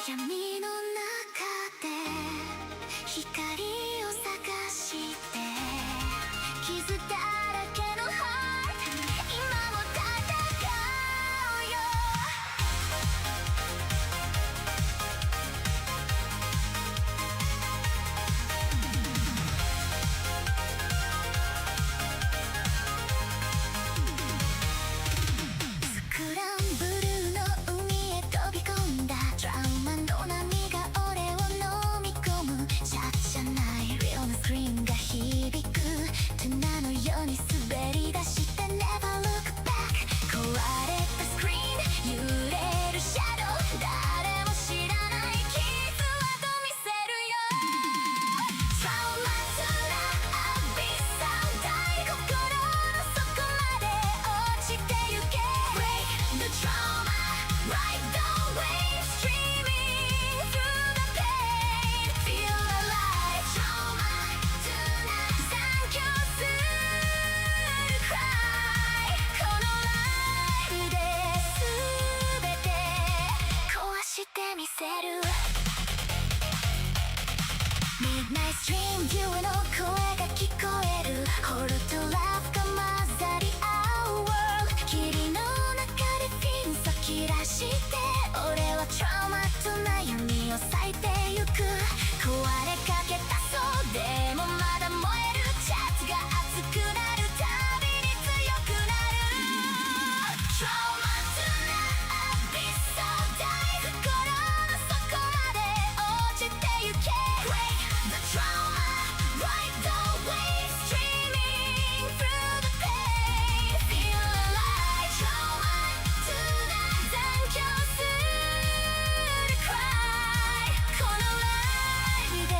闇の中で光を探して傷だらけのハート今も戦うよスクランブルの海へ飛び込んだトラウマの波が俺を飲み込むシャッじゃないリオのスクリーンが響く砂のように滑り出して Never look back 壊れたスクリーン揺れるシャドウ誰も知らない傷跡見せるよ TraumaTuna アビスサウンダイ心の底まで落ちてゆけ Break the trauma Ride the wave Streaming through the pain Feel alive TraumaTuna 残響する Cry このライブで全て壊してみせる Midnight Stream View の声が聞こえる Horror to Laugh が混ざり合う World 霧の中でピンそ切らして俺は TraumaTuna 闇を裂いてゆく壊れかけたそうでもまだ燃えるチャットが熱くなるたびに強くなる TraumaTuna アビスサウダイ心の底まで落ちてゆけ Break the trauma Ride the wave Streaming through the pain Feel alive TraumaTuna 残響する Cry このライブで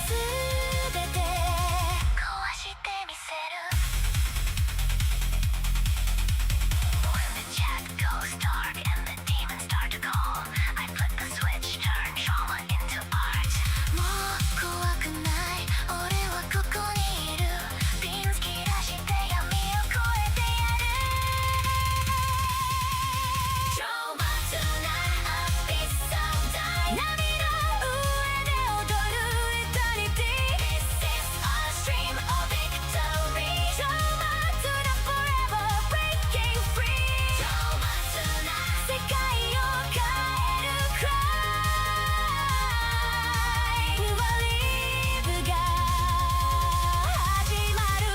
全て壊してみせる When the chat goes dark and the demons start to call I flip the switch, turn trauma into art もう怖くない俺はここにいるピン突き出して闇を越えてやる TraumaTuna アビスサウダイ波の上で踊る Eternity This is our stream of victory TraumaTuna forever breaking free TraumaTuna 世界を変える Cry New Live が始まる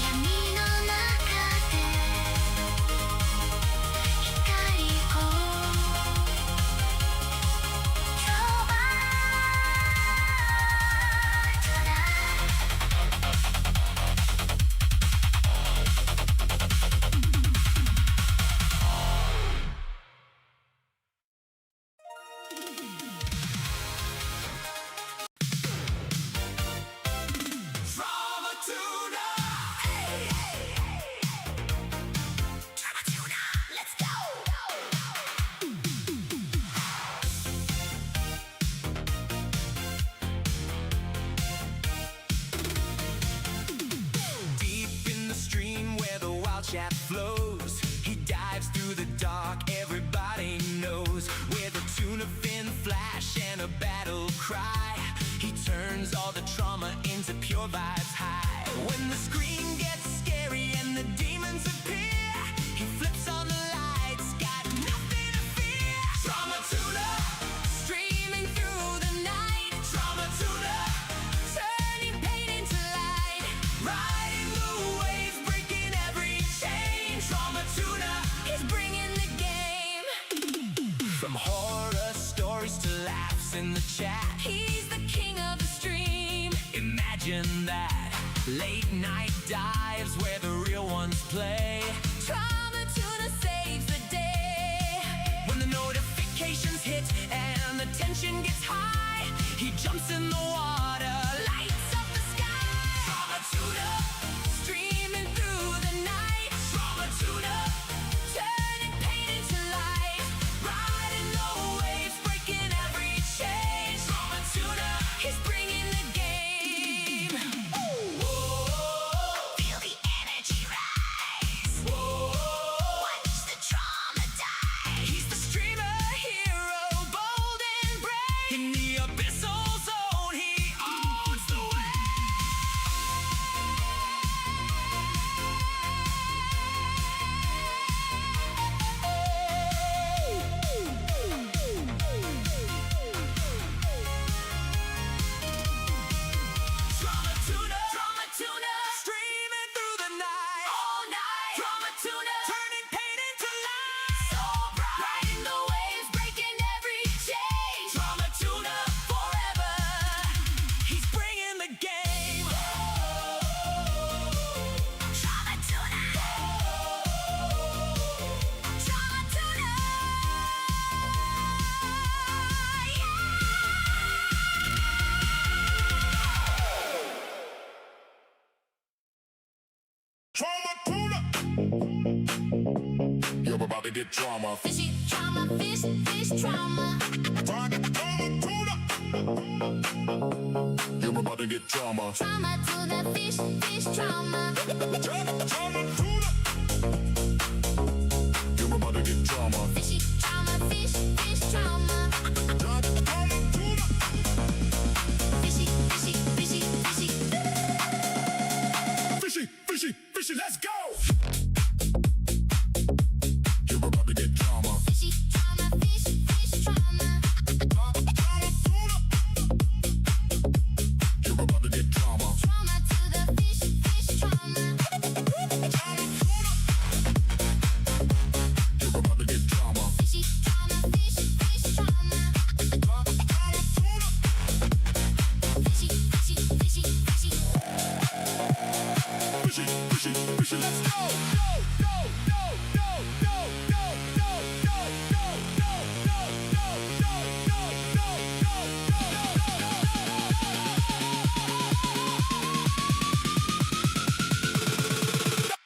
闇の中で光を TraumaTuna TraumaTuna Let's go Deep in the stream where the wild chat flows, he dives through the dark, everybody knows. With a tuna fin flash and a battle cry, he turns all the trauma into pure vibes high. When the screen gets scary and the demons appear, he flips on the lights, got nothing to fear. TraumaTuna, streaming through the night. TraumaTuna, turning pain into light. Riding the waves, breaking every chain. TraumaTuna, he's bringing the game. From horror stories to laughs in the chat, He's the king of the stream imagine that. Late night dives where the real ones play. TraumaTuna saves the day When the notifications hit and the tension gets high, he jumps in the water, lights up the sky. TraumaTuna, Streaming through the night TraumaTuna, Turning pain into light riding the waves, breaking every chain. TraumaTuna, He's bringing the game whoa. Feel the energy rise to get trauma. Fishy trauma, fish trauma. TraumaTuna. You're about to get trauma. Trauma to the fish trauma. TraumaTuna. You're about to get trauma. Fishy trauma, fish trauma. TraumaTuna. Fishy. Fishy, let's go! You're about to get trauma. Fishy trauma, fish trauma. TraumaTuna. You're about to get trauma. Trauma to the fish trauma. TraumaTuna. You're about to get trauma. Fishy trauma, fish trauma. TraumaTuna. Fishy. Fishy, let's go!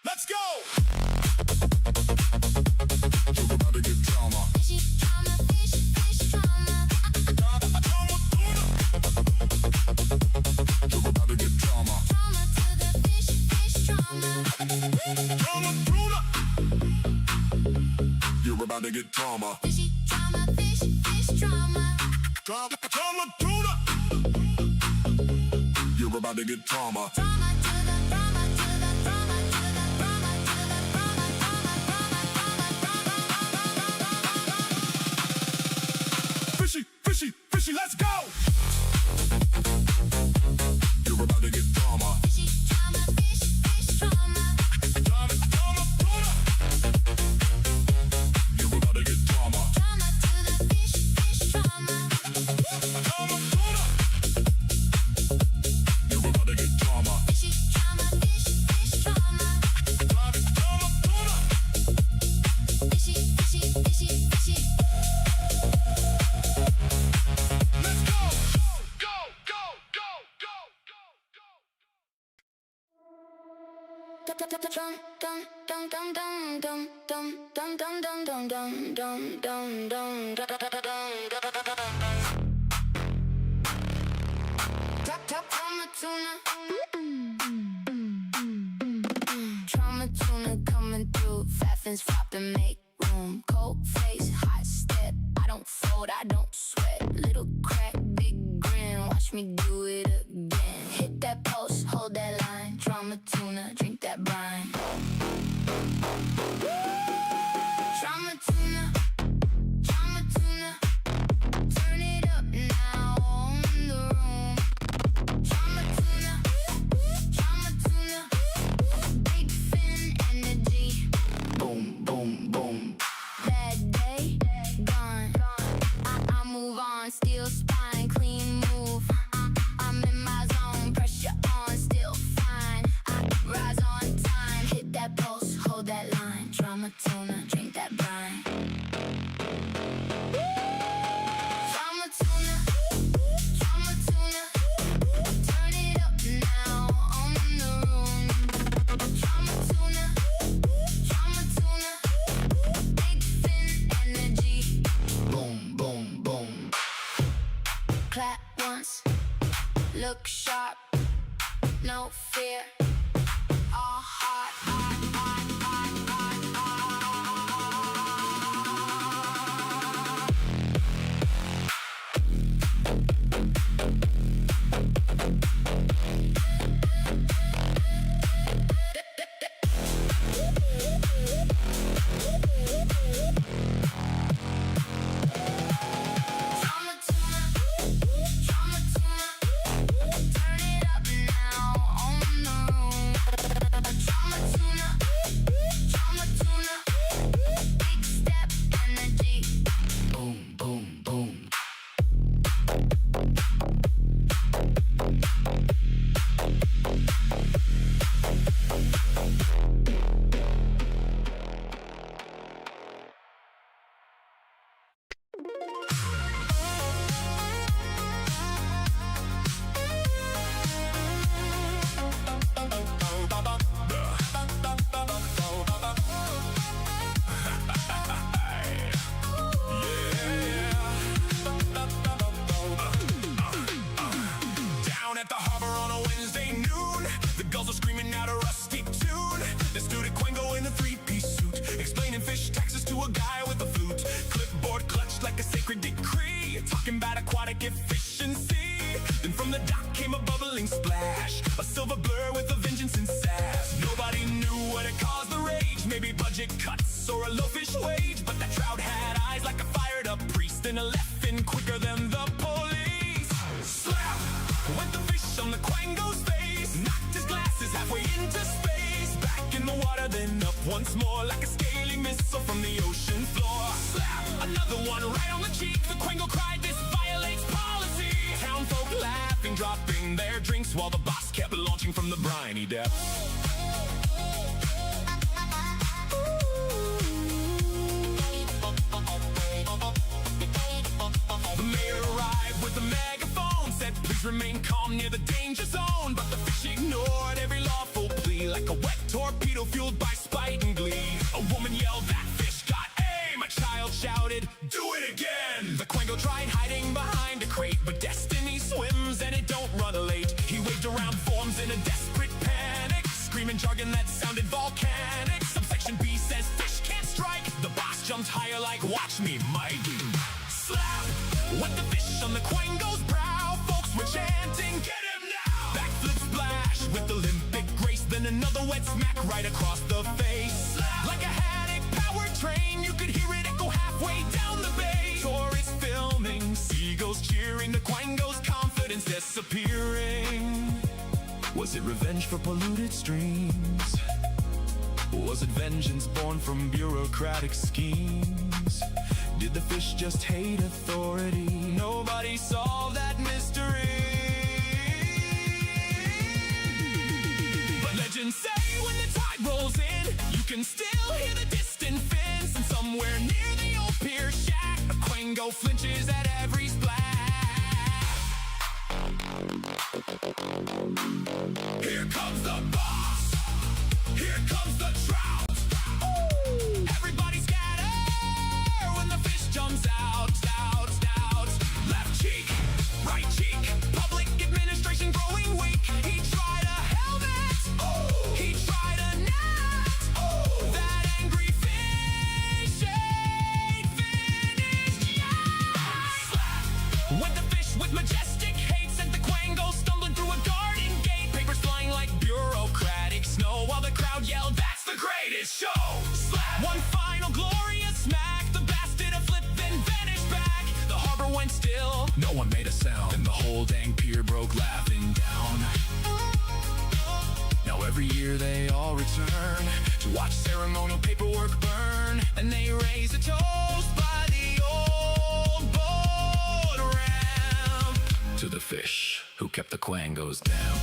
Let's go! You're about to get trauma. Fishy trauma, fish trauma. TraumaTuna. You're about to get trauma. Trauma to the fish trauma. TraumaTuna. You're about to get trauma. Fishy trauma, fish trauma. TraumaTuna. You're about to get trauma. Trauma to the trauma to the trauma to the trauma to the trauma. Fishy, let's go! You're about to get trauma. Fishy trauma, fish trauma. TraumaTuna. You're about to get trauma. Trauma to the fish trauma. TraumaTuna. You're about to get trauma. Fishy trauma, fish trauma. TraumaTuna. Fishy. Let's go! Go! TraumaTuna coming through, faffins flopping, make room. Cold face, hot step. I don't fold, I don't sweat. Little crack, big grin. Watch me do it again. Hit that post, hold that line. TraumaTuna, drink that brine. TraumaTuna. Turn it up now on the room. TraumaTuna. Big fin energy. Boom. Bad day, gone. I move on, steel spine, clean move. I'm in my zone, pressure on, still fine. I rise on time, hit that post, hold that line. TraumaTuna, drink that brine. TraumaTuna, turn it up now on the room. TraumaTuna, big fin energy. Boom. Clap once, look sharp, no fear. All heart. TraumaTuna, turn it up now on the room. a guy with a flute, clipboard clutched like a sacred decree, talking about aquatic efficiency. Then from the dock came a bubbling splash, a silver blur with a vengeance and sass. Nobody knew what had caused the rage, maybe budget cuts or a low fish wage, but that trout had eyes like a fired up priest and a left fin quicker than the police. Slap! Went the fish on the Quango's face, knocked his glasses halfway into space. Back in the water, then up once more like a scaly missile from the ocean floor. Slap! Another one right on the cheek. The Quango cried, "This violates policy." Townfolk laughing, dropping their drinks while the boss kept launching from the briny depths. The mayor arrived with a megaphone, said please remain calm near the danger zone. But the fish ignored every lawful plea like a wet torpedo fueled by spite and glee. A woman yelled, "That fish got aim!" A child shouted, "Do it again!" The Quango tried hiding behind a crate, but destiny swims and it don't run late. He waved around forms in a desperate panic, screaming jargon that sounded volcanic. Subsection B says fish can't strike. The boss jumped higher like, "Watch me, mighty." Slap! Went the fish on the Quango's brow. Folks were chanting, "Get him now!" Backflip splash with Olympic grace, then another wet smack right across the face. Slap! Like a haddock powered train, you could hear it echo halfway down the bay. Tourists filming, seagulls cheering, the Quango's confidence disappearing. Was it revenge for polluted streams? Was it vengeance born from bureaucratic schemes? Did the fish just hate authority? Nobody solved that mystery. But legends say when the tide rolls in, you can still hear the distant fins. And somewhere near the old pier shack, a Quango flinches at every splash. Here comes the boss. Here comes the trout. Ooh. Everybody scatter when the fish jumps out, out, out. Left cheek, right cheek. Public administration growing weak. He tried a helmet. Ooh. He tried a net. Ooh. That angry fish ain't finished yet. Slap. Went the fish with majestic hate, sent the Quango stumbling through a garden gate. Papers flying like bureaucratic snow while the crowd yelled, "That's the greatest show!" Slap! One final glorious smack. The bass did a flip, then vanished back. The harbor went still. No one made a sound. And the whole dang pier broke laughing down. Now every year they all return to watch ceremonial paperwork burn. And they raise a toast by the old boat ramp to the fish who kept the Quangos damp.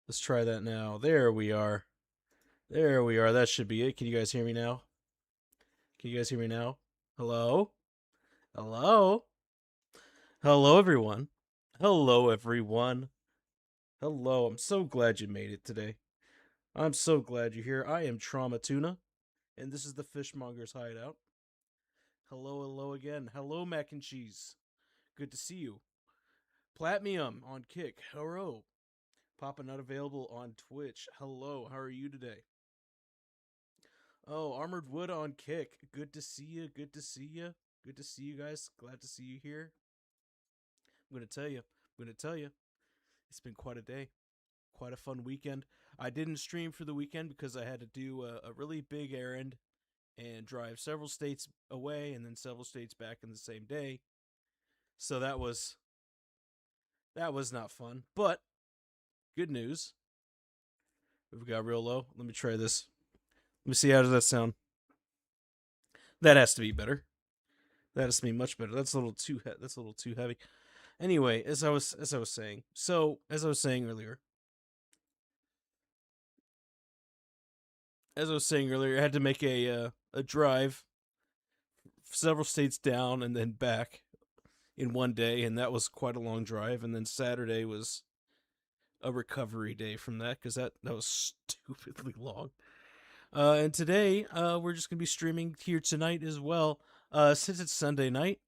Let's try that now. There we are. There we are. That should be it. Can you guys hear me now? Can you guys hear me now? Hello? Hello? Hello, everyone. Hello, everyone. Hello. I'm so glad you made it today. I'm so glad you're here. I am TraumaTuna, and this is the Fishmonger's Hideout. Hello, hello again. Hello, mac and cheese. Good to see you. Platmium on Kick. Hello. Papa not available on Twitch. Hello, how are you today? Oh, Armored Wood on Kick. Good to see you. Good to see you. Good to see you guys. Glad to see you here. I'm going to tell you. It's been quite a day. Quite a fun weekend. I didn't stream for the weekend because I had to do a really big errand and drive several states away and then several states back in the same day. So that was not fun. But good news. We've got real low. Let me try this. Let me see, how does that sound? That has to be better. That has to be much better. That's a little too heavy. Anyway, as I was saying. So, as I was saying earlier, I had to make a drive several states down and then back in one day, and that was quite a long drive. And then Saturday was a recovery day from that, because that was stupidly long. And today, we're just gonna be streaming here tonight as well. Since it's Sunday night,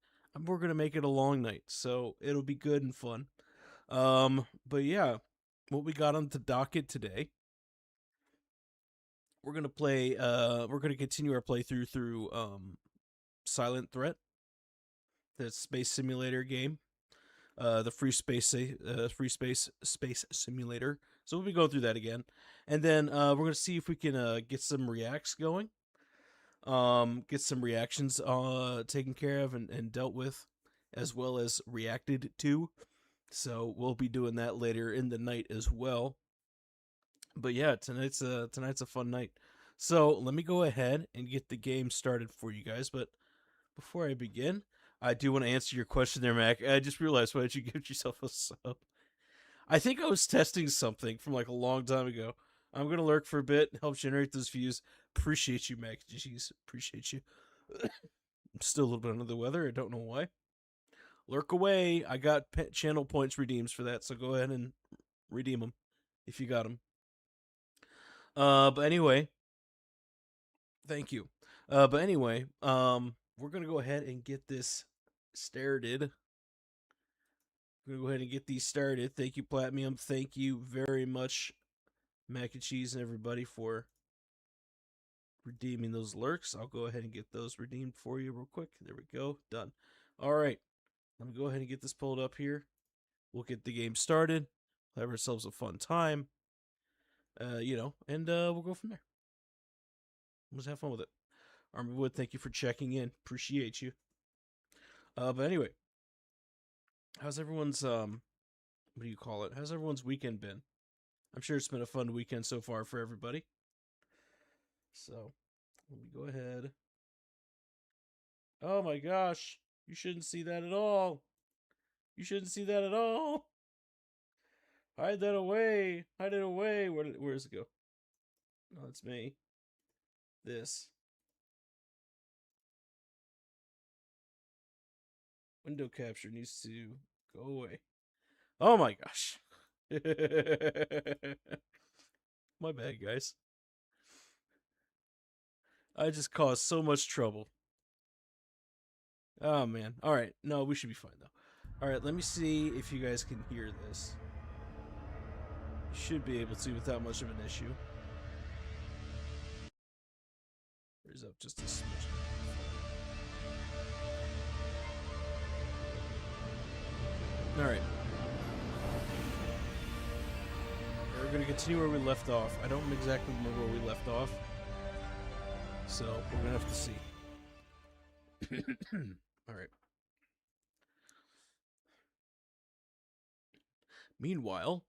we're gonna make it a long night, so it'll be good and fun. But yeah, what we got on the docket today, we're gonna play. We're gonna continue our playthrough through Silent Threat, the space simulator game, the Freespace space simulator. So we'll be going through that again, and then we're gonna see if we can get some reacts going, get some reactions taken care of and dealt with, as well as reacted to. So we'll be doing that later in the night as well. But yeah, tonight's a fun night. So let me go ahead and get the game started for you guys. But before I begin, I do want to answer your question there, Mac. I just realized, why did you give yourself a sub? I think I was testing something from like a long time ago. I'm gonna lurk for a bit, help generate those views. Appreciate you, Mac. Jeez, appreciate you. I'm still a little bit under the weather. I don't know why. Lurk away. I got channel points redeems for that, so go ahead and redeem them if you got them. But anyway, thank you. But anyway, we're gonna go ahead and get this started. We're gonna go ahead and get these started. Thank you, Platinum. Thank you very much, Mac and Cheese and everybody, for redeeming those lurks. I'll go ahead and get those redeemed for you real quick. There we go. Done. All right. Let me go ahead and get this pulled up here. We'll get the game started. We'll have ourselves a fun time. And we'll go from there. Let's have fun with it. Army Wood, thank you for checking in. Appreciate you. But anyway, how's everyone's what do you call it? How's everyone's weekend been? I'm sure it's been a fun weekend so far for everybody. So, let me go ahead. Oh my gosh, you shouldn't see that at all. You shouldn't see that at all. Hide that away. Hide it away. Where does it go? No, it's me. This. Window capture needs to go away. Oh my gosh. My bad, guys. I just caused so much trouble. Oh man. Alright. No, we should be fine though. Alright, let me see if you guys can hear this. You should be able to without much of an issue. Raise up just a smidge. Alright. We're going to continue where we left off. I don't exactly remember where we left off, so we're going to have to see. Alright. Meanwhile,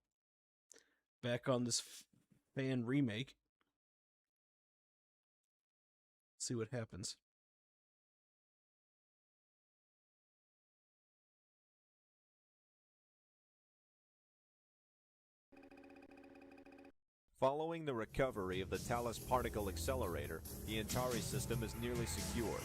back on this fan remake. Let's see what happens. Following the recovery of the Talus particle accelerator, the Antari system is nearly secure.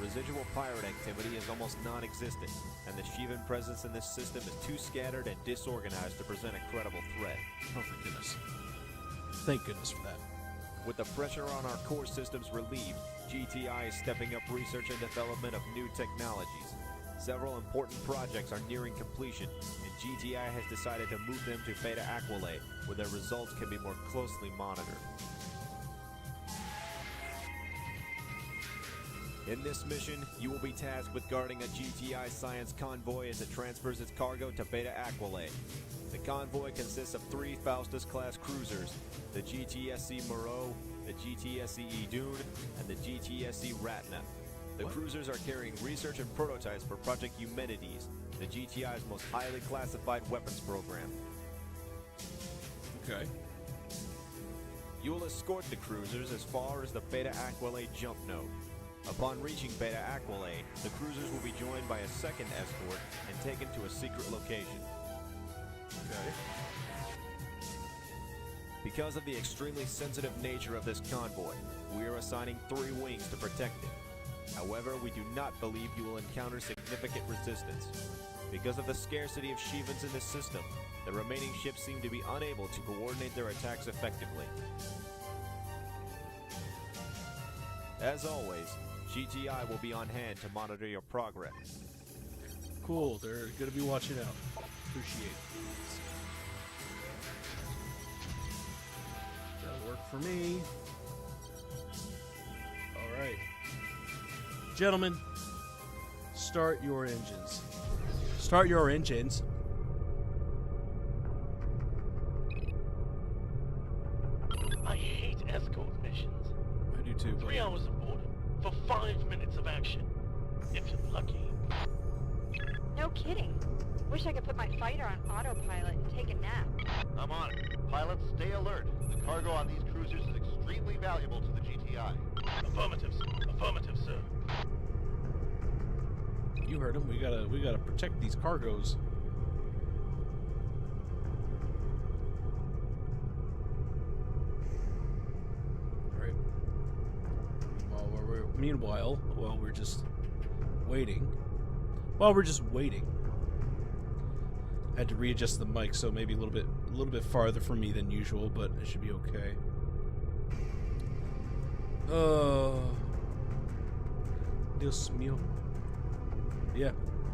Residual pirate activity is almost non-existent, and the Shivan presence in this system is too scattered and disorganized to present a credible threat. Oh, thank goodness. Thank goodness for that. With the pressure on our core systems relieved, GTI is stepping up research and development of new technologies. Several important projects are nearing completion, and GTI has decided to move them to Beta Aquila, where their results can be more closely monitored. In this mission, you will be tasked with guarding a GTI science convoy as it transfers its cargo to Beta Aquila. The convoy consists of 3 Faustus-class cruisers, the GTSC Moreau, the GTSC Idun, and the GTSC Ratna. The cruisers are carrying research and prototypes for Project Eumenides, the GTI's most highly classified weapons program. Okay. You will escort the cruisers as far as the Beta Aquila jump node. Upon reaching Beta Aquila, the cruisers will be joined by a second escort and taken to a secret location. Okay. Because of the extremely sensitive nature of this convoy, we are assigning 3 wings to protect it. However, we do not believe you will encounter significant resistance. Because of the scarcity of Shivans in this system, the remaining ships seem to be unable to coordinate their attacks effectively. As always, GTI will be on hand to monitor your progress. Cool, they're gonna be watching out. Appreciate it. That'll work for me. Alright. Gentlemen, start your engines. Start your engines. I hate escort missions. I do too. 3 hours of boredom for 5 minutes of action. If you're lucky. No kidding. Wish I could put my fighter on autopilot and take a nap. I'm on it. Pilots, stay alert. The cargo on these cruisers is extremely valuable to the GTI. Affirmative, sir. Affirmative, sir. You heard him. We gotta protect these cargoes. All right. Meanwhile, while we're just waiting. I had to readjust the mic, so maybe a little bit farther from me than usual, but it should be okay. Dios mío. Yeah,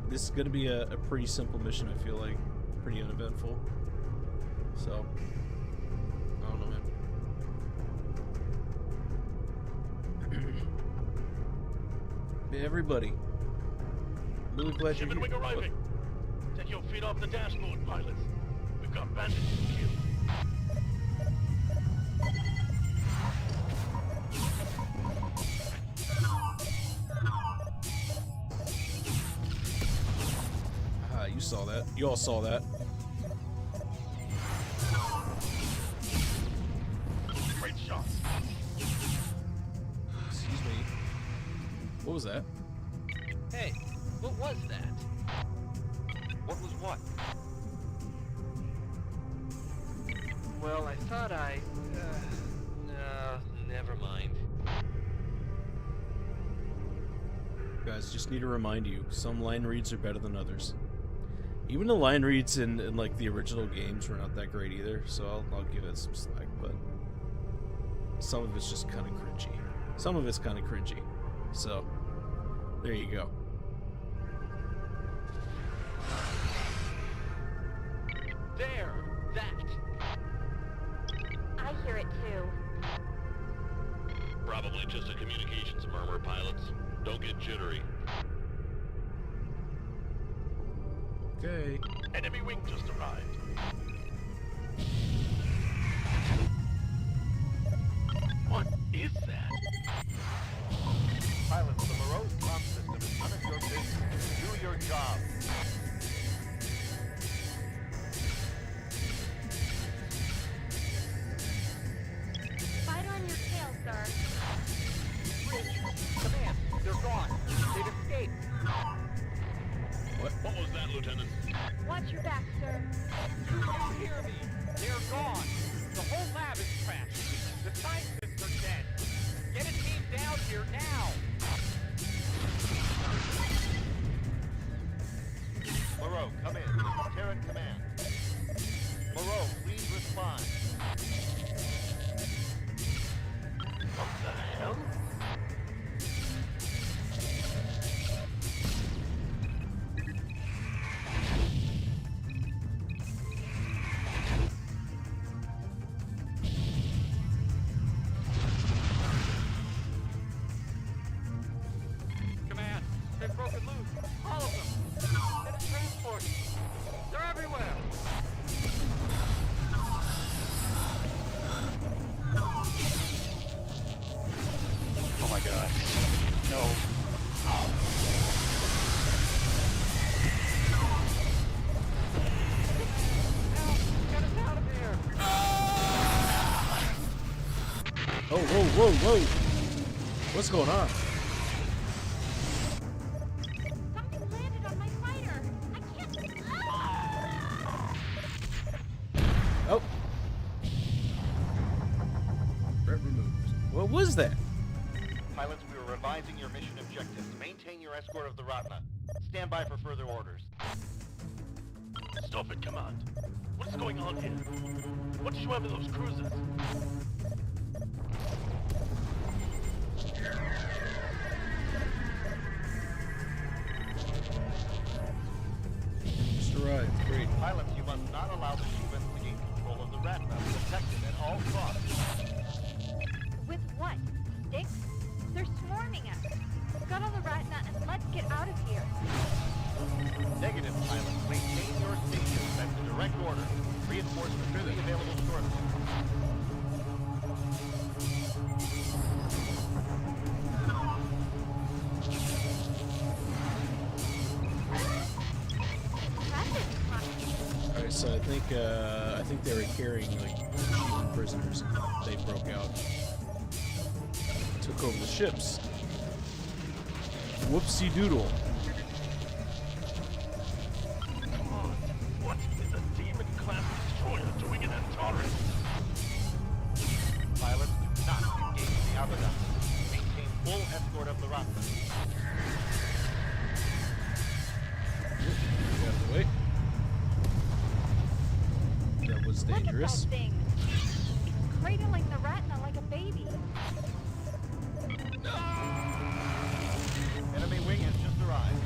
this is gonna be a pretty simple mission. I feel like pretty uneventful. So I don't know, man. Hey, everybody. Really glad you're Shipment here. wing arriving. Take your feet off the dashboard, pilots. We've got bandits to kill. Ah, you saw that. You all saw that. Great shots. Excuse me. What was that? Hey, what was that? What was what? Well, I thought no, never mind. Guys, just need to remind you, some line reads are better than others. Even the line reads in like the original games were not that great either, so I'll give it some slack, but some of it's just kind of cringy. Some of it's kind of cringy. So, there you go. There! That! I hear it too. Probably just a communications murmur, pilots. Don't get jittery. Okay. Enemy wing just arrived. What is that? Pilots, the Morose comm system is none of your business. Do your job. Fighter on your tail, sir. Command, they're gone. They've escaped. What was that, Lieutenant? Watch your back, sir. You hear me? They're gone. The whole lab is trashed. The scientists are dead. Get a team down here now. Moreau, come in. This is Terran Command. Moreau, please respond. What the hell? Command, they've broken loose. All of them. Get a transport. They're everywhere. Oh my god. No. Help! Get us out of here. Whoa, whoa! What's going on? Something landed on my fighter. I can't. Oh! Threat removed. What was that? Pilots, we are revising your mission objectives. Maintain your escort of the Ratna. Stand by for further orders. Stop it, Command. What is going on here? What did you have in those cruisers? Just arrived. Great. Pilots, you must not allow the Shivans to gain control of the Ratna. Protect it at all costs. With what? Sticks? They're swarming us. Scuttle the Ratna and let's get out of here. Negative, pilots. Maintain your stations. That's a direct order. Reinforcements will be available shortly. Alright, so I think they were carrying like Cuban prisoners. They broke out, took over the ships. Whoopsie doodle. What is a demon-class destroyer doing in Antares? Pilots, do not engage the Abaddon. Maintain full escort of the Ratna. Get out of the way. That was dangerous. Look at that thing. It's cradling the Ratna like a baby. Enemy wing has just arrived.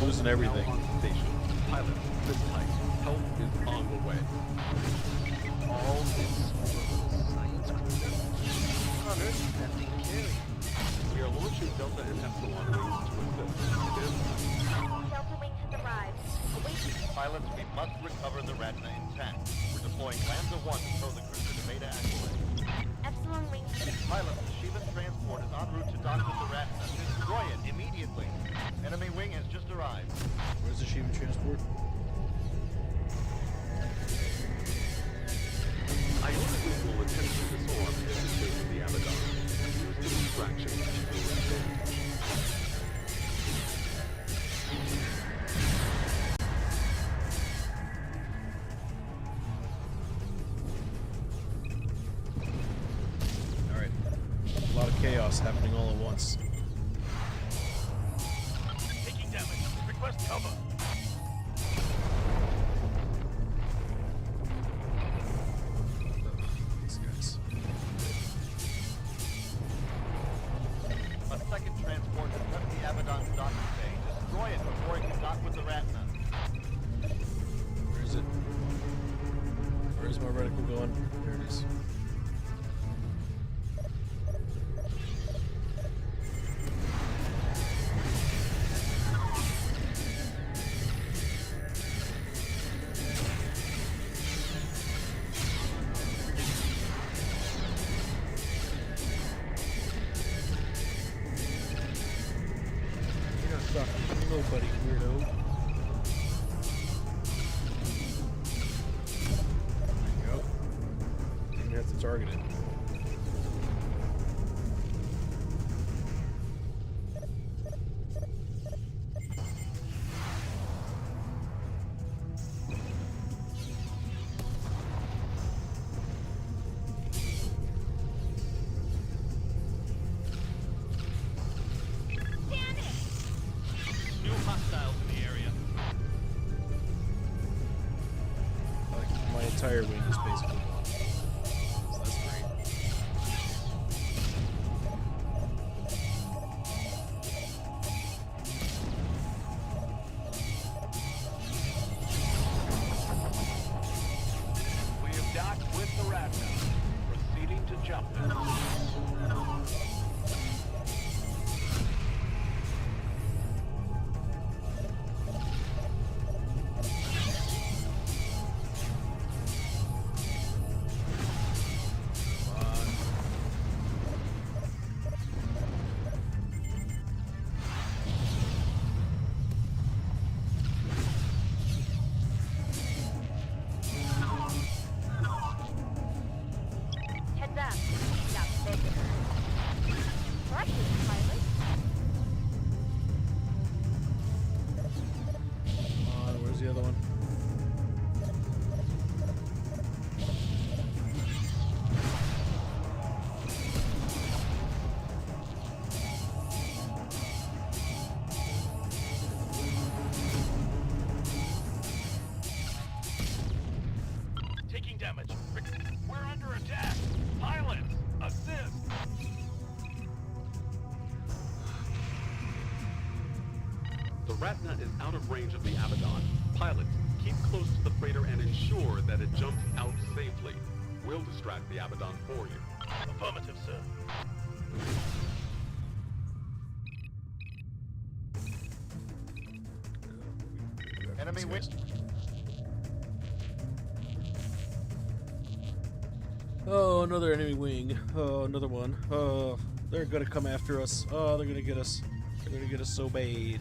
Losing everything. On station. Pilot, sit tight. Help is on the way. All this science cruiser. Connor, sending carry. We are launching Delta and Epsilon wings to assist. Delta wing has arrived. Await. Pilots, we must recover the Ratna intact. We're deploying Lambda 1 to tow the cruiser to Beta Aquila. Epsilon wing. Pilots, the Shivan transport is en route to dock with the Ratna. Destroy it immediately. Enemy wing has just arrived. Where's the Shivan transport? Ionic will attempt to disarm and disable the Abaddon. Use the distraction to advantage. Alright. A lot of chaos happening all at once. Taking damage. Request cover. These guys. A second transport has left the Abaddon's docking bay. Destroy it before it can dock with the Ratna. Where is it? Where's my reticle going? There it is. You're not talking to nobody, weirdo. There you go. Didn't have to target it. Damn it! New hostiles in the area. Like, my entire wing is basically gone. So that's great. We have docked with the Ratna. Proceeding to jump. The Ratna is out of range of the Abaddon. Pilots, keep close to the freighter and ensure that it jumps out safely. We'll distract the Abaddon for you. Affirmative, sir. Enemy wing. Oh, another enemy wing. Oh, another one. Oh, they're gonna come after us. Oh, they're gonna get us. They're gonna get us so bad.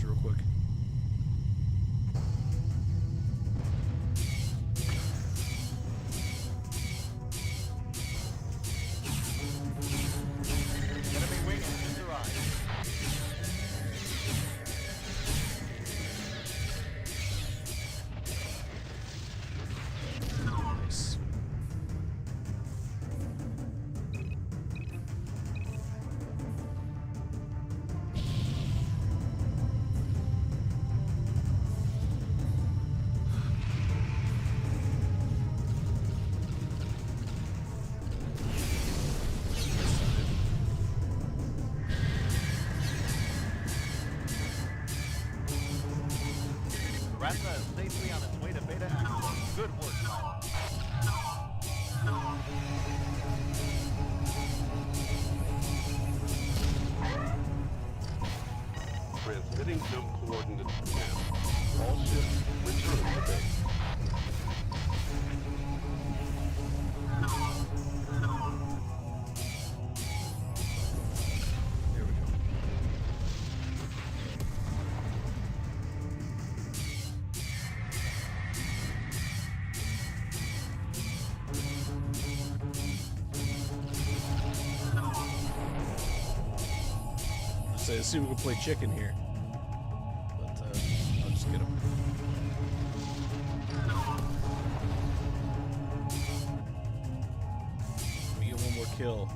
Real quick. Enemy wing has arrived. Nice. Ratna is safely on its way to Beta Aquila. Good work, pilot. Transmitting jump coordinates now. All ships, return to base. There we go. So let's see if we can play chicken here. But I'll just get him. Let me get one more kill.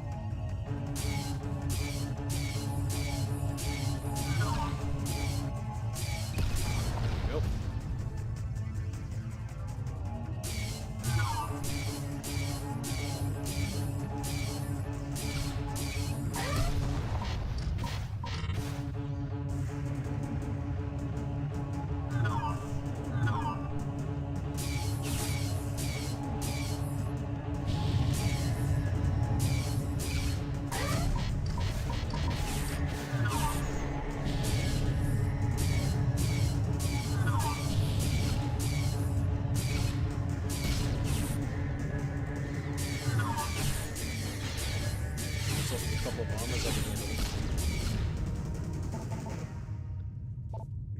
There we go. A couple of bombers I can handle.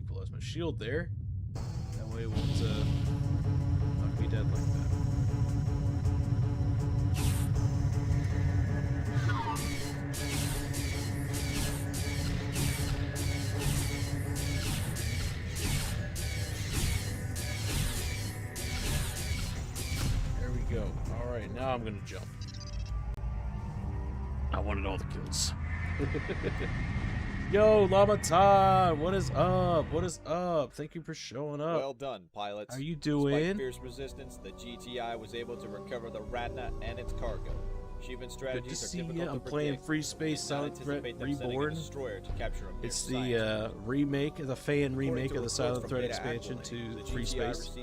Equalize my shield there. That way it won't knock me dead like that. There we go. Alright, now I'm gonna jump. I wanted all the kills. Yo, Lamatan, what is up? What is up? Thank you for showing up. Well done, pilots. How you Despite doing? fierce resistance, the GTI was able to recover the Ratna and its cargo. Shivan Good to strategies are see difficult you. to I'm predict. playing Freespace Silent Threat Reborn. It's the remake, the fan remake of the Silent Threat expansion to Freespace.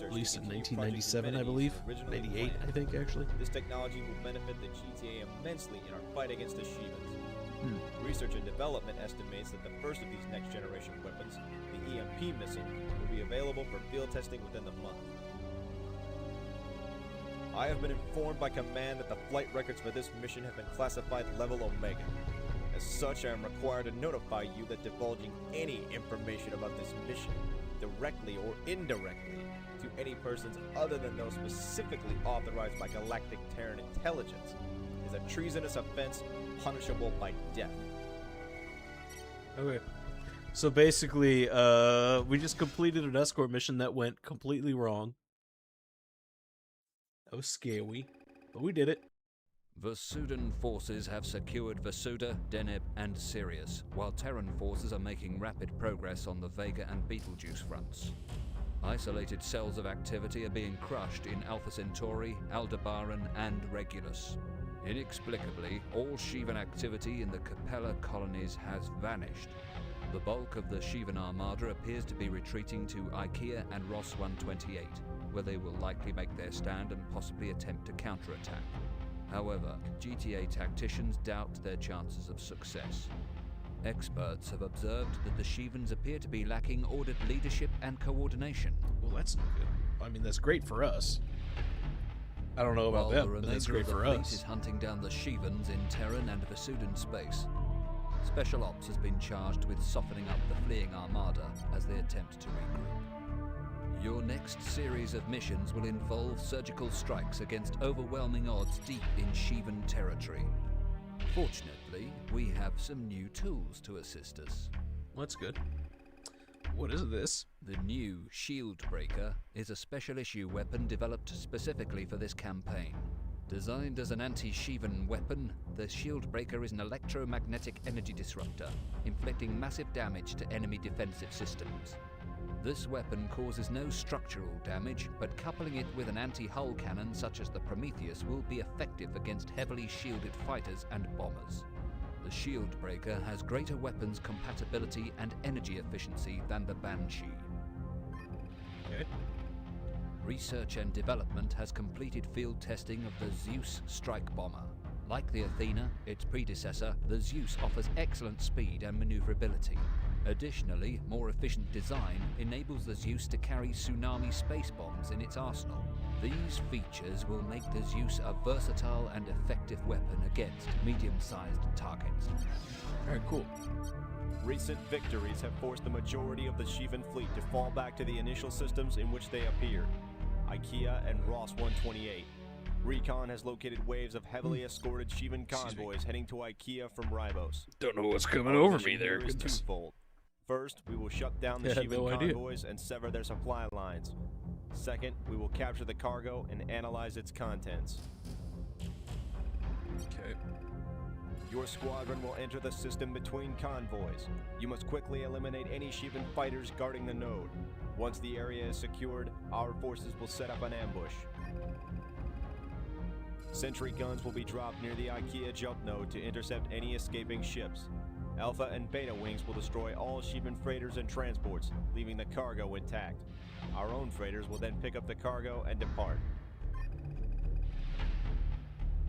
Released in 1997, I believe. 98, I think, actually. This technology will benefit the GTA immensely in our fight against the Shivans. Research and development estimates that the first of these next-generation weapons, the EMP missile, will be available for field testing within the month. I have been informed by command that the flight records for this mission have been classified level Omega. As such, I am required to notify you that divulging any information about this mission, directly or indirectly, to any persons other than those specifically authorized by Galactic Terran Intelligence is a treasonous offense punishable by death. Okay. So basically, we just completed an escort mission that went completely wrong. That was scary, but we did it. Versudan forces have secured Versuda, Deneb, and Sirius, while Terran forces are making rapid progress on the Vega and Betelgeuse fronts. Isolated cells of activity are being crushed in Alpha Centauri, Aldebaran, and Regulus. Inexplicably, all Shivan activity in the Capella colonies has vanished. The bulk of the Shivan armada appears to be retreating to IKEA and Ross 128, where they will likely make their stand and possibly attempt to counterattack. However, GTA tacticians doubt their chances of success. Experts have observed that the Shivans appear to be lacking ordered leadership and coordination. Well, that's not good. I mean, that's great for us. I don't know about them, but that's great for us. Is hunting down the Shivans in Terran and Versudan space. Special Ops has been charged with softening up the fleeing armada as they attempt to regroup. Your next series of missions will involve surgical strikes against overwhelming odds deep in Shivan territory. Fortunately, we have some new tools to assist us. Well, that's good. What is this? The new Shield Breaker is a special issue weapon developed specifically for this campaign. Designed as an anti-Shivan weapon, the Shield Breaker is an electromagnetic energy disruptor, inflicting massive damage to enemy defensive systems. This weapon causes no structural damage, but coupling it with an anti-hull cannon such as the Prometheus will be effective against heavily shielded fighters and bombers. The Shield Breaker has greater weapons compatibility and energy efficiency than the Banshee. Okay. Research and development has completed field testing of the Zeus strike bomber. Like the Athena, its predecessor, the Zeus offers excellent speed and maneuverability. Additionally, more efficient design enables the Zeus to carry tsunami space bombs in its arsenal. These features will make the Zeus a versatile and effective weapon against medium-sized targets. Alright, cool. Recent victories have forced the majority of the Shivan fleet to fall back to the initial systems in which they appeared, IKEA and Ross 128. Recon has located waves of heavily escorted Shivan convoys heading to IKEA from Ribos. Don't know what's coming over me there. Is twofold. First, we will shut down the Shivan convoys and sever their supply lines. Second, we will capture the cargo and analyze its contents. Okay. Your squadron will enter the system between convoys. You must quickly eliminate any Shivan fighters guarding the node. Once the area is secured, our forces will set up an ambush. Sentry guns will be dropped near the IKEA jump node to intercept any escaping ships. Alpha and Beta wings will destroy all Shivan freighters and transports, leaving the cargo intact. Our own freighters will then pick up the cargo and depart.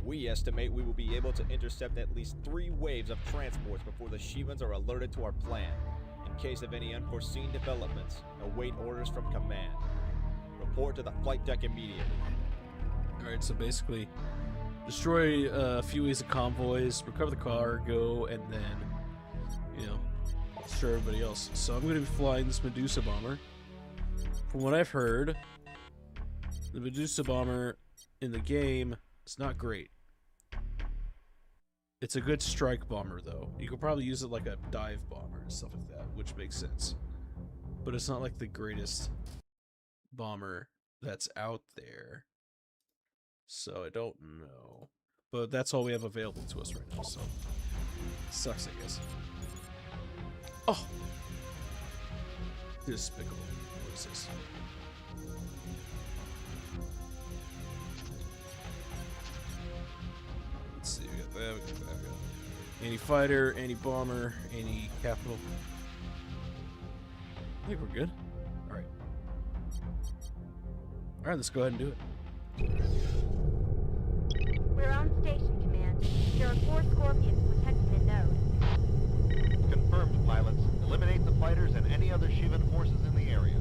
We estimate we will be able to intercept at least 3 waves of transports before the Shivans are alerted to our plan. In case of any unforeseen developments, await orders from command. Report to the flight deck immediately. Alright, so basically, destroy a few waves of convoys, recover the cargo, and then, destroy everybody else. So I'm going to be flying this Medusa bomber. From what I've heard, the Medusa bomber in the game is not great. It's a good strike bomber, though. You could probably use it like a dive bomber and stuff like that, which makes sense. But it's not like the greatest bomber that's out there. So I don't know. But that's all we have available to us right now, so it sucks, I guess. Oh! Despicable. What is this? Let's see, we got that, we got that, we got anti-fighter, anti-bomber, anti-capital. I think we're good. Alright. Alright, let's go ahead and do it. We're on station, Command. There are 4 Scorpions protecting the node. Confirmed, pilots. Eliminate the fighters and any other Shivan forces in the area.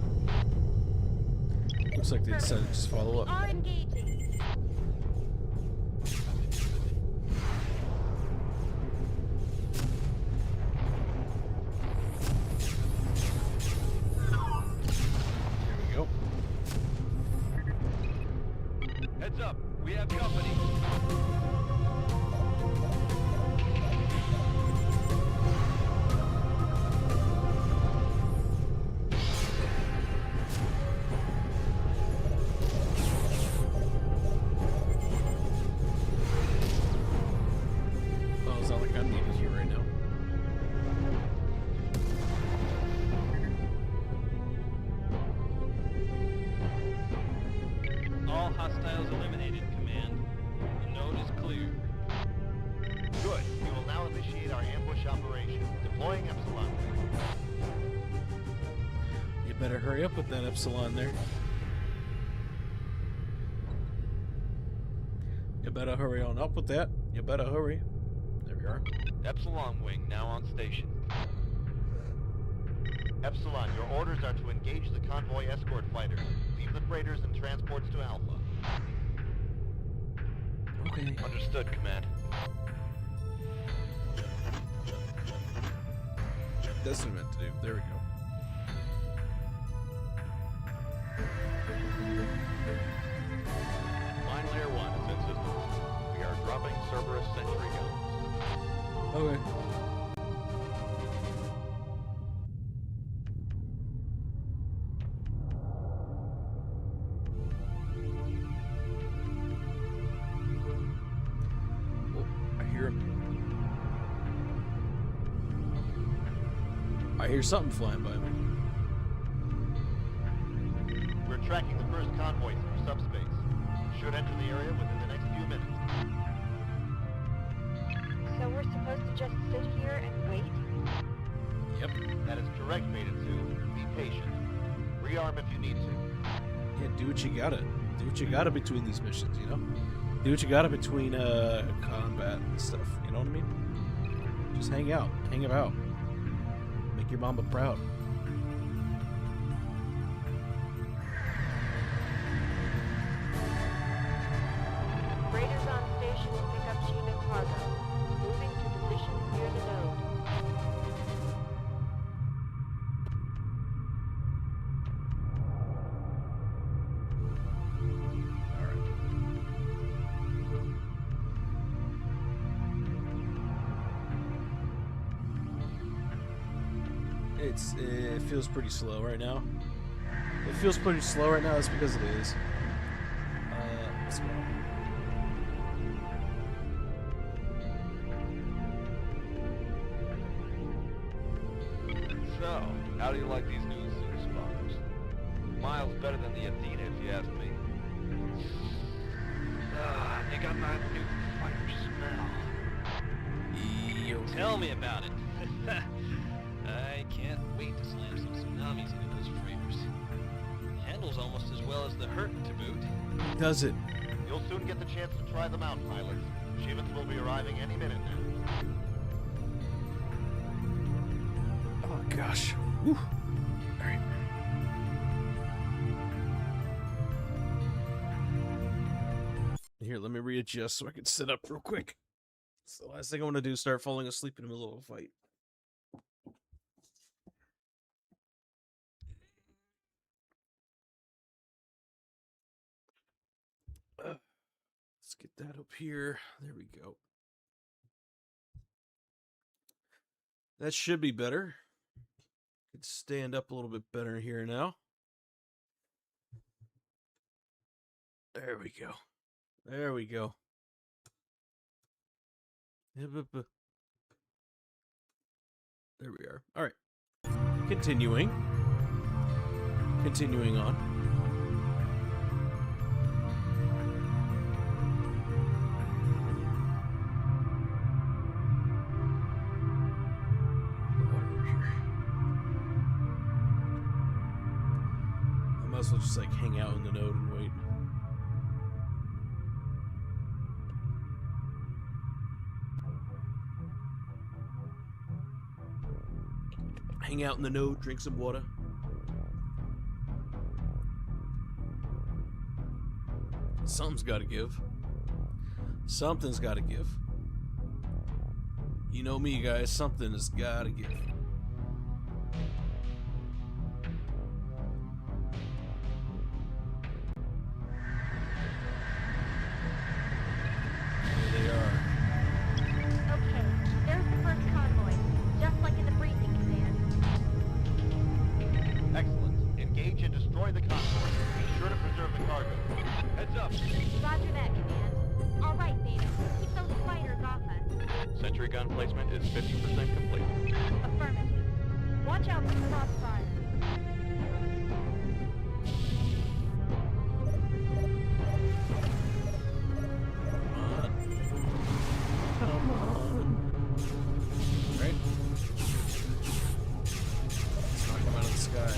Looks like they decided to just follow up. Are engaging. have company. Oh, it's not like I'm needed here right now. All hostiles eliminated, Command. The node is clear. Good. We will now initiate our ambush operation. Deploying Epsilon. You better hurry up with that Epsilon there. You better hurry on up with that. You better hurry. There we are. Epsilon wing now on station. Epsilon, your orders are to engage the convoy escort fighters. Leave the freighters and transports to Alpha. Okay. Understood, Command. That's what I meant to do. There we go. Mine Layer 1 is in system. We are dropping Cerberus sentry guns. Okay. Oh, I hear him. I hear something flying by me. We're tracking the first convoy through subspace. Should enter the area within the next few minutes. So we're supposed to just sit here and wait? Yep. That is correct, Beta 2. Be patient. Rearm if you need to. Yeah, do what you gotta. Do what you gotta between these missions, you know? Do what you gotta between combat and stuff, you know what I mean? Just hang out. Hang about. Make your mama proud. Raiders on station to pick up Shiva cargo. Moving to positions near the node. It feels pretty slow right now. It feels pretty slow right now. That's because it is. Let's go. So, how do you like these new super spotters? Miles better than the Athena, if you ask me. They got my new fire smell. Tell me about it. I can't wait to slam some tsunamis into those freighters. Handles almost as well as the hurt to boot. Does it? You'll soon get the chance to try them out, pilots. Shivans will be arriving any minute now. Oh gosh. Whew. All right. Here, let me readjust so I can sit up real quick. It's the last thing I want to do is start falling asleep in the middle of a fight. Let's get that up here. There we go. That should be better. Could stand up a little bit better here now. There we go. There we go. There we are. All right. Continuing on. I might as well just like hang out in the node and wait. Hang out in the node, drink some water. Something's got to give. Something's got to give. You know me, guys. Something has got to give. Abaddon placement is 50% complete. Affirmative. Watch out for crossfire. Come on. Right? Let's knock him out of the sky.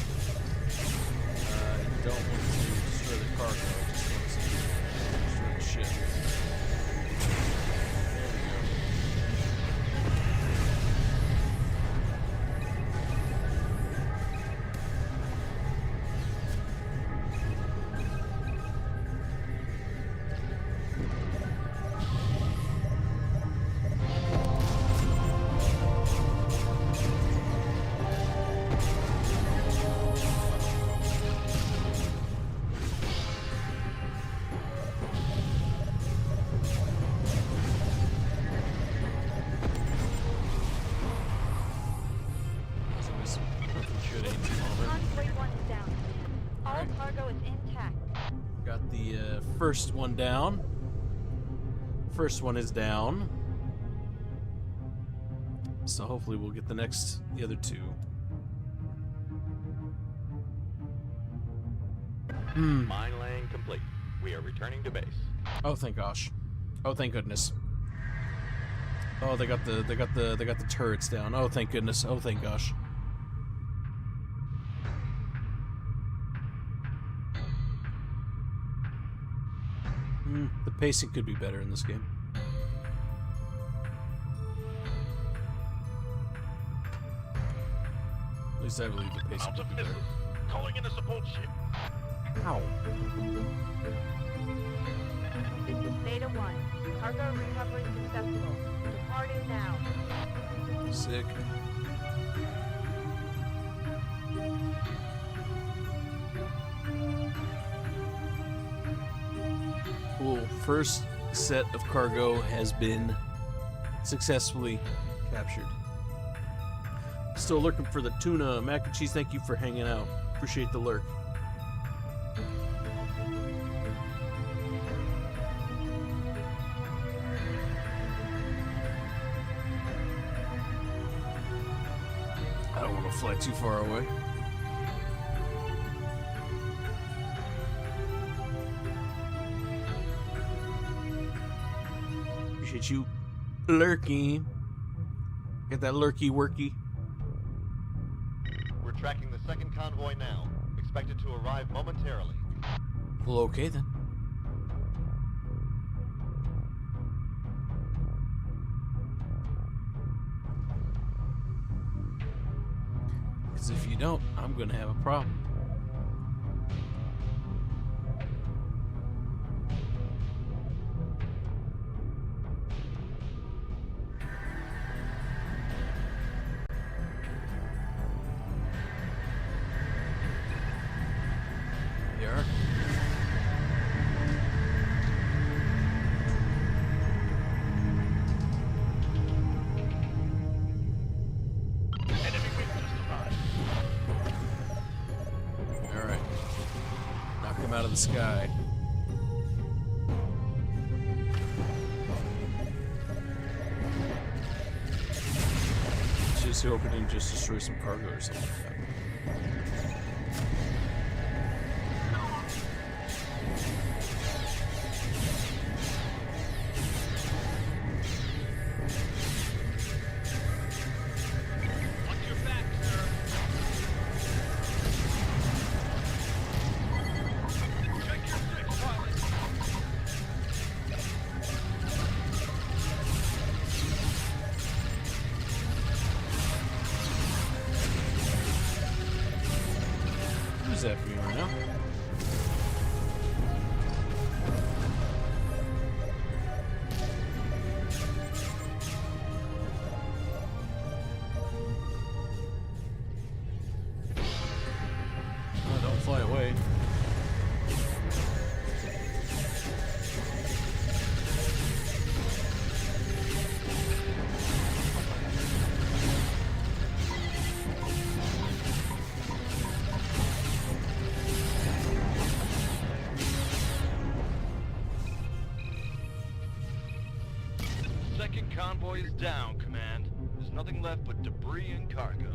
You don't want to destroy the cargo, just want to destroy the ship. There we go. Convoy 1 is down. All cargo is intact. Got the first one down. First one is down. So hopefully we'll get the other two. Mine laying complete. We are returning to base. Oh, thank gosh. Oh, thank goodness. Oh, they got the turrets down. Oh, thank goodness. Oh, thank gosh. The pacing could be better in this game. At least I believe the pacing could be better. Calling in a support ship. Ow. Data 1. Cargo recovery successful. Departing now. Sick. Cool. First set of cargo has been successfully captured. Still lurking for the tuna. Mac and cheese, thank you for hanging out. Appreciate the lurk. I don't want to fly too far away. Appreciate you lurking. Get that lurky worky. We're tracking the second convoy now. Expected to arrive momentarily. Well, okay then. Because if you don't, I'm going to have a problem. They are. Enemy wing just arrived. Alright. Knock him out of the sky. Just hope it didn't just destroy some cargo or something like that. Watch your back, sir. Check your six, pilot. Second convoy is down, Command. There's nothing left but debris and cargo.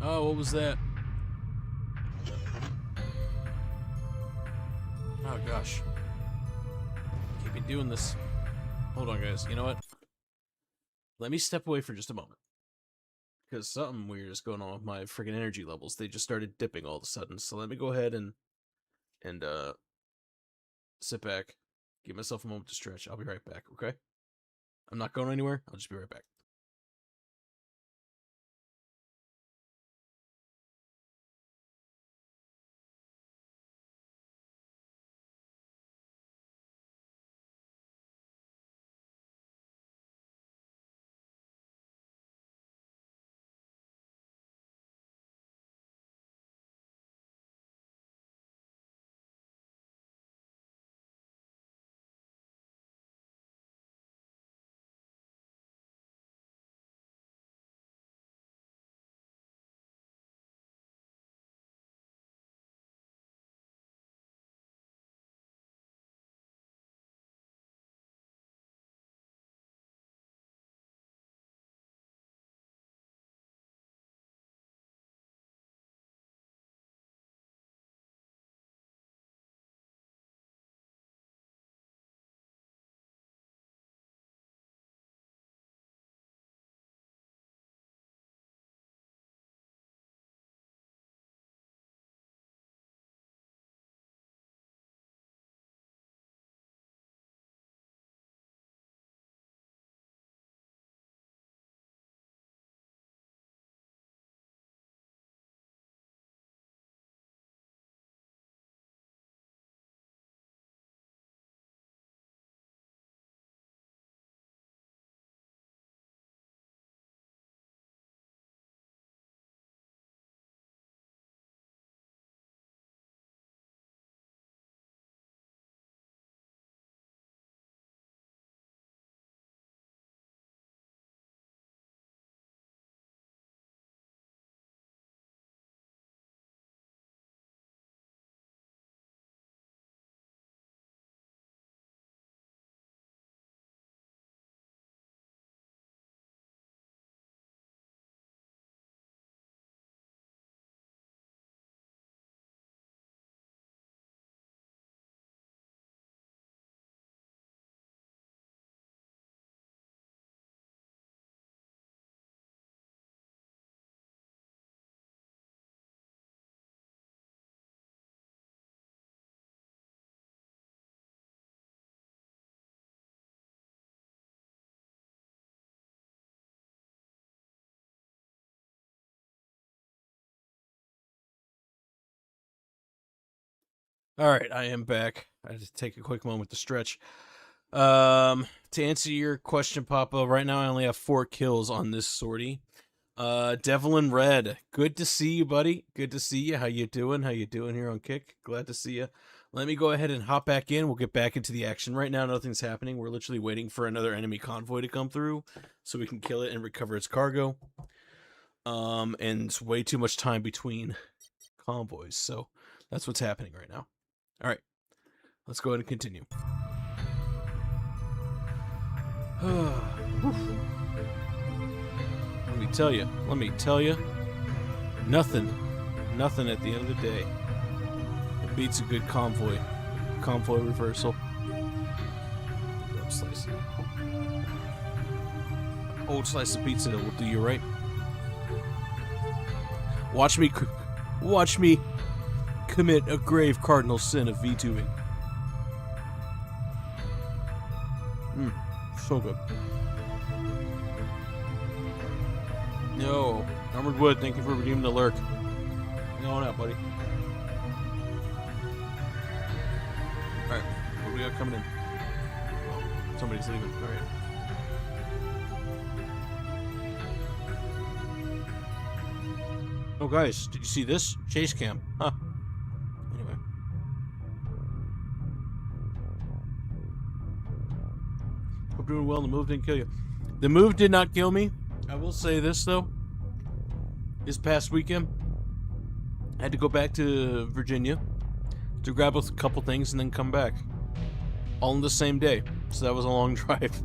Oh, what was that? Oh gosh. Can't be doing this. Hold on, guys. You know what? Let me step away for just a moment. Because something weird is going on with my freaking energy levels. They just started dipping all of a sudden. So let me go ahead and sit back. Give myself a moment to stretch. I'll be right back, okay? I'm not going anywhere. I'll just be right back. All right, I am back. I had to take a quick moment to stretch. To answer your question, Papa, right now I only have 4 kills on this sortie. Devlin Red, good to see you, buddy. Good to see you. How you doing? How you doing here on Kick? Glad to see you. Let me go ahead and hop back in. We'll get back into the action. Right now, nothing's happening. We're literally waiting for another enemy convoy to come through so we can kill it and recover its cargo. And it's way too much time between convoys, so that's what's happening right now. All right, let's go ahead and continue. Let me tell you, nothing at the end of the day it beats a good convoy reversal. Slice. Old slice of pizza that will do you right. Watch me commit a grave cardinal sin of VTubing. So good. No. Armored Wood, thank you for redeeming the lurk. Hang on out, buddy. Alright, what do we got coming in? Somebody's leaving. All right. Oh, guys, did you see this? Chase cam. Huh. Anyway. Hope you're doing well. The move didn't kill you. The move did not kill me. I will say this, though. This past weekend, I had to go back to Virginia to grab a couple things and then come back. All in the same day. So that was a long drive.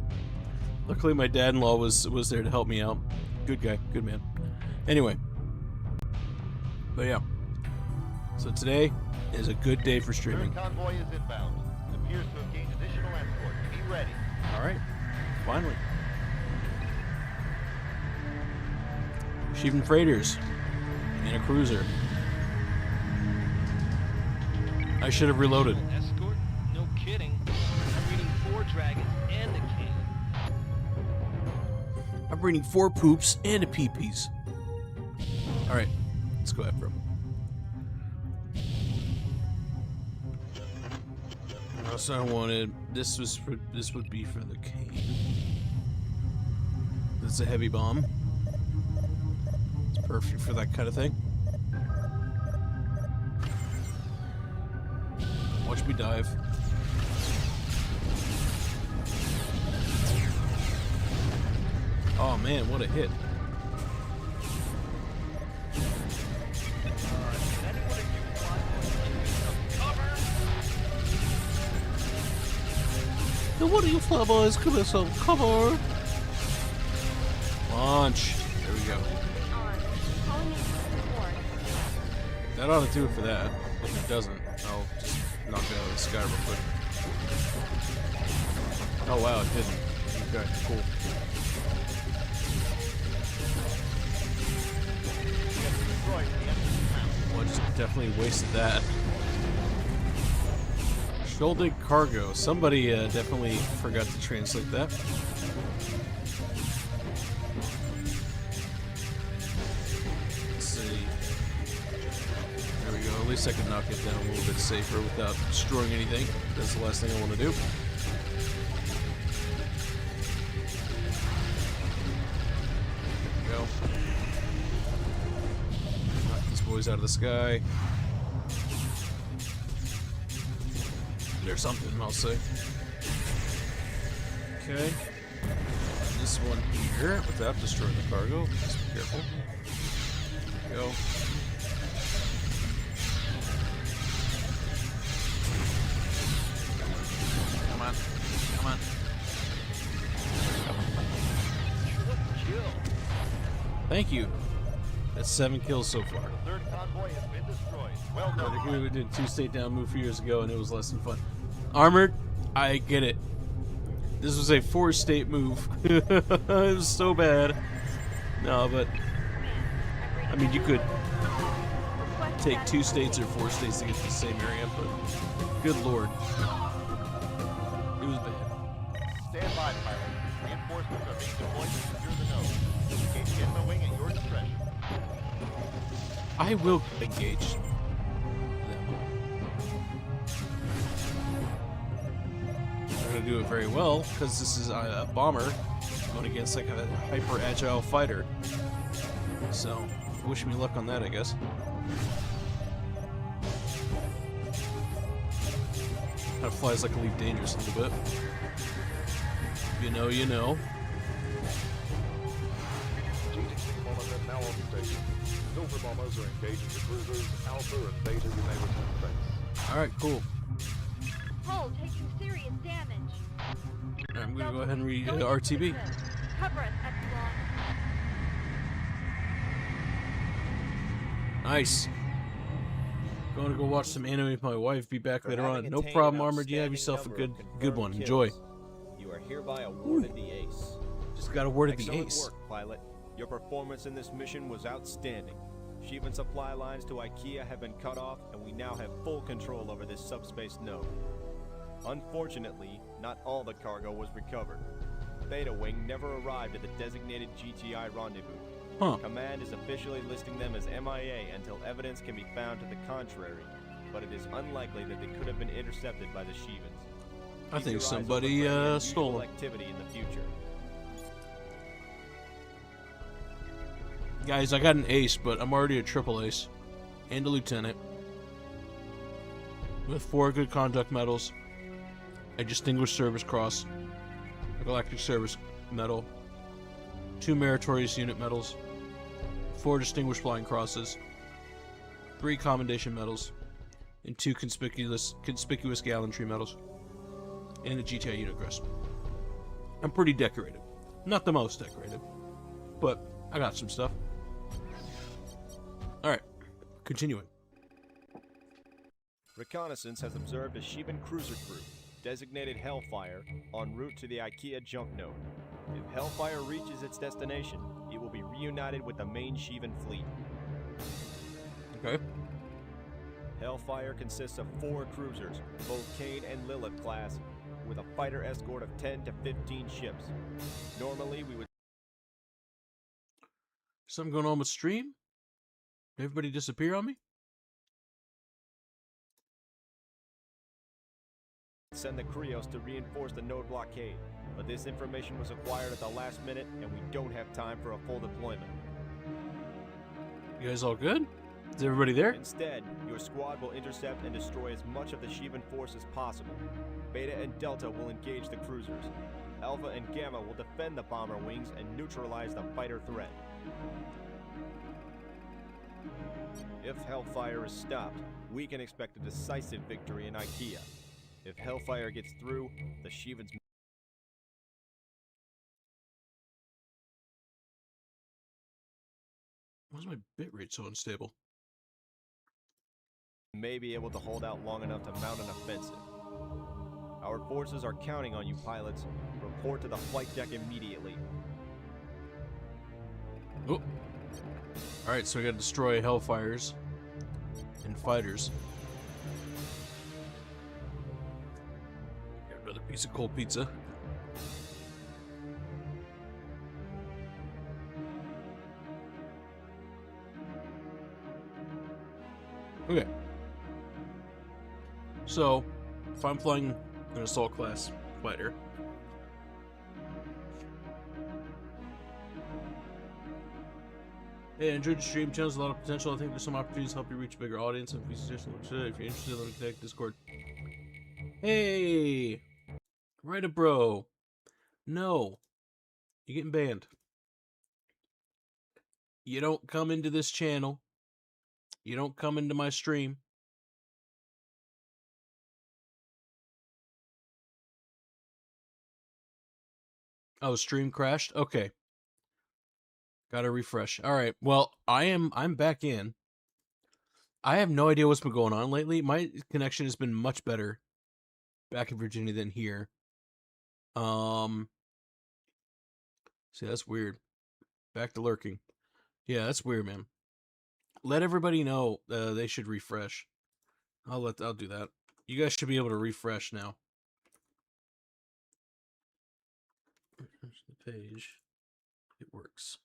Luckily, my dad-in-law was there to help me out. Good guy. Good man. Anyway. But yeah. So today is a good day for streaming. Third convoy is inbound. It appears to have gained additional escort. Be ready. Alright. Finally. Sheeping freighters. And a cruiser. I should have reloaded. Escort? No kidding. I'm reading 4 dragons and a king. I'm bringing 4 poops and a pee-pees. Alright. Let's go after him. Also, I wanted this would be for the king. This is a heavy bomb. It's perfect for that kind of thing. Watch me dive. Oh man, what a hit. Now what are you flyboys? Give us some cover. Launch. There we go. That ought to do it for that. If it doesn't, I'll just knock it out of the sky real quick. Oh wow, it didn't. Okay, cool. Well, I just definitely wasted that. Shoulder cargo. Somebody definitely forgot to translate that. Let's see. There we go. At least I can knock it down a little bit safer without destroying anything. That's the last thing I want to do. There we go. Knock these boys out of the sky. Or something, I'll say. Okay. This one here, without destroying the cargo. Just be careful. There we go. Come on. Come on. Thank you. That's 7 kills so far. The third convoy has been destroyed. Well done. We did a 2-state down move a few years ago, and it was less than fun. Armored, I get it. This was a 4-state move. It was so bad. No, but I mean, you could take 2 states or 4 states to get to the same area, but good lord, it was bad. Stand by, pilot. Reinforcements are being deployed to secure the node. Engage Gemma wing at your discretion. I will engage them. They're going to do it very well, because this is a bomber going against like a hyper-agile fighter. So, wish me luck on that, I guess. Kind of flies like a Leaf Dangerous a little bit. You know, you know. Now on station. Silver bombers are engaging the cruisers. Alpha and Beta remain return base. Alright, cool. Hull taking serious damage. Alright, I'm gonna go ahead and read RTB. Cover us, Epsilon. Nice. Going to go watch some anime with my wife. Be back later on. No problem, Armored. You have yourself a good one. Enjoy. You are hereby awarded the ace. Just got awarded the Excellent ace. work, pilot. Your performance in this mission was outstanding. Shipment supply lines to IKEA have been cut off, and we now have full control over this subspace node. Unfortunately, not all the cargo was recovered. Theta Wing never arrived at the designated GTI rendezvous. Huh. Command is officially listing them as MIA until evidence can be found to the contrary, but it is unlikely that they could have been intercepted by the Shivans. I Keep think your eyes somebody, open for any stole unusual him. activity in the future. Guys, I got an ace, but I'm already a triple ace. And a lieutenant. With 4 good conduct medals. A distinguished service cross. A galactic service medal. 2 meritorious unit medals. 4 distinguished flying crosses. 3 commendation medals. And 2 conspicuous gallantry medals. And a GTI unit crest. I'm pretty decorated. Not the most decorated. But I got some stuff. Alright. Continuing. Reconnaissance has observed a Sheevan cruiser crew, designated Hellfire, en route to the IKEA junk node. If Hellfire reaches its destination, it will be reunited with the main Sheevan fleet. Okay. Hellfire consists of 4 cruisers, both Cain and Lilith class, with a fighter escort of 10 to 15 ships. Normally, we would Something going on with stream? Did everybody disappear on me? send the Krios to reinforce the node blockade, but this information was acquired at the last minute, and we don't have time for a full deployment. You guys all good? Is everybody there? Instead, your squad will intercept and destroy as much of the Sheevan force as possible. Beta and Delta will engage the cruisers. Alpha and Gamma will defend the bomber wings and neutralize the fighter threat. If Hellfire is stopped, we can expect a decisive victory in IKEA. If Hellfire gets through, the Sheevans Why is my bitrate so unstable? may be able to hold out long enough to mount an offensive. Our forces are counting on you, pilots. Report to the flight deck immediately. Oh. Alright, so we gotta destroy Hellfires and fighters. Got another piece of cold pizza. Okay. So, if I'm flying an assault class fighter, hey, I enjoyed your stream. Channel's a lot of potential. I think there's some opportunities to help you reach a bigger audience. If you're interested, let me connect Discord. Hey, right a bro. No, you're getting banned. You don't come into this channel. You don't come into my stream. Oh, stream crashed? Okay. Gotta refresh. Alright, well, I'm back in. I have no idea what's been going on lately. My connection has been much better back in Virginia than here. See, that's weird. Back to lurking. Yeah, that's weird, man. Let everybody know they should refresh. I'll do that. You guys should be able to refresh now. Here's the page. It works.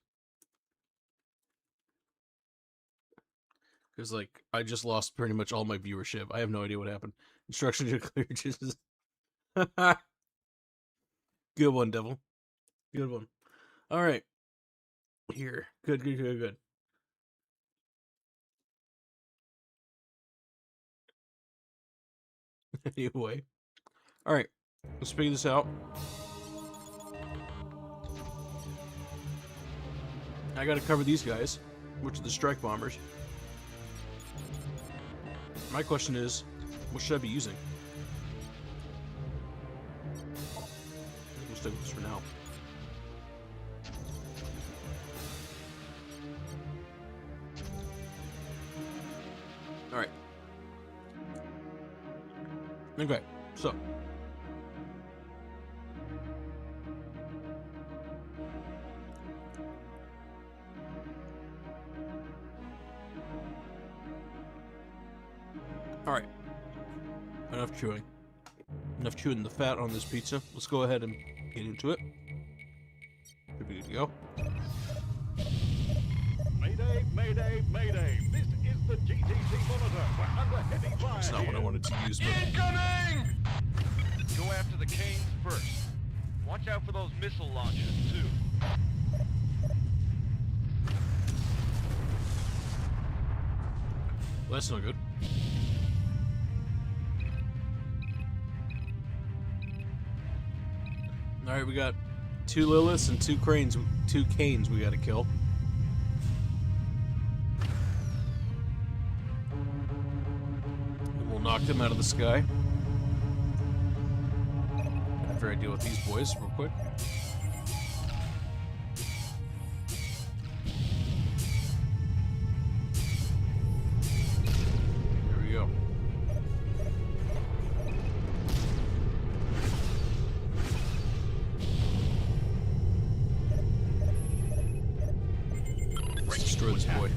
Because, like, I just lost pretty much all my viewership. I have no idea what happened. Instructions are clear. Just good one, Devil. Good one. All right. Here. Good. Anyway. All right. Let's figure this out. I gotta cover these guys, which are the strike bombers. My question is, what should I be using? We'll stick with this for now. Alright. Okay, so. Alright. Enough chewing. Enough chewing the fat on this pizza. Let's go ahead and get into it. Should be good to go. Mayday, mayday, mayday. This is the GTC monitor. We're under heavy fire. That's not what I wanted to use, but... Incoming! after the Canes first. Watch out for those missile launchers, too. Well, that's not good. Alright, we got 2 Liliths and 2 Cranes, 2 Canes we gotta kill. And we'll knock them out of the sky. After I deal with these boys real quick. There we go. Let's destroy this boy.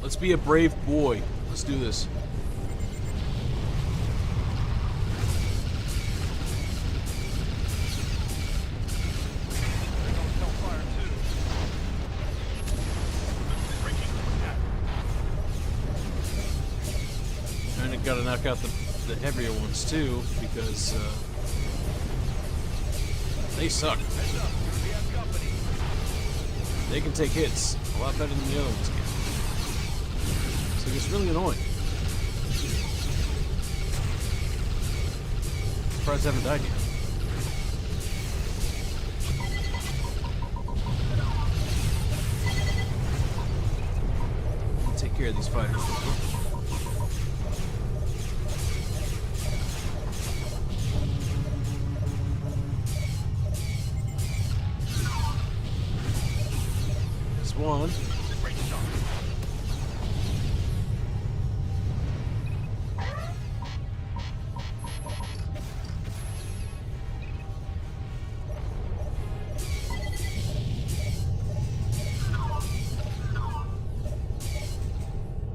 Let's be a brave boy. Let's do this. And I gotta knock out the heavier ones too, because they suck. They can take hits a lot better than the other ones can. So it's really annoying. Surprised I haven't died yet. Take care of these fighters. There's one.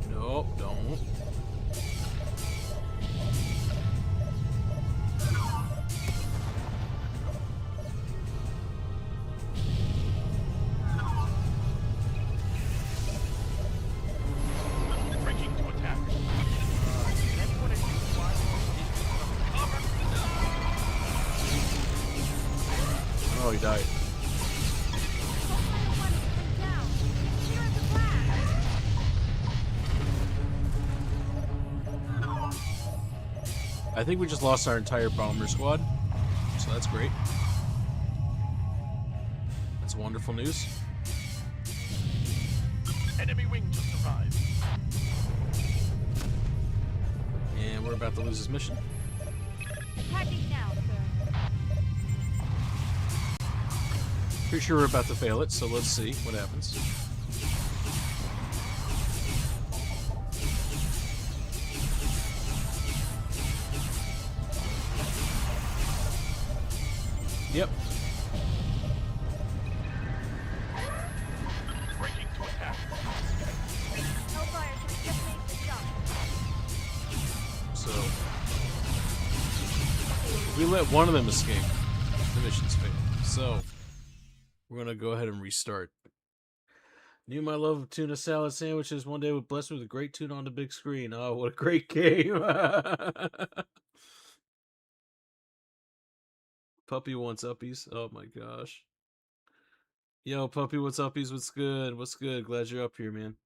Nope, don't. Breaking to attack. Anyone in you squad cover? Oh, he died. Down. Here at the flag. I think we just lost our entire bomber squad, so that's great. That's wonderful news. Enemy wing just arrived. And we're about to lose this mission. Attacking now, sir. Pretty sure we're about to fail it, so let's see what happens. Yep. Breaking to attack. Hellfire can just make the jump. So if we let one of them escape, the mission's failed. So we're gonna go ahead and restart. Knew my love of tuna salad sandwiches. One day would bless me with a great tuna on the big screen. Oh, what a great game! Puppy wants uppies. Oh my gosh. Yo, Puppy, what's uppies? What's good? What's good? Glad you're up here, man.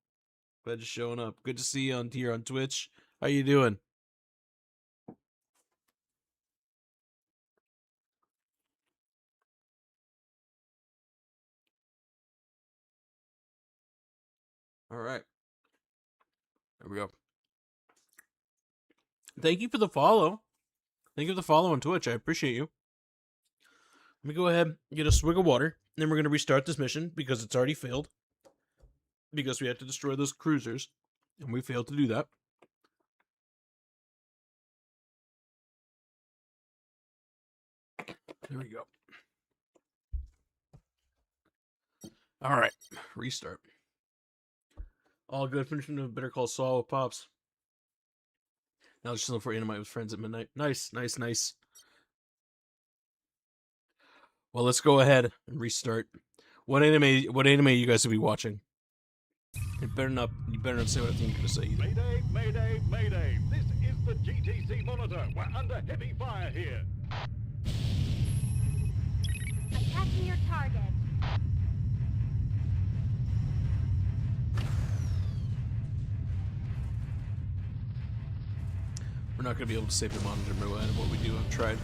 Glad you're showing up. Good to see you on here on Twitch. How you doing? All right. There we go. Thank you for the follow. Thank you for the follow on Twitch. I appreciate you. Let me go ahead and get a swig of water. Then we're going to restart this mission because it's already failed. Because we have to destroy those cruisers. And we failed to do that. There we go. All right. Restart. All good. Finishing a Better Call Saul with Pops. Now just looking for Animite with friends at midnight. Nice, nice, nice. Well, let's go ahead and restart. What anime? What anime you guys will be watching? You better not say what I think you're gonna say either. Mayday, mayday, mayday. This is the GTC monitor. We're under heavy fire here. Attacking your target. We're not gonna be able to save the monitor no matter what we do. I've tried.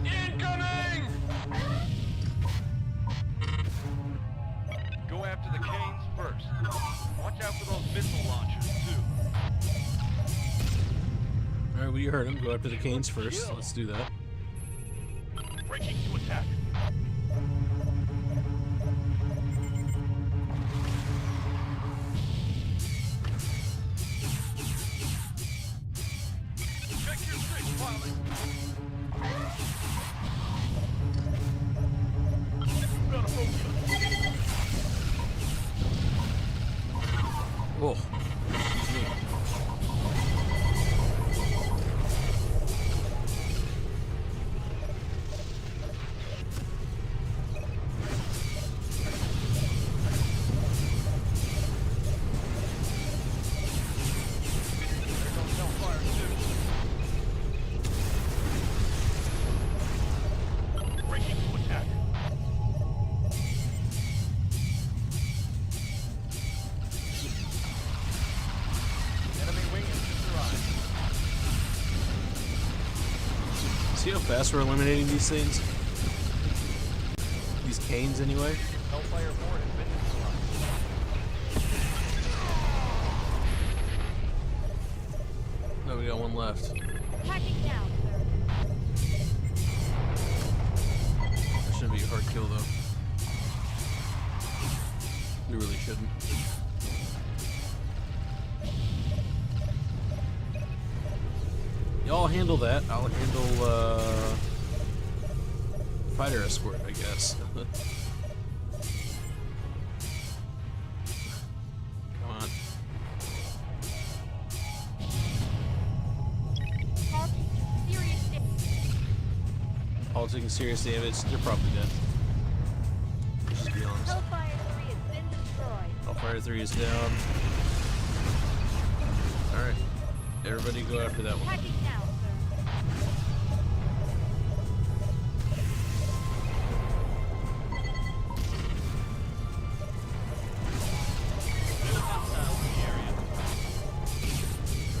Incoming! Go after the canes first. Watch out for those missile launchers, too. All right, well, you heard him. Go after the canes first. Let's do that. Breaking to attack. Check your six, pilot. Got a focus. Oh, excuse me. Breaking to attack. Enemy wing engines arrived. See how fast we're eliminating these things? These canes, anyway. Hellfire 4 has been neutralized. No, we got one left. Attacking now, sir. That shouldn't be a hard kill, though. We really shouldn't. Y'all handle that. I'll handle, fighter escort, I guess. Come on. All taking serious damage. They're probably dead. Let's just be honest. Hellfire 3 has been destroyed. Hellfire 3 is down. Alright. Everybody go after that one. Attacking now, sir.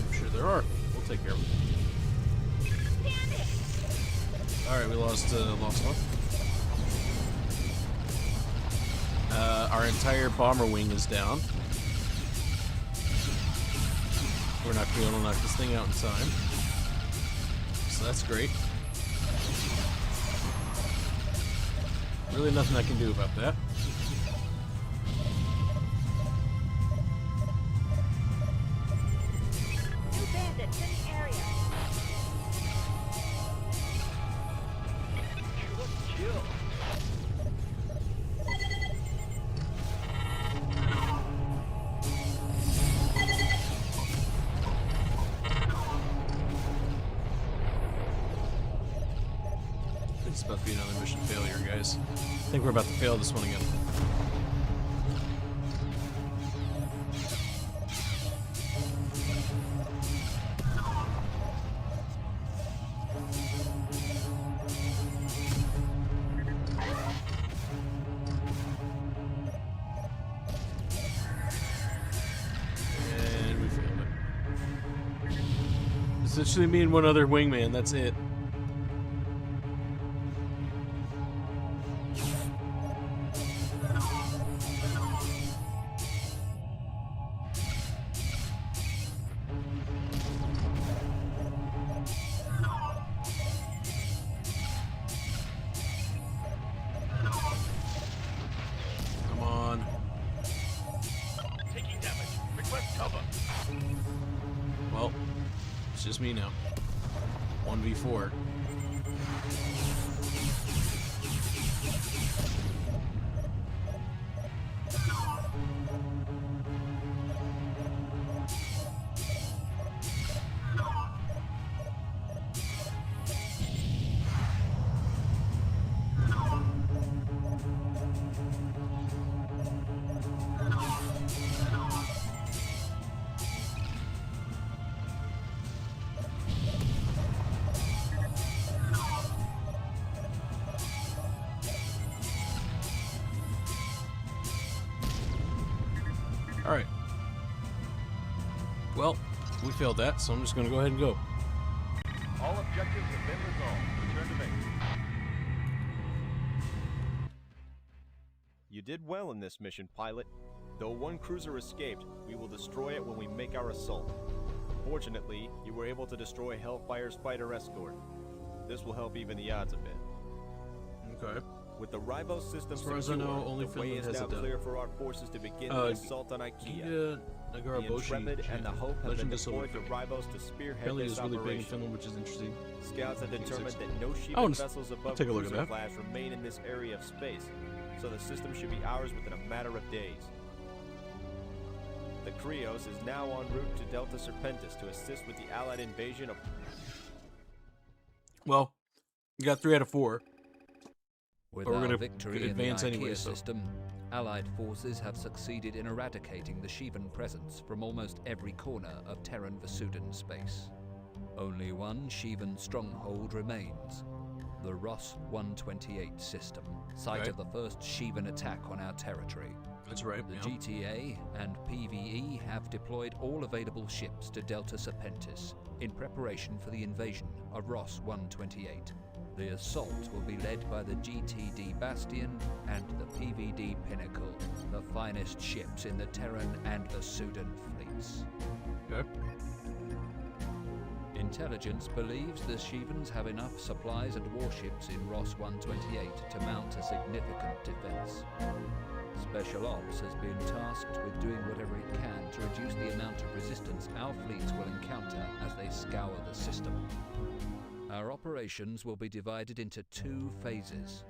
I'm sure there are. We'll take care of it. Damn it! Alright, we lost one. Our entire bomber wing is down. We're not going to be able to knock this thing out in time. So that's great. Really nothing I can do about that. New bandits in the area. Kill. It's about to be another mission failure, guys. I think we're about to fail this one again. And we failed it. Essentially me and one other wingman, that's it. Come on. Taking damage. Request cover. Well, it's just me now. 1v4. Alright. Well, we failed that, so I'm just going to go ahead and go. All objectives have been resolved. Return to base. You did well in this mission, pilot. Though one cruiser escaped, we will destroy it when we make our assault. Fortunately, you were able to destroy Hellfire's fighter escort. This will help even the odds a bit. Okay. With the Ribos system As far as I secure, know, only the way Finland is has now it done. clear for our forces to begin the assault on IKEA. Nagara The Boshi Intrepid and the Hope have Legend been of Silver deployed to Fang. Ribos to spearhead Apparently this it's really big in operation. Finland, which is interesting. Scouts have determined that no I Shivan wanna vessels above take a look at cruiser that. class remain in this area of space, so the system should be ours within a matter of days. The Krios is now en route to Delta Serpentis to assist with the Allied invasion of... Well, we got 3 out of 4. With But we're our gonna victory in the advance IKEA anyway, so- system, Allied forces have succeeded in eradicating the Shivan presence from almost every corner of Terran Vasudan space. Only one Shivan stronghold remains, the Ross 128 system, site Okay. of the first Shivan attack on our territory. That's right. The yeah. GTA and PvE have deployed all available ships to Delta Serpentis in preparation for the invasion of Ross 128. The assault will be led by the GTD Bastion and the PVD Pinnacle, the finest ships in the Terran and Vasudan fleets. Okay. Intelligence believes the Shivans have enough supplies and warships in Ross 128 to mount a significant defense. Special Ops has been tasked with doing whatever it can to reduce the amount of resistance our fleets will encounter as they scour the system. Our operations will be divided into 2 phases.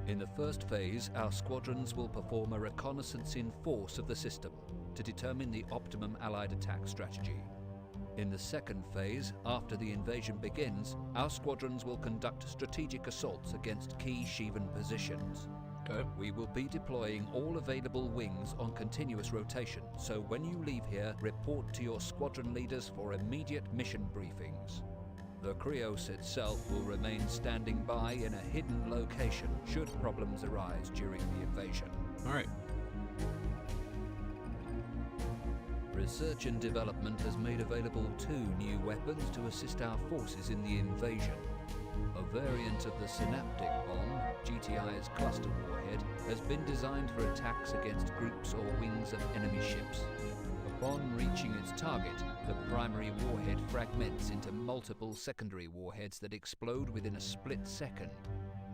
In the first phase, our squadrons will perform a reconnaissance in force of the system to determine the optimum Allied attack strategy. In the second phase, after the invasion begins, our squadrons will conduct strategic assaults against key Shivan positions. Okay. We will be deploying all available wings on continuous rotation, so when you leave here, report to your squadron leaders for immediate mission briefings. The Krios itself will remain standing by in a hidden location should problems arise during the invasion. Alright. Research and development has made available 2 new weapons to assist our forces in the invasion. A variant of the Synaptic Bomb, GTI's cluster warhead, has been designed for attacks against groups or wings of enemy ships. Upon reaching its target, the primary warhead fragments into multiple secondary warheads that explode within a split second.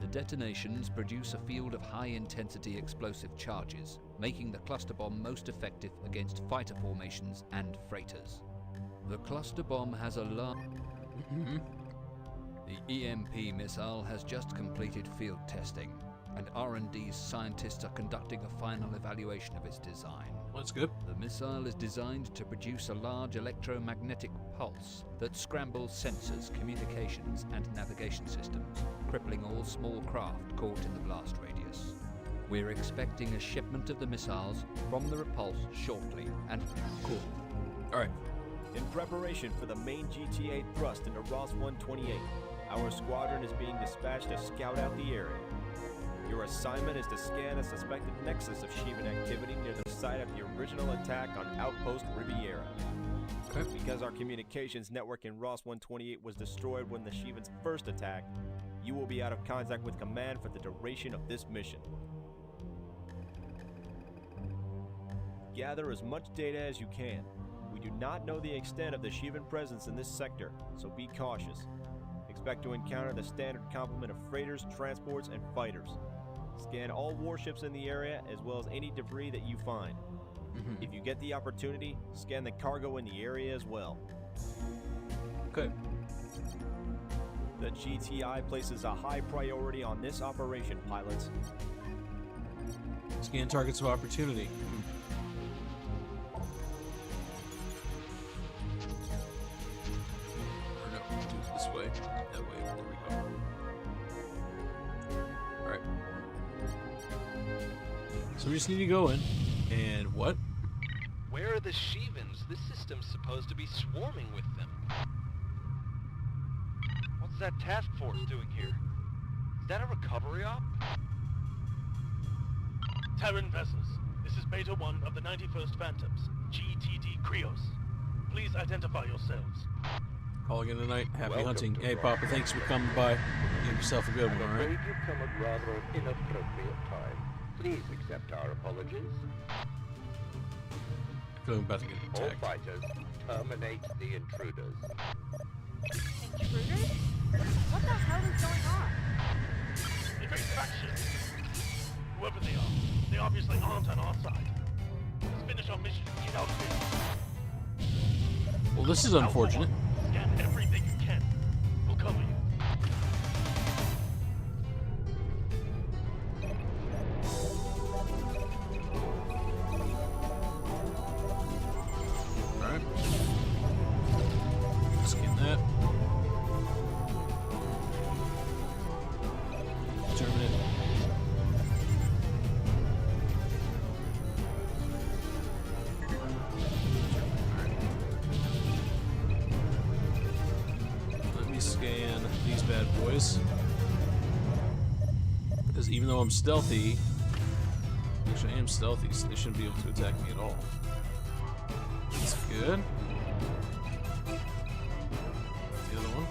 The detonations produce a field of high-intensity explosive charges, making the cluster bomb most effective against fighter formations and freighters. The cluster bomb has a large... The EMP missile has just completed field testing, and R&D's scientists are conducting a final evaluation of its design. That's good. The missile is designed to produce a large electromagnetic pulse that scrambles sensors, communications, and navigation systems, crippling all small craft caught in the blast radius. We're expecting a shipment of the missiles from the Repulse shortly, and cool. Alright. In preparation for the main GTA thrust into Ross 128, our squadron is being dispatched to scout out the area. Your assignment is to scan a suspected nexus of Shivan activity near the site of the original attack on Outpost Riviera. Okay. Because our communications network in Ross 128 was destroyed when the Shivans first attacked, you will be out of contact with command for the duration of this mission. Gather as much data as you can. We do not know the extent of the Shivan presence in this sector, so be cautious. Expect to encounter the standard complement of freighters, transports, and fighters. Scan all warships in the area as well as any debris that you find. If you get the opportunity, scan the cargo in the area as well. Okay. The GTI places a high priority on this operation, pilots. Scan targets of opportunity. Or no, do it this way. That way. There we go. Alright. So we just need to go in. And what? Where are the Shivans? This system's supposed to be swarming with them. What's that task force doing here? Is that a recovery op? Terran vessels. This is Beta 1 of the 91st Phantoms, GTD Krios. Please identify yourselves. Calling in tonight. Happy Welcome hunting. to Hey, Rock. Papa, thanks for coming by. Give yourself a good one, I'm alright? afraid you've come at rather an inappropriate time. Please accept our apologies. I feel like I'm about to get All attacked. fighters, terminate the intruders. Intruders? What the hell is going on? Evade faction! Whoever they are, they obviously aren't on our side. Let's finish our mission and get out of here. Well, this is unfortunate. Scan everything you can. We'll cover you. Alright. Scan that. Determine it. Let me scan these bad boys. Because even though I'm stealthy, actually I am stealthy, so they shouldn't be able to attack me at all. That's good. The other one.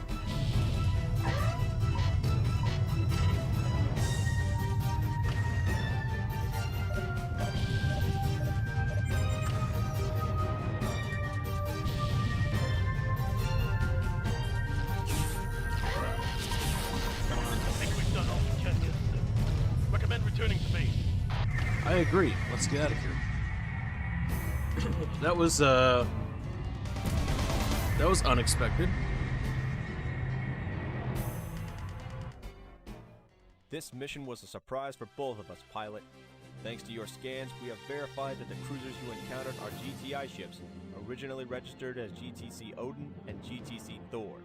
I think we've done all we can here, sir. Recommend returning to base. I agree. Let's get out of here. That was unexpected. This mission was a surprise for both of us, pilot. Thanks to your scans, we have verified that the cruisers you encountered are GTI ships, originally registered as GTC Odin and GTC Thor.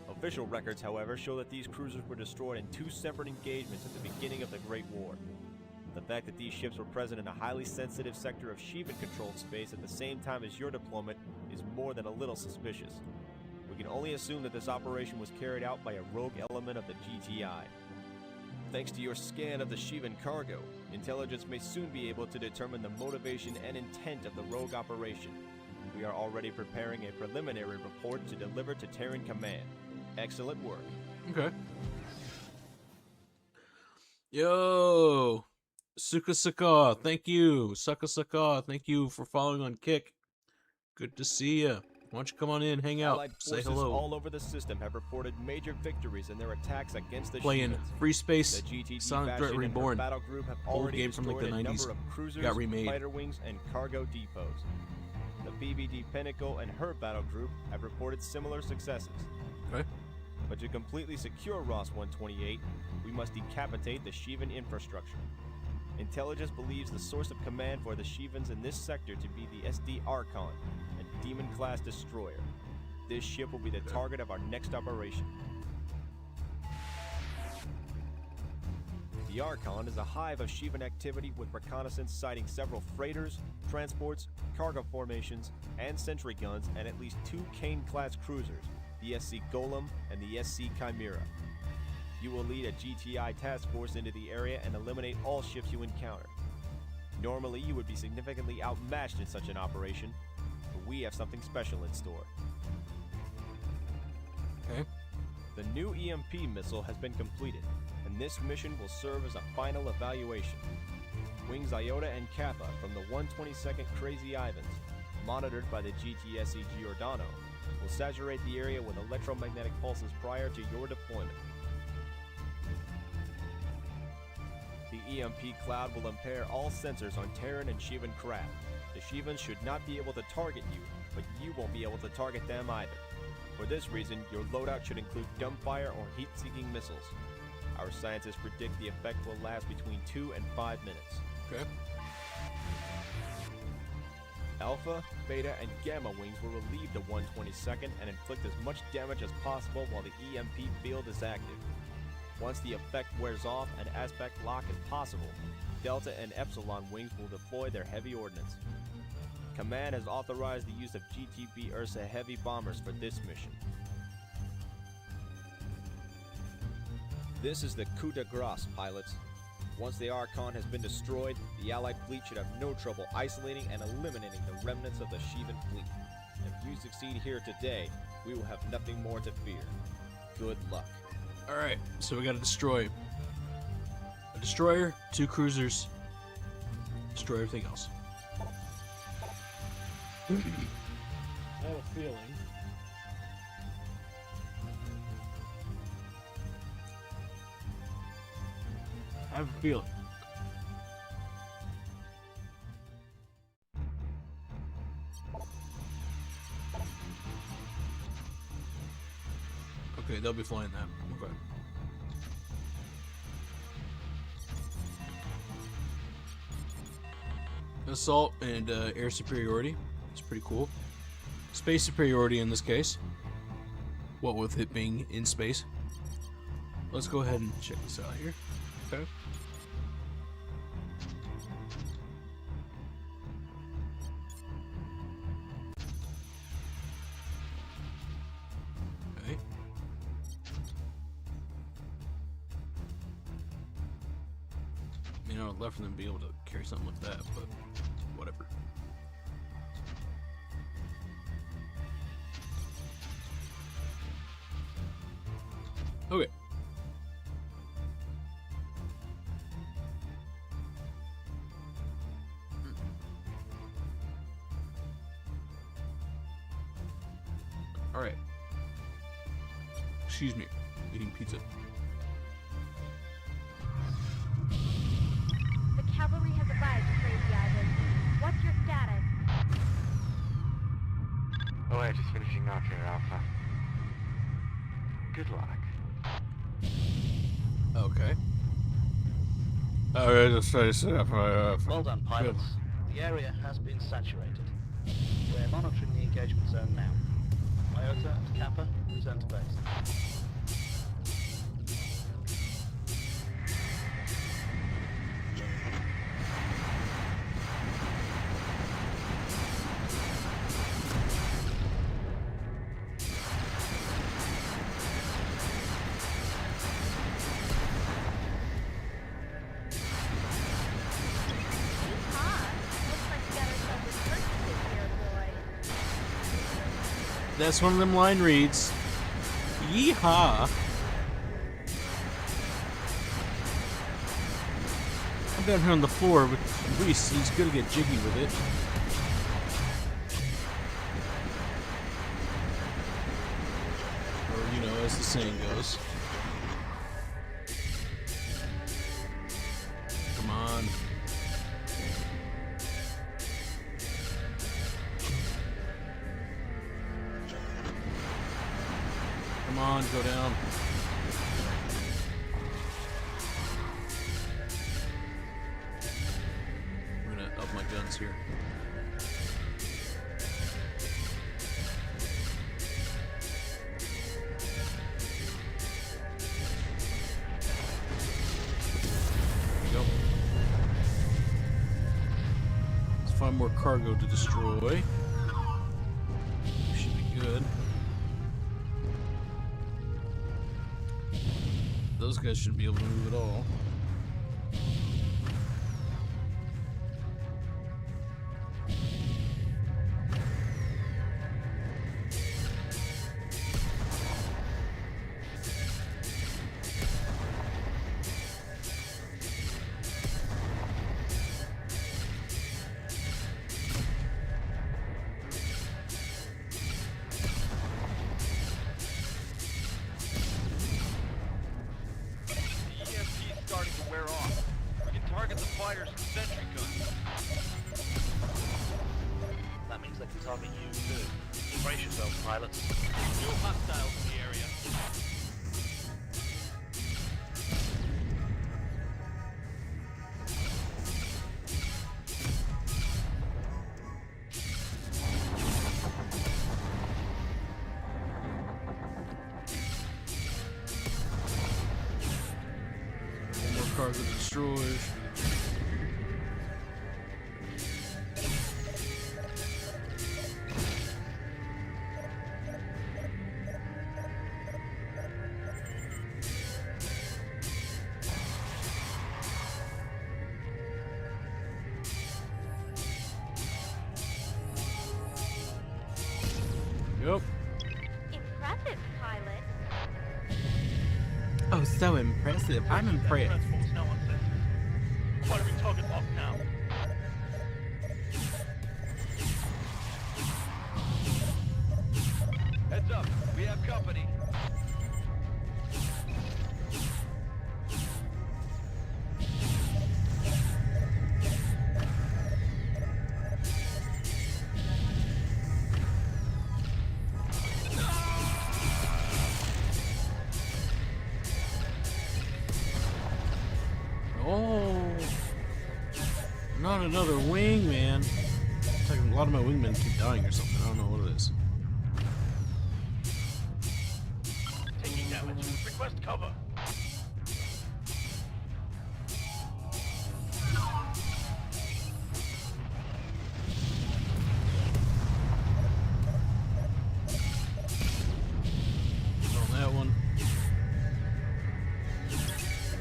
Official records, however, show that these cruisers were destroyed in two separate engagements at the beginning of the Great War. The fact that these ships were present in a highly sensitive sector of Shivan-controlled space at the same time as your deployment is more than a little suspicious. We can only assume that this operation was carried out by a rogue element of the GTI. Thanks to your scan of the Shivan cargo, intelligence may soon be able to determine the motivation and intent of the rogue operation. We are already preparing a preliminary report to deliver to Terran Command. Excellent work. Okay. Yo, Suka, thank you. Suka, thank you for following on Kick. Good to see ya. Why don't you come on in, hang out, Allied say forces hello. all over the system have reported major victories in their attacks against the Playing Shivans. Freespace, The GTT Silent Threat faction and her Reborn. battle group have Old already game from like the destroyed a 90s. number of cruisers, Got remade. fighter wings, and cargo depots. The PVD Pinnacle and her battle group have reported similar successes. Okay. But to completely secure Ross 128, we must decapitate the Shivan infrastructure. Intelligence believes the source of command for the Shivans in this sector to be the SD Archon, a demon-class destroyer. This ship will be the target of our next operation. The Archon is a hive of Shivan activity with reconnaissance sighting several freighters, transports, cargo formations, and sentry guns, and at least two Kane-class cruisers, the SC Golem and the SC Chimera. You will lead a GTI task force into the area and eliminate all ships you encounter. Normally, you would be significantly outmatched in such an operation, but we have something special in store. Okay. The new EMP missile has been completed, and this mission will serve as a final evaluation. Wings Iota and Kappa from the 122nd Crazy Ivans, monitored by the GTSE Giordano, will saturate the area with electromagnetic pulses prior to your deployment. The EMP cloud will impair all sensors on Terran and Shivan craft. The Shivans should not be able to target you, but you won't be able to target them either. For this reason, your loadout should include dumbfire or heat-seeking missiles. Our scientists predict the effect will last between 2 and 5 minutes. Okay. Alpha, Beta, and Gamma wings will relieve the 122nd and inflict as much damage as possible while the EMP field is active. Once the effect wears off and aspect lock is possible, Delta and Epsilon wings will deploy their heavy ordnance. Command has authorized the use of GTB Ursa heavy bombers for this mission. This is the coup de grace, pilots. Once the Archon has been destroyed, the Allied fleet should have no trouble isolating and eliminating the remnants of the Sheevan fleet. If you succeed here today, we will have nothing more to fear. Good luck. Alright, so we got to destroy a destroyer, 2 cruisers, destroy everything else. I have a feeling. I have a feeling. Okay, they'll be flying that. Okay. Assault and air superiority. It's pretty cool. Space superiority in this case. What with it being in space. Let's go ahead and check this out here. Okay. Okay. I mean, I would love for them to be able to carry something like that, but whatever. Okay. Alright. Excuse me. Eating pizza. The cavalry has arrived, Crazy Ivan. What's your status? Oh, we're just finishing up here, Alpha. Good luck. Okay. Alright, let's try to set up Well done, pilots. The area has been saturated. We're monitoring the engagement zone now. Iota and Kappa, return to base. That's one of them line reads. Yeehaw! I'm down here on the floor with Reese. He's gonna get jiggy with it. Or, you know, as the saying goes. Come on. Come on, go down. I'm gonna up my guns here. There we go. Let's find more cargo to destroy. Should be good. Those guys shouldn't be able to move at all. That means they can target you too. Brace yourselves, pilots. No hostiles in the area. One more cargo destroyed. go. Impressive, pilot. Oh, so impressive. I'm impressed. Transport's now on sensors. Firing target lock now. Heads up, we have company. Oh, not another wing, man. It's like a lot of my wingmen keep dying or something. I don't know what it is. Taking damage. Request cover. On that one.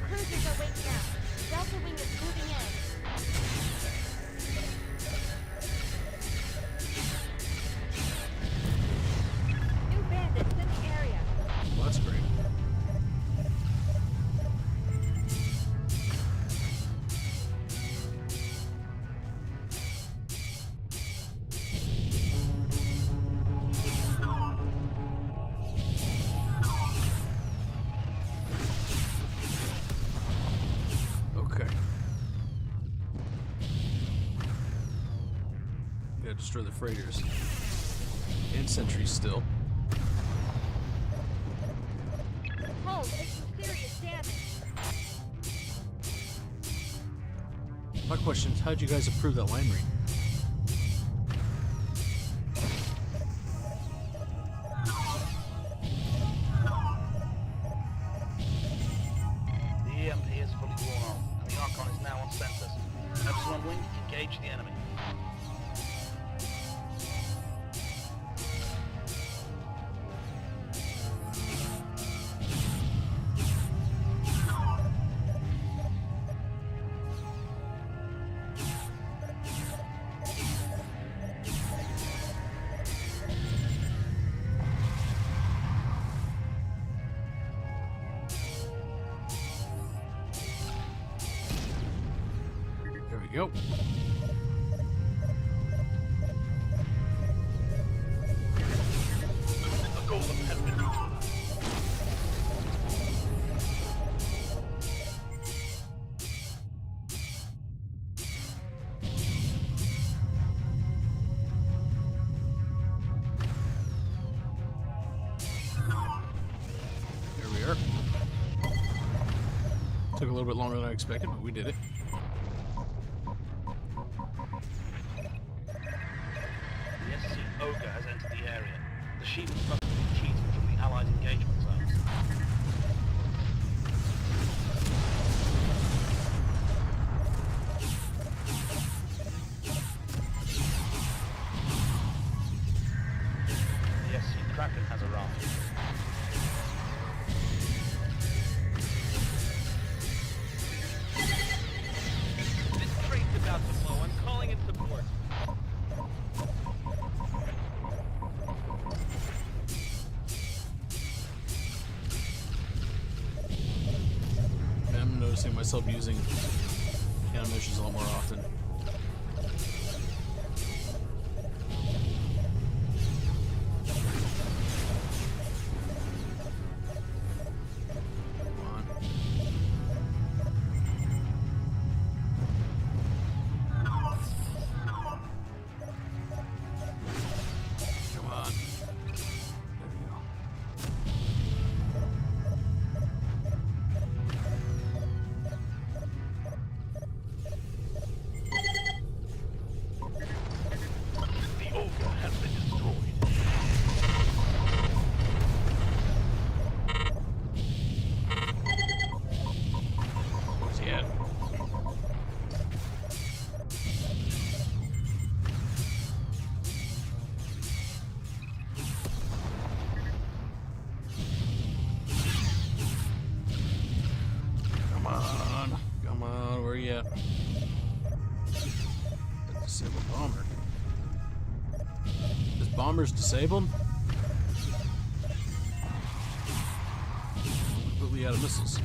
Cruisers are waking up. Delta Wing is moving in. New bandits in the area. Well, that's great. Okay. Gotta destroy the freighters. And sentries still. Hull takes some serious damage. My question is, how'd you guys approve that line read? The EMP is fully worn off, and the Archon is now on sensors. Epsilon Wing, engage the enemy. There we go. The golem has been neutralized. There we are. Took a little bit longer than I expected, but we did it. The SC Ogre has entered the area. The Sheep must be retreating from the Allied engagement zones. The SC Kraken has arrived. This train's about to blow. I'm calling in support. I'm noticing myself using counter missions a lot more often. Come on. Come on. There we go. The Ogre has been destroyed. Where's he at? Come on. Come on, where you at? Disabled bomber. This bomber's disabled? completely out of missiles.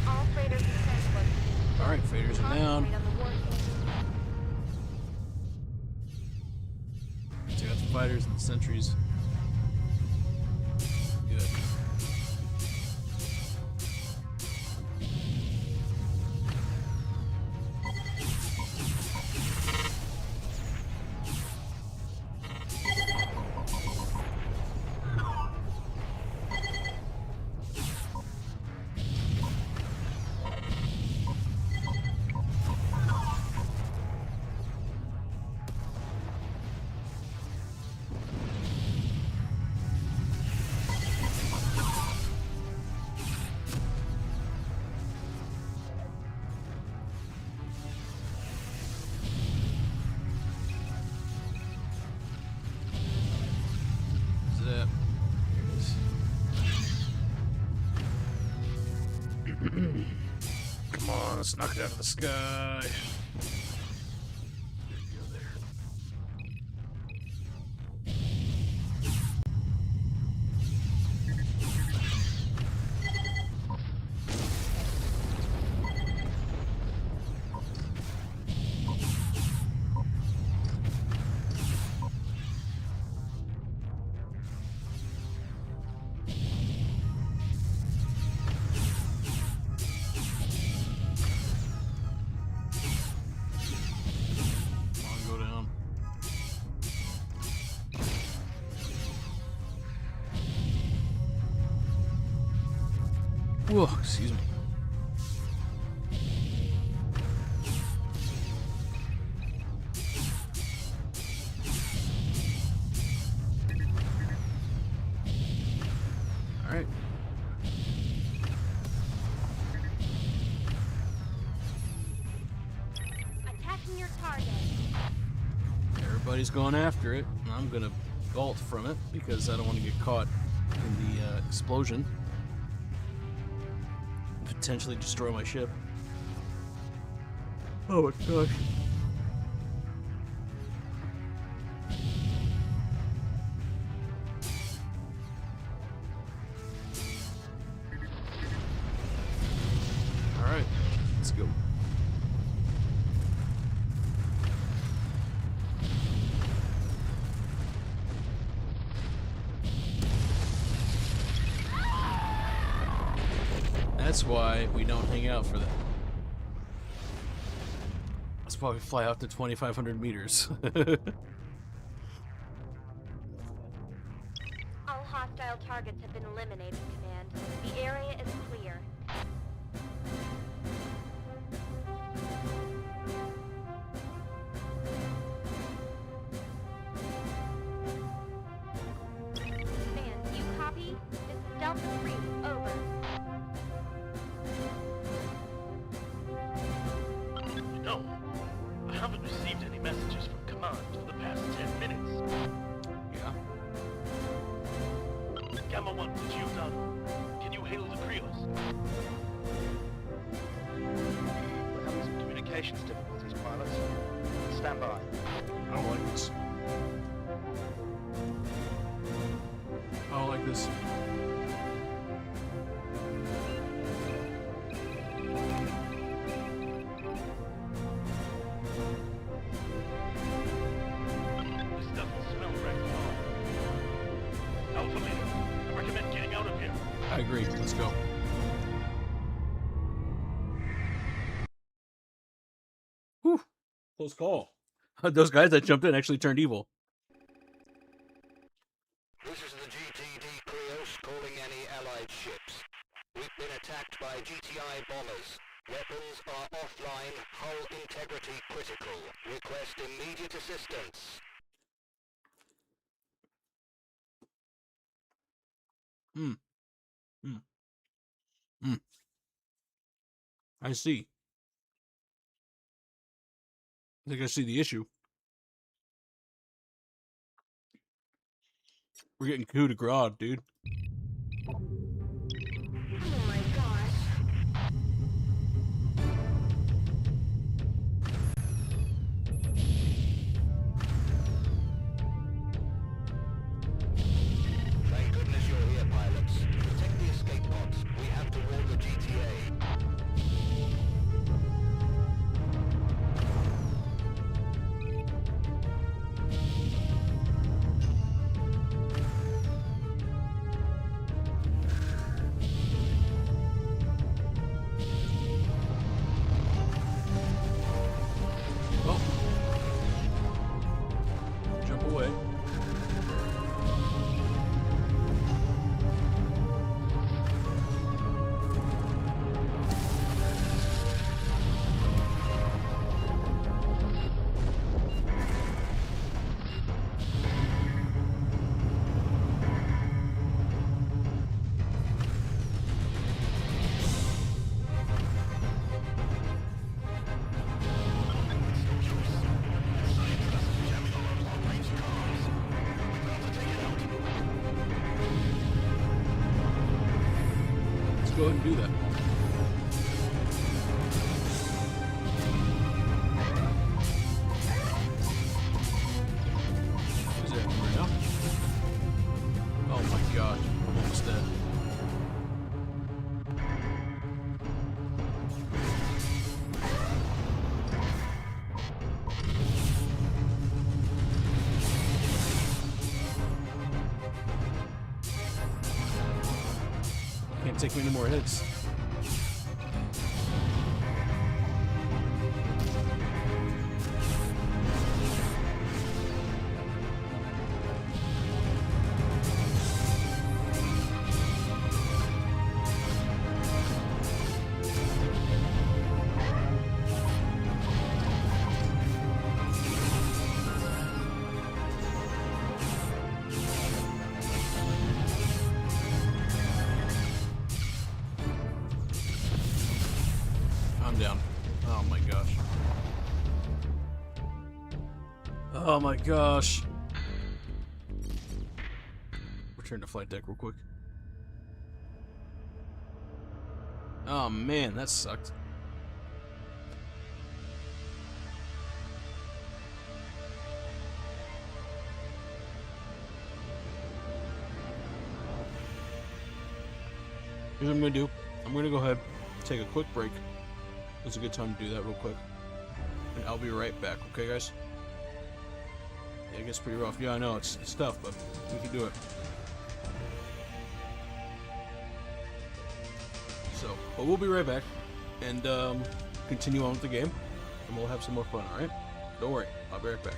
All freighters and transports. Alright, freighters are down. Concentrate on the warhead. Take out the fighters and the sentries. Good. Zip. Come on, let's knock it out of the sky. There you go there. Come on, go down. Whoa, excuse me. All right. Attacking your target. Everybody's going after it. I'm gonna bolt from it because I don't want to get caught in the explosion. Potentially destroy my ship. Oh my gosh. Alright, let's go. That's why we don't hang out for that. That's why we fly out to 2,500 meters. All hostile targets have been eliminated, Command. The area is clear. Command, do you copy? This is Delta 3. Over. You know, I haven't received any messages from command for the past 10 minutes. Yeah. Gamma 1 to TraumaTuna. Can you hail the Krios? We're having some communications difficulties, pilots. Stand by. I don't like this. I don't like this. This doesn't smell right at all. Alpha Leader, I recommend getting out of here. I agree. Let's go. Whew. Close call. Those guys that jumped in actually turned evil. This is the GTD Krios calling any allied ships. We've been attacked by GTI bombers. Weapons are offline. Hull integrity critical. Request immediate assistance. I see. I think I see the issue. We're getting coup de grace, dude. Oh my gosh. Thank goodness you're here, pilots. Protect the escape pods. We have to warn the GTA. Oh. Jump away. Let's go ahead and do that. Is it right now? Oh my gosh, I'm almost dead. Can't take many more hits. I'm down. Oh my gosh. Oh my gosh. Return to flight deck real quick. Oh man, that sucked. Here's what I'm gonna do. I'm gonna go ahead, take a quick break. It's a good time to do that real quick. And I'll be right back, okay guys? Yeah, it gets pretty rough. Yeah, I know, it's tough, but we can do it. So, but we'll be right back and continue on with the game. And we'll have some more fun, alright? Don't worry, I'll be right back.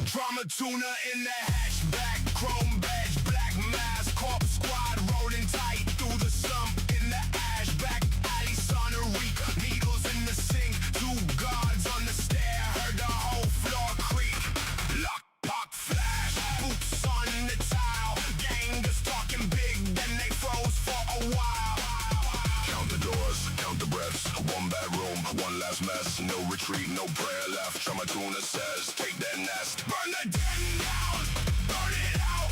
TraumaTuna in the hatchback, chrome badge, black mask, corp squad rolling tight through the slump in the ashback, alley sonnery, needles in the sink, 2 guards on the stair, heard the whole floor creak, lock, pop, flash, boots on the tile, gangers talking big, then they froze for a while. Count the doors, count the breaths, 1 bedroom, 1 last mess, no retreat, no prayer left, TraumaTuna says, take that nest, burn the den down, burn it out.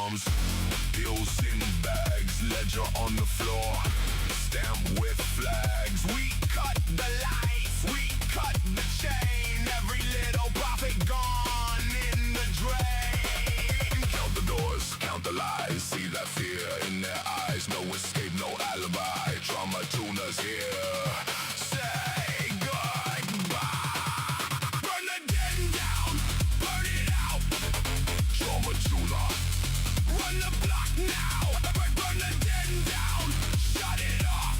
drums, pills in bags, ledger on the floor, stamp with flags. We cut the lights, we cut the chain, every little profit gone in the drain. Count the doors, count the lies, see that fear in their eyes. No escape, no alibi, TraumaTuna's here. Say goodbye. Burn the den down, burn it out. TraumaTuna, run the block now. Burn the den down, shut it off.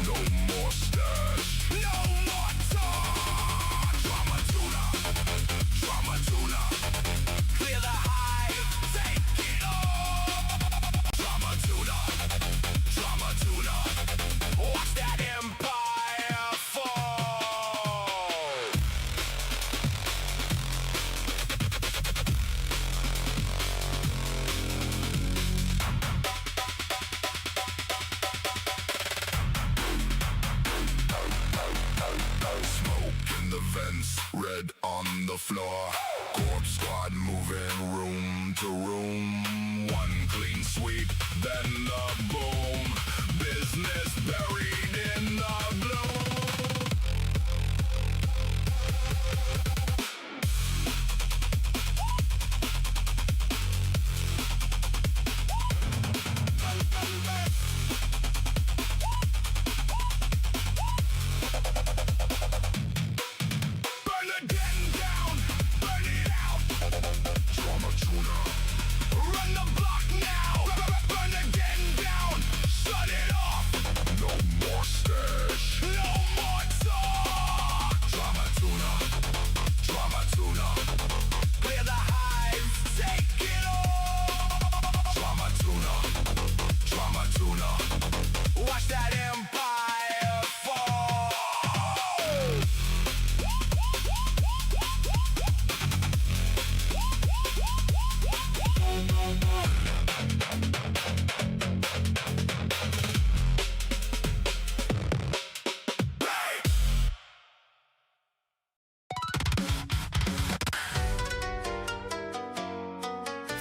No more stash, no more talk. TraumaTuna, TraumaTuna, clear the hive, take it all. TraumaTuna, TraumaTuna, watch that empire fall. Smoke in the vents, red on the floor. Corpse squad moving room to room. One clean sweep, then the boom. Business buried in the gloom. Burn the den down, burn it out. TraumaTuna, run the block now. Burn the den down, shut it off. No more stash, no more talk. TraumaTuna, TraumaTuna, clear the hive, take it all. TraumaTuna, TraumaTuna, watch that empire fall.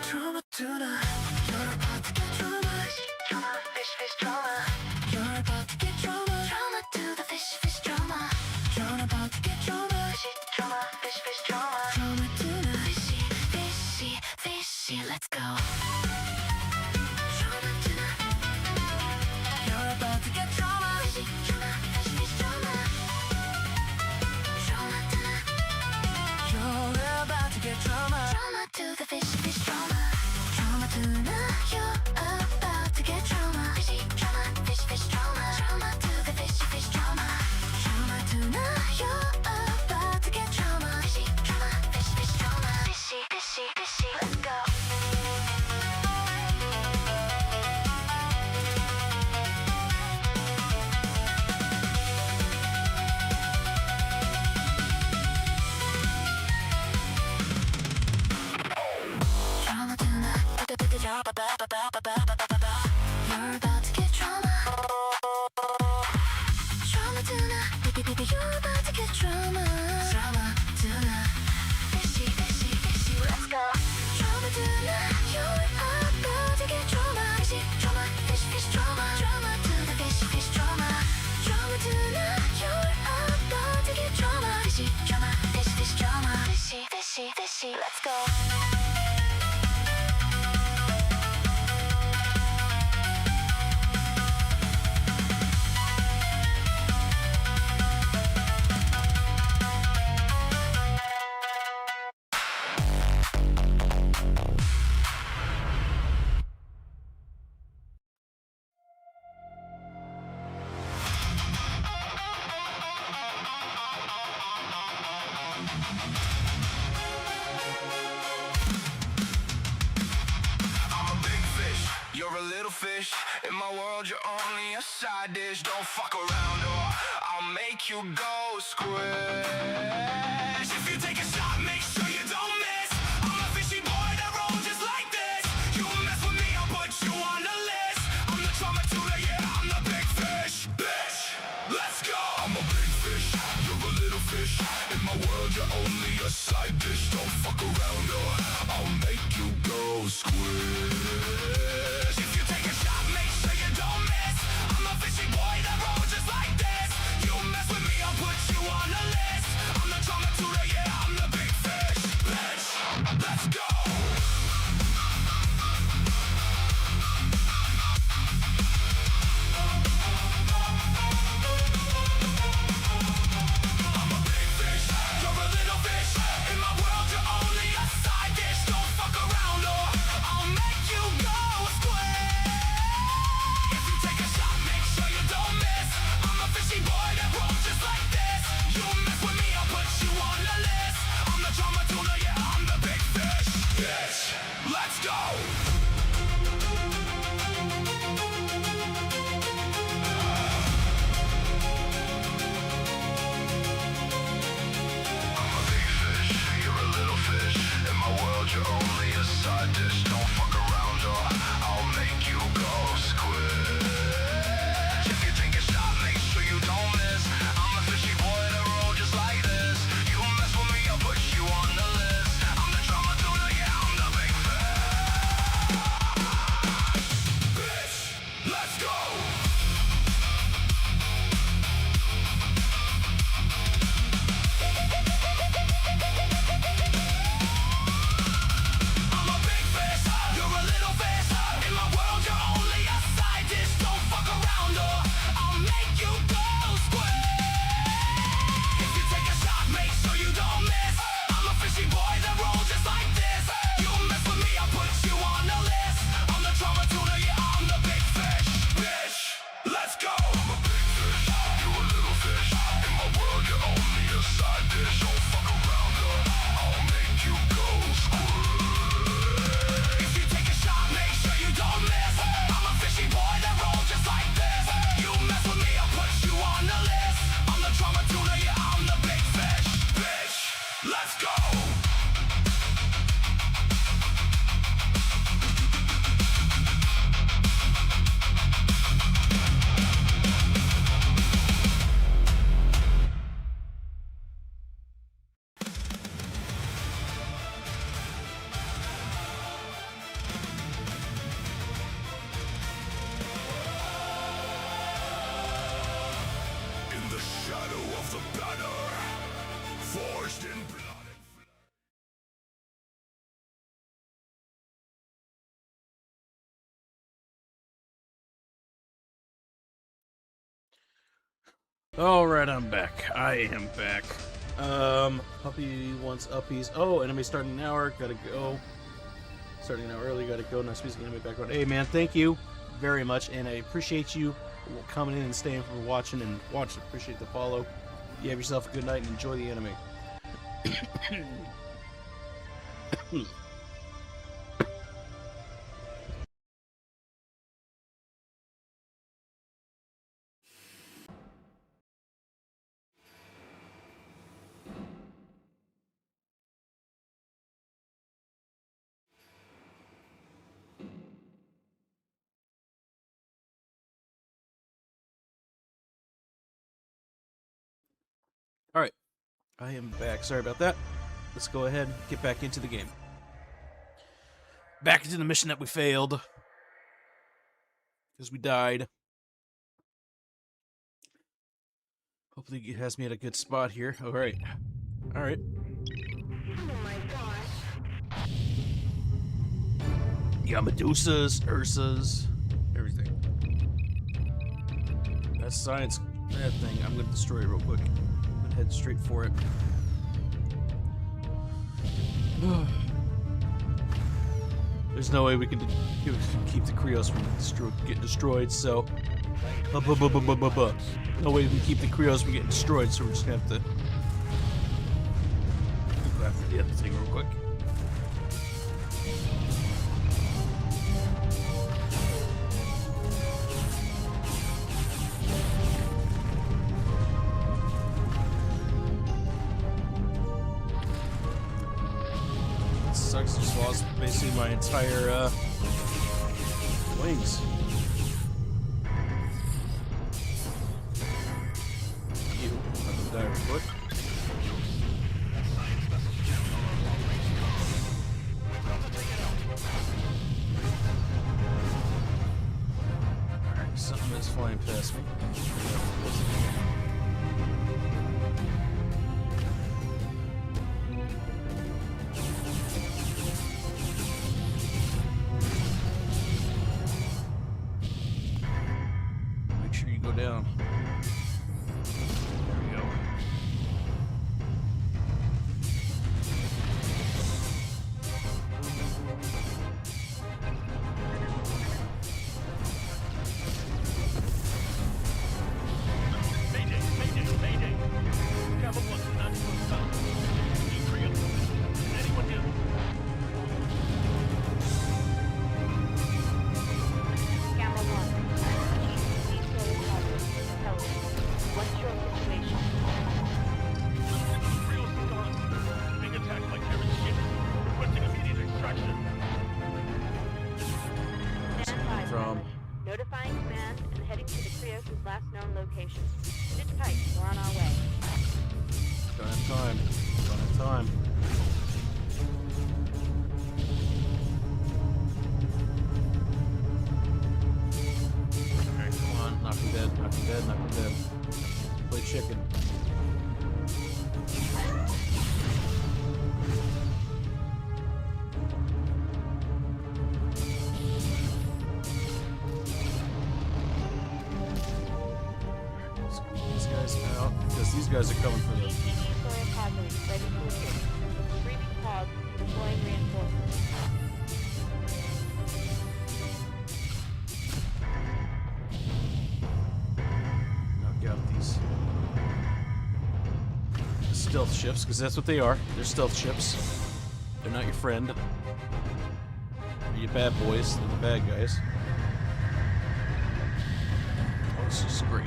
TraumaTuna, you're about to get trauma. Trauma, fish, fish, trauma. You're about to get trauma. Trauma to the fish, fish, trauma. You're about to get trauma. Trauma, fish, fish, trauma. TraumaTuna, fishy, fishy, fishy, let's go. TraumaTuna, you're about to get trauma. Fishy, trauma, fish, fish, trauma. TraumaTuna, you're about to get trauma. Trauma to the fish, fish, trauma. TraumaTuna, you're about to get trauma. Fishy, trauma, fish, fish, trauma. Trauma to the fish, fish, trauma. TraumaTuna, you're about to get trauma. Fishy, trauma, fish, fish, trauma. Fishy, fishy, fishy, let's go. TraumaTuna, you're about to get trauma. TraumaTuna, you're about to get trauma. TraumaTuna, fishy, fishy, fishy, let's go. TraumaTuna, you're about to get trauma. Fishy, trauma, fish, fish, trauma. Trauma to the fish, fish, trauma. TraumaTuna, you're about to get trauma. Fishy, trauma, fish, fish, trauma. Fishy, fishy, fishy, let's go. You're a little fish, in my world you're only a side dish. Don't fuck around or I'll make you go squish. If you take a shot, make sure you don't miss. I'm a fishy boy that rolls just like this. You mess with me, I'll put you on the list. I'm the TraumaTuna, yeah, I'm the big fish. Bitch, let's go. I'm a big fish, you're a little fish. In my world you're only a side dish. Don't fuck around or I'll make you go squish. around or I'll make you go square. If you take a shot, make sure you don't miss. I'm a fishy boy that rolls just like this. You mess with me, I'll put you on the list. I'm the TraumaTuna, yeah, I'm the big fish. Bitch, let's go. I'm a big fish, you a little fish. In my world, you're only a side dish. Don't fuck around or I'll make you go square. If you take a shot, make sure you don't miss. I'm a fishy boy that rolls just like this. You mess with me, I'll put you on the list. I'm the TraumaTuna, yeah, I'm the big fish. Bitch, let's go. In the shadow of the banner, forged in blood and flesh. Alright, I'm back. I am back. Puppy wants uppies. Oh, enemy starting an hour. Gotta go. Starting an hour early. Gotta go. Nice music. Enemy background. Hey, man, thank you very much, and I appreciate you coming in and staying for watching and watching. Appreciate the follow. You have yourself a good night and enjoy the anime. Alright, I am back. Sorry about that. Let's go ahead and get back into the game. Back into the mission that we failed. Because we died. Hopefully it has me at a good spot here. Alright. Alright. You got Medusas, Ursas, everything. That science, that thing, I'm gonna destroy it real quick. I'm gonna head straight for it. There's no way we can keep the Krios from getting destroyed, so... No way we can keep the Krios from getting destroyed, so we're just gonna have to... go after the other thing real quick. Sucks, just lost basically my entire wings. You, I'm gonna die real quick. Alright, something is flying past me. Down. There we go. Mayday. Gamma 1 is not to stop. Need Krios. Can anyone hear me? Gamma 1. What's your situation? Krios is gone. Being attacked by Terran ships. Requesting immediate extraction. Stand by. From Notifying command and heading to the Krios' last known location. Sit tight, we're on our way. Don't have time. Don't have time. Alright, come on. Knock him dead. Knock him dead. Knock him dead. Play chicken. These guys are coming for the... Ready to assist. Screaming pause, deploying reinforcements. Knock out these stealth ships, because that's what they are. They're stealth ships. They're not your friend. They're your bad boys. They're the bad guys. Oh, this is great.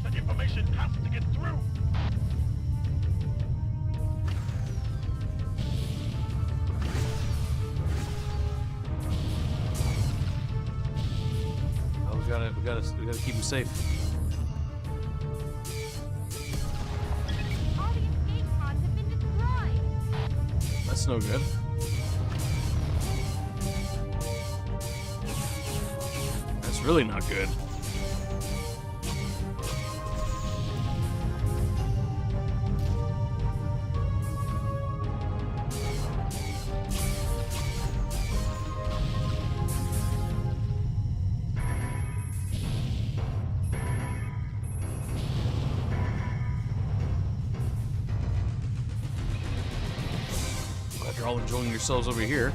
That information has to get through! Oh, we gotta keep him safe. All the escape pods have been destroyed! That's no good. That's really not good. Glad you're all enjoying yourselves over here.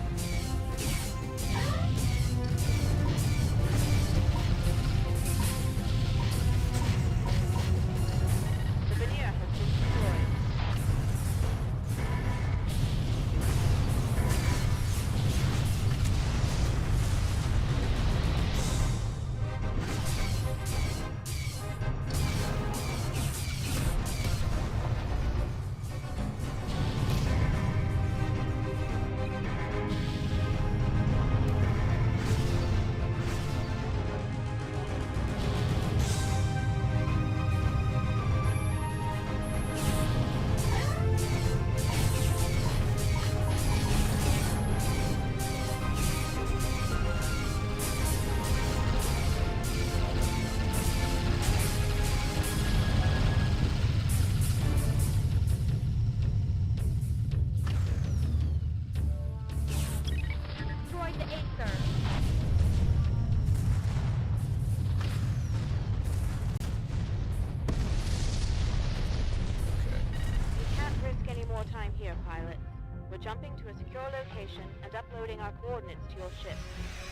We're jumping to a secure location and uploading our coordinates to your ship.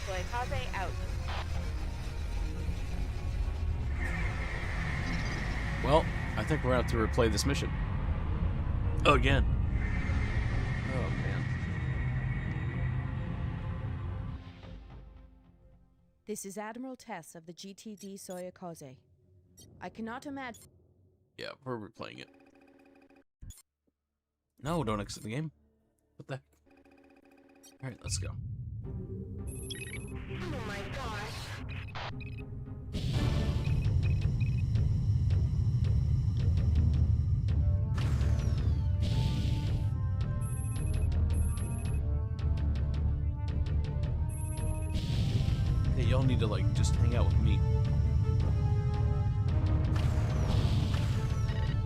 Soyakaze out. Well, I think we're going to have to replay this mission. Again. Oh, man. This is Admiral Tess of the GTD Soyakaze. I cannot imagine... Yeah, we're replaying it. No, don't exit the game. What the heck? Alright, let's go. Oh my gosh. Hey, y'all need to, like, just hang out with me.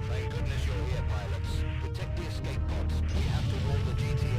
Thank goodness you're here, pilots. Protect the escape pods. We have to warn the GTA.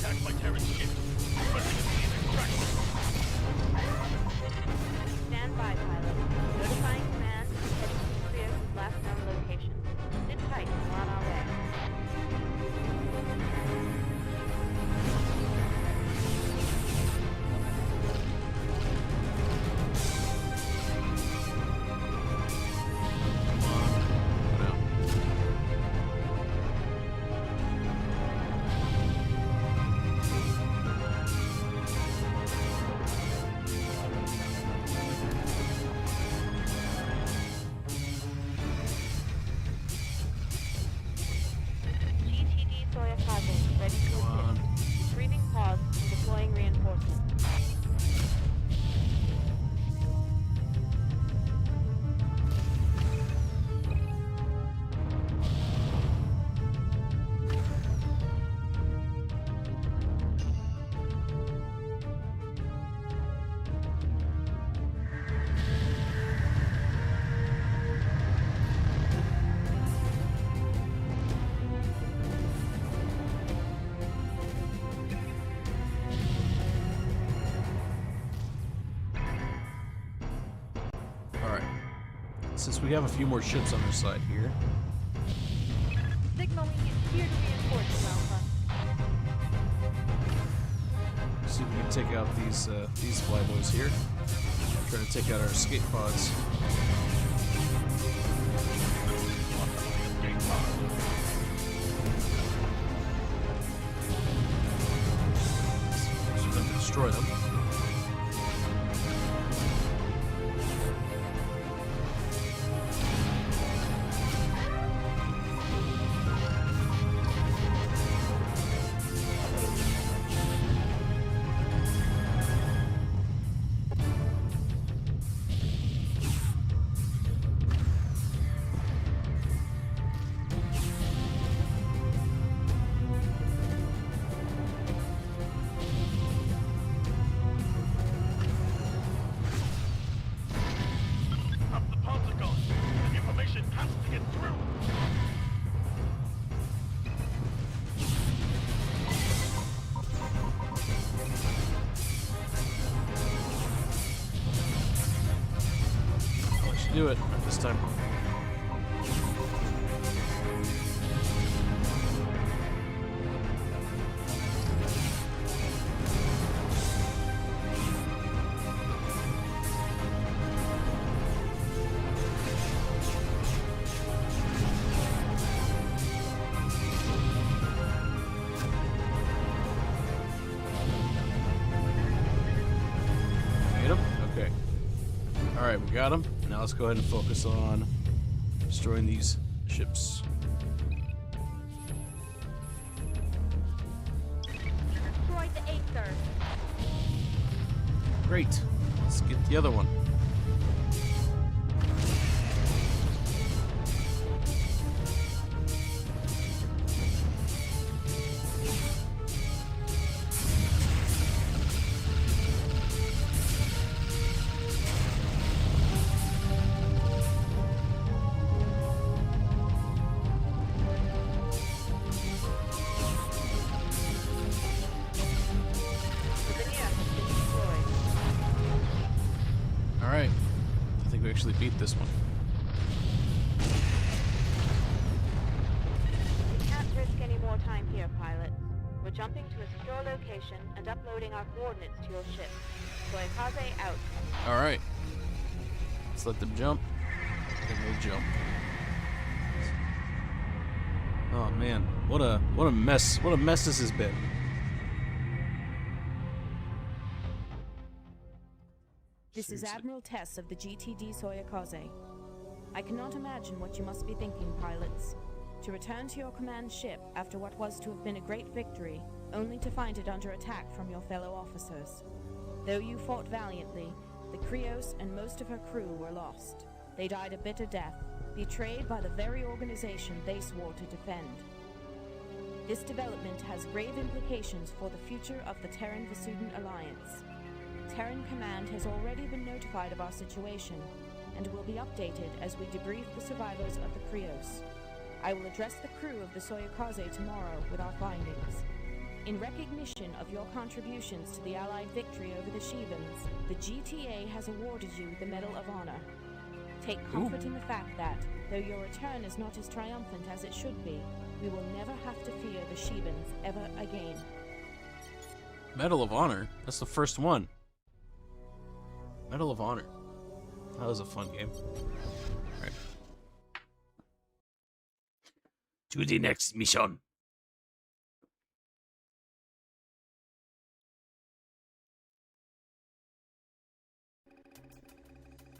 attacked by Terran ships. Pressing immediate extraction. Stand by, pilot. Notifying command, heading to Creo's last known location. Sit tight, we're on our way. Ready to assist. Retrieving pods and deploying reinforcements. Since we have a few more ships on our side here. Signaling is here to reinforce, Alpha. See if we can take out these flyboys here. Try to take out our escape pods. So we're going to destroy them. Do it this time. Made him? Okay. Alright, we got him. Now let's go ahead and focus on destroying these ships. Destroy the Aether. Great. Let's get the other one. Alright. I think we actually beat this one. We can't risk any more time here, pilot. We're jumping to a secure location and uploading our coordinates to your ship. Soyakaze out. Alright. Let's let them jump. Then we'll jump. Oh man, what a mess. What a mess this has been. This is Admiral Tess of the GTD Soyakaze. I cannot imagine what you must be thinking, pilots. To return to your command ship after what was to have been a great victory, only to find it under attack from your fellow officers. Though you fought valiantly, the Creos and most of her crew were lost. They died a bitter death, betrayed by the very organization they swore to defend. This development has grave implications for the future of the Terran-Vasudan alliance. Terran Command has already been notified of our situation, and will be updated as we debrief the survivors of the Creos. I will address the crew of the Soyakaze tomorrow with our findings. In recognition of your contributions to the Allied victory over the Shevans, the GTA has awarded you the Medal of Honor. Take comfort in the fact that, though your return is not as triumphant as it should be, we will never have to fear the Shevans ever again. Medal of Honor? That's the first one. Medal of Honor. That was a fun game. Alright. To the next mission.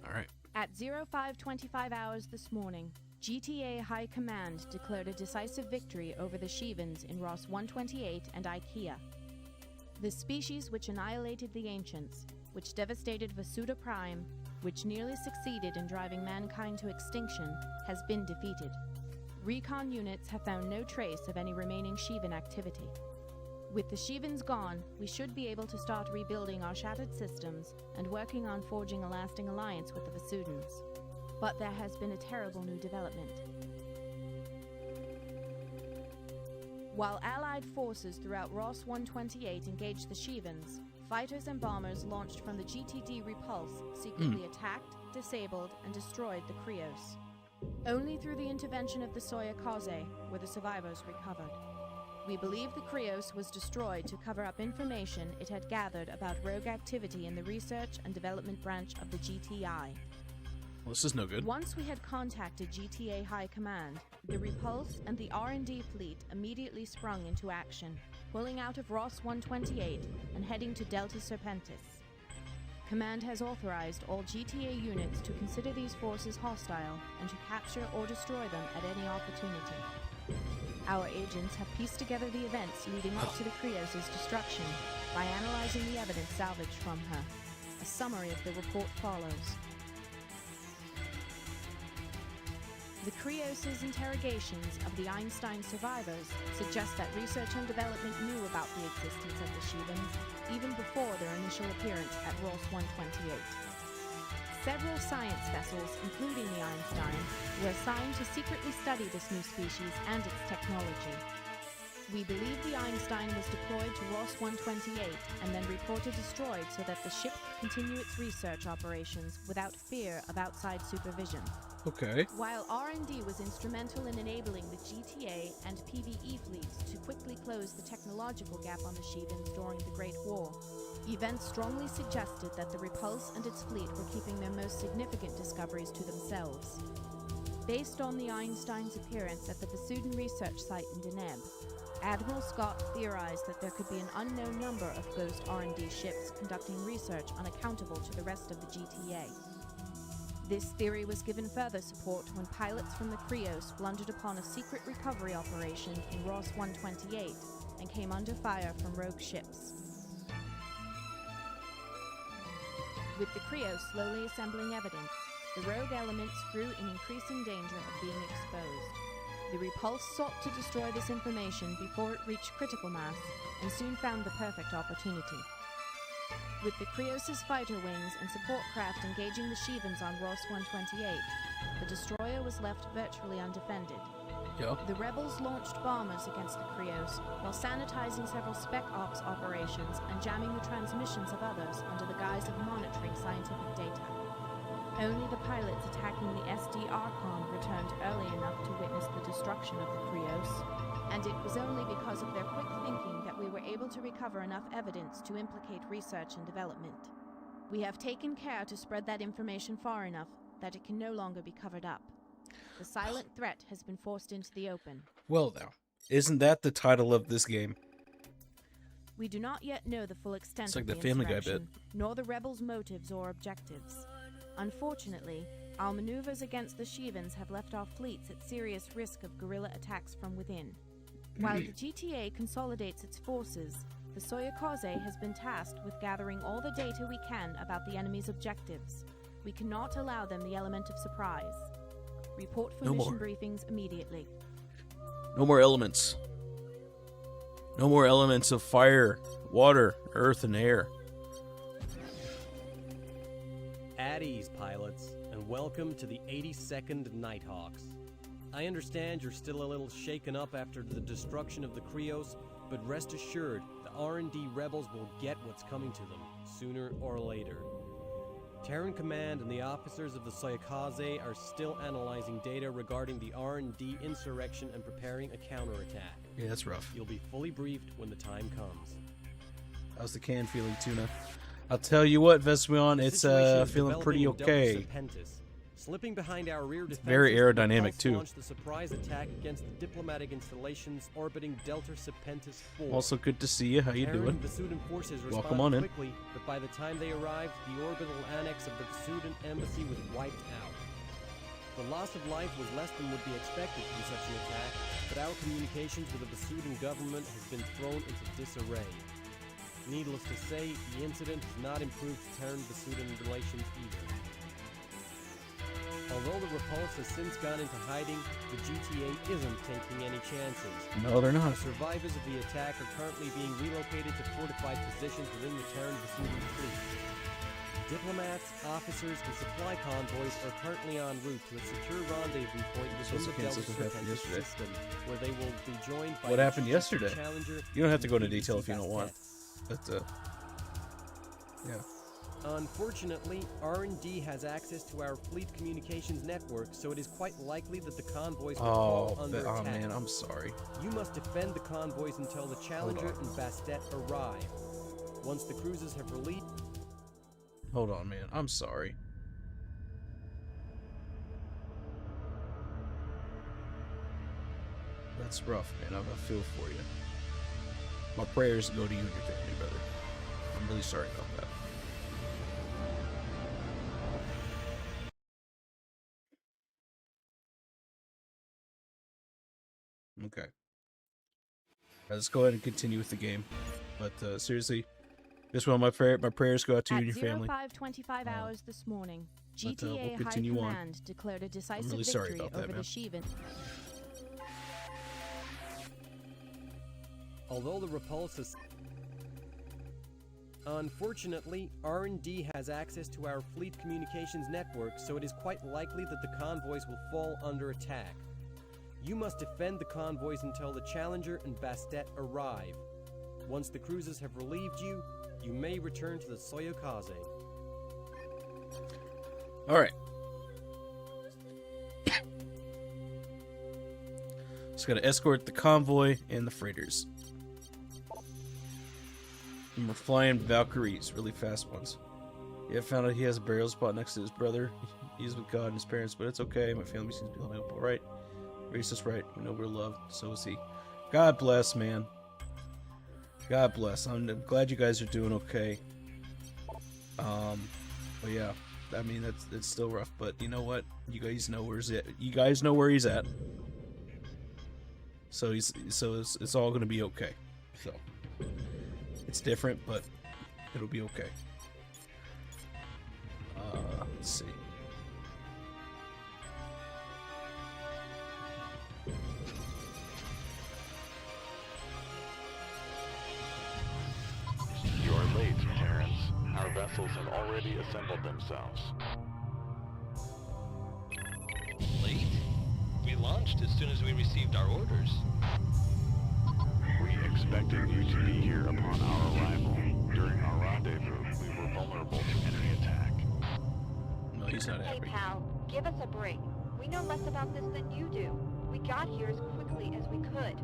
Alright. At 0525 hours this morning, GTA High Command declared a decisive victory over the Shevans in Ross 128 and IKEA. The species which annihilated the Ancients, which devastated Vasuda Prime, which nearly succeeded in driving mankind to extinction, has been defeated. Recon units have found no trace of any remaining Shevan activity. With the Shevans gone, we should be able to start rebuilding our shattered systems and working on forging a lasting alliance with the Vasudans. But there has been a terrible new development. While Allied forces throughout Ross 128 engaged the Shevans, fighters and bombers launched from the GTD Repulse secretly attacked, disabled, and destroyed the Krios. Only through the intervention of the Soya Kaze were the survivors recovered. We believe the Krios was destroyed to cover up information it had gathered about rogue activity in the research and development branch of the GTI. Well, this is no good. Once we had contacted GTA High Command, the Repulse and the R&D fleet immediately sprung into action, pulling out of Ross 128 and heading to Delta Serpentis. Command has authorized all GTA units to consider these forces hostile and to capture or destroy them at any opportunity. Our agents have pieced together the events leading up to the Krios' destruction by analyzing the evidence salvaged from her. A summary of the report follows. The Krios' interrogations of the Einstein survivors suggest that research and development knew about the existence of the Shevans even before their initial appearance at Ross 128. Several science vessels, including the Einstein, were assigned to secretly study this new species and its technology. We believe the Einstein was deployed to Ross 128 and then reported destroyed so that the ship could continue its research operations without fear of outside supervision. Okay. While R&D was instrumental in enabling the GTA and PvE fleets to quickly close the technological gap on the Shevans during the Great War, events strongly suggested that the Repulse and its fleet were keeping their most significant discoveries to themselves. Based on the Einstein's appearance at the Vasudan research site in Deneb, Admiral Scott theorized that there could be an unknown number of ghost R&D ships conducting research unaccountable to the rest of the GTA. This theory was given further support when pilots from the Krios blundered upon a secret recovery operation in Ross 128 and came under fire from rogue ships. With the Krios slowly assembling evidence, the rogue elements grew in increasing danger of being exposed. The Repulse sought to destroy this information before it reached critical mass and soon found the perfect opportunity. With the Krios' fighter wings and support craft engaging the Shevans on Ross 128, the destroyer was left virtually undefended. The rebels launched bombers against the Krios while sanitizing several spec ops operations and jamming the transmissions of others under the guise of monitoring scientific data. Only the pilots attacking the SDR-Con returned early enough to witness the destruction of the Krios, and it was only because of their quick thinking that we were able to recover enough evidence to implicate research and development. We have taken care to spread that information far enough that it can no longer be covered up. The silent threat has been forced into the open. Well now, isn't that the title of this game? We do not yet know the full extent It's like of the the Family Guy insurrection, bit. nor the rebels' motives or objectives. Unfortunately, our maneuvers against the Shevans have left our fleets at serious risk of guerrilla attacks from within. While the GTA consolidates its forces, the Soya Kaze has been tasked with gathering all the data we can about the enemy's objectives. We cannot allow them the element of surprise. Report for mission briefings immediately. No more elements. No more elements of fire, water, earth, and air. At ease, pilots, and welcome to the 82nd Nighthawks. I understand you're still a little shaken up after the destruction of the Krios, but rest assured, the R&D rebels will get what's coming to them, sooner or later. Terran Command and the officers of the Soyokaze are still analyzing data regarding the R&D insurrection and preparing a counterattack. Yeah, that's rough. You'll be fully briefed when the time comes. How's the can feeling, Tuna? I'll tell you what, Vespion, it's feeling pretty okay. Slipping behind our rear defenses, very aerodynamic too. Launched the surprise attack against the diplomatic installations orbiting Delta Serpentis 4. Also good to see you. How you doing? Vasudan forces Welcome on in. Quickly, but by the time they arrived, the orbital annex of the Vasudan embassy was wiped out. The loss of life was less than would be expected from such an attack, but our communications with the Vasudan government has been thrown into disarray. Needless to say, the incident has not improved Terran-Vasudan relations either. Although the Repulse has since gone into hiding, the GTA isn't taking any chances. No, they're not. The survivors of the attack are currently being relocated to fortified positions within the Terran-Vasudan fleet. Diplomats, officers, and supply convoys are currently en route to a secure rendezvous point within the Delta Serpentis system, where they will be joined by what happened yesterday? Challenger. You don't have to go into detail if you don't want. But, yeah. Unfortunately, R&D has access to our fleet communications network, so it is quite likely that the convoys will fall under attack. Oh man, I'm sorry. You must defend the convoys until the Challenger and Bastet arrive. Once the cruisers have relieved... Hold on, man. I'm sorry. That's rough, man. I feel for you. My prayers go to you and your family, brother. I'm really sorry about that. Okay. Let's go ahead and continue with the game. But seriously, just want my prayers go out to you and your family. At 05:25 hours this morning, we'll GTA High Command declared a decisive victory over the Shivan. Although the Repulse is... Unfortunately, R&D has access to our fleet communications network, so it is quite likely that the convoys will fall under attack. You must defend the convoys until the Challenger and Bastet arrive. Once the cruisers have relieved you, you may return to the Soyokaze. Alright. Just gotta escort the convoy and the freighters. And we're flying Valkyries, really fast ones. Yeah, I found out he has a burial spot next to his brother. He's with God and his parents, but it's okay. My family seems to be holding up alright. Race is right. We know we're loved. So is he. God bless, man. God bless. I'm glad you guys are doing okay. But yeah, I mean it's still rough. But you know what? You guys know where he's at. You guys know where he's at. So it's all gonna be okay. So it's different, but it'll be okay. Let's see. You are late, Terrans. Our vessels have already assembled themselves. Late? We launched as soon as we received our orders. We expected you to be here upon our arrival. During our rendezvous, we were vulnerable to enemy attack. No, he's not happy. Hey, pal, give us a break. We know less about this than you do. We got here as quickly as we could.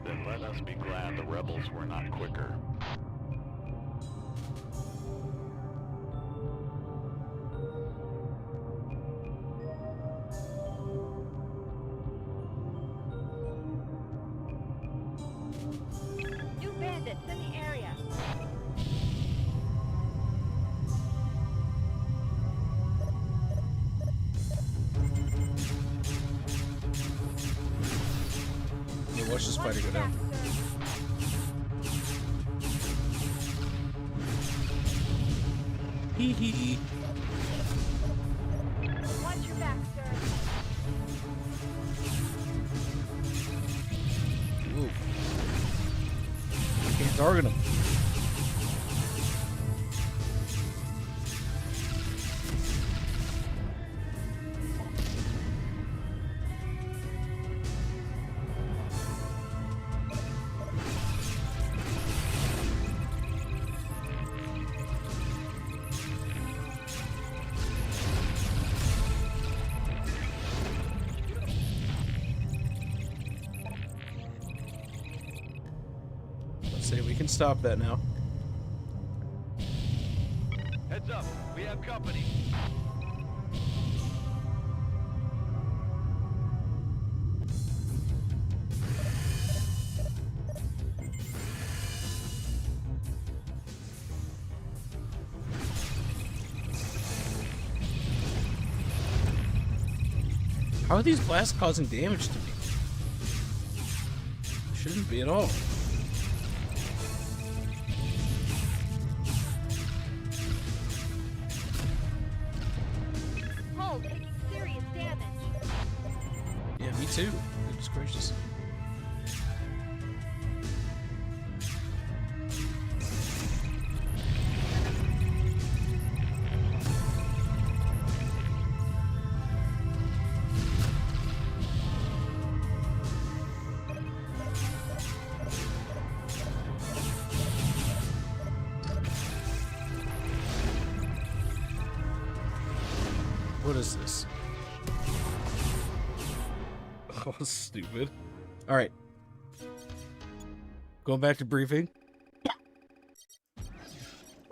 Then let us be glad the rebels were not quicker. New bandits in the area. Yeah, watch this fighter go down. Hee hee. Watch your back, sir. Ooh. Can't target him. Say we can stop that now. Heads up, we have company. How are these blasts causing damage to me? Shouldn't be at all. Hull taking serious damage. Yeah, me too. Goodness gracious. What is this? Oh, stupid. Alright. Going back to briefing.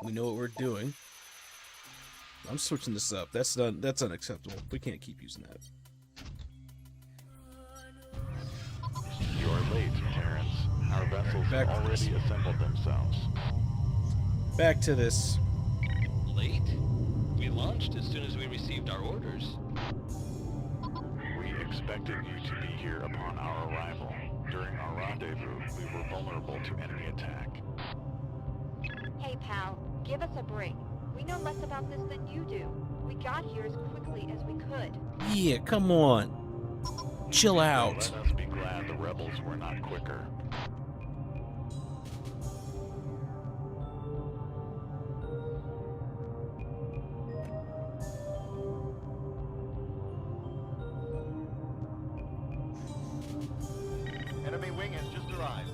We know what we're doing. I'm switching this up. That's unacceptable. We can't keep using that. You're late, Terrence. Our vessels have already assembled themselves. Back to this. Late? We launched as soon as we received our orders. We expected you to be here upon our arrival. During our rendezvous, we were vulnerable to enemy attack. Hey, pal, give us a break. We know less about this than you do. We got here as quickly as we could. Yeah, come on. Chill out. Let us be glad the rebels were not quicker. Enemy wing has just arrived.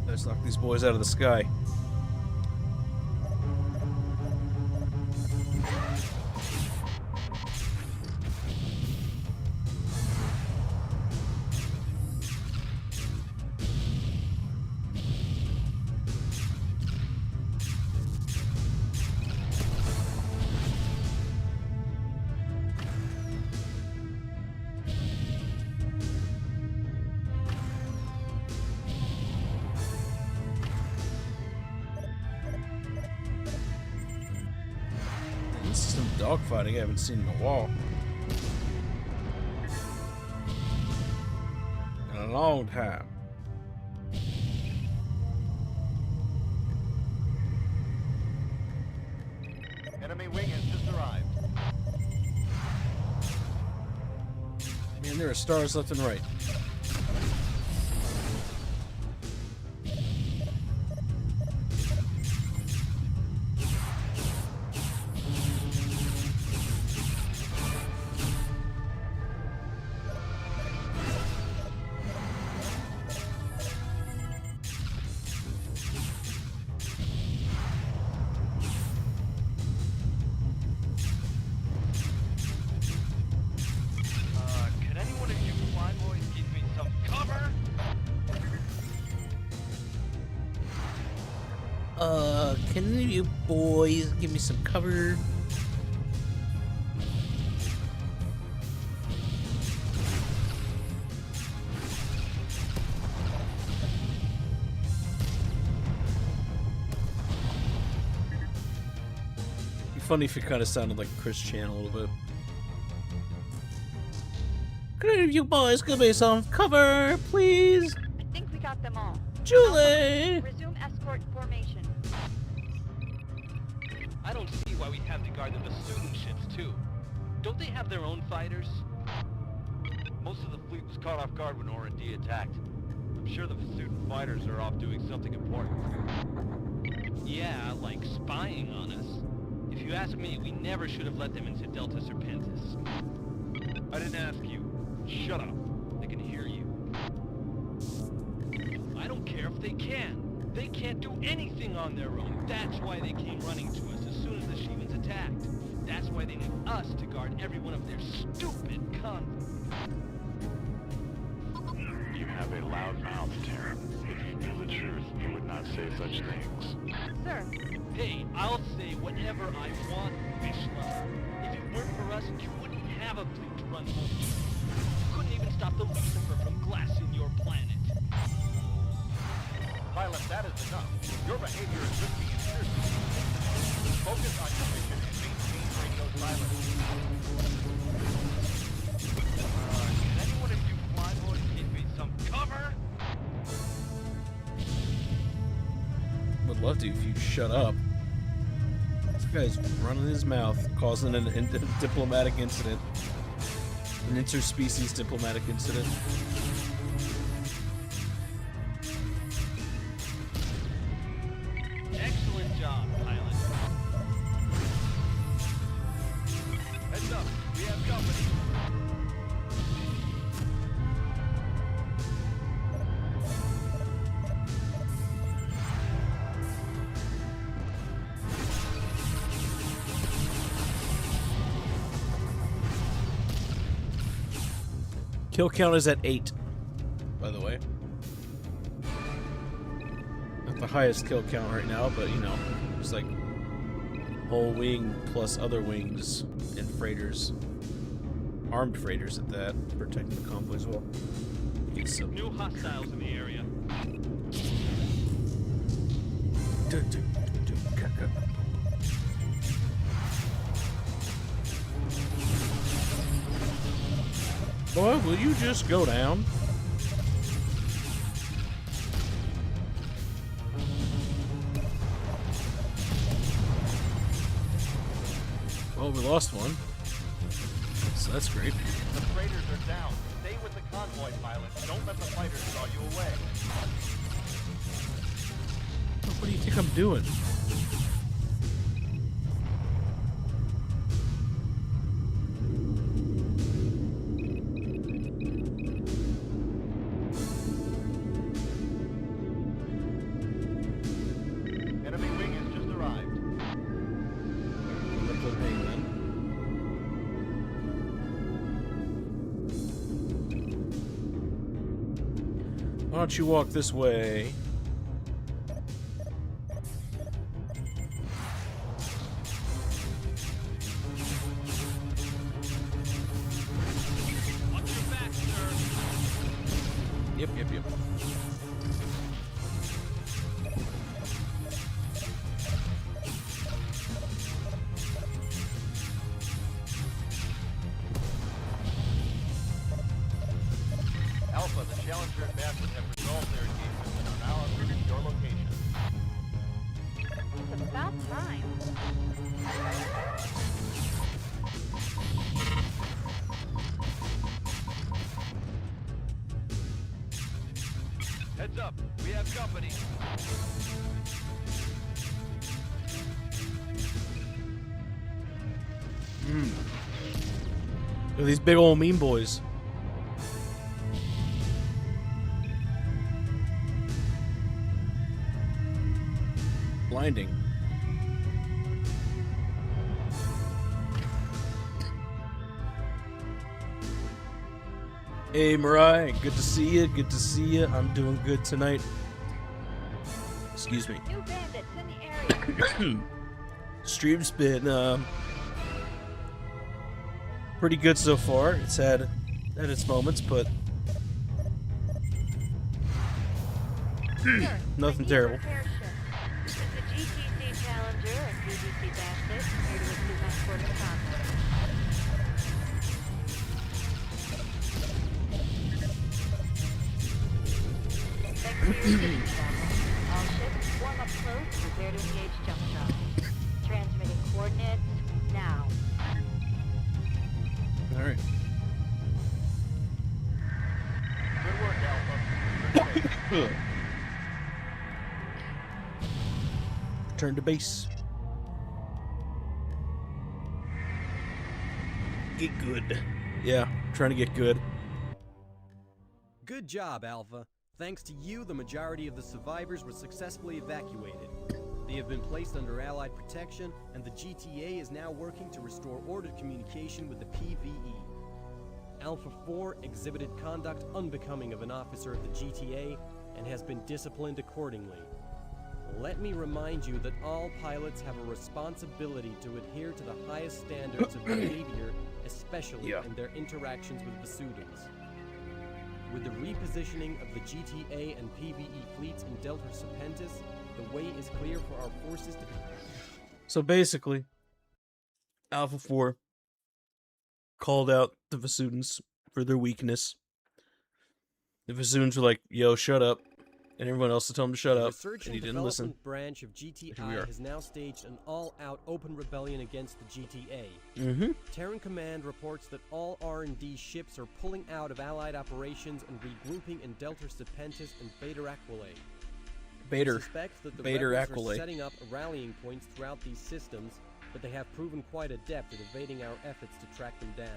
Let's knock these boys out of the sky. This is some dogfighting I haven't seen in a while. In a long time. Enemy wing has just arrived. Man, there are stars left and right. Can anyone of you fly boys give me some cover? Can any of you boys give me some cover? Be funny if it kind of sounded like Chris Chan a little bit. Can any of you boys give me some cover, please? I think we got them all. Julie! Resume escort formation. I don't see why we have to guard the Vasudin ships, too. Don't they have their own fighters? Most of the fleet was caught off guard when Aura D attacked. I'm sure the Vasudin fighters are off doing something important. Yeah, like spying on us. If you ask me, we never should have let them into Delta Serpentis. I didn't ask you. Shut up. They can hear you. I don't care if they can. They can't do anything on their own. That's why they came running to us as soon as the Shivans attacked. That's why they need us to guard every one of their stupid convoys. You have a loud mouth, Terran. If you knew the truth, he would not say such things. Sir, Hey, I'll say whatever I want, fish lover. If it weren't for us, you wouldn't have a fleet to run home to. You couldn't even stop the Lucifer from glassing your planet. Pilot, that is enough. Your behavior is risky and serious. Focus on your mission and maintain radio silence. Can anyone of you flyboys give me some cover? Would love to if you shut up. This guy's running his mouth, causing a diplomatic incident. An interspecies diplomatic incident. Excellent job, pilot. Heads up, we have company. Kill count is at 8, by the way. Not the highest kill count right now, but you know, it's like whole wing plus other wings and freighters. Armed freighters at that, protecting the convoy as well. Get some New hostiles in the area. Boy, will you just go down? Oh, we lost one. So that's great. The freighters are down. Stay with the convoy, pilot. Don't let the fighters draw you away. What do you think I'm doing? Enemy wing has just arrived. Why don't you walk this way? Watch your back, sir. Yep. Alpha, the Challenger and Basset have resolved their engagement and are now approaching your location. it's about time. Heads up, we have company. Look at these big old mean boys. Blinding. Hey, Mariah, good to see you. Good to see you. I'm doing good tonight. Excuse me. New bandits in the area. Stream's been pretty good so far. It's had its moments, but nothing terrible. This is the GTC Challenger and BBC Basset, here to receive escort of the convoy. Thanks for your assistance, Admiral. All ships, warm up close, prepare to engage jump drive. Transmitting coordinates now. All right. Good work, Alpha. Good work. Return to base. Get good. Yeah, trying to get good. Good job, Alpha. Thanks to you, the majority of the survivors were successfully evacuated. They have been placed under Allied protection, and the GTA is now working to restore ordered communication with the PVE. Alpha 4 exhibited conduct unbecoming of an officer of the GTA and has been disciplined accordingly. Let me remind you that all pilots have a responsibility to adhere to the highest standards of behavior, especially in their interactions with Vesudans. With the repositioning of the GTA and PvE fleets in Delta Serpentis, the way is clear for our forces to... So basically, Alpha 4 called out the Vesudans for their weakness. The Vesudans were like, yo, shut up. And everyone else to tell him to shut up, and he didn't listen. The branch of GTI has now staged an all-out open rebellion against the GTA. Terran Command reports that all R&D ships are pulling out of Allied operations and regrouping in Delta Serpentis and Beta Aquila. They suspect that the rebels are setting up rallying points throughout these systems, but they have proven quite adept at evading our efforts to track them down.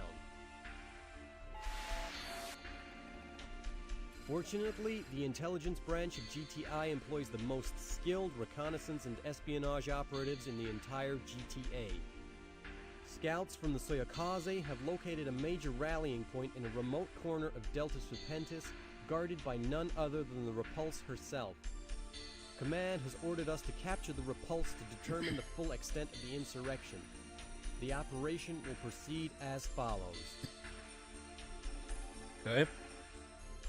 Fortunately, the intelligence branch of GTI employs the most skilled reconnaissance and espionage operatives in the entire GTA. Scouts from the Soyokaze have located a major rallying point in a remote corner of Delta Serpentis, guarded by none other than the Repulse herself. Command has ordered us to capture the Repulse to determine the full extent of the insurrection. The operation will proceed as follows. Okay.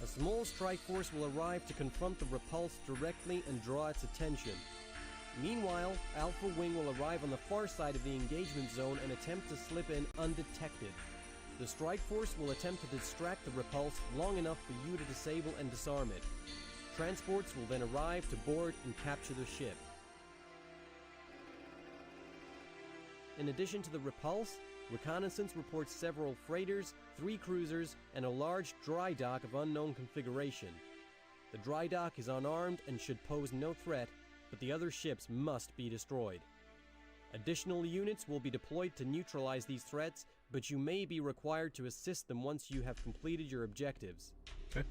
A small strike force will arrive to confront the Repulse directly and draw its attention. Meanwhile, Alpha Wing will arrive on the far side of the engagement zone and attempt to slip in undetected. The strike force will attempt to distract the Repulse long enough for you to disable and disarm it. Transports will then arrive to board and capture the ship. In addition to the Repulse, reconnaissance reports several freighters, 3 cruisers, and a large dry dock of unknown configuration. The dry dock is unarmed and should pose no threat, but the other ships must be destroyed. Additional units will be deployed to neutralize these threats, but you may be required to assist them once you have completed your objectives. Okay.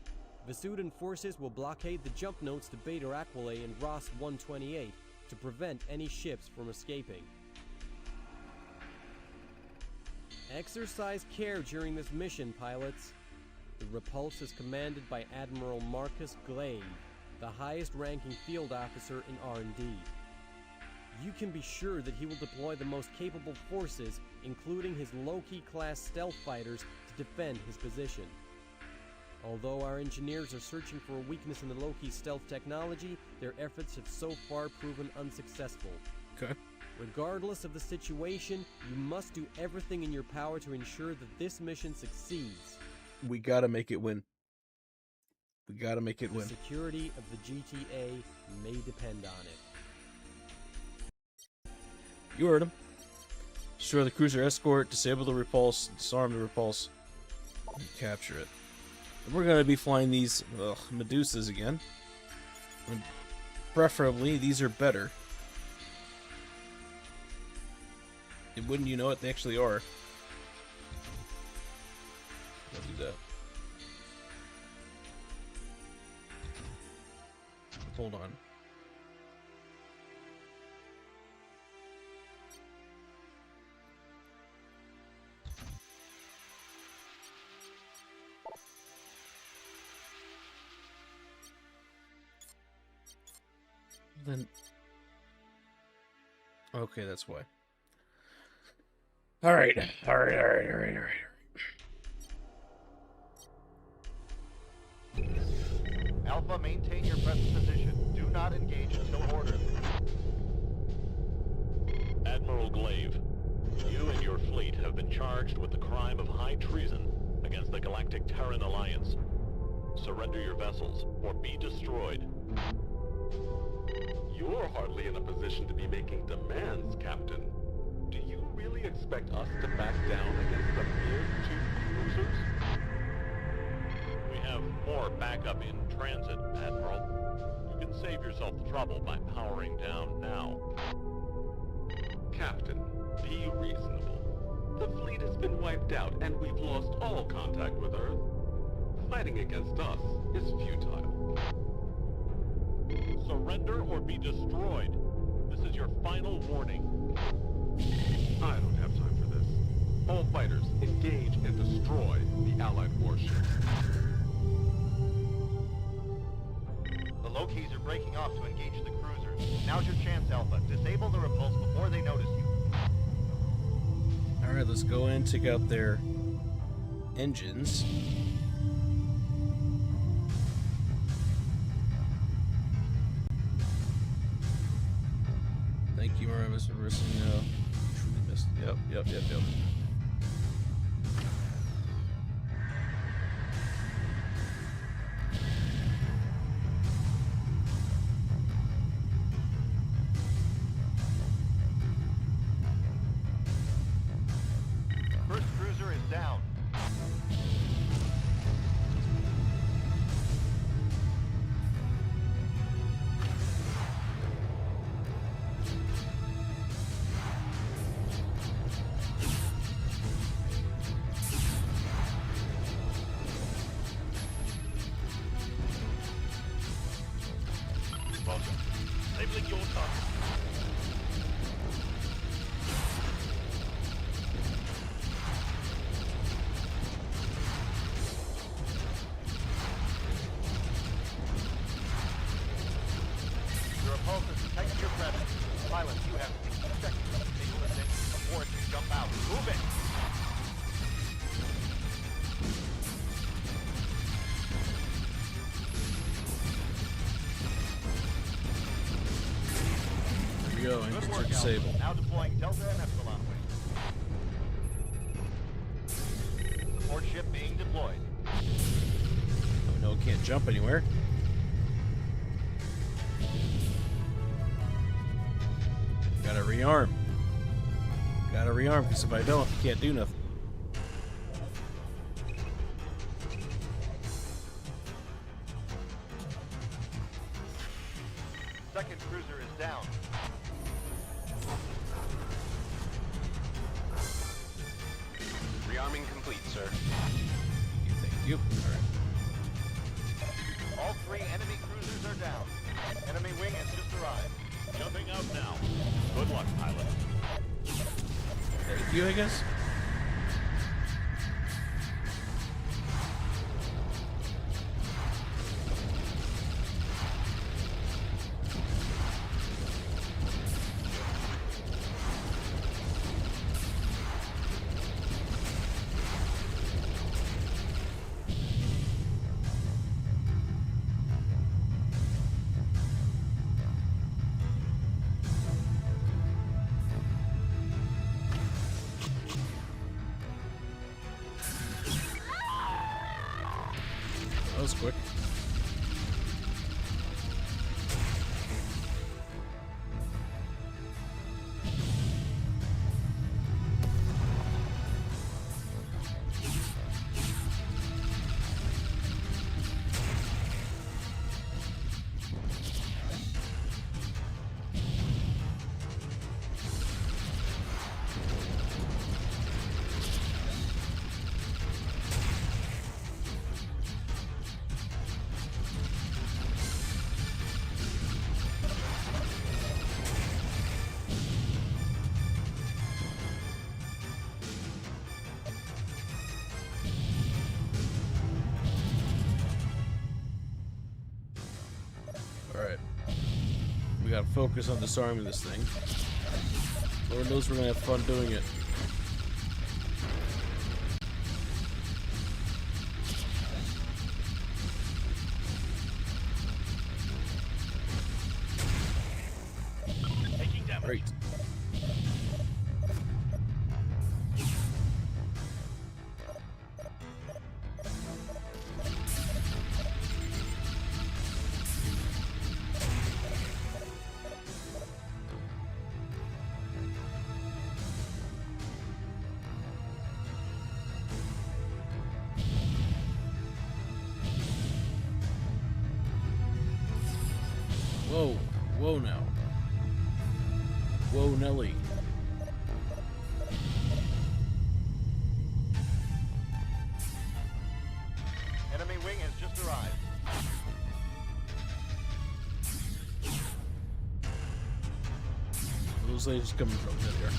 Vesudan forces will blockade the jump notes to Beta Aquila and Ross 128 to prevent any ships from escaping. Exercise care during this mission, pilots. The Repulse is commanded by Admiral Marcus Glaive, the highest-ranking field officer in R&D. You can be sure that he will deploy the most capable forces, including his Loki-class stealth fighters, to defend his position. Although our engineers are searching for a weakness in the Loki stealth technology, their efforts have so far proven unsuccessful. Okay. Regardless of the situation, you must do everything in your power to ensure that this mission succeeds. We gotta make it win. We gotta make it win. The security of the GTA may depend on it. You heard him. Destroy the cruiser escort, disable the Repulse, disarm the Repulse, and capture it. And we're gonna be flying these Medusas again. And preferably, these are better. And wouldn't you know it, they actually are. I'll do that. Hold on. Then... Okay, that's why. Alright. Alpha, maintain your present position. Do not engage until ordered. Admiral Glaive, you and your fleet have been charged with the crime of high treason against the Galactic Terran Alliance. Surrender your vessels, or be destroyed. You're hardly in a position to be making demands, Captain. Do you really expect us to back down against a mere 2 cruisers? We have more backup in transit, Admiral. You can save yourself the trouble by powering down now. Captain, be reasonable. The fleet has been wiped out, and we've lost all contact with Earth. Fighting against us is futile. Surrender or be destroyed. This is your final warning. I don't have time for this. All fighters, engage and destroy the Allied warship. Wokies are breaking off to engage the cruisers. Now's your chance, Alpha. Disable the repulse before they notice you. Alright, let's go in and take out their engines. Thank you, Mr. Rissino. Truly missed. Yep. First cruiser is down. Welcome. Labeling your target. The repulse has detected your presence. Silence, you have 60 seconds to disable this engine before it can jump out. Move it! There we go, Good engines work, are Alpha. disabled. Now deploying Delta and Epsilon wing. Support ship being deployed. Oh no, it can't jump anywhere. Gotta rearm. Because if I don't, you can't do nothing. Second cruiser is down. Rearming complete, sir. Thank you. Alright. All three enemy cruisers are down. Enemy wing has just arrived. Jumping out now. Good luck, pilot. Thank you, I guess. That was quick. Alright. We gotta focus on disarming this thing. Lord knows we're gonna have fun doing it. Taking damage. Great. Whoa. Whoa now. Whoa, Nelly. Enemy wing has just arrived. Those ladies coming from there.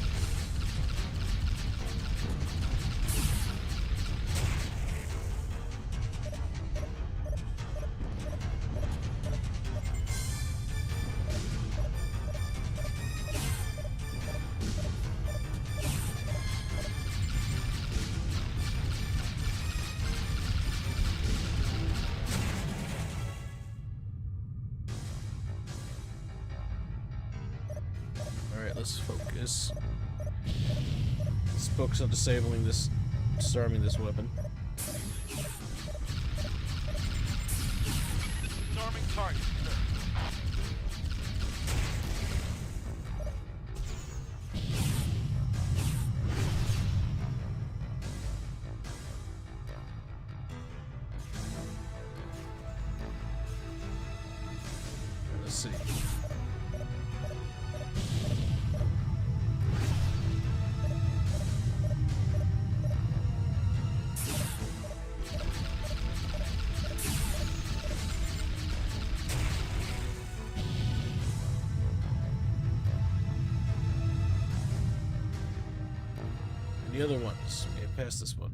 let's focus. Let's focus on disabling this, disarming this weapon. Disarming target, sir. Let's see. The other ones. Get past this one.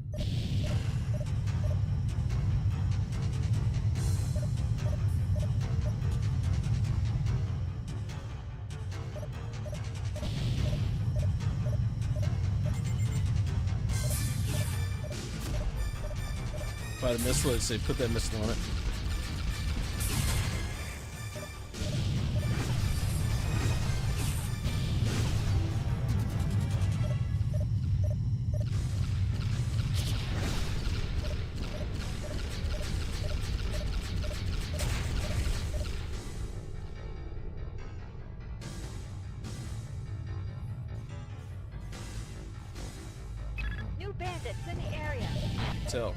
Fire the missile, let's say put that missile on it. New bandits in the area. Tell.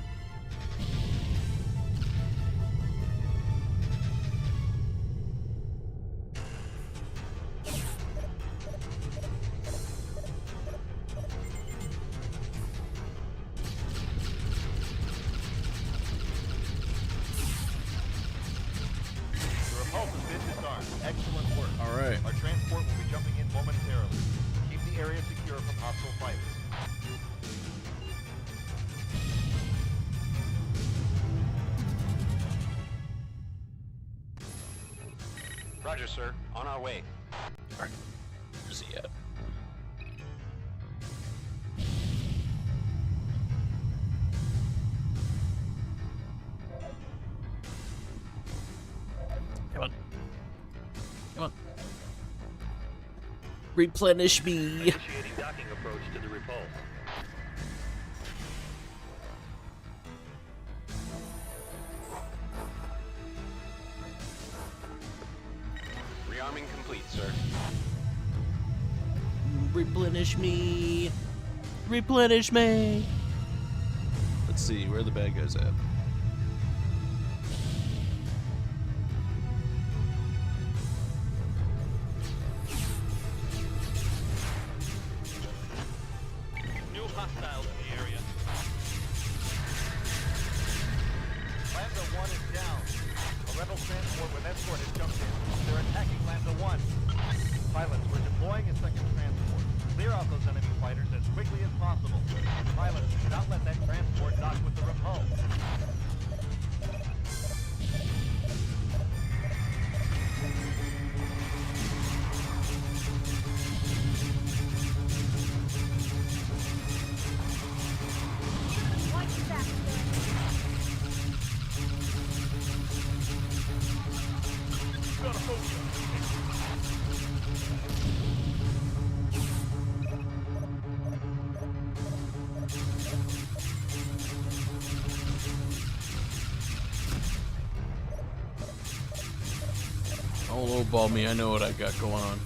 The repulse has been disarmed. Excellent work. All right. Our transport will be jumping in momentarily. Keep the area secure from hostile fighters. Roger, sir. On our way. Alright. Where's he at? Come on. Come on. Replenish me. Initiating docking approach to the repulse. Rearming complete, sir. Replenish me. Replenish me. Let's see, where are the bad guys at? New hostiles in the area. Lambda 1 is down. A rebel transport with escort has jumped in. They're attacking Lambda 1. Pilots, we're deploying a second transport. Clear out those enemy fighters as quickly as possible. Pilots, do not let that transport dock with the repulse. Watch your back, sir. Got a phobia. Don't lowball me, I know what I got going on.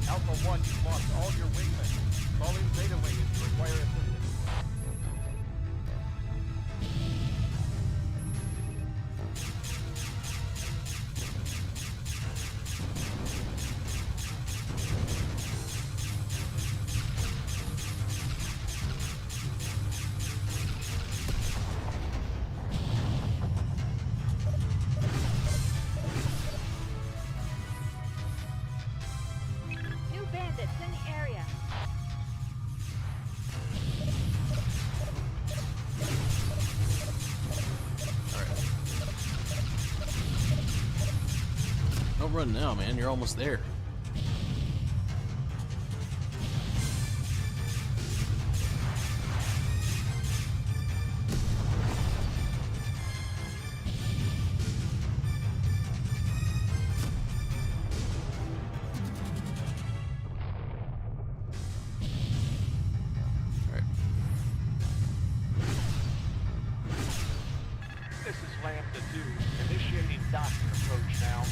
Alpha 1, you've lost all your wingmen. Call in Zeta Wing if you require assistance. New bandits in the area. Don't run now, man. You're almost there. This is Lambda 2, initiating docking approach now.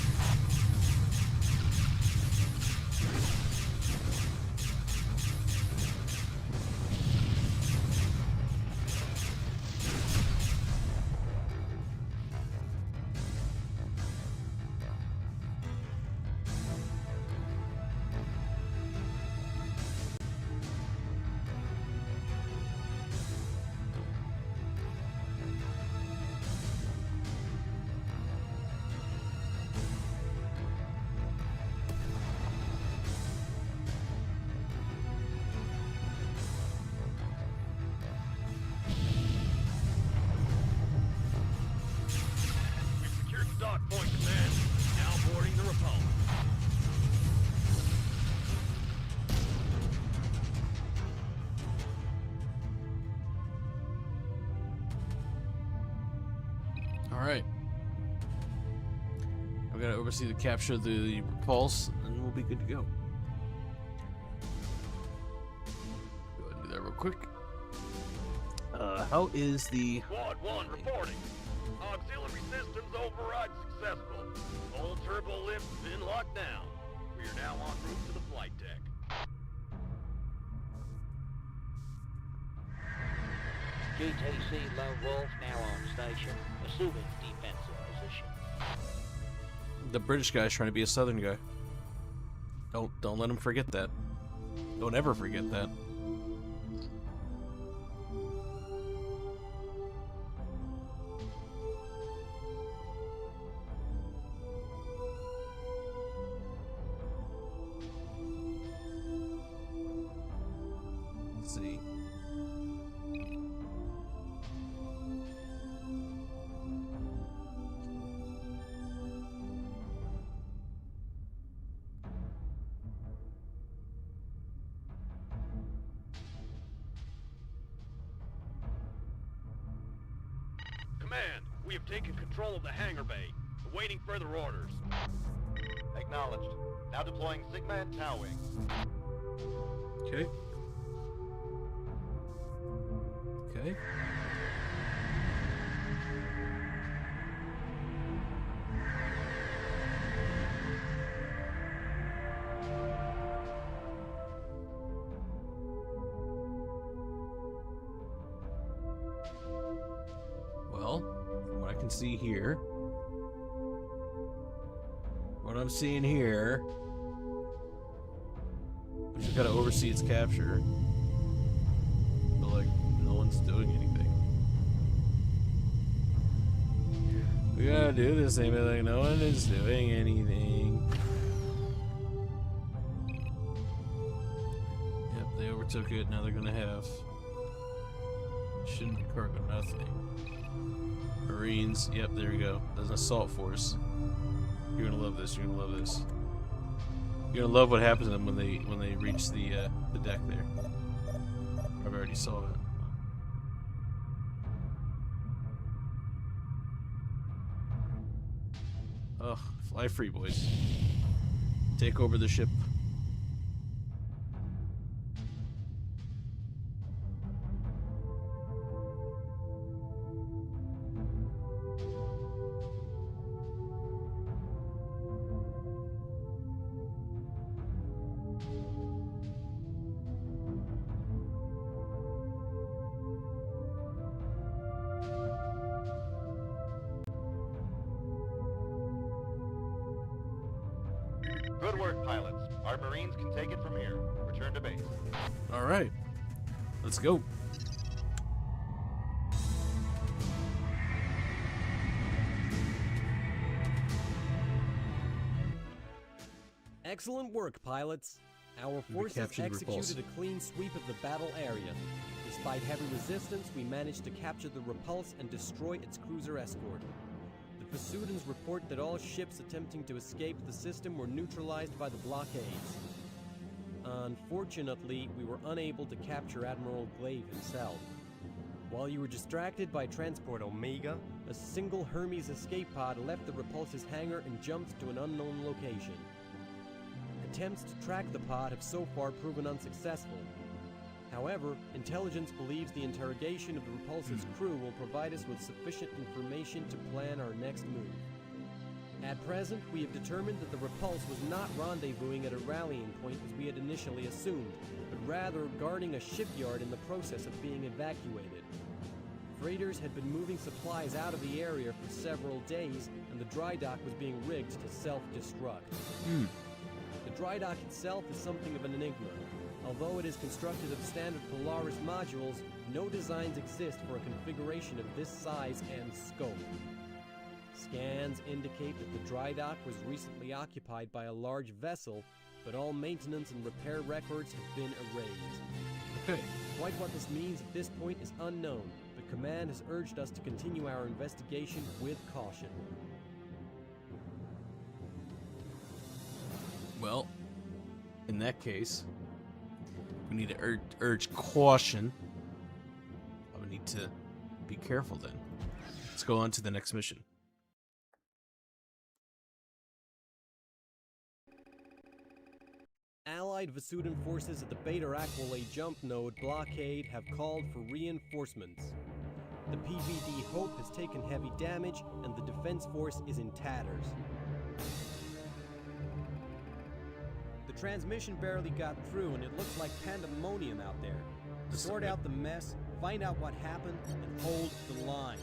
We've secured the dock point, Command. Now boarding the Repulse. Alright. We gotta oversee the capture of the Repulse, and we'll be good to go. Go ahead and do that real quick. How is the... Squad 1 reporting. Auxiliary systems override successful. All turbo lifts been locked down. We are now en route to the flight deck. GTC Lone Wolf now on station, assuming defensive position. The British guy's trying to be a Southern guy. Don't let him forget that. Don't ever forget that. Let's see. Command, we have taken control of the hangar bay. Awaiting further orders. Acknowledged. Now deploying Sigma and Tau wings. Okay. Okay. Well, from what I can see here, what I'm seeing here, we just gotta oversee its capture. But like, no one's doing anything. We gotta do this thing, but like, no one is doing anything. Yep, they overtook it. Now they're gonna have shouldn't be cargo, nothing. Marines. Yep, there we go. There's an assault force. You're gonna love this. You're gonna love this. You're gonna love what happens to them when they reach the deck there. I already saw it. Oh, fly free, boys. Take over the ship. Good work, pilots. Our Marines can take it from here. Return to base. Alright. Let's go. Excellent work, pilots. Our forces captured the Repulse. executed a clean sweep of the battle area. Despite heavy resistance, we managed to capture the Repulse and destroy its cruiser escort. The Vasudans report that all ships attempting to escape the system were neutralized by the blockades. Unfortunately, we were unable to capture Admiral Glaive himself. While you were distracted by Transport Omega, a single Hermes escape pod left the Repulse's hangar and jumped to an unknown location. Attempts to track the pod have so far proven unsuccessful. However, intelligence believes the interrogation of the Repulse's crew will provide us with sufficient information to plan our next move. At present, we have determined that the Repulse was not rendezvousing at a rallying point as we had initially assumed, but rather guarding a shipyard in the process of being evacuated. Freighters had been moving supplies out of the area for several days, and the dry dock was being rigged to self-destruct. The dry dock itself is something of an enigma. Although it is constructed of standard Polaris modules, no designs exist for a configuration of this size and scope. Scans indicate that the dry dock was recently occupied by a large vessel, but all maintenance and repair records have been erased. Okay. Quite what this means at this point is unknown, but Command has urged us to continue our investigation with caution. Well, in that case, we need to urge caution. I would need to be careful then. Let's go on to the next mission. Allied Vasudan forces at the Beta Aquila jump node blockade have called for reinforcements. The PVD Hope has taken heavy damage and the defense force is in tatters. The transmission barely got through and it looks like pandemonium out there. Sort out the mess, find out what happened, and hold the line.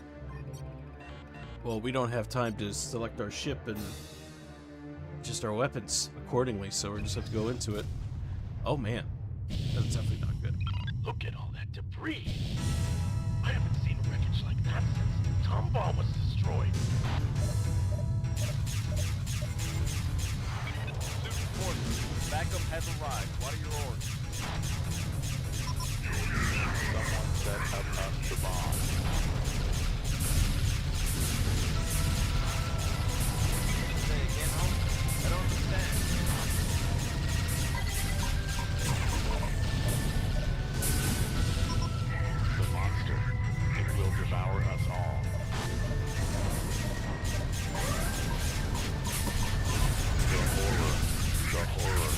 Well, we don't have time to select our ship and just our weapons accordingly, so we just have to go into it. Oh man, that's definitely not good. Look at all that debris. I haven't seen wreckage like that since the Tomball was destroyed. Student forces, backup has arrived. What are your orders? Someone set up us the bomb. Say again, Holmes? I don't understand. The monster. It will devour us all. The horror. The horror.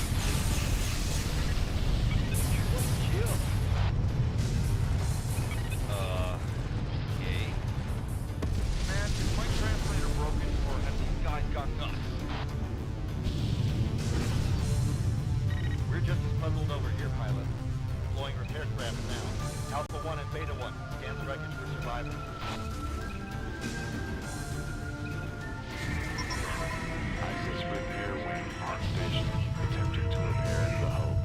Kill. Okay. Man, is my translator broken or have these guys gone nuts? We're just as puzzled over here, pilot. Deploying repair craft now. Alpha 1 and Beta 1. Scan the wreckage for survivors. ISIS repair wing on station, attempting to repair the Hope.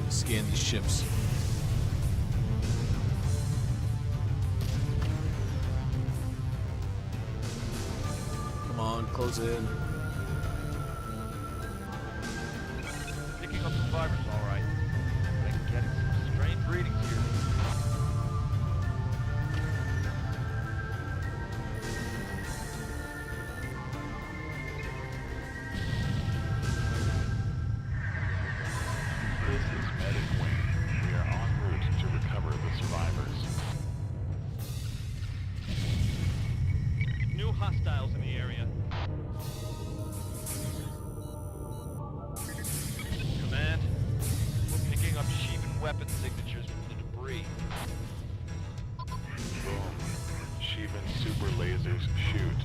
Scan these ships. Come on, close in. Picking up survivors, all right. I'm getting some strange readings here. This is Medic Wing. We are en route to recover the survivors. New hostiles in the area. Command, we're picking up Sheevan weapon signatures from the debris. Boom. Sheevan super lasers shoot.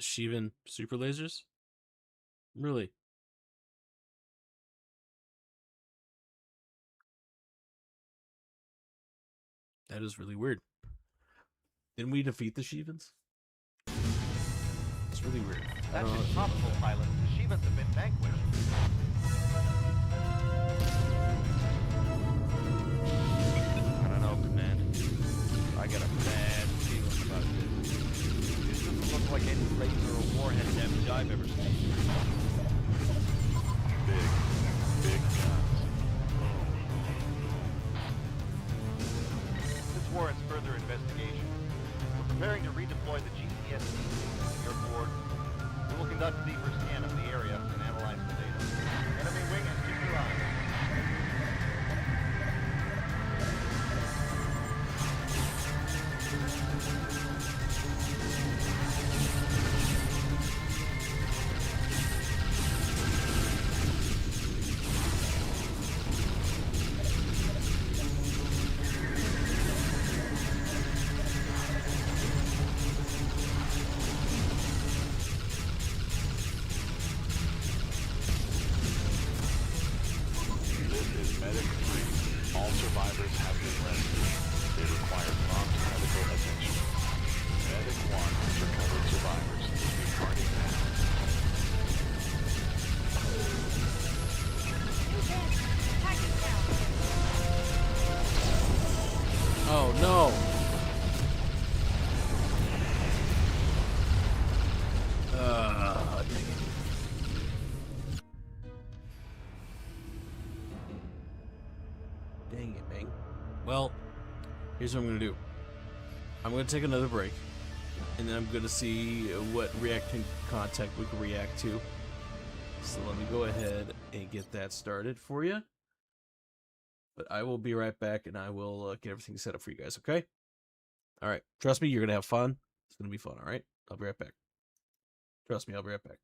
Sheevan super lasers? Really? That is really weird. Didn't we defeat the Sheevans? It's really weird. That's impossible, pilot. The Sheevans have been vanquished. I don't know, Command. I got a bad feeling about this. Is the is Medic 3. All survivors have been rescued. They require prompt medical attention. Medic 1 has recovered survivors. Departing now. Oh no! Dang it. Dang it, man. Well, here's what I'm gonna do. I'm gonna take another break, and then I'm gonna see what reacting contact we can react to. So let me go ahead and get that started for you. But I will be right back, and I will get everything set up for you guys, okay? All right. Trust me, you're going to have fun. It's going to be fun, all right? I'll be right back. Trust me, I'll be right back.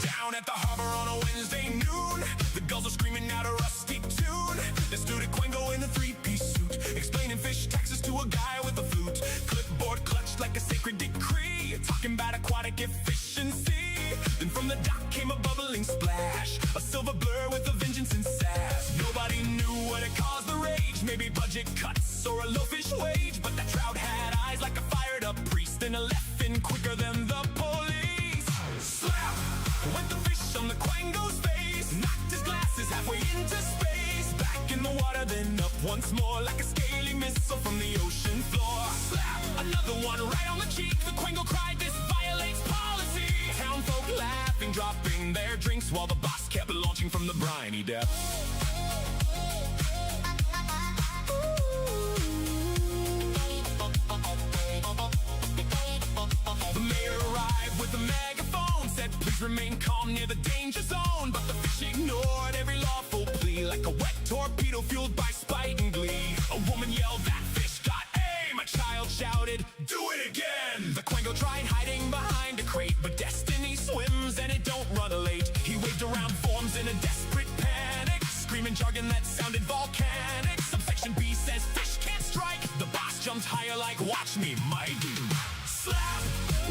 Down at the harbor on a Wednesday noon, the gulls are screaming out a rusty tune. There stood a Quango in a three-piece suit, explaining fish taxes to a guy with a flute. Clipboard clutched like a sacred decree, talking about aquatic efficiency. Then from the dock came a bubbling splash, a silver blur with a vengeance and sass. Nobody knew what had caused the rage, maybe budget cuts or a low fish wage. But that trout had eyes like a fired up priest, and a left fin quicker than the police. Slap! Went the fish on the Quango's face, knocked his glasses halfway into space. Back in the water, then up once more, like a scaly missile from the ocean floor. Slap! Another one right on the cheek. The Quango cried, "This violates policy." Townfolk laughing, dropping their drinks, while the boss kept launching from the briny depths. The mayor arrived with a megaphone, said please remain calm near the danger zone. But the fish ignored every lawful plea, like a wet torpedo fueled by spite and glee. A woman yelled, "That fish got aim!" A child shouted, "Do it again!" The Quango tried hiding behind a crate, but destiny swims and it don't run late. He waved around forms in a desperate panic, screaming jargon that sounded volcanic. Subsection B says fish can't strike. The boss jumped higher like, "Watch me, mighty." Slap!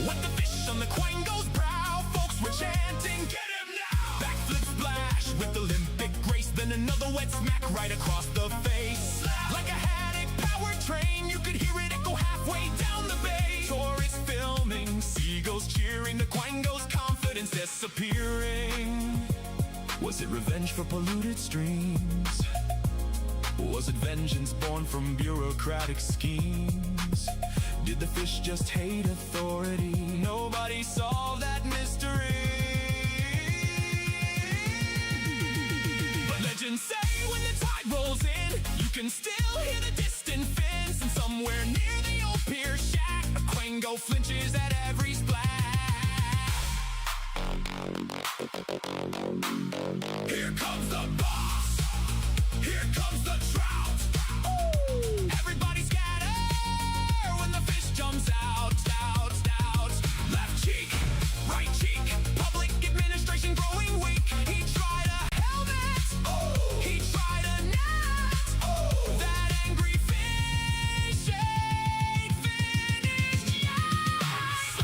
Went the fish on the Quango's brow. Folks were chanting, "Get him now!" Backflip splash with Olympic grace, then another wet smack right across the face. Slap! Like a haddock powered train, you could hear it echo halfway down the bay. Tourists filming, seagulls cheering, the Quango's confidence disappearing. Was it revenge for polluted streams? Was it vengeance born from bureaucratic schemes? Did the fish just hate authority? Nobody solved that mystery. But legends say when the tide rolls in, you can still hear the distant fins. And somewhere near the old pier shack, a Quango flinches at every splash. Here comes the boss. Here comes the trout. Ooh. Everybody scatter when the fish jumps out, out, out. Left cheek, right cheek, public administration growing weak. He tried a helmet, he tried a net. That angry fish ain't finished yet.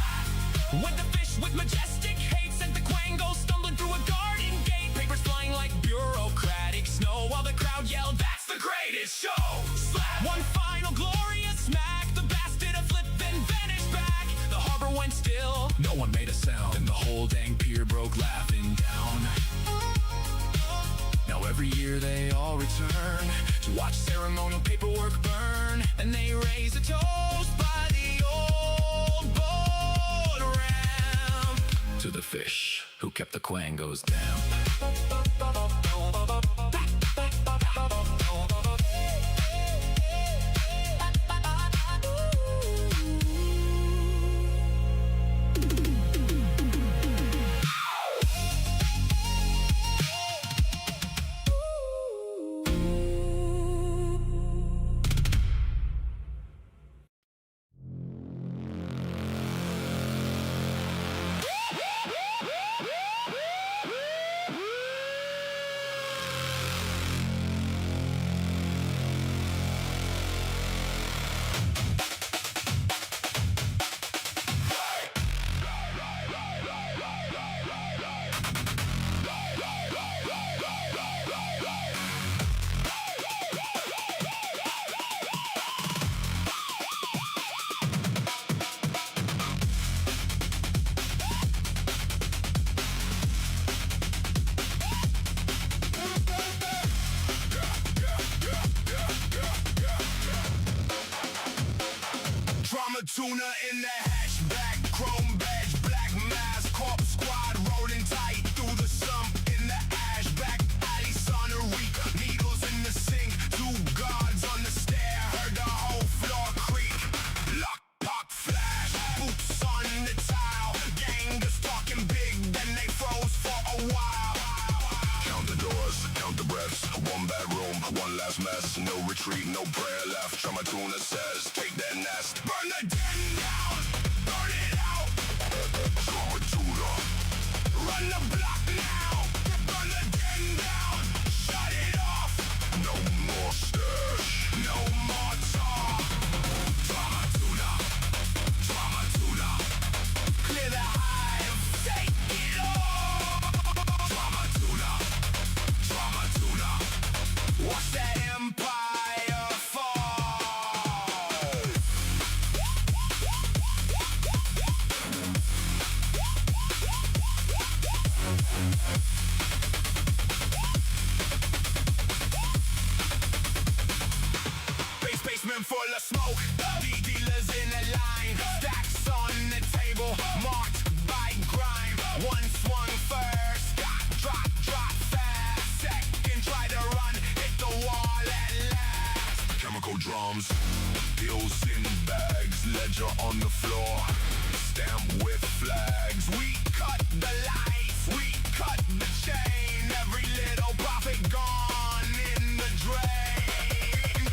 Went the fish with majestic hate, sent the Quango stumbling through a garden gate. Papers flying like bureaucratic snow, while the crowd yelled, "That's the greatest show!" Slap! One final glorious smack, the bass did a flip then vanished back. The harbor went still, no one made a sound, and the whole dang pier broke laughing down. Now every year they all return to watch ceremonial paperwork burn, and they raise a toast by the old boat ramp to the fish who kept the Quangos damp. TraumaTuna in the hatchback, chrome badge, black mask, corpse squad rolling tight through the sump in the ashback, alley sonnery, needles in the sink, 2 guards on the stair, heard the whole floor creak, lock, pop, flash, boots on the tile, gang is talking big, then they froze for a while. Count the doors, count the breaths, 1 bedroom, 1 last mess, no retreat, no prayer left, TraumaTuna says, take that nest, burn the den down, burn it out, TraumaTuna, run the block now, burn the den down, shut it off, no more stash, no more talk, TraumaTuna, TraumaTuna, clear the hive, take it all, TraumaTuna, TraumaTuna, watch that empire fall. Basement full of smoke, dealers in a line, stacks on the table, marked by grime. One swung first, got drop fast. Second try to run, hit the wall at last. Chemical drums, pills in bags, ledger on the floor, stamp with flags. We cut the lights, we cut the chain, every little profit gone in the drain.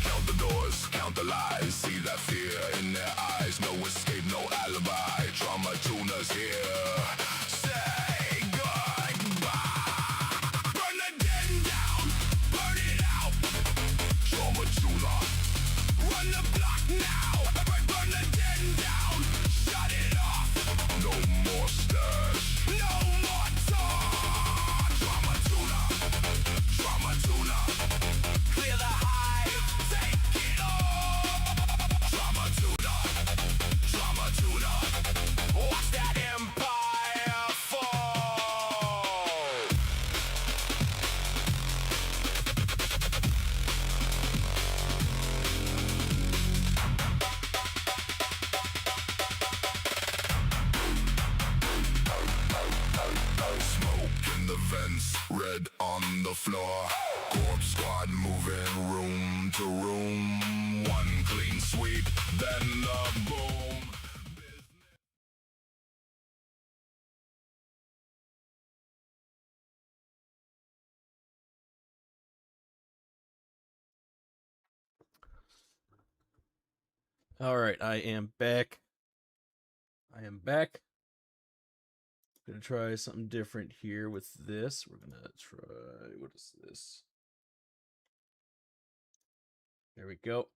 Count the doors, count the lies, see that fear in their eyes, no escape, no alibi, TraumaTuna's here. Say goodbye. Burn the den down, burn it out, TraumaTuna, run the block now, burn the den down, shut it off, no more stash, no more talk, TraumaTuna, TraumaTuna, clear the hive, take it all, TraumaTuna, TraumaTuna, watch that empire fall. Smoke in the vents, red on the floor. Corpse squad moving room to room. One clean sweep, then the boom. All right, I am back. I am back. Gonna try something different here with this. We're gonna try, what is this? There we go.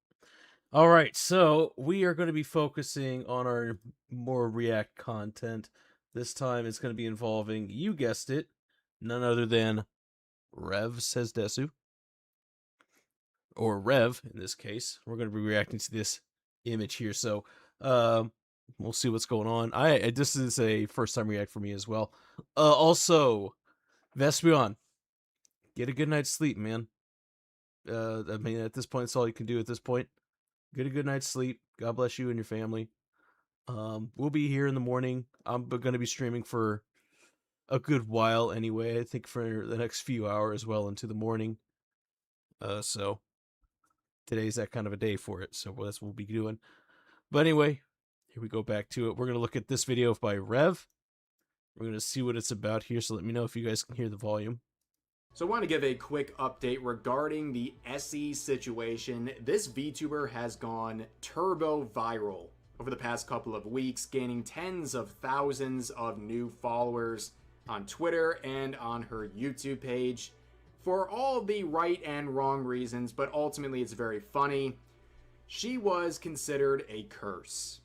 All right, so we are going to be focusing on our more React content. This time it's going to be involving, you guessed it, none other than Rev, says Desu. Or Rev, in this case. We're going to be reacting to this image here, so we'll see what's going on. This is a first time react for me as well. Also, Vespion, get a good night's sleep, man. I mean, at this point, it's all you can do at this point. Get a good night's sleep. God bless you and your family. We'll be here in the morning. I'm going to be streaming for a good while anyway. I think for the next few hours well into the morning. So today's that kind of a day for it. So that's what we'll be doing. But anyway, here we go back to it. We're going to look at this video by Rev. We're going to see what it's about here. So let me know if you guys can hear the volume. So I want to give a quick update regarding the SE situation. This VTuber has gone turbo viral over the past couple of weeks, gaining tens of thousands of new followers on Twitter and on her YouTube page for all the right and wrong reasons, but ultimately it's very funny. She was considered a curse.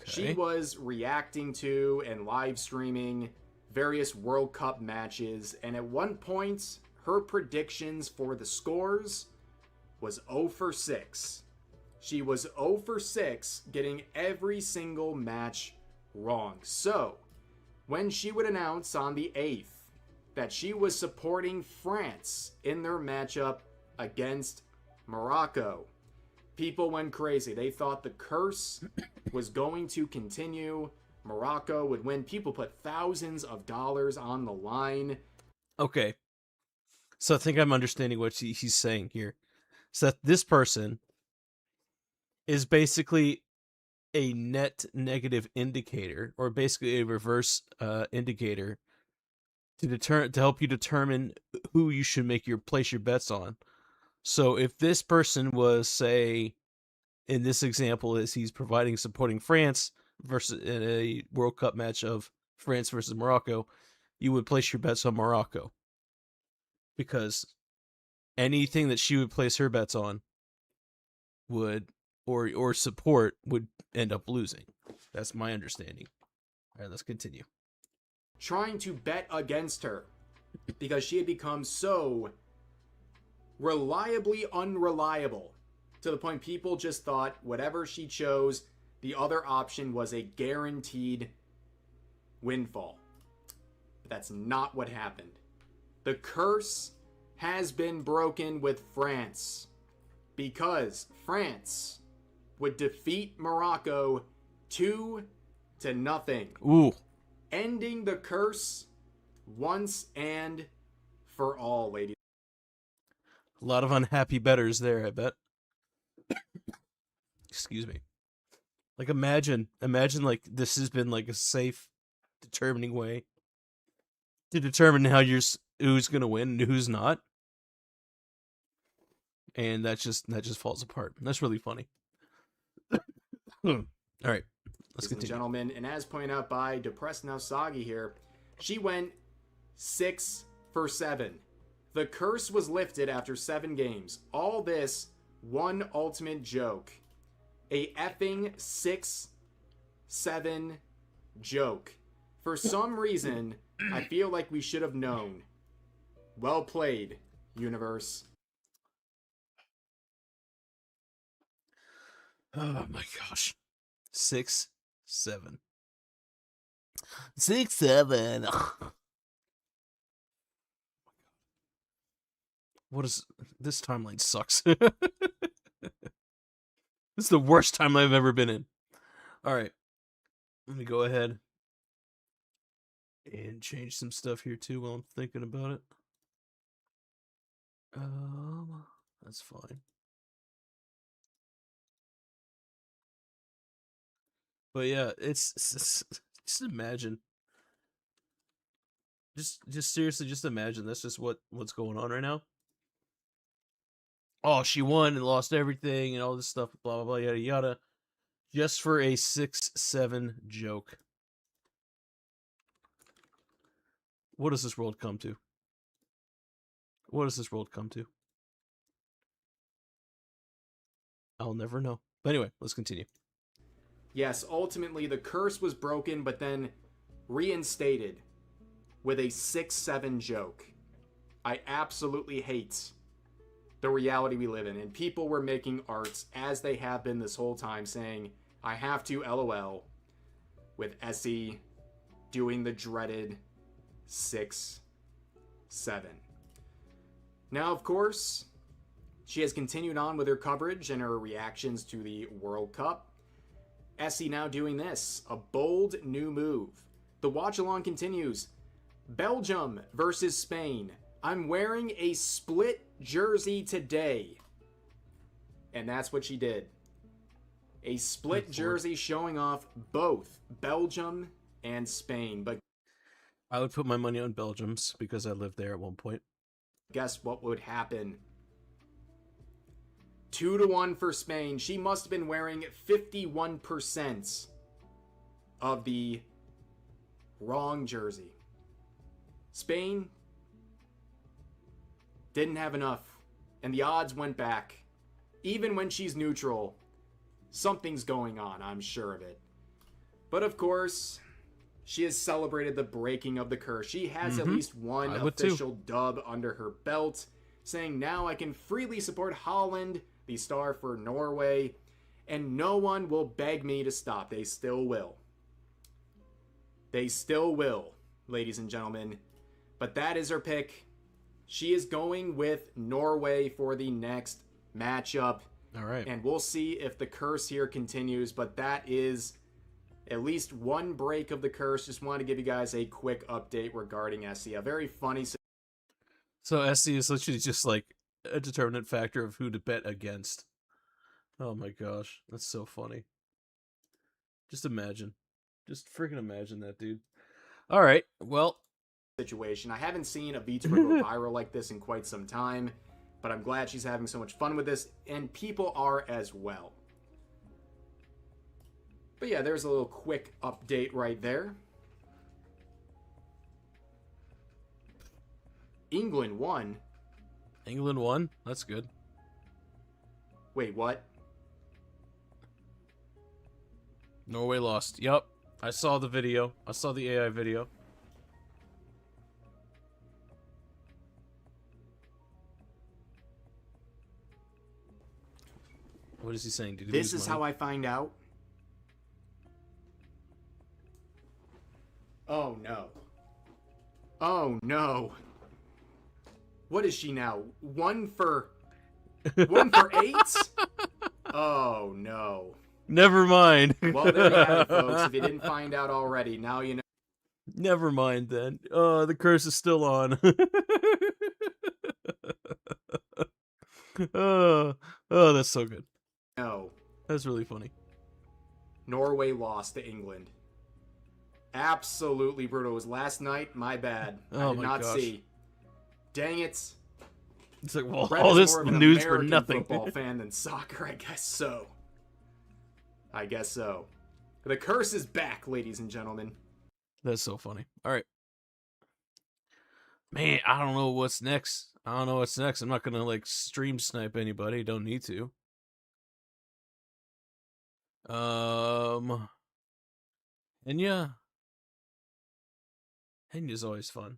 Okay. She was reacting to and live streaming various World Cup matches, and at one point, her predictions for the scores was 0 for 6. She was 0 for 6, getting every single match wrong. So, when she would announce on the 8th that she was supporting France in their matchup against Morocco, People went crazy. They thought the curse was going to continue. Morocco would win. People put thousands of dollars on the line. Okay. So I think I'm understanding what he's saying here. So that this person is basically a net negative indicator, or basically a reverse indicator to help you determine who you should place your bets on. So if this person was, say, in this example, is he's supporting France versus in a World Cup match of France versus Morocco, you would place your bets on Morocco, because anything that she would place her bets on would or support would end up losing. That's my understanding. All right, let's continue. Trying to bet against her because she had become so reliably unreliable to the point people just thought whatever she chose, the other option was a guaranteed windfall. But that's not what happened. The curse has been broken with France because France would defeat Morocco 2-0. Ooh. Ending the curse once and for all, ladies. A lot of unhappy bettors there, I bet. Excuse me. Like, imagine like this has been like a safe, determining way to determine who's gonna win and who's not, and that just falls apart. That's really funny. All right, let's continue, gentlemen. And as pointed out by Depressed Now Soggy here, she went 6 for 7. The curse was lifted after 7 games. All this one ultimate joke. A effing 6-7 joke. For some reason, I feel like we should have known. Well played, universe. Oh my gosh. 6-7. 6-7. What is this timeline sucks. This is the worst timeline I've ever been in. Alright. Let me go ahead and change some stuff here too while I'm thinking about it. That's fine. But yeah, it's just imagine. Just seriously, just imagine that's just what's going on right now. Oh, she won and lost everything and all this stuff, blah blah blah, yada yada, just for a 6-7 joke. What does this world come to? What does this world come to? I'll never know. But anyway, let's continue. Yes, ultimately the curse was broken, but then reinstated with a 6-7 joke. I absolutely hate the reality we live in. And people were making arts, as they have been this whole time, saying, I have to LOL, with Essie doing the dreaded 6-7. Now, of course, she has continued on with her coverage and her reactions to the World Cup. Essie now doing this, a bold new move. The watch-along continues. Belgium versus Spain. I'm wearing a split jersey today. And that's what she did. A split jersey showing off both Belgium and Spain. But I would put my money on Belgium's because I lived there at one point. Guess what would happen? 2-1 for Spain. She must have been wearing 51% of the wrong jersey. Spain didn't have enough, and the odds went back. Even when she's neutral, something's going on, I'm sure of it. But of course, she has celebrated the breaking of the curse. She has at least one official dub under her belt, saying now I can freely support Holland, the star for Norway, and no one will beg me to stop. They still will. They still will, ladies and gentlemen. But that is her pick. She is going with Norway for the next matchup. All right. And we'll see if the curse here continues, but that is at least one break of the curse. Just wanted to give you guys a quick update regarding SE. A very funny. So SE is literally just like a determinant factor of who to bet against. Oh my gosh, that's so funny. Just imagine. Just freaking imagine that, dude. All right, well. Situation. I haven't seen a VTuber go viral like this in quite some time, but I'm glad she's having so much fun with this, and people are as well. But yeah, there's a little quick update right there. England won. England won? That's good. Wait, what? Norway lost. Yup. I saw the video. I saw the AI video. What is he saying? Did he This lose is money? how I find out. Oh no. Oh no. What is she now? 1 for 8? Oh no. Never mind. Well, there you have it, folks. If you didn't find out already, now you know. Never mind then. The curse is still on. Oh, that's so good. No. That's really funny. Norway lost to England. Absolutely brutal. It was last night. My bad. I did not see. Dang it. It's like, well, Brett all is this more of an news for American nothing. football fan than soccer, I guess so. I guess so. The curse is back, ladies and gentlemen. That's so funny. All right. Man, I don't know what's next. I don't know what's next. I'm not going to, like, stream snipe anybody. Don't need to. And yeah. Henya's always fun.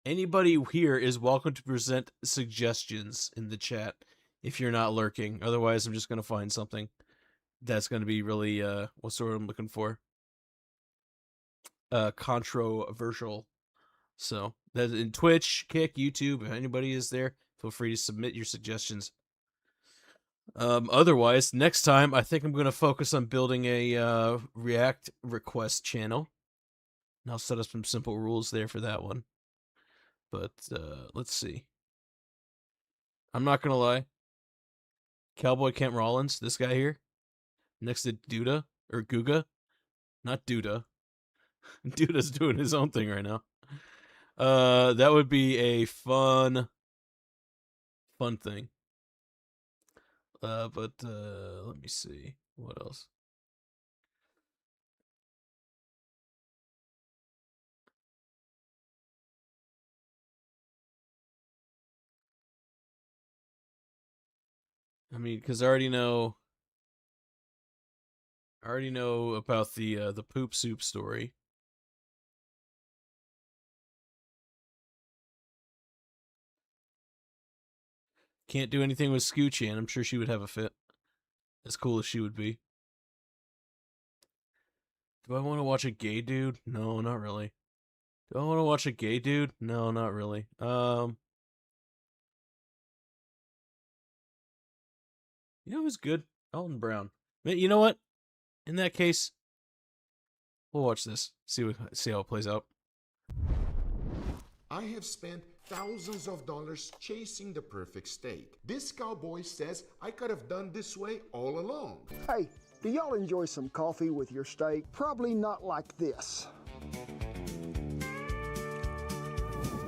Anybody here is welcome to present suggestions in the chat if you're not lurking. Otherwise, I'm just going to find something that's going to be really, what's the word I'm looking for? Controversial. So, that's in Twitch, Kick, YouTube, if anybody is there, feel free to submit your suggestions. Otherwise, next time, I think I'm going to focus on building a React request channel. And I'll set up some simple rules there for that one. But, let's see. I'm not going to lie. Cowboy Kent Rollins, this guy here, next to Duda, or Guga. Not Duda. Duda's doing his own thing right now. That would be a fun thing. But let me see. What else? I mean, because I already know about the poop soup story. Can't do anything with Scoochie, and I'm sure she would have a fit. As cool as she would be. Do I want to watch a gay dude? No, not really. Do I want to watch a gay dude? No, not really. You know who's good? Elton Brown. You know what? In that case, we'll watch this. See how it plays out. I have spent thousands of dollars chasing the perfect steak. This cowboy says I could have done this way all along. Hey, do y'all enjoy some coffee with your steak? Probably not like this.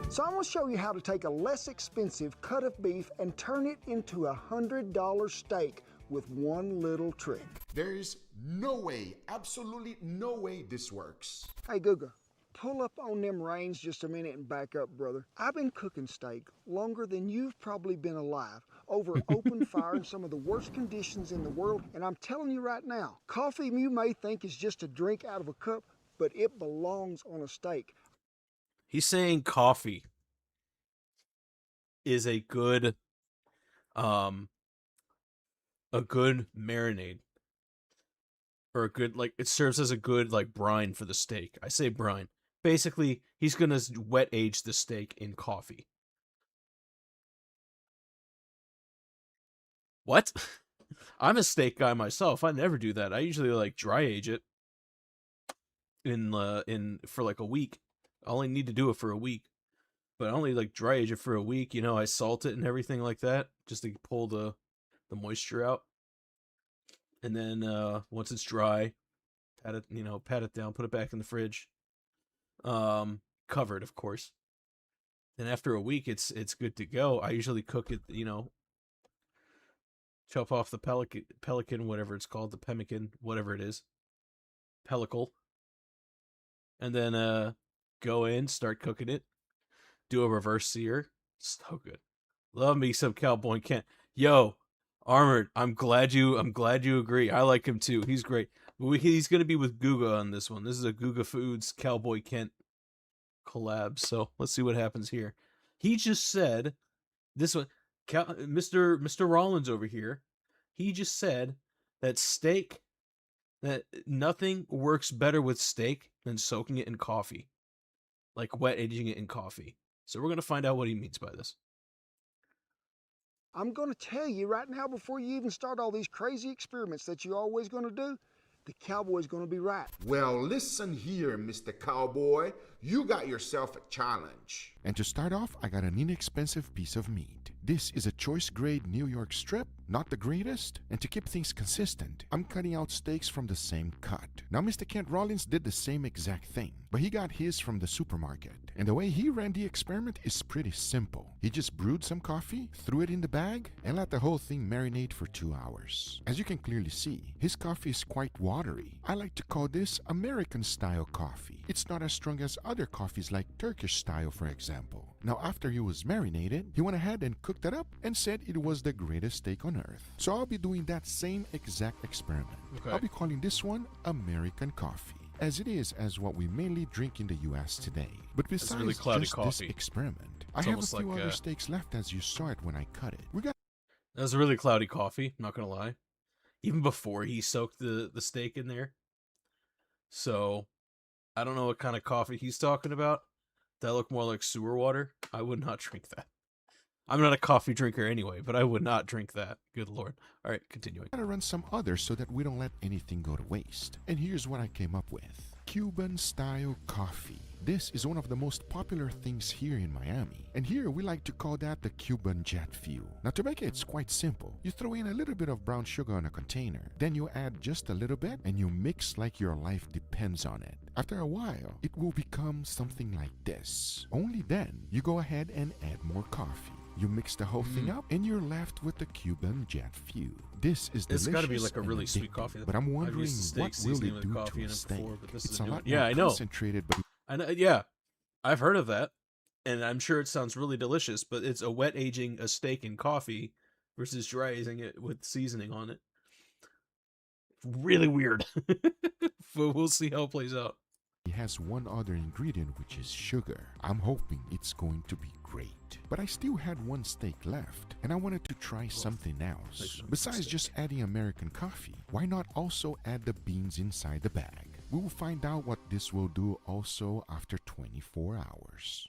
So I'm going to show you how to take a less expensive cut of beef and turn it into a $100 steak with one little trick. There is no way, absolutely no way this works. Hey, Guga, pull up on them reins just a minute and back up, brother. I've been cooking steak longer than you've probably been alive, over open fire in some of the worst conditions in the world, and I'm telling you right now, coffee you may think is just a drink out of a cup, but it belongs on a steak. He's saying coffee is a good marinade. Or a good, like, it serves as a good, like, brine for the steak. I say brine. Basically, he's gonna wet age the steak in coffee. What? I'm a steak guy myself. I never do that. I usually like dry age it in for like a week. I only need to do it for a week. But I only like dry age it for a week. You know, I salt it and everything like that just to pull the moisture out. And then once it's dry, pat it down, put it back in the fridge. Covered, of course. And after a week, it's good to go. I usually cook it, chop off the pelican, whatever it's called, the pemmican, whatever it is, pellicle, and then go in, start cooking it, do a reverse sear. So good. Love me some Cowboy Kent. Yo, Armored, I'm glad you agree. I like him too. He's great. He's gonna be with Guga on this one. This is a Guga Foods Cowboy Kent collab. So let's see what happens here. He just said this one, Mr. Rollins over here. He just said that nothing works better with steak than soaking it in coffee, like wet aging it in coffee. So we're gonna find out what he means by this. I'm going to tell you right now before you even start all these crazy experiments that you're always going to do, the cowboy's going to be right. Well, listen here, Mr. Cowboy. You got yourself a challenge. And to start off, I got an inexpensive piece of meat. This is a choice grade New York strip, not the greatest. And to keep things consistent, I'm cutting out steaks from the same cut. Now, Mr. Kent Rollins did the same exact thing, but he got his from the supermarket. And the way he ran the experiment is pretty simple. He just brewed some coffee, threw it in the bag, and let the whole thing marinate for 2 hours. As you can clearly see, his coffee is quite watery. I like to call this American-style coffee. It's not as strong as other coffees like Turkish style, for example. Now, after he was marinated, he went ahead and cooked it up and said it was the greatest steak on earth. So I'll be doing that same exact experiment. Okay. I'll be calling this one American coffee, as it is as what we mainly drink in the US today. But besides really cloudy just coffee. this experiment, It's I have a almost few like, other steaks left as you saw it when I cut it. That's a really cloudy coffee, not gonna lie. Even before he soaked the steak in there. So, I don't know what kind of coffee he's talking about. That looked more like sewer water. I would not drink that. I'm not a coffee drinker anyway, but I would not drink that. Good lord. All right, continuing. I gotta run some others so that we don't let anything go to waste. And here's what I came up with. Cuban-style coffee. This is one of the most popular things here in Miami. And here we like to call that the Cuban jet fuel. Now to make it, it's quite simple. You throw in a little bit of brown sugar in a container. Then you add just a little bit and you mix like your life depends on it. After a while, it will become something like this. Only then, you go ahead and add more coffee. You mix the whole thing up and you're left with the Cuban jet fuel. This is delicious. It's got to be like a really sweet coffee. But I'm wondering what will it do to a steak? It's a lot more concentrated, but I know, yeah, I've heard of that, and I'm sure it sounds really delicious. But it's a wet aging a steak in coffee versus dry aging it with seasoning on it. Really weird. But we'll see how it plays out. It has one other ingredient, which is sugar. I'm hoping it's going to be great. But I still had one steak left, and I wanted to try something else. Besides just adding American coffee, why not also add the beans inside the bag? We will find out what this will do also after 24 hours.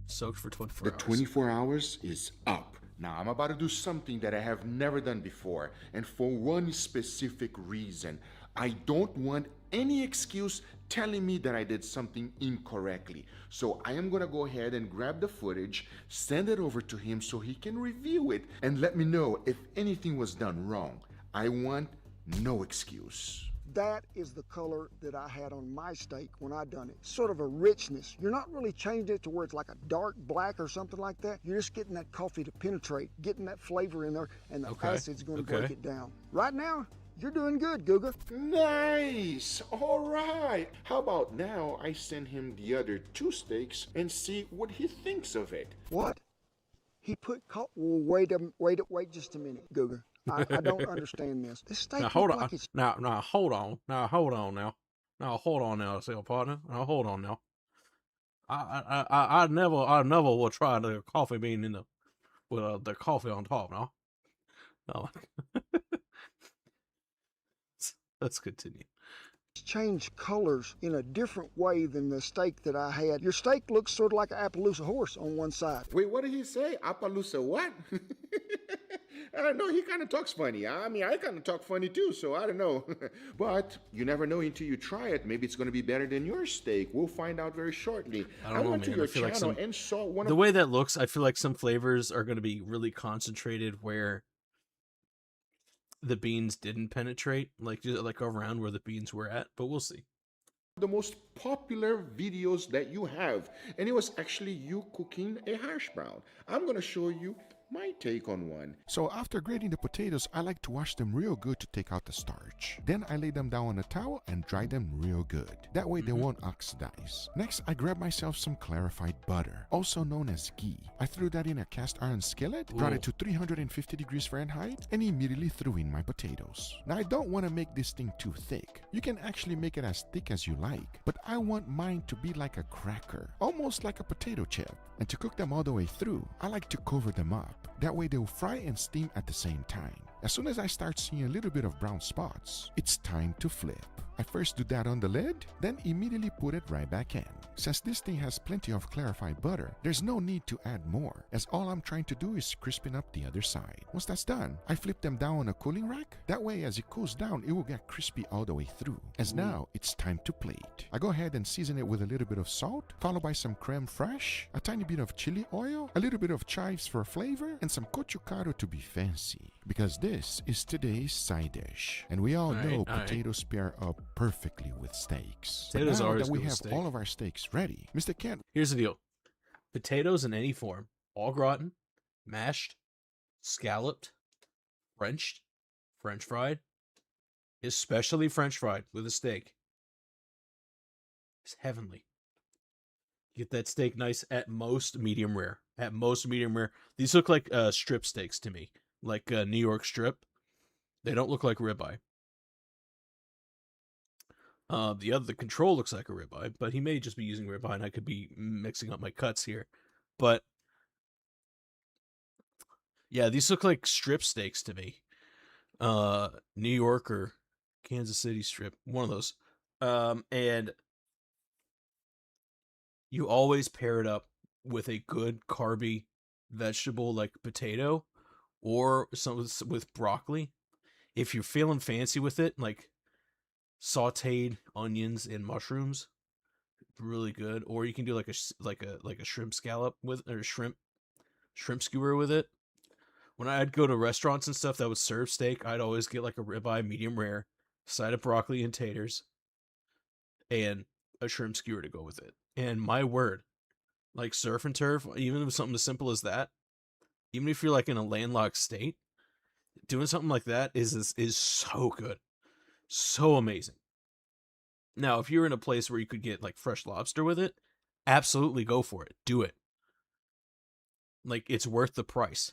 Soaked for 24 hours. The 24 hours is up. Now, I'm about to do something that I have never done before, and for one specific reason. I don't want any excuse telling me that I did something incorrectly. So I am going to go ahead and grab the footage, send it over to him so he can review it and let me know if anything was done wrong. I want no excuse. That is the color that I had on my steak when I done it. Sort of a richness. You're not really changing it to where it's like a dark black or something like that. You're just getting that coffee to penetrate, getting that flavor in there, and the acid's going to break it down. Right now, you're doing good, Guga. Nice. All right. How about now I send him the other 2 steaks and see what he thinks of it. What? He put wait just a minute, Guga. I don't understand this. This steak now hold on. like it's... Now hold on. Now hold on now, sale partner. Now hold on now. I never will try the coffee bean with the coffee on top now. No. Let's continue. Change colors in a different way than the steak that I had. Your steak looks sort of like an Appaloosa horse on one side. Wait, what did he say? Appaloosa what? I don't know. He kind of talks funny. I mean, I kind of talk funny too, so I don't know. But you never know until you try it. Maybe it's going to be better than your steak. We'll find out very shortly. I don't know, went to man. your I feel like channel some, and saw one the of way that looks, I feel like some flavors are going to be really concentrated where the beans didn't penetrate, like just like around where the beans were at. But we'll see. the most popular videos that you have, and it was actually you cooking a hash brown. I'm going to show you my take on one. So after grating the potatoes, I like to wash them real good to take out the starch. Then I lay them down on a towel and dry them real good. That way they won't oxidize. Next, I grab myself some clarified butter, also known as ghee. I threw that in a cast iron skillet, brought it to 350 degrees Fahrenheit, and immediately threw in my potatoes. Now I don't want to make this thing too thick. You can actually make it as thick as you like, but I want mine to be like a cracker, almost like a potato chip. And to cook them all the way through, I like to cover them up. That way they'll fry and steam at the same time. As soon as I start seeing a little bit of brown spots, it's time to flip. I first do that on the lid, then immediately put it right back in. Since this thing has plenty of clarified butter, there's no need to add more, as all I'm trying to do is crisping up the other side. Once that's done, I flip them down on a cooling rack. That way as it cools down, it will get crispy all the way through. As now, it's time to plate. I go ahead and season it with a little bit of salt, followed by some creme fraiche, a tiny bit of chili oil, a little bit of chives for flavor, and some gochugaru to be fancy. Because this is today's side dish. And we all know potatoes pair up perfectly with steaks. Potatoes But now always that we go with have steak. all of our steaks ready, Mr. Kent. Here's the deal. Potatoes in any form, au gratin, mashed, scalloped, Frenched, French fried, especially French fried with a steak, is heavenly. Get that steak nice, at most medium rare. At most medium rare. These look like strip steaks to me, like New York strip. They don't look like ribeye. The control looks like a ribeye, but he may just be using ribeye, and I could be mixing up my cuts here. But yeah, these look like strip steaks to me. New York or Kansas City strip, one of those. And you always pair it up with a good carby vegetable like potato, or some with broccoli. If you're feeling fancy with it, like sautéed onions and mushrooms, really good. Or you can do like a shrimp scallop with, or shrimp skewer with it. When I'd go to restaurants and stuff that would serve steak, I'd always get like a ribeye medium rare, side of broccoli and taters, and a shrimp skewer to go with it. And my word, like surf and turf, even with something as simple as that, even if you're like in a landlocked state, doing something like that is so good. So amazing. Now, if you're in a place where you could get like fresh lobster with it, absolutely go for it. Do it. Like, it's worth the price.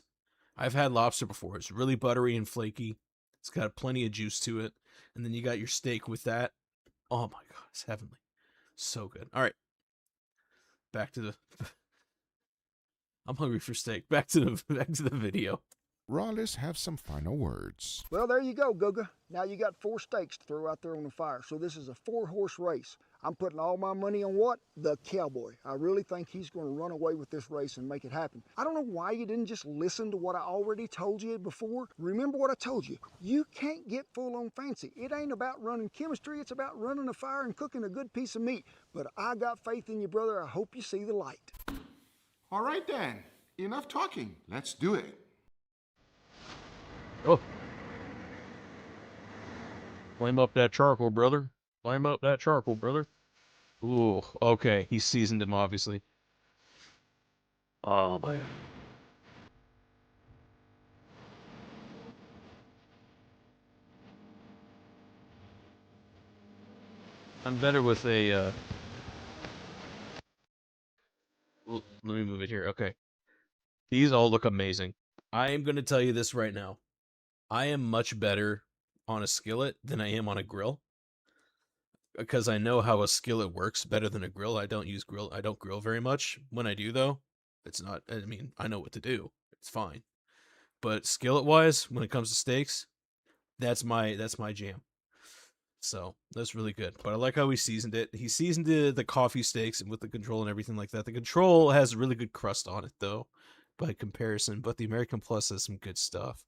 I've had lobster before. It's really buttery and flaky. It's got plenty of juice to it. And then you got your steak with that. Oh my God, it's heavenly. So good. All right. Back to the... I'm hungry for steak. Back to the video. Rawless have some final words. Well, there you go, Guga. Now you got 4 steaks to throw out there on the fire. So this is a 4-horse race. I'm putting all my money on what? The cowboy. I really think he's going to run away with this race and make it happen. I don't know why you didn't just listen to what I already told you before. Remember what I told you. You can't get full on fancy. It ain't about running chemistry. It's about running a fire and cooking a good piece of meat. But I got faith in you, brother. I hope you see the light. All right then. Enough talking. Let's do it. Oh. Flame up that charcoal, brother. Flame up that charcoal, brother. Ooh, okay. He seasoned him, obviously. Oh, man. I'm better with a, let me move it here. Okay. These all look amazing. I am going to tell you this right now. I am much better on a skillet than I am on a grill, because I know how a skillet works better than a grill. I don't grill very much. When I do, though, it's not, I mean, I know what to do. It's fine. But skillet wise, when it comes to steaks, that's my jam. So that's really good. But I like how he seasoned it. He seasoned the coffee steaks and with the control and everything like that. The control has really good crust on it, though, by comparison. But the American Plus has some good stuff.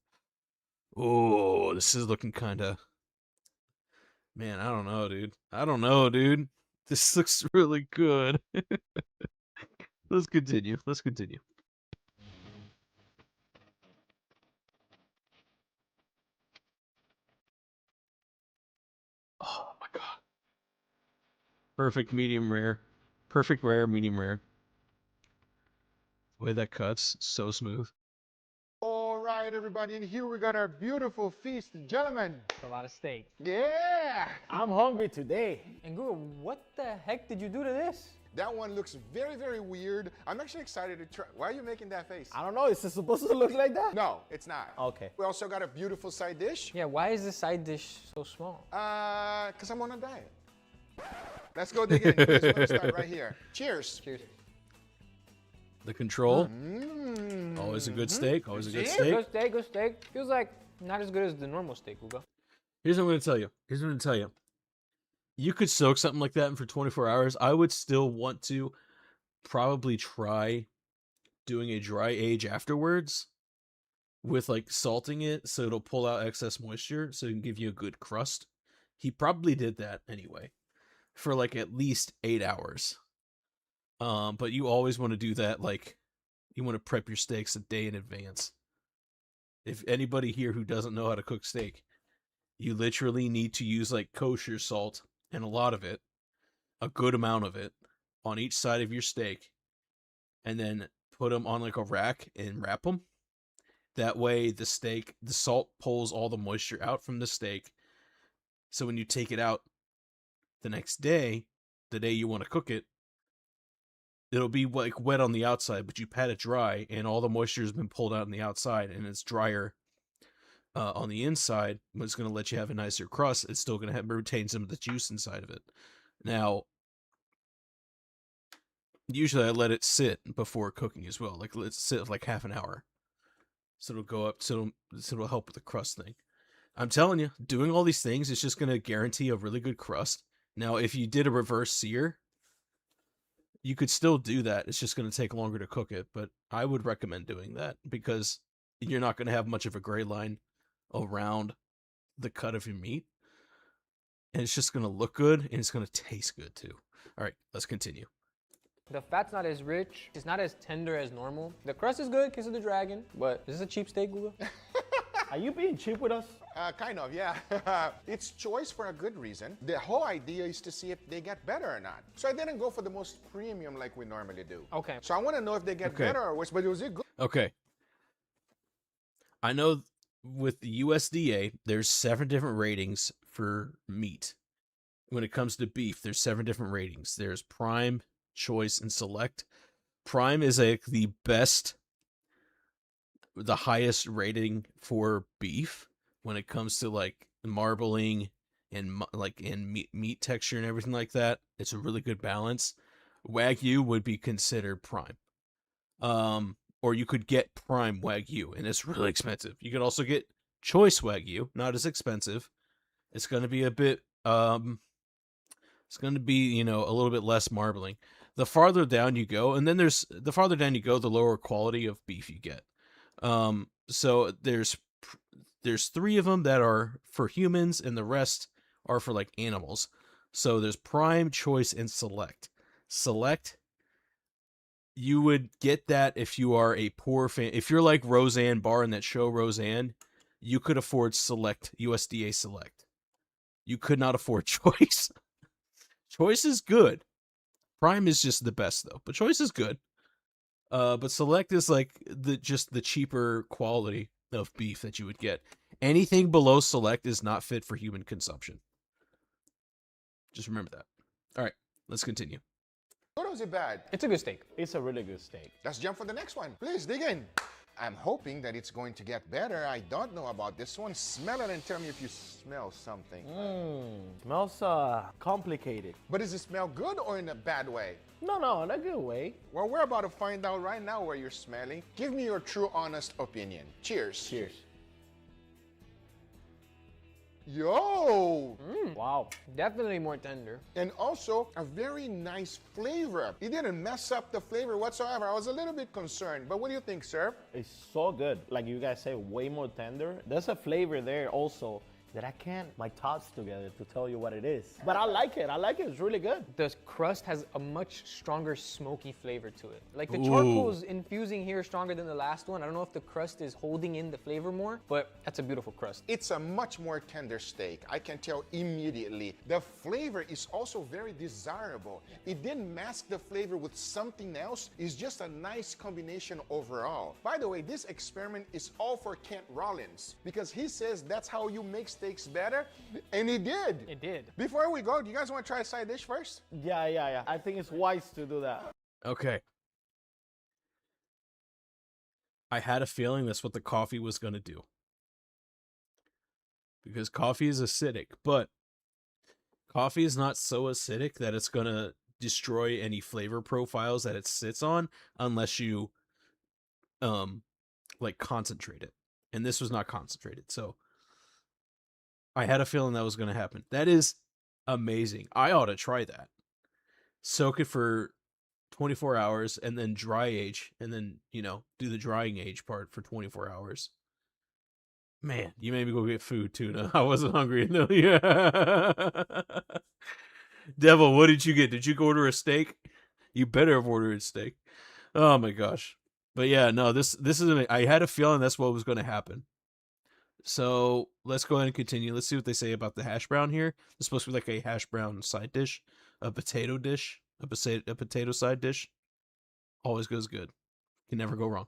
Oh, this is looking kind of... Man, I don't know, dude. I don't know, dude. This looks really good. Let's continue. Let's continue. Oh my god. Perfect medium rare. Perfect rare, medium rare. The way that cuts, so smooth. All right, everybody, and here we got our beautiful feast, gentlemen. A lot of steak. Yeah! I'm hungry today. And Google, what the heck did you do to this? That one looks very, very weird. I'm actually excited to try. Why are you making that face? I don't know. Is it supposed to look like that? No, it's not. Okay. We also got a beautiful side dish. Yeah, why is this side dish so small? Because I'm on a diet. Let's go dig in. Let's want to start right here. Cheers. Cheers. The control. Always a good steak. Always a good steak. Good steak, good steak. Feels like not as good as the normal steak, Google. Here's what I'm going to tell you. Here's what I'm going to tell you. You could soak something like that in for 24 hours. I would still want to probably try doing a dry age afterwards with like salting it so it'll pull out excess moisture so it can give you a good crust. He probably did that anyway for like at least 8 hours. But you always want to do that, like you want to prep your steaks a day in advance. If anybody here who doesn't know how to cook steak, you literally need to use like kosher salt and a lot of it, a good amount of it, on each side of your steak, and then put them on like a rack and wrap them. That way the salt pulls all the moisture out from the steak. So when you take it out the next day, the day you want to cook it, it'll be like wet on the outside, but you pat it dry and all the moisture has been pulled out on the outside and it's drier on the inside, but it's going to let you have a nicer crust. It's still going to retain some of the juice inside of it. Now, usually I let it sit before cooking as well. Like let it sit like half an hour. So it'll go up, so it'll help with the crust thing. I'm telling you, doing all these things is just going to guarantee a really good crust. Now, if you did a reverse sear, you could still do that. It's just going to take longer to cook it, but I would recommend doing that because you're not going to have much of a gray line around the cut of your meat. And it's just going to look good, and it's going to taste good too. All right, let's continue. The fat's not as rich. It's not as tender as normal. The crust is good because of the dragon, but is this a cheap steak, Google? Are you being cheap with us? Kind of, yeah. It's choice for a good reason. The whole idea is to see if they get better or not. So I didn't go for the most premium like we normally do. Okay. So I want to know if they get better or worse, but was it good? Okay. I know with the USDA, there's 7 different ratings for meat. When it comes to beef, there's 7 different ratings. There's prime, choice, and select. Prime is the best, the highest rating for beef when it comes to like marbling and like meat texture and everything like that. It's a really good balance. Wagyu would be considered prime. Or you could get prime Wagyu, and it's really expensive. You could also get choice Wagyu, not as expensive. It's going to be a bit, it's going to be, a little bit less marbling. The farther down you go, and then the farther down you go, the lower quality of beef you get. So there's 3 of them that are for humans, and the rest are for like animals. So there's prime, choice, and select. Select, you would get that if you are a poor fan. If you're like Roseanne Barr in that show Roseanne, you could afford Select, USDA Select. You could not afford Choice. Choice is good. Prime is just the best though, but Choice is good. But Select is like the cheaper quality of beef that you would get. Anything below Select is not fit for human consumption. Just remember that. All right, let's continue. Good or is it bad? It's a good steak. It's a really good steak. Let's jump for the next one. Please dig in. I'm hoping that it's going to get better. I don't know about this one. Smell it and tell me if you smell something. Smells complicated. But does it smell good or in a bad way? No, in a good way. Well, we're about to find out right now where you're smelling. Give me your true, honest opinion. Cheers. Cheers. Yo! Wow. Definitely more tender. And also a very nice flavor. It didn't mess up the flavor whatsoever. I was a little bit concerned, but what do you think, sir? It's so good. Like you guys say, way more tender. There's a flavor there also that I can't my thoughts together to tell you what it is. But I like it. I like it. It's really good. The crust has a much stronger smoky flavor to it. Like the Ooh. charcoal is infusing here stronger than the last one. I don't know if the crust is holding in the flavor more, but that's a beautiful crust. It's a much more tender steak. I can tell immediately. The flavor is also very desirable. It didn't mask the flavor with something else. It's just a nice combination overall. By the way, this experiment is all for Kent Rollins because he says that's how you make steaks better, and he did. It did. Before we go, do you guys want to try a side dish first? Yeah. I think it's wise to do that. Okay. I had a feeling that's what the coffee was going to do. Because coffee is acidic, but coffee is not so acidic that it's going to destroy any flavor profiles that it sits on unless you like concentrate it. And this was not concentrated. So I had a feeling that was going to happen. That is amazing. I ought to try that. Soak it for 24 hours and then dry age and then, do the drying age part for 24 hours. Man, you made me go get food, Tuna. I wasn't hungry. No, yeah. Devil, what did you get? Did you go order a steak? You better have ordered a steak. Oh my gosh. But yeah, no, this is I had a feeling that's what was going to happen. So let's go ahead and continue. Let's see what they say about the hash brown here. It's supposed to be like a hash brown side dish, a potato dish, a potato side dish. Always goes good. Can never go wrong.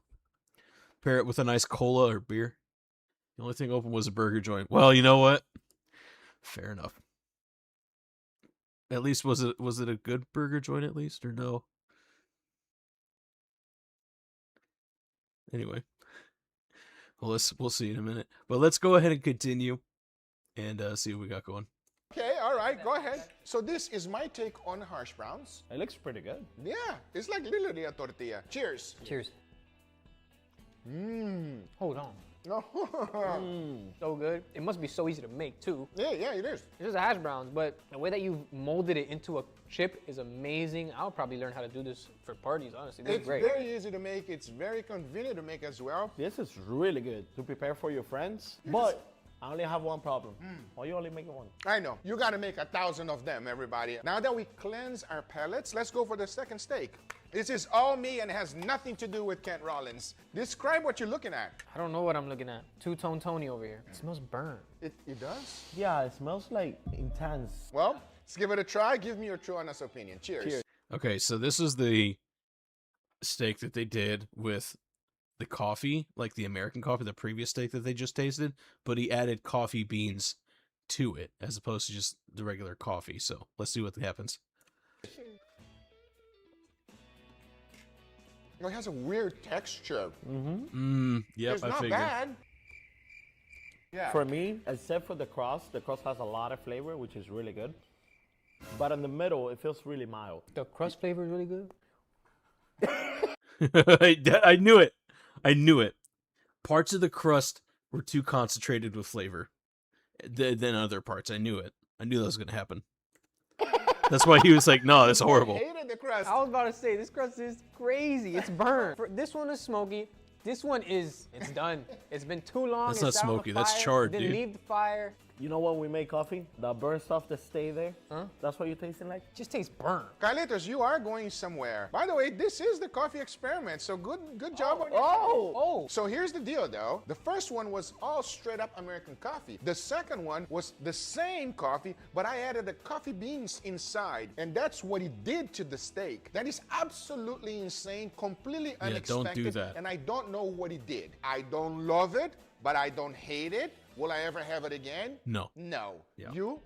Pair it with a nice cola or beer. The only thing open was a burger joint. Well, you know what? Fair enough. At least was it a good burger joint at least or no? Anyway. Well, we'll see in a minute. But let's go ahead and continue and see what we got going. Okay, all right, go ahead. So this is my take on hash browns. It looks pretty good. Yeah, it's like literally a tortilla. Cheers. Cheers. Mmm. Hold on. No. So good. It must be so easy to make too. Yeah, it is. It's just a hash browns, but the way that you've molded it into a chip is amazing. I'll probably learn how to do this for parties, honestly. This is great. It's very easy to make. It's very convenient to make as well. This is really good to prepare for your friends. But I only have one problem. Why you only making one? I know. You got to make 1,000 of them, everybody. Now that we cleanse our palates, let's go for the second steak. This is all me and has nothing to do with Kent Rollins. Describe what you're looking at. I don't know what I'm looking at. Two-tone Tony over here. It smells burnt. It does? Yeah, it smells like intense. Well, let's give it a try. Give me your true honest opinion. Cheers. Okay, so this is the steak that they did with the coffee, like the American coffee, the previous steak that they just tasted, but he added coffee beans to it as opposed to just the regular coffee. So let's see what happens. It has a weird texture. Yep, it's I not figured. bad. Yeah. For me, except for the crust has a lot of flavor, which is really good. But in the middle, it feels really mild. The crust flavor is really good. I knew it. I knew it. Parts of the crust were too concentrated with flavor than other parts. I knew it. I knew that was going to happen. That's why he was like, no, that's horrible. I hated the crust. I was about to say, this crust is crazy. It's burnt. This one is smoky. This one it's done. It's been too long. That's it's not out on smoky, the that's fire. charred, Didn't dude. leave the fire. You know when we make coffee? The burnt stuff that stay there? Huh? That's what you're tasting like? Just tastes burnt. Carlitos, you are going somewhere. By the way, this is the coffee experiment, so good job on your Oh! So here's the deal, though. The first one was all straight-up American coffee. The second one was the same coffee, but I added the coffee beans inside, and that's what he did to the steak. That is absolutely insane, completely unexpected, don't do that. and I don't know what he did. I don't love it, but I don't hate it. Will I ever have it again? No. No. Yeah. You?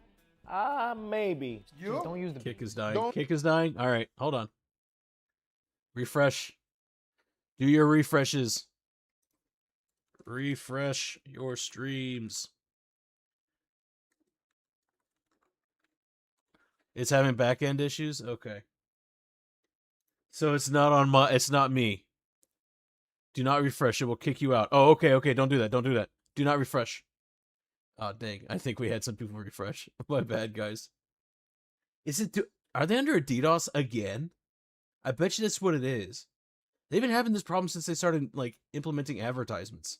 Maybe. You? Don't use the Kick is dying. Don't- Kick is dying. All right, hold on. Refresh. Do your refreshes. Refresh your streams. It's having back-end issues? Okay. So it's not me. Do not refresh. It will kick you out. Oh, okay. Don't do that. Do not refresh. Oh dang! I think we had some people refresh. My bad, guys. Is it? Are they under a DDoS again? I bet you that's what it is. They've been having this problem since they started like implementing advertisements.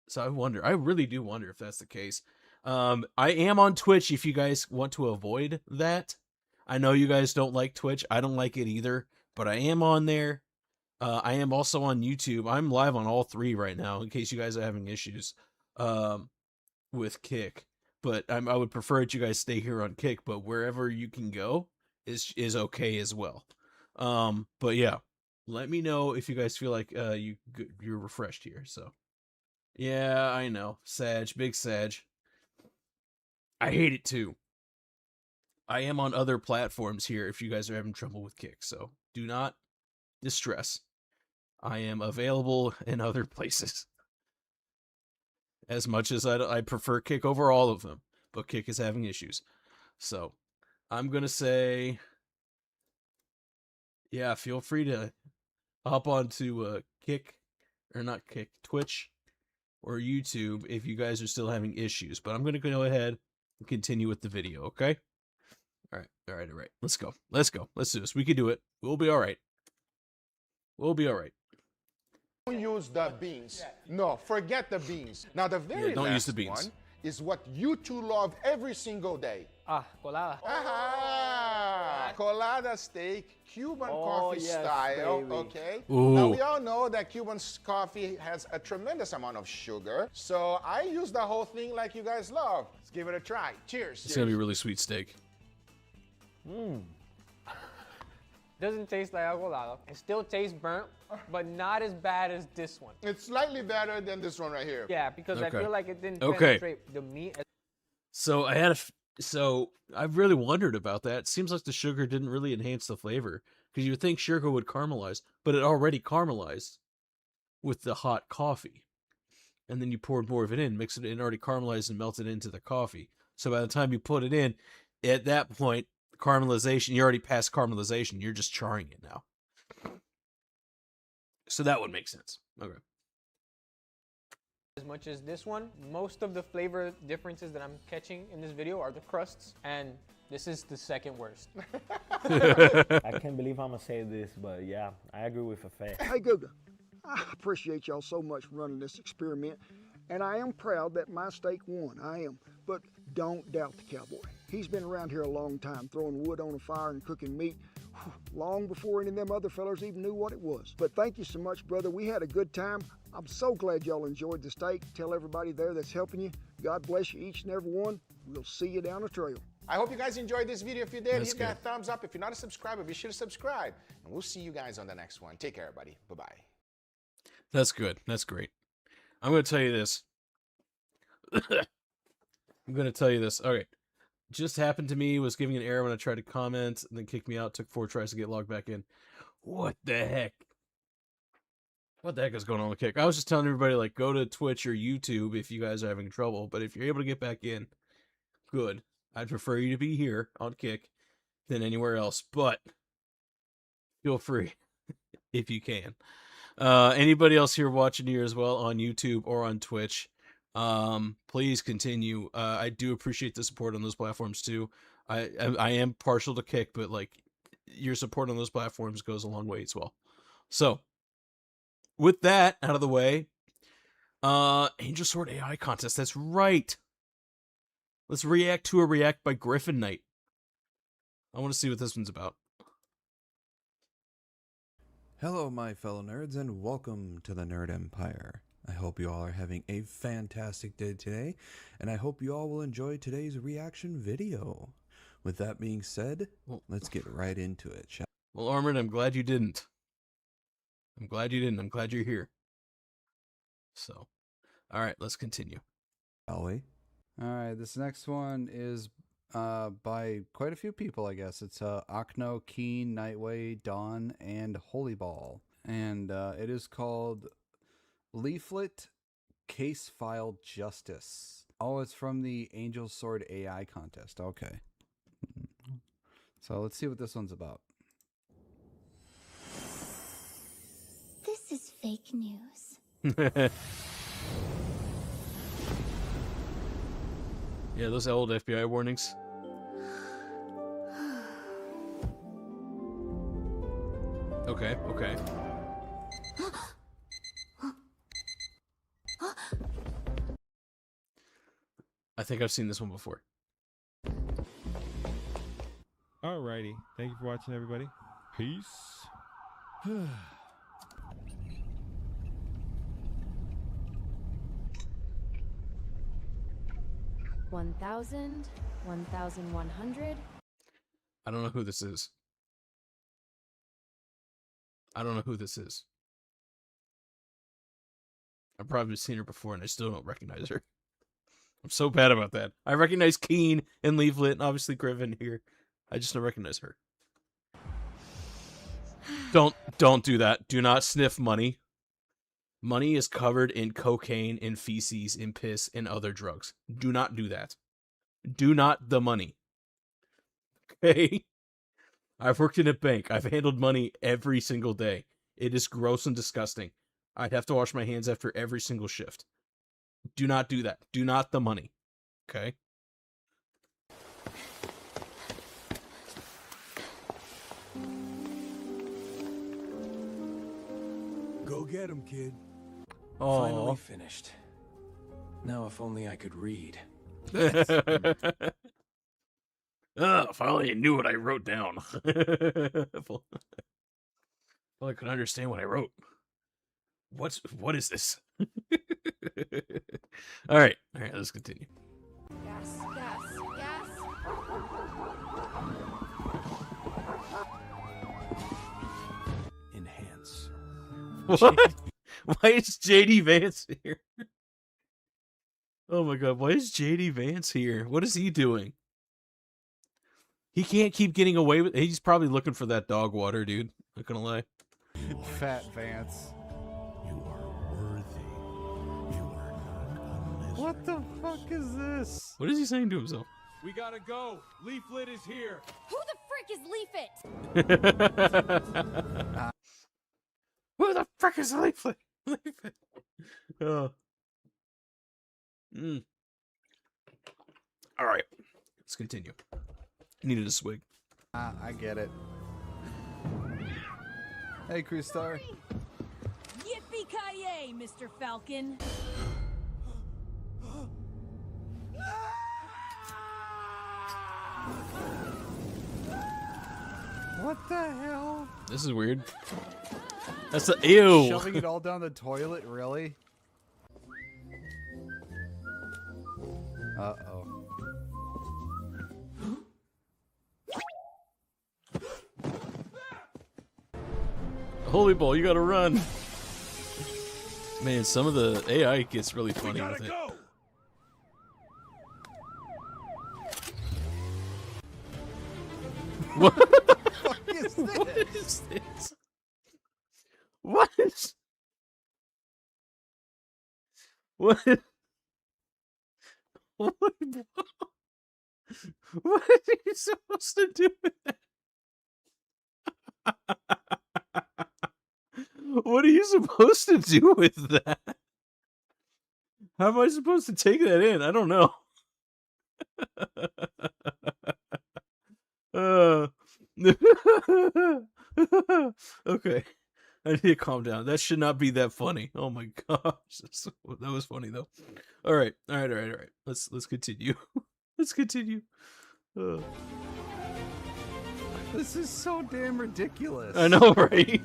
So I wonder. I really do wonder if that's the case. I am on Twitch if you guys want to avoid that. I know you guys don't like Twitch. I don't like it either, but I am on there. I am also on YouTube. I'm live on all three right now in case you guys are having issues with Kick. But I would prefer that you guys stay here on Kick, but wherever you can go is okay as well. But yeah, let me know if you guys feel like you're refreshed here. So yeah, I know. Sag, big Sag. I hate it too. I am on other platforms here if you guys are having trouble with Kick, so do not distress. I am available in other places. As much as I prefer Kick over all of them, but Kick is having issues. So, I'm going to say, yeah, feel free to hop onto Kick, or not Kick, Twitch, or YouTube if you guys are still having issues. But I'm going to go ahead and continue with the video, okay? All right. Let's go. Let's do this. We can do it. We'll be all right. We'll be all right. Don't use the beans. No, forget the beans. Now, the very don't last use the beans. one is what you two love every single day. Colada. Colada steak, Cuban Oh, coffee yes, style, baby. okay? Ooh. Now, we all know that Cuban coffee has a tremendous amount of sugar, so I use the whole thing like you guys love. Let's give it a try. Cheers. It's going to be a really sweet steak. Doesn't taste like a colada. It still tastes burnt, but not as bad as this one. It's slightly better than this one right here. Yeah, because I Okay. feel like it didn't Okay. penetrate the meat. So I've really wondered about that. It seems like the sugar didn't really enhance the flavor because you would think sugar would caramelize, but it already caramelized with the hot coffee. And then you poured more of it in, mix it in, already caramelized and melted into the coffee. So by the time you put it in, at that point, caramelization, you're already past caramelization. You're just charring it now. So that would make sense. Okay. As much as this one, most of the flavor differences that I'm catching in this video are the crusts, and this is the second worst. I can't believe I'm gonna say this, but yeah, I agree with Afe. Hey, Guga, I appreciate y'all so much for running this experiment, and I am proud that my steak won. I am. But don't doubt the cowboy. He's been around here a long time, throwing wood on a fire and cooking meat, long before any of them other fellas even knew what it was. But thank you so much, brother. We had a good time. I'm so glad y'all enjoyed the steak. Tell everybody there that's helping you, God bless you each and every one. We'll see you down the trail. I hope you guys enjoyed this video. If you did, That's hit that good. thumbs up. If you're not a subscriber, be sure to subscribe. And we'll see you guys on the next one. Take care, everybody. Bye-bye. That's good. That's great. I'm going to tell you this. I'm going to tell you this. Okay. Just happened to me, was giving an error when I tried to comment, and then kicked me out. Took 4 tries to get logged back in. What the heck? What the heck is going on with Kick? I was just telling everybody, like, go to Twitch or YouTube if you guys are having trouble. But if you're able to get back in, good. I'd prefer you to be here on Kick than anywhere else. But feel free if you can. Anybody else here watching here as well on YouTube or on Twitch, please continue. I do appreciate the support on those platforms too. I am partial to Kick, but like your support on those platforms goes a long way as well. So with that out of the way, Angel Sword AI contest. That's right. Let's react to a react by Griffin Knight. I want to see what this one's about. Hello, my fellow nerds, and welcome to the Nerd Empire. I hope you all are having a fantastic day today, and I hope you all will enjoy today's reaction video. With that being said, let's get right into it, shall we? Well, Armored, I'm glad you didn't. I'm glad you didn't. I'm glad you're here. So, all right, let's continue. Shall we? All right, this next one is by quite a few people, I guess. It's Akno, Keen, Nightway, Dawn, and Holy Ball. And it is called Leaflet Case File Justice. Oh, it's from the Angel Sword AI contest. Okay. So let's see what this one's about. This is fake news. Yeah, those old FBI warnings. Okay, okay. I think I've seen this one before. Alrighty. Thank you for watching, everybody. Peace. 1,000, 1,100. I don't know who this is. I don't know who this is. I've probably seen her before and I still don't recognize her. I'm so bad about that. I recognize Keen and Leaflet and obviously Griffin here. I just don't recognize her. Don't do that. Do not sniff money. Money is covered in cocaine, in feces, in piss, and other drugs. Do not do that. Do not the money. Okay? I've worked in a bank. I've handled money every single day. It is gross and disgusting. I'd have to wash my hands after every single shift. Do not do that. Do not the money. Okay? Go get him, kid. Oh. Finally finished. Now if only I could read. If I only knew what I wrote down. Well, I could understand what I wrote. What is this? All right, let's continue. Gas, gas, gas. Enhance. What? Why is JD Vance here? Oh my god, why is JD Vance here? What is he doing? He can't keep getting away with. He's probably looking for that dog water, dude. Not gonna lie. Fat Vance. You are worthy. You are not What the fuck is this? What is he saying to himself? We gotta go. Leaflet is here. Who the frick is Leafit? Who the frick is Leaflet? Oh. All right, let's continue. Needed a swig. I get it. Hey, Crew Star. Yippee-ki-yay, Mr. Falcon. What the hell? This is weird. That's the ew. Shoving it all down the toilet, really? Uh-oh. Holy ball, you gotta run. Man, some of the AI gets really funny with it. go. What the fuck is this? What is this? What is... What? What are you supposed to do with that? What are you supposed to do with that? How am I supposed to take that in? I don't know. Okay. I need to calm down. That should not be that funny. Oh my gosh. That was funny though. All right. Let's continue. Let's continue. This is so damn ridiculous. I know, right?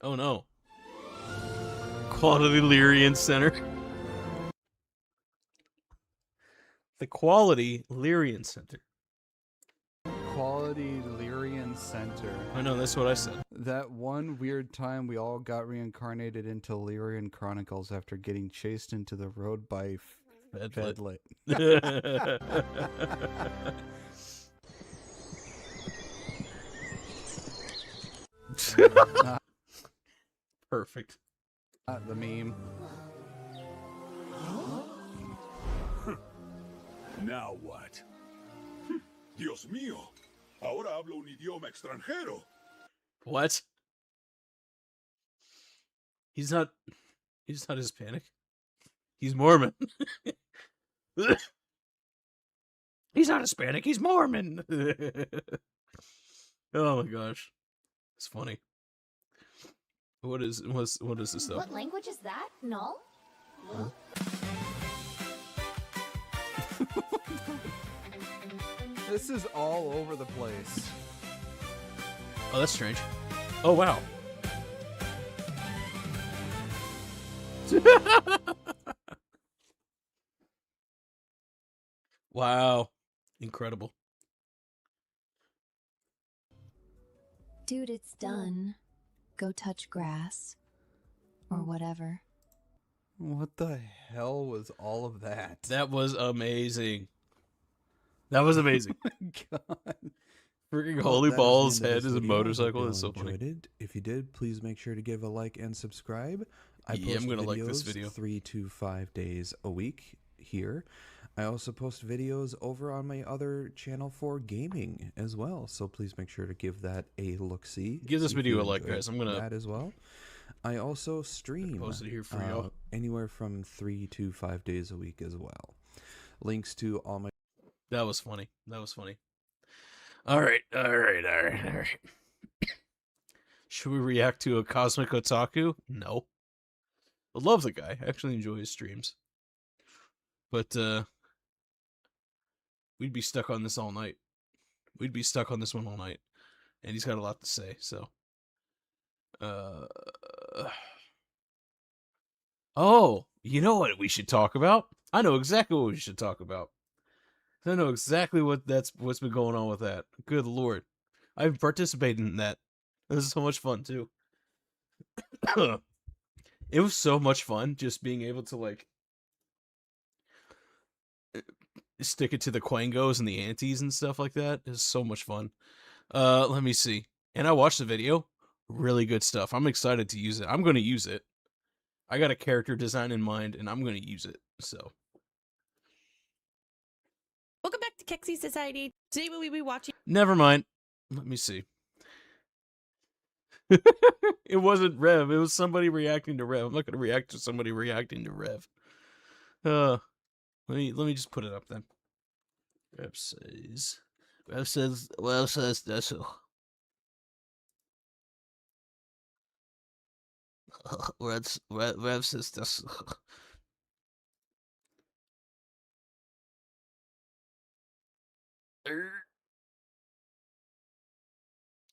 Oh no. Quality Lyrian Center. The Quality Lyrian Center. Quality Lyrian Center. I know, that's what I said. That one weird time we all got reincarnated into Lyrian Chronicles after getting chased into the road by Fedlit. Perfect. The meme. Now what? Dios mío, ahora hablo un idioma extranjero. What? He's not Hispanic. He's Mormon. He's not Hispanic, he's Mormon. Oh my gosh. It's funny. What is this stuff? What language is that? Null? Huh? This is all over the place. Oh, that's strange. Oh, wow. Wow. Incredible. Dude, it's done. Go touch grass. Or whatever. What the hell was all of that? That was amazing. That was amazing. Oh my God. Freaking Well, Holy that is the Ball's end of head this is a video. I hope motorcycle. you It's so all funny. enjoyed it. If you did, please make sure to give a like and subscribe. I Yeah, post I'm gonna like videos this video. 3 to 5 days a week here. I also post videos over on my other channel for gaming as well. So please make sure to give that a look-see. Give this See if video you a like, enjoyed guys. I'm gonna that as well. I also stream post it here for y'all. anywhere from 3 to 5 days a week as well. Links to all my That was funny. That was funny. All right. Should we react to a Cosmic Otaku? No. I love the guy. I actually enjoy his streams. But we'd be stuck on this all night. We'd be stuck on this one all night. And he's got a lot to say, so oh, you know what we should talk about? I know exactly what we should talk about. I know exactly what's been going on with that. Good lord. I've participated in that. It was so much fun too. It was so much fun just being able to like stick it to the quangos and the antes and stuff like that. It was so much fun. Let me see. And I watched the video. Really good stuff. I'm excited to use it. I'm going to use it. I got a character design in mind, and I'm going to use it. So. Welcome back to Kexi Society. Today we will be watching. Never mind. Let me see. It wasn't Rev. It was somebody reacting to Rev. I'm not going to react to somebody reacting to Rev. Let me just put it up then. Rev says this. Rev says this.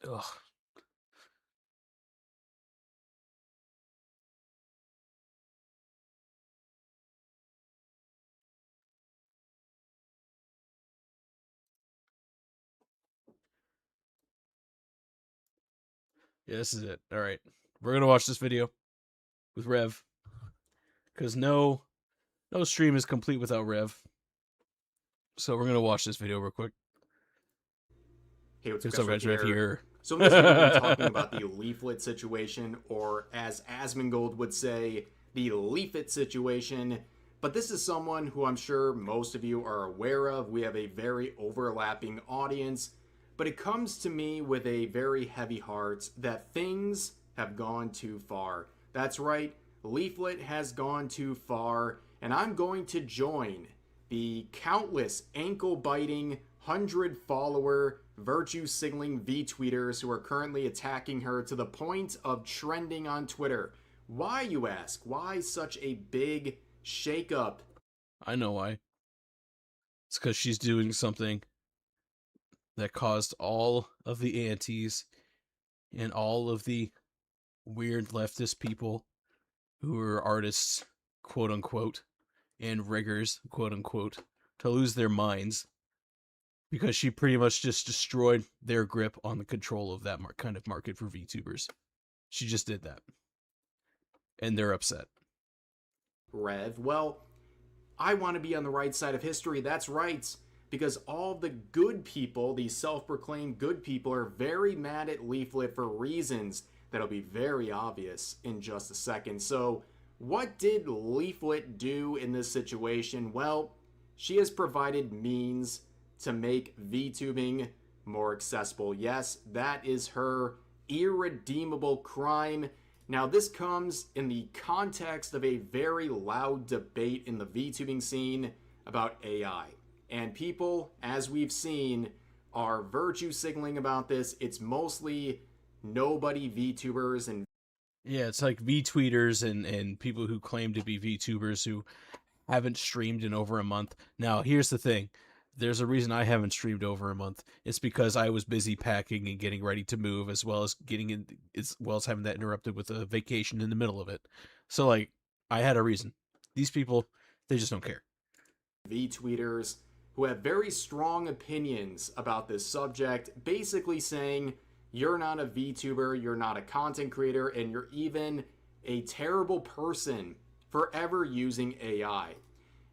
Ugh. Yeah, this is it. All right. We're going to watch this video with Rev. Because no stream is complete without Rev. So we're going to watch this video real quick. Hey, what's up, guys? Rev here. So in this video, we're talking about the leaflet situation, or as Asmongold would say, the leaflet situation. But this is someone who I'm sure most of you are aware of. We have a very overlapping audience. But it comes to me with a very heavy heart that things have gone too far. That's right, Leaflet has gone too far, and I'm going to join the countless ankle-biting, 100-follower, virtue-signaling V-tweeters who are currently attacking her to the point of trending on Twitter. Why, you ask? Why such a big shakeup? I know why. It's because she's doing something that caused all of the antis and all of the weird leftist people who are artists, quote unquote, and riggers, quote unquote, to lose their minds, because she pretty much just destroyed their grip on the control of that kind of market for VTubers. She just did that. And they're upset. Rev, well, I want to be on the right side of history, that's right. Because all the good people, the self-proclaimed good people, are very mad at Leaflet for reasons that'll be very obvious in just a second. So, what did Leaflet do in this situation? Well, she has provided means to make VTubing more accessible. Yes, that is her irredeemable crime. Now, this comes in the context of a very loud debate in the VTubing scene about AI. And people, as we've seen, are virtue signaling about this. It's mostly nobody VTubers and Yeah, it's like V-tweeters and people who claim to be VTubers who haven't streamed in over a month. Now, here's the thing. There's a reason I haven't streamed over a month. It's because I was busy packing and getting ready to move, as well as having that interrupted with a vacation in the middle of it. So, like, I had a reason. These people, they just don't care. V-tweeters who have very strong opinions about this subject, basically saying, you're not a VTuber, you're not a content creator, and you're even a terrible person for ever using AI.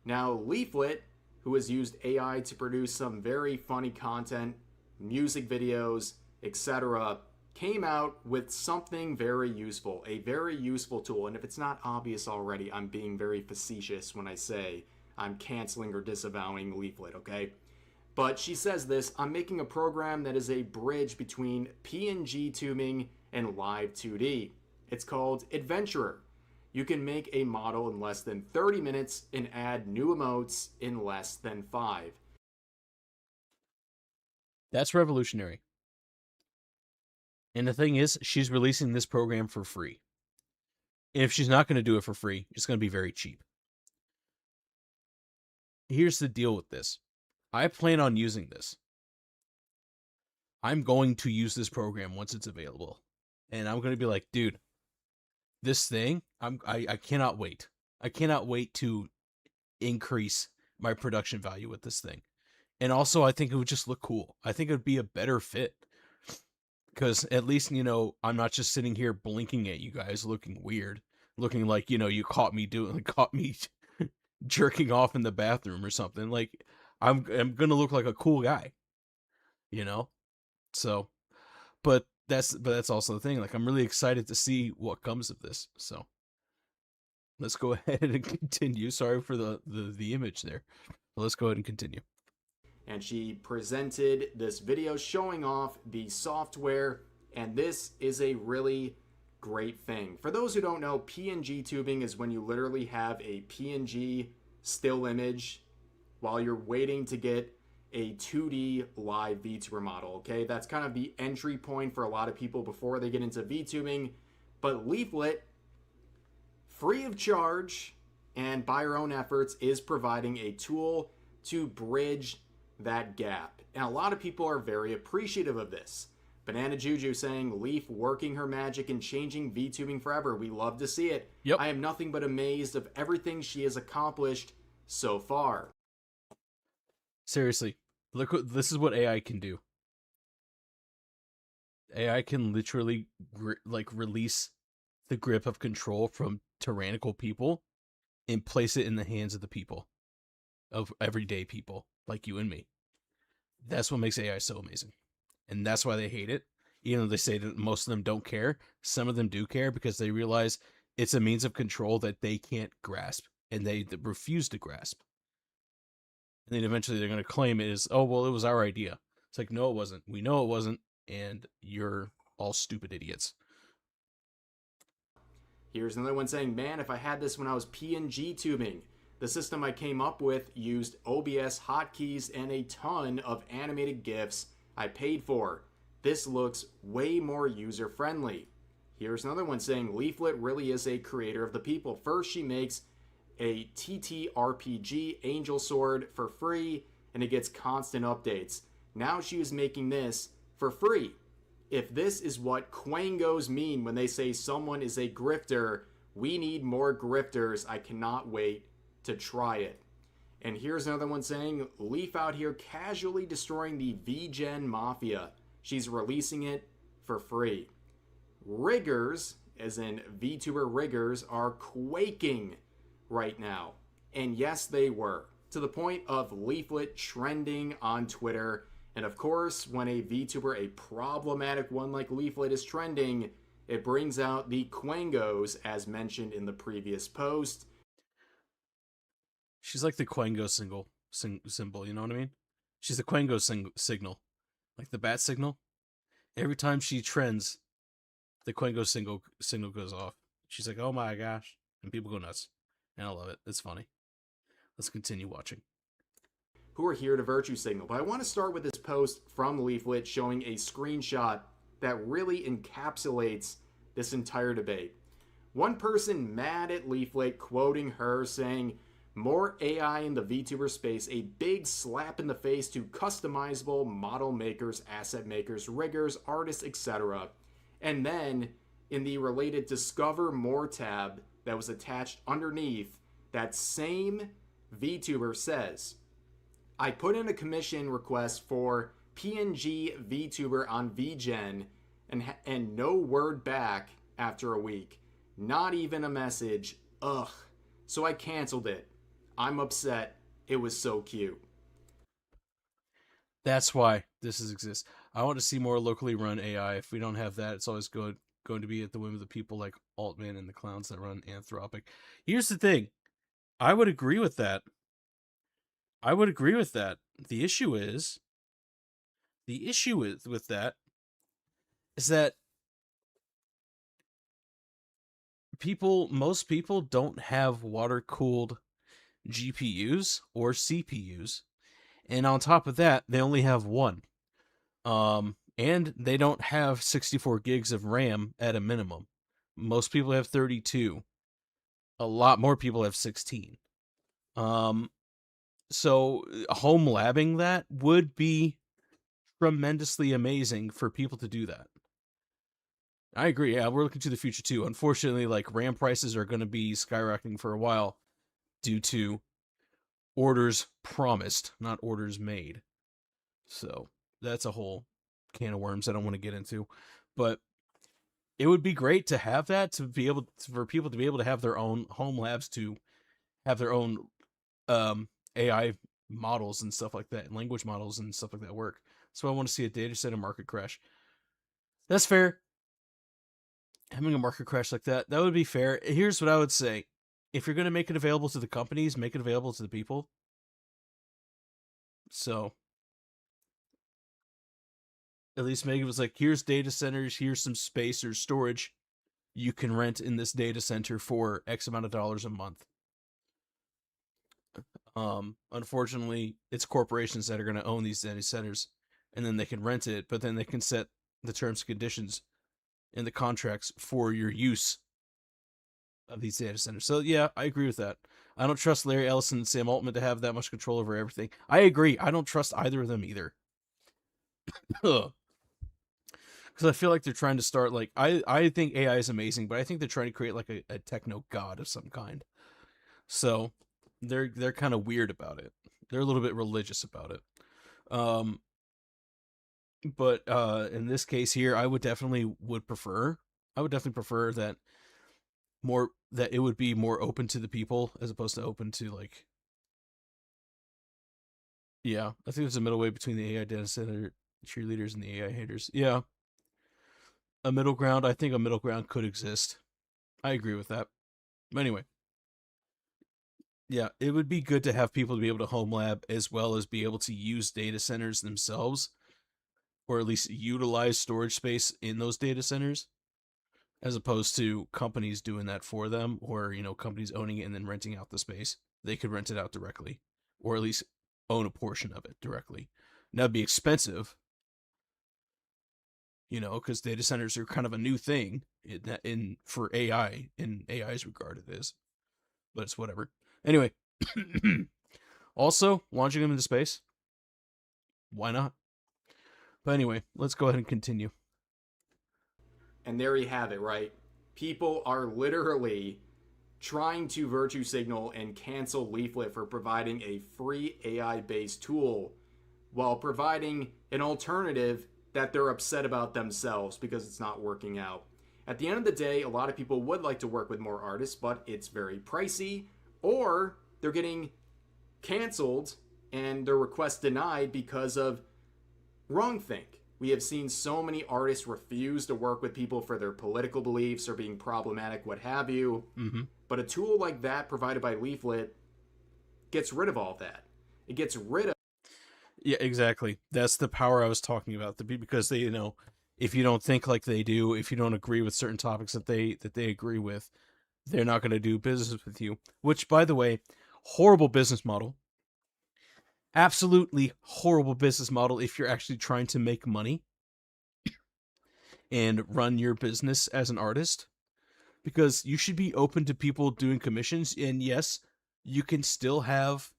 Now, Leaflet, who has used AI to produce some very funny content, music videos, etc., came out with something very useful, a very useful tool. And if it's not obvious already, I'm being very facetious when I say I'm canceling or disavowing Leaflet, okay? But she says this: I'm making a program that is a bridge between PNG tubing and live 2D. It's called Adventurer. You can make a model in less than 30 minutes and add new emotes in less than 5. That's revolutionary. And the thing is, she's releasing this program for free. And if she's not going to do it for free, it's going to be very cheap. Here's the deal with this. I plan on using this. I'm going to use this program once it's available. And I'm going to be like, dude, this thing, I cannot wait. I cannot wait to increase my production value with this thing. And also, I think it would just look cool. I think it would be a better fit. Because at least, I'm not just sitting here blinking at you guys looking weird. Looking like, you caught me jerking off in the bathroom or something. Like, I'm going to look like a cool guy. So, but that's also the thing. Like, I'm really excited to see what comes of this. So, let's go ahead and continue. Sorry for the image there. But let's go ahead and continue. And she presented this video showing off the software, and this is a really great thing. For those who don't know, PNG tubing is when you literally have a PNG still image while you're waiting to get a 2D live VTuber model, okay? That's kind of the entry point for a lot of people before they get into VTubing. But Leaflet, free of charge and by her own efforts, is providing a tool to bridge that gap. And a lot of people are very appreciative of this. Banana Juju saying, Leaf working her magic and changing VTubing forever. We love to see it. Yep. I am nothing but amazed of everything she has accomplished so far. Seriously, this is what AI can do. AI can literally release the grip of control from tyrannical people and place it in the hands of the people, of everyday people like you and me. That's what makes AI so amazing. And that's why they hate it. Even though they say that most of them don't care, some of them do care because they realize it's a means of control that they can't grasp and they refuse to grasp. And then eventually they're going to claim it is, oh, well, it was our idea. It's like, no, it wasn't. We know it wasn't. And you're all stupid idiots. Here's another one saying, man, if I had this when I was PNG tubing. The system I came up with used OBS hotkeys and a ton of animated GIFs I paid for. This looks way more user-friendly. Here's another one saying, Leaflet really is a creator of the people. First, she makes a TTRPG Angel Sword for free, and it gets constant updates. Now she is making this for free. If this is what Quangos mean when they say someone is a grifter, we need more grifters. I cannot wait to try it. And here's another one saying, Leaf out here casually destroying the VGen Mafia. She's releasing it for free. Riggers, as in VTuber riggers, are quaking right now. And yes, they were. To the point of Leaflet trending on Twitter. And of course, when a VTuber, a problematic one like Leaflet, is trending, it brings out the Quangos, as mentioned in the previous post. She's like the Quango symbol, you know what I mean? She's the Quango signal, like the bat signal. Every time she trends, the Quango signal goes off. She's like, "Oh my gosh," and people go nuts, and I love it. It's funny. Let's continue watching. Who are here to virtue signal. But I want to start with this post from Leaflet showing a screenshot that really encapsulates this entire debate. One person mad at Leaflet, quoting her, saying, "More AI in the VTuber space, a big slap in the face to customizable model makers, asset makers, riggers, artists, etc." And then, in the related Discover More tab that was attached underneath, that same VTuber says, "I put in a commission request for PNG VTuber on VGen and no word back after a week. Not even a message. Ugh. So I canceled it. I'm upset. It was so cute." That's why this exists. I want to see more locally run AI. If we don't have that, it's always going to be at the whim of the people like Altman and the clowns that run Anthropic. Here's the thing. I would agree with that. The issue with that is that most people don't have water-cooled GPUs or CPUs. And on top of that, they only have one. And they don't have 64 gigs of RAM at a minimum. Most people have 32. A lot more people have 16. So home labbing that would be tremendously amazing for people to do that. I agree. Yeah, we're looking to the future too. Unfortunately, like RAM prices are going to be skyrocketing for a while due to orders promised, not orders made. So that's a whole can of worms I don't want to get into. But it would be great to have that, to be able for people to be able to have their own home labs, to have their own AI models and stuff like that, and language models and stuff like that work. So I want to see a data center market crash. That's fair. Having a market crash like that would be fair. Here's what I would say. If you're going to make it available to the companies, make it available to the people. So at least make it was like, here's data centers, here's some space or storage you can rent in this data center for X amount of dollars a month. Unfortunately, it's corporations that are going to own these data centers, and then they can rent it, but then they can set the terms and conditions in the contracts for your use of these data centers. So yeah, I agree with that. I don't trust Larry Ellison and Sam Altman to have that much control over everything. I agree. I don't trust either of them either. Because I feel like they're trying to start, like, I think AI is amazing, but I think they're trying to create like a techno god of some kind. So they're kind of weird about it. They're a little bit religious about it. But in this case here, I would definitely prefer that it would be more open to the people as opposed to open to, like, yeah, I think there's a middle way between the AI data center cheerleaders and the AI haters. Yeah. I think a middle ground could exist. I agree with that. But anyway. Yeah, it would be good to have people to be able to home lab as well as be able to use data centers themselves, or at least utilize storage space in those data centers, as opposed to companies doing that for them, or, companies owning it and then renting out the space. They could rent it out directly, or at least own a portion of it directly. Now, it'd be expensive, because data centers are kind of a new thing for AI. In AI's regard, it is, but it's whatever. Anyway, also launching them into space. Why not? But anyway, let's go ahead and continue. And there you have it, right? People are literally trying to virtue signal and cancel Leaflet for providing a free AI-based tool while providing an alternative that they're upset about themselves because it's not working out. At the end of the day, a lot of people would like to work with more artists, but it's very pricey, or they're getting canceled and their requests denied because of wrongthink. We have seen so many artists refuse to work with people for their political beliefs or being problematic, what have you. Mm-hmm. But a tool like that provided by Leaflet gets rid of all that. It gets rid of... Yeah, exactly. That's the power I was talking about. Because they, if you don't think like they do, if you don't agree with certain topics that they agree with, they're not going to do business with you. Which, by the way, horrible business model. Absolutely horrible business model if you're actually trying to make money and run your business as an artist. Because you should be open to people doing commissions, and yes, you can still have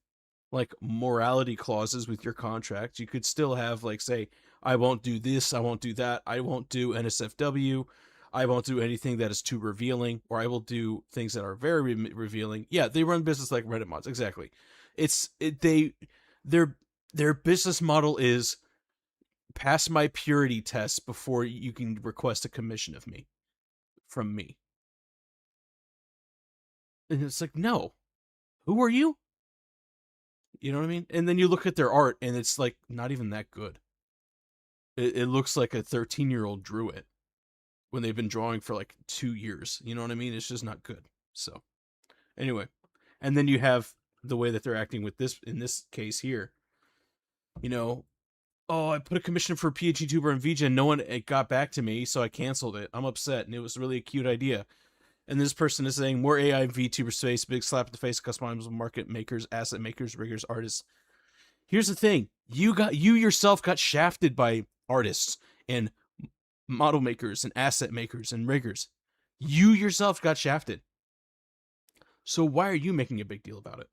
like morality clauses with your contract. You could still have like, say, I won't do this, I won't do that, I won't do NSFW, I won't do anything that is too revealing, or I will do things that are very revealing. Yeah, they run business like Reddit mods, exactly. Their business model is pass my purity test before you can request a commission of me from me. And it's like, no, who are you? You know what I mean? And then you look at their art, and it's like not even that good. It looks like a 13-year-old drew it when they've been drawing for like 2 years. You know what I mean? It's just not good. So, anyway, and then you have the way that they're acting with this in this case here. Oh, I put a commission for a PhD tuber and VJ, and no one got back to me, so I canceled it. I'm upset, and it was really a cute idea. And this person is saying, more AI VTuber space, big slap in the face, customizable market makers, asset makers, riggers, artists. Here's the thing. You yourself got shafted by artists and model makers and asset makers and riggers. You yourself got shafted. So why are you making a big deal about it?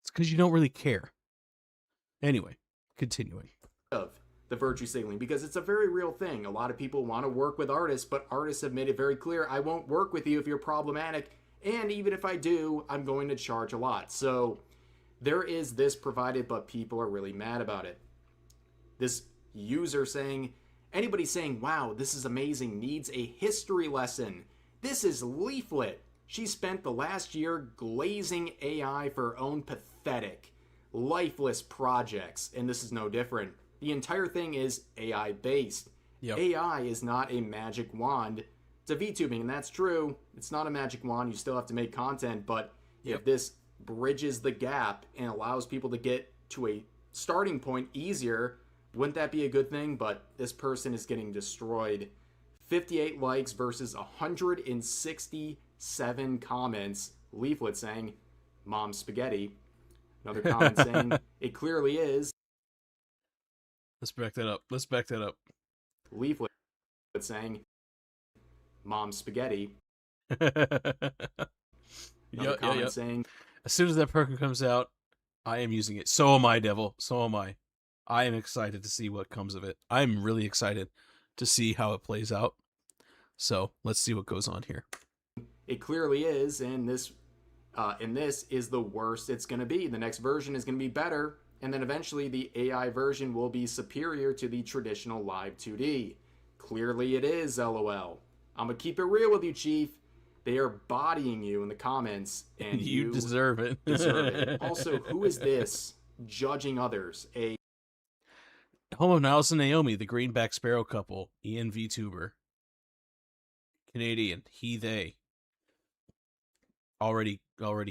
It's because you don't really care. Anyway, continuing. Of the virtue signaling, because it's a very real thing. A lot of people want to work with artists, but artists have made it very clear, I won't work with you if you're problematic, and even if I do, I'm going to charge a lot. So there is this provided, but people are really mad about it. This user saying, anybody saying, wow, this is amazing, needs a history lesson. This is Leaflet. She spent the last year glazing AI for her own pathetic, lifeless projects, and this is no different. The entire thing is AI based. Yep. AI is not a magic wand to VTubing, and that's true. It's not a magic wand. You still have to make content, but if this bridges the gap and allows people to get to a starting point easier, wouldn't that be a good thing? But this person is getting destroyed. 58 likes versus 167 comments. Leaflet saying, Mom Spaghetti. Another comment saying, it clearly is. Let's back that up. Leaflet saying, Mom Spaghetti. Another comment saying, as soon as that perk comes out, I am using it. So am I, Devil. So am I. I am excited to see what comes of it. I'm really excited to see how it plays out. So let's see what goes on here. It clearly is, and this is the worst it's going to be. The next version is going to be better, and then eventually the AI version will be superior to the traditional live 2D. Clearly it is, LOL. I'm going to keep it real with you, Chief. They are bodying you in the comments, and you deserve it. Deserve it. Also, who is this judging others? Home of Niles and Naomi, the Greenback Sparrow couple, Ian VTuber. Canadian, he, they. Already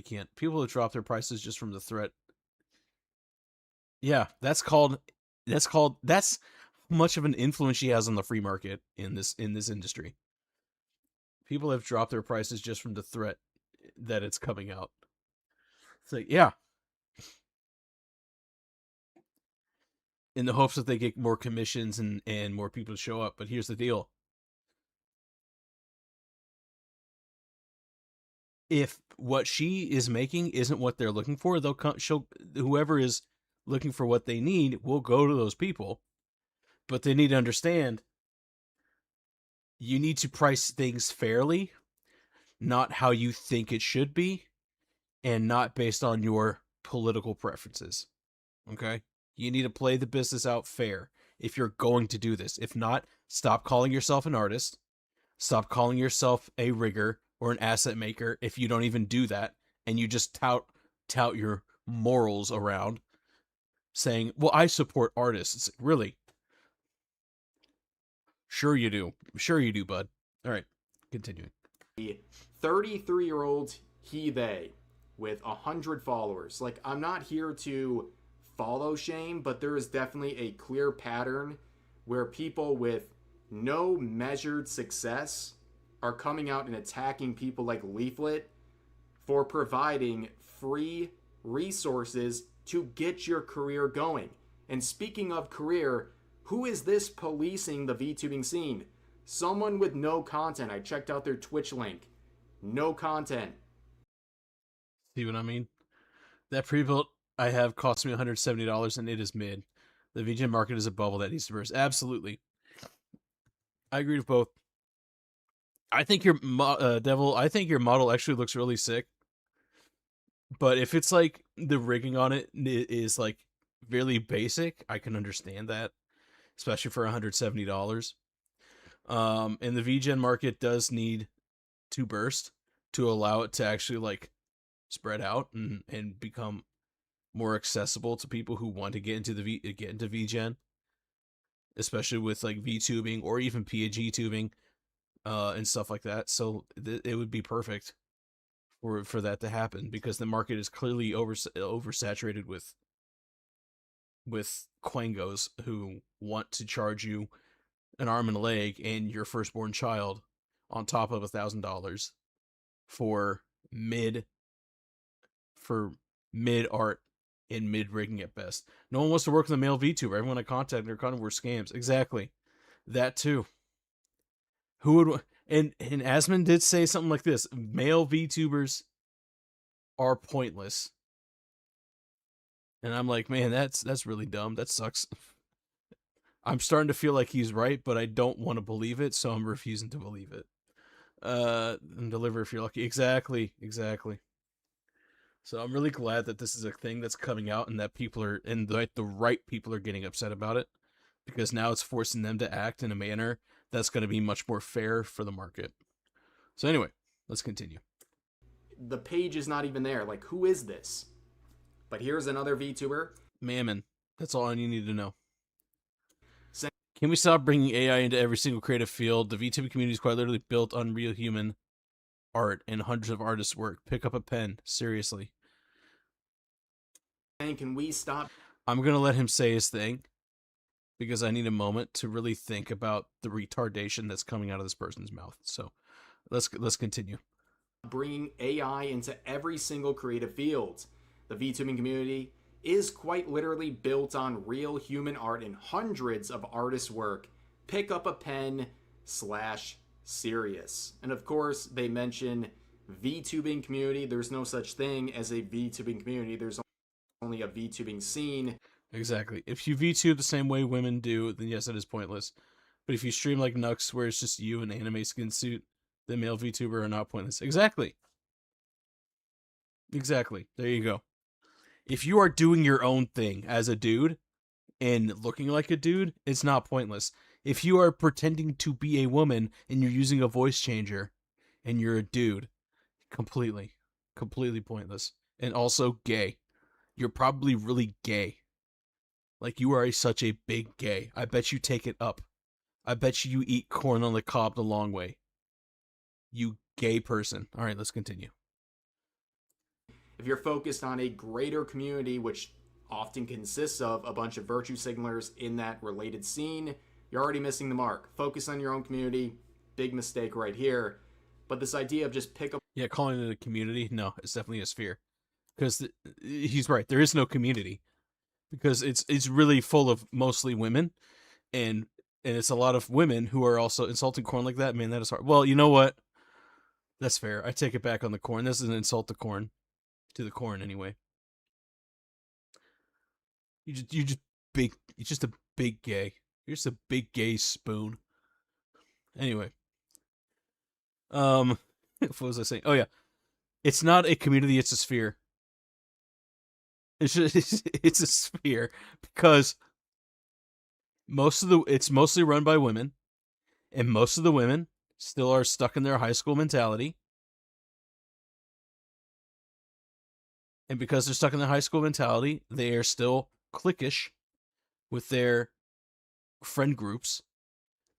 can't. People have dropped their prices just from the threat. Yeah, that's how much of an influence she has on the free market in this industry. People have dropped their prices just from the threat that it's coming out. It's like, yeah. In the hopes that they get more commissions and more people to show up. But here's the deal. If what she is making isn't what they're looking for, whoever is looking for what they need will go to those people. But they need to understand, you need to price things fairly, not how you think it should be, and not based on your political preferences. Okay? You need to play the business out fair if you're going to do this. If not, stop calling yourself an artist. Stop calling yourself a rigger or an asset maker if you don't even do that, and you just tout your morals around saying, well, I support artists. Really? Sure you do. Sure you do, bud. All right, continuing. 33-year-old he, they with 100 followers. Like, I'm not here to follow shame, but there is definitely a clear pattern where people with no measured success are coming out and attacking people like Leaflet for providing free resources to get your career going. And speaking of career, who is this policing the VTubing scene? Someone with no content. I checked out their Twitch link. No content. See what I mean? That pre-built I have cost me $170 and it is mid. The VGen market is a bubble that needs to burst. Absolutely. I agree with both. I think your Devil, I think your model actually looks really sick. But if it's like the rigging on it is like really basic, I can understand that, especially for $170. And the VGen market does need to burst to allow it to actually like spread out and become more accessible to people who want to get into VGen, especially with like VTubing or even PAG tubing and stuff like that. So it would be perfect for that to happen, because the market is clearly oversaturated with quangos who want to charge you an arm and a leg and your firstborn child on top of $1,000 for mid art and mid rigging at best. No one wants to work with a male VTuber. Everyone I contact are kind of were scams. Exactly. That too. Who would, and Asmon did say something like this: male VTubers are pointless. And I'm like, man, that's really dumb. That sucks. I'm starting to feel like he's right, but I don't want to believe it, so I'm refusing to believe it. And deliver if you're lucky. Exactly. So I'm really glad that this is a thing that's coming out and that people are, and the right people are getting upset about it, because now it's forcing them to act in a manner that's going to be much more fair for the market. So anyway, let's continue. The page is not even there. Like, who is this? But here's another VTuber. Mammon. That's all you need to know. Can we stop bringing AI into every single creative field? The VTuber community is quite literally built on real human art and hundreds of artists' work. Pick up a pen. Seriously. And can we stop? I'm going to let him say his thing, because I need a moment to really think about the retardation that's coming out of this person's mouth. So let's continue. Bringing AI into every single creative field. The VTubing community is quite literally built on real human art and hundreds of artists' work. Pick up a pen /serious. And of course, they mention VTubing community. There's no such thing as a VTubing community. There's only a VTubing scene. Exactly. If you VTube the same way women do, then yes, it is pointless. But if you stream like Nux, where it's just you in an anime skin suit, then male VTuber are not pointless. Exactly. There you go. If you are doing your own thing as a dude and looking like a dude, it's not pointless. If you are pretending to be a woman and you're using a voice changer and you're a dude, completely pointless. And also gay. You're probably really gay. Like, you are such a big gay. I bet you take it up. I bet you eat corn on the cob the long way. You gay person. All right, let's continue. If you're focused on a greater community, which often consists of a bunch of virtue signalers in that related scene, you're already missing the mark. Focus on your own community. Big mistake right here. But this idea of just pick up... Yeah, calling it a community? No, it's definitely a sphere. Because he's right. There is no community. Because it's really full of mostly women. And it's a lot of women who are also insulting corn like that. Man, that is hard. Well, you know what? That's fair. I take it back on the corn. This is an insult to corn. To the corn, anyway. You're just a big gay. You're just a big gay spoon. Anyway. What was I saying? Oh yeah. It's not a community, it's a sphere. It's a sphere because it's mostly run by women, and most of the women still are stuck in their high school mentality. And because they're stuck in the high school mentality, they are still cliquish with their friend groups.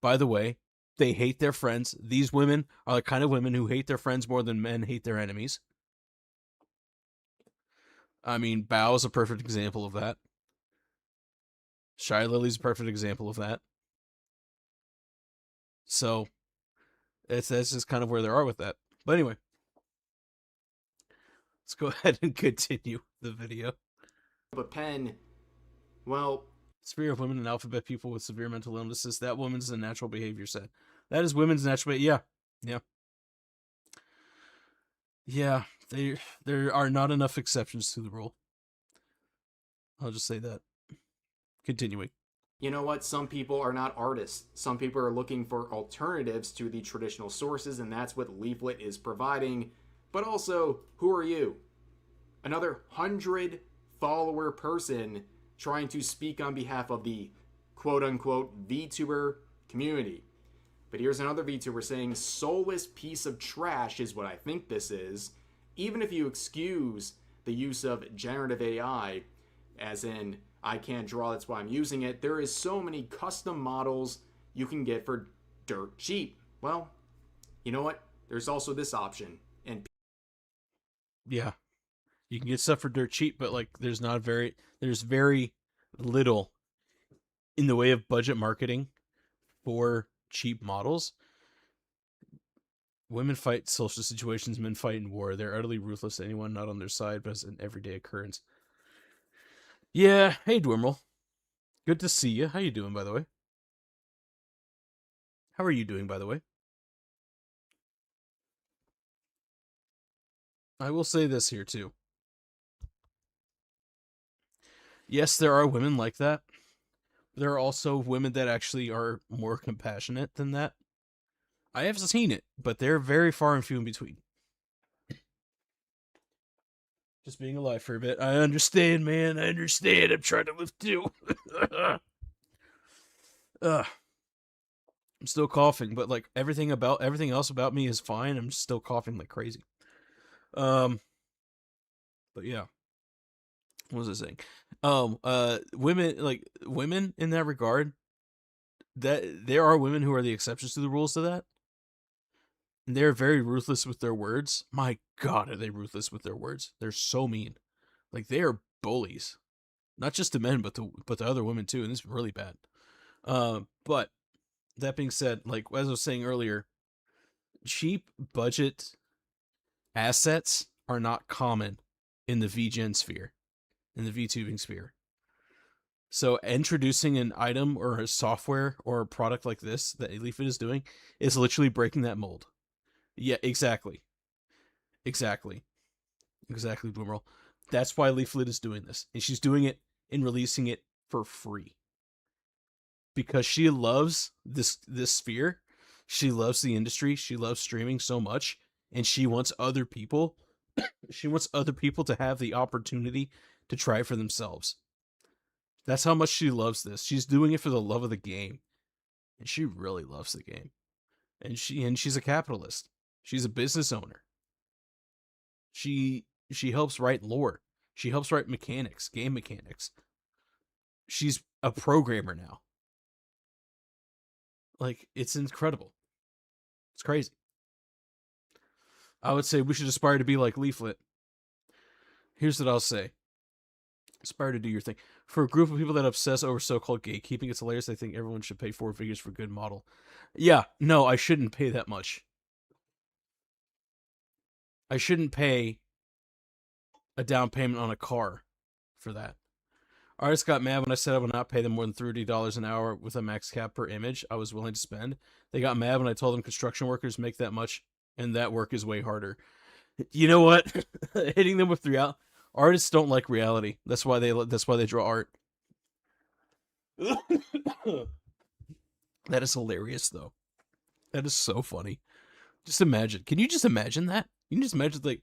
By the way, they hate their friends. These women are the kind of women who hate their friends more than men hate their enemies. I mean, Bao is a perfect example of that. Shy Lily's a perfect example of that. So that's just kind of where they are with that. But anyway, let's go ahead and continue the video. But Penn, well, sphere of women and alphabet people with severe mental illnesses. That woman's a natural behavior set. That is women's natural behavior. Yeah. Yeah. There are not enough exceptions to the rule. I'll just say that. Continuing. You know what? Some people are not artists. Some people are looking for alternatives to the traditional sources, and that's what Leaflet is providing. But also, who are you? Another 100-follower person trying to speak on behalf of the quote-unquote VTuber community. But here's another VTuber saying, soulless piece of trash is what I think this is. Even if you excuse the use of generative AI, as in, I can't draw, that's why I'm using it, there is so many custom models you can get for dirt cheap. Well, you know what? There's also this option. And yeah, you can get stuff for dirt cheap, but like there's very little in the way of budget marketing for cheap models. Women fight social situations, men fight in war. They're utterly ruthless to anyone not on their side, but it's an everyday occurrence. Yeah, hey Dwimrel. Good to see you. How you doing, by the way? How are you doing, by the way? I will say this here, too. Yes, there are women like that. There are also women that actually are more compassionate than that. I have seen it, but they're very far and few in between. Just being alive for a bit. I understand, man. I understand. I'm trying to live too. I'm still coughing, but like everything else about me is fine. I'm just still coughing like crazy. But yeah. What was I saying? Women in that regard, that there are women who are the exceptions to the rules to that. And they're very ruthless with their words. My God, are they ruthless with their words? They're so mean. Like, they are bullies. Not just to men, but to other women too, and it's really bad. But that being said, like as I was saying earlier, cheap budget assets are not common in the VGen sphere, in the VTubing sphere. So introducing an item or a software or a product like this that Leaflet is doing is literally breaking that mold. Yeah, exactly. Exactly, Bloomerl. That's why Leaflet is doing this. And she's doing it and releasing it for free. Because she loves this sphere. She loves the industry. She loves streaming so much. And she wants other people to have the opportunity to try it for themselves. That's how much she loves this. She's doing it for the love of the game. And she really loves the game. And she's a capitalist. She's a business owner. She helps write lore. She helps write mechanics, game mechanics. She's a programmer now. Like, it's incredible. It's crazy. I would say we should aspire to be like Leaflet. Here's what I'll say. Aspire to do your thing. For a group of people that obsess over so-called gatekeeping, it's hilarious. I think everyone should pay 4 figures for a good model. Yeah, no, I shouldn't pay that much. I shouldn't pay a down payment on a car for that. Artists got mad when I said I would not pay them more than $30 an hour with a max cap per image I was willing to spend. They got mad when I told them construction workers make that much and that work is way harder. You know what? Hitting them with reality. Artists don't like reality. That's why they draw art. That is hilarious, though. That is so funny. Just imagine. Can you just imagine that? You can just imagine, like,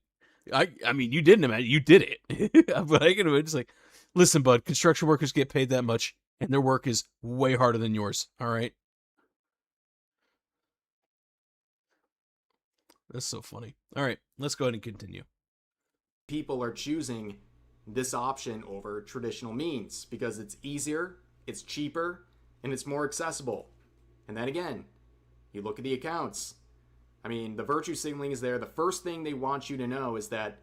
I mean, you didn't imagine. You did it. But I can imagine, like, listen, bud, construction workers get paid that much, and their work is way harder than yours. All right? That's so funny. All right, let's go ahead and continue. People are choosing this option over traditional means because it's easier, it's cheaper, and it's more accessible. And then again, you look at the accounts. I mean, the virtue signaling is there. The first thing they want you to know is that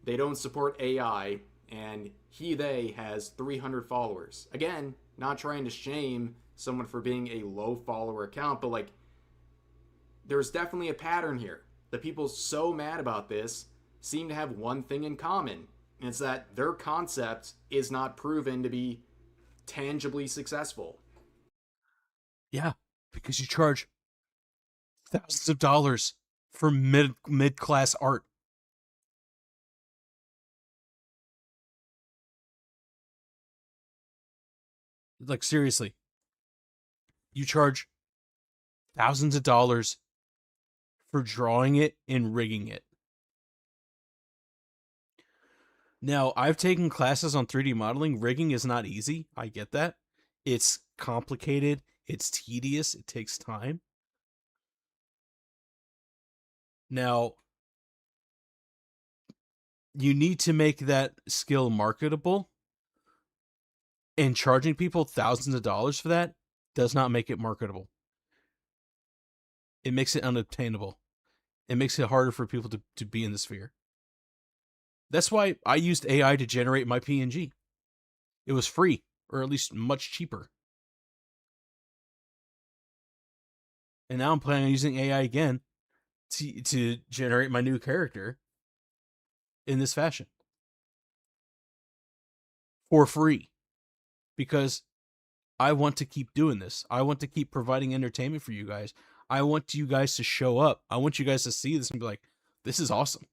they don't support AI, and they has 300 followers. Again, not trying to shame someone for being a low follower account, but like, there's definitely a pattern here. The people so mad about this seem to have one thing in common, and it's that their concept is not proven to be tangibly successful. Yeah, because you charge thousands of dollars for mid-class art. Like, seriously. You charge thousands of dollars for drawing it and rigging it. Now, I've taken classes on 3D modeling. Rigging is not easy. I get that. It's complicated. It's tedious. It takes time. Now, you need to make that skill marketable. And charging people thousands of dollars for that does not make it marketable. It makes it unobtainable. It makes it harder for people to be in the sphere. That's why I used AI to generate my PNG. It was free, or at least much cheaper. And now I'm planning on using AI again to generate my new character in this fashion. For free. Because I want to keep doing this. I want to keep providing entertainment for you guys. I want you guys to show up. I want you guys to see this and be like, this is awesome.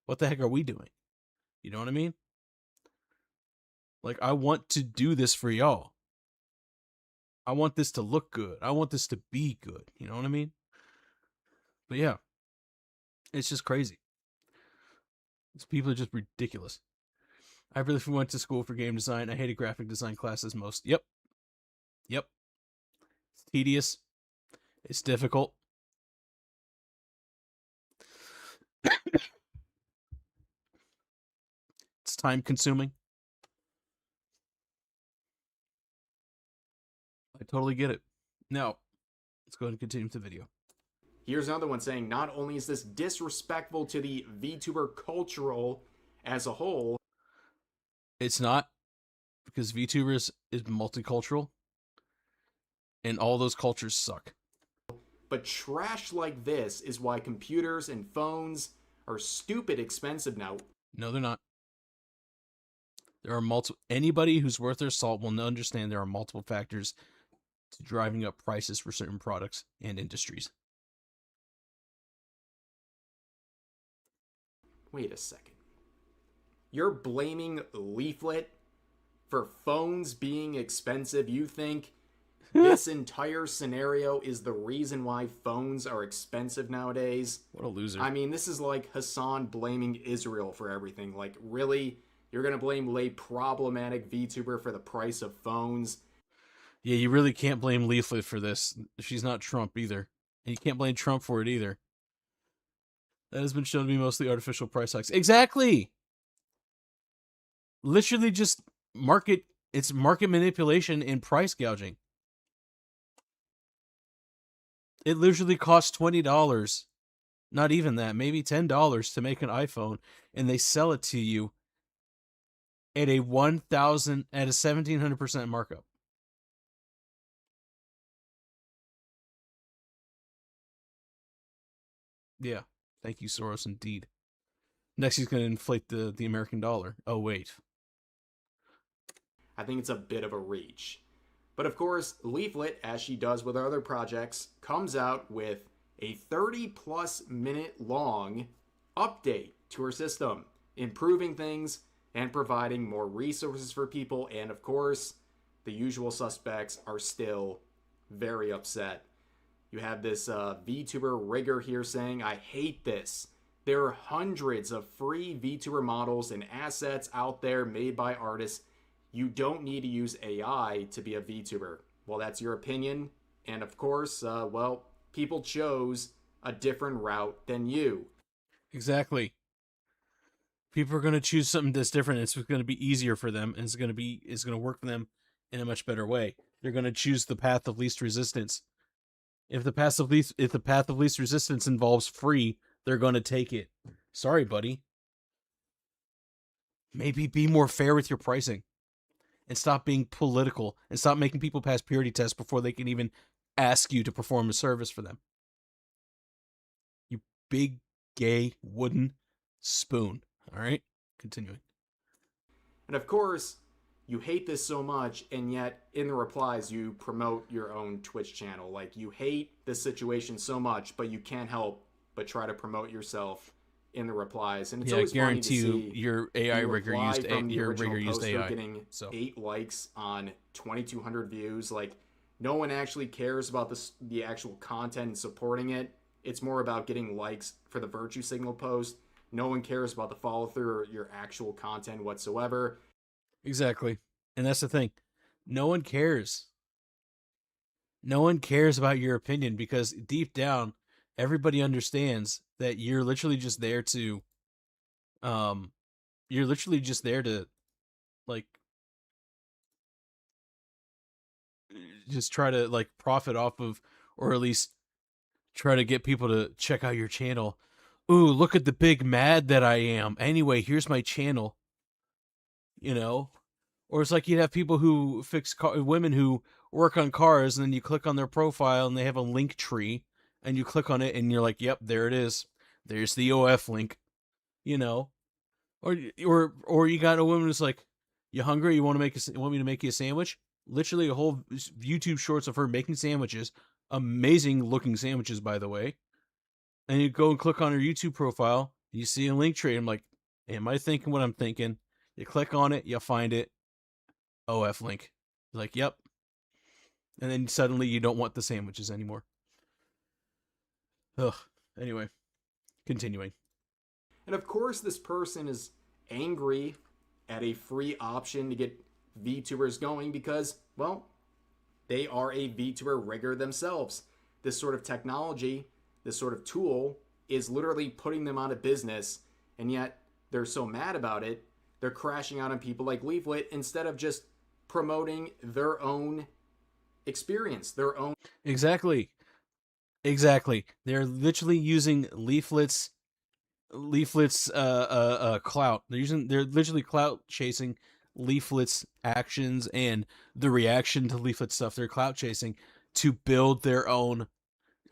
What the heck are we doing? You know what I mean? Like, I want to do this for y'all. I want this to look good. I want this to be good. You know what I mean? But yeah, it's just crazy. These people are just ridiculous. I really went to school for game design. I hated graphic design classes most. Yep. It's tedious. It's difficult. It's time consuming. I totally get it. Now, let's go ahead and continue with the video. Here's another one saying, not only is this disrespectful to the VTuber cultural as a whole. It's not, because VTubers is multicultural, and all those cultures suck. But trash like this is why computers and phones are stupid expensive now. No, they're not. There are multiple. Anybody who's worth their salt will understand there are multiple factors to driving up prices for certain products and industries. Wait a second. You're blaming Leaflet for phones being expensive? You think this entire scenario is the reason why phones are expensive nowadays? What a loser. I mean, this is like Hassan blaming Israel for everything. Like, really? You're going to blame a problematic VTuber for the price of phones? Yeah, you really can't blame Leaflet for this. She's not Trump either. And you can't blame Trump for it either. That has been shown to be mostly artificial price hikes. Exactly! Literally just it's market manipulation and price gouging. It literally costs $20. Not even that, maybe $10 to make an iPhone, and they sell it to you at a 1,700% markup. Yeah, thank you, Soros, indeed. Next, he's going to inflate the American dollar. Oh, wait. I think it's a bit of a reach. But of course, Leaflet, as she does with other projects, comes out with a 30-plus minute long update to her system, improving things and providing more resources for people. And of course, the usual suspects are still very upset. You have this VTuber rigger here saying, I hate this. There are hundreds of free VTuber models and assets out there made by artists. You don't need to use AI to be a VTuber. Well, that's your opinion. And of course, well, people chose a different route than you. Exactly. People are going to choose something that's different. It's going to be easier for them, and it's going to work for them in a much better way. They're going to choose the path of least resistance. If the path of least resistance involves free, they're going to take it. Sorry, buddy. Maybe be more fair with your pricing. and stop being political and stop making people pass purity tests before they can even ask you to perform a service for them. You big, gay, wooden spoon. All right? Continuing. And of course, you hate this so much, and yet in the replies, you promote your own Twitch channel. Like, you hate this situation so much, but you can't help but try to promote yourself in the replies. And it's always funny to see your AI the rigger reply used from the your original rigger used poster AI. getting So 8 likes on 2,200 views. Like, no one actually cares about the actual content and supporting it. It's more about getting likes for the virtue signal post. No one cares about the follow through or your actual content whatsoever. exactly. And that's the thing. No one cares. No one cares about your opinion because deep down, everybody understands that you're literally just there to, like, just try to, like, profit off of, or at least try to get people to check out your channel. Ooh, look at the big mad that I am. Anyway, here's my channel. You know? Or it's like you'd have people who fix women who work on cars, and then you click on their profile and they have a link tree, and you click on it and you're like, yep, there it is. There's the OF link. You know? Or you got a woman who's like, you hungry? You want me to make you a sandwich? Literally a whole YouTube shorts of her making sandwiches. Amazing looking sandwiches, by the way. And you go and click on her YouTube profile, you see a link tree. I'm like, am I thinking what I'm thinking? You click on it, you find it. OF link. You're like, yep. And then suddenly you don't want the sandwiches anymore. Ugh. Anyway, continuing. And of course, this person is angry at a free option to get VTubers going because, well, they are a VTuber rigger themselves. This sort of technology, this sort of tool, is literally putting them out of business, and yet they're so mad about it, they're crashing out on people like Leaflet instead of just promoting their own experience, their own... Exactly. They're literally using Leaflet's clout. They're literally clout chasing Leaflet's actions and the reaction to Leaflet stuff. They're clout chasing to build their own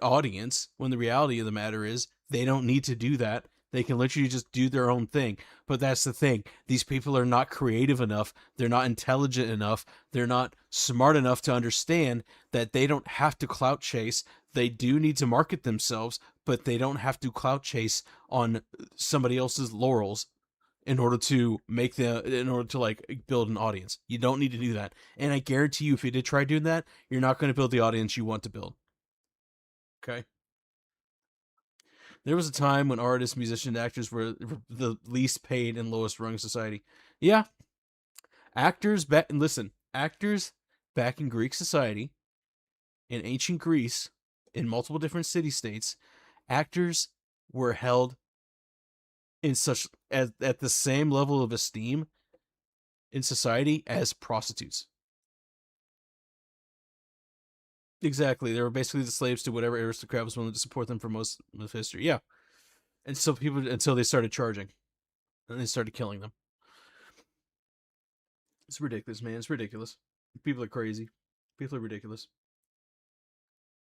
audience, when the reality of the matter is they don't need to do that. They can literally just do their own thing. But that's the thing. These people are not creative enough. They're not intelligent enough. They're not smart enough to understand that they don't have to clout chase. They do need to market themselves, but they don't have to clout chase on somebody else's laurels in order to like build an audience. You don't need to do that. And I guarantee you, if you did try doing that, you're not going to build the audience you want to build. Okay? There was a time when artists, musicians, actors were the least paid and lowest rung society. Yeah. Actors back in Greek society, in ancient Greece, in multiple different city-states, actors were held in at the same level of esteem in society as prostitutes. Exactly. They were basically the slaves to whatever aristocrat was willing to support them for most of history. Yeah. And so until they started charging. And they started killing them. It's ridiculous, man. It's ridiculous. People are crazy. People are ridiculous.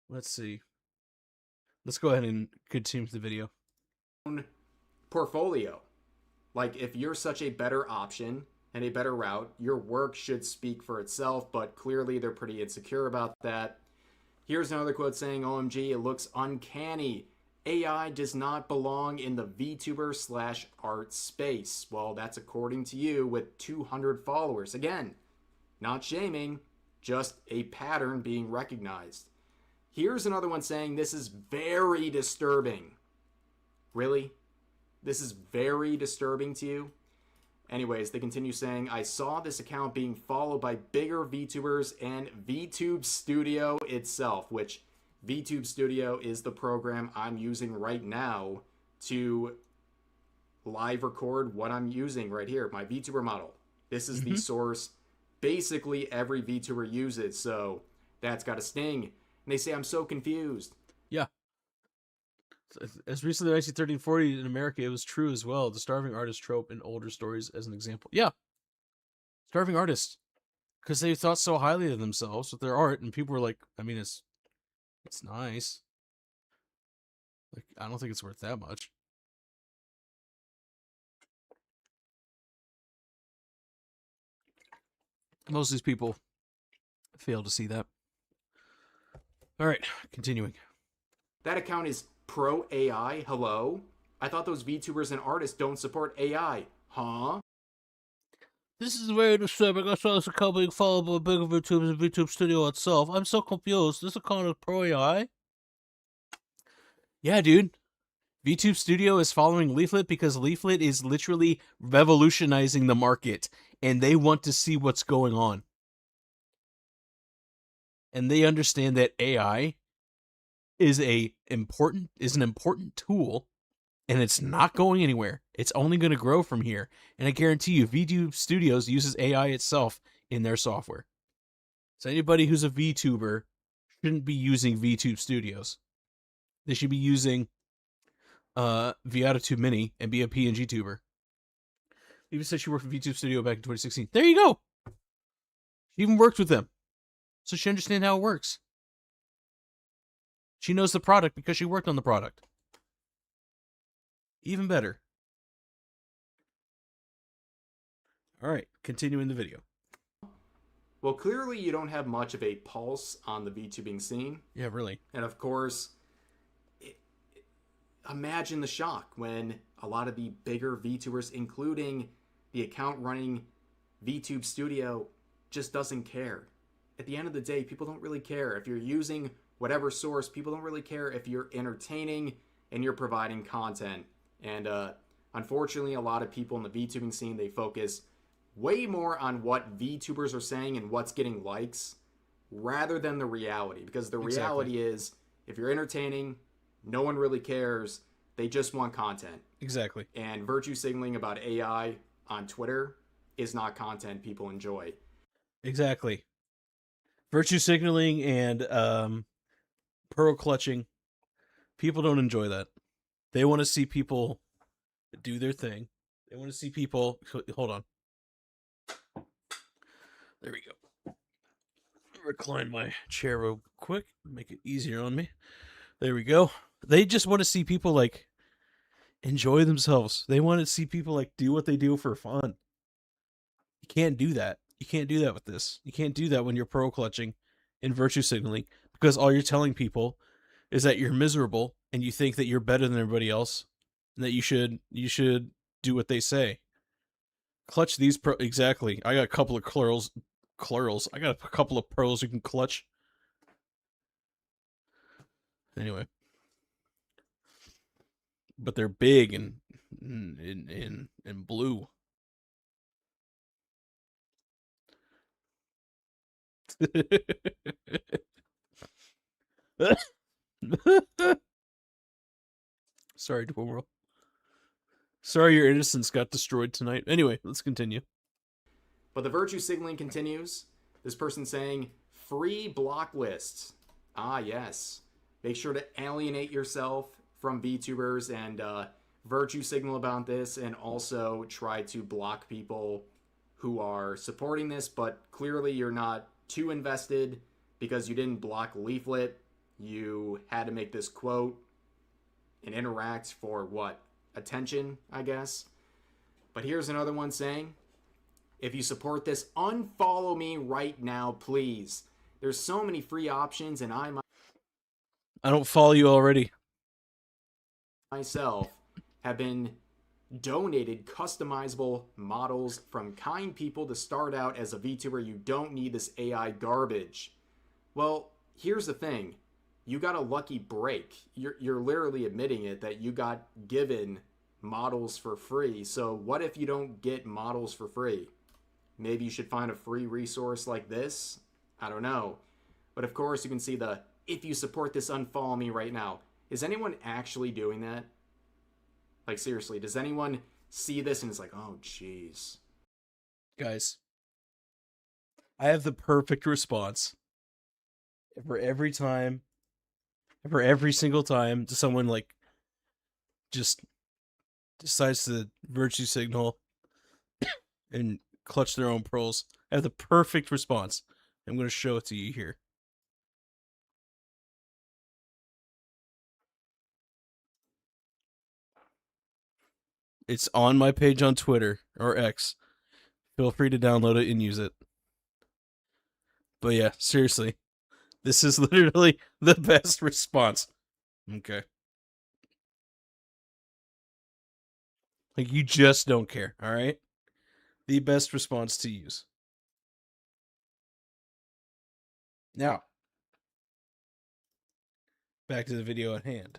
Let's see. Let's go ahead and continue with the video. Portfolio. Like, if you're such a better option and a better route, your work should speak for itself, but clearly they're pretty insecure about that. Here's another quote saying, OMG, it looks uncanny. AI does not belong in the VTuber/art space. Well, that's according to you with 200 followers. Again, not shaming, just a pattern being recognized. Here's another one saying, this is very disturbing. Really? This is very disturbing to you? Anyways, they continue saying, I saw this account being followed by bigger VTubers and VTube Studio itself, which VTube Studio is the program I'm using right now to live record what I'm using right here, my VTuber model. This is the source basically every VTuber uses, so that's got a sting. And they say I'm so confused. Yeah. As recently as 1940 in America, it was true as well. The starving artist trope in older stories as an example. Yeah. Starving artist. because they thought so highly of themselves with their art, and people were like, I mean, it's nice. Like, I don't think it's worth that much. Most of these people fail to see that. All right, continuing. That account is pro AI. Hello? I thought those VTubers and artists don't support AI. Huh? This is very disturbing. I saw this account being followed by bigger VTubers and VTube Studio itself. I'm so confused. This account is pro AI? Yeah, dude. VTube Studio is following Leaflet because Leaflet is literally revolutionizing the market, and they want to see what's going on. And they understand that AI is an important tool, and it's not going anywhere. It's only going to grow from here. And I guarantee you, VTube Studios uses AI itself in their software. So anybody who's a VTuber shouldn't be using VTube Studios. They should be using Viata2 Mini and be a PNG tuber. Even said she worked for VTube Studio back in 2016. There you go. She even worked with them, so she understands how it works. She knows the product because she worked on the product. Even better. All right, continuing the video. Well, clearly you don't have much of a pulse on the VTubing scene. Yeah, really. And of course, imagine the shock when a lot of the bigger VTubers, including the account running VTube Studio, just doesn't care. At the end of the day, people don't really care. If you're using whatever source, people don't really care if you're entertaining and you're providing content. And unfortunately, a lot of people in the VTubing scene, they focus way more on what VTubers are saying and what's getting likes rather than the reality. Because the reality is, if you're entertaining, no one really cares. They just want content. Exactly. And virtue signaling about AI on Twitter is not content people enjoy. Exactly. Virtue signaling and pearl clutching. People don't enjoy that. They want to see people do their thing. They want to see people... Hold on. There we go. Recline my chair real quick. Make it easier on me. There we go. They just want to see people, like, enjoy themselves. They want to see people, like, do what they do for fun. You can't do that. You can't do that with this. You can't do that when you're pearl clutching and virtue signaling, because all you're telling people is that you're miserable and you think that you're better than everybody else and that you should do what they say. Clutch these exactly. I got a couple of clurls. I got a couple of pearls you can clutch. Anyway. But they're big and blue. Sorry, Dwarrel. Sorry your innocence got destroyed tonight. Anyway, let's continue. But the virtue signaling continues. This person saying, free block lists. Ah, yes. Make sure to alienate yourself from VTubers and virtue signal about this, and also try to block people who are supporting this, but clearly you're not too invested because you didn't block Leaflet. You had to make this quote and interact for what? Attention, I guess. But here's another one saying, if you support this, unfollow me right now, please. There's so many free options, and I don't follow you already. Myself have been donated customizable models from kind people to start out as a VTuber. You don't need this AI garbage. Well, here's the thing. You got a lucky break. You're literally admitting it, that you got given models for free. So what if you don't get models for free? Maybe you should find a free resource like this? I don't know. But of course you can see the, if you support this, unfollow me right now. Is anyone actually doing that? Like, seriously, does anyone see this and it's like, oh, jeez. Guys, I have the perfect response for every single time someone, like, just decides to virtue signal and clutch their own pearls. I have the perfect response. I'm going to show it to you here. It's on my page on Twitter, or X. Feel free to download it and use it. But yeah, seriously. This is literally the best response. Okay. Like, you just don't care, alright? The best response to use. Now, back to the video at hand.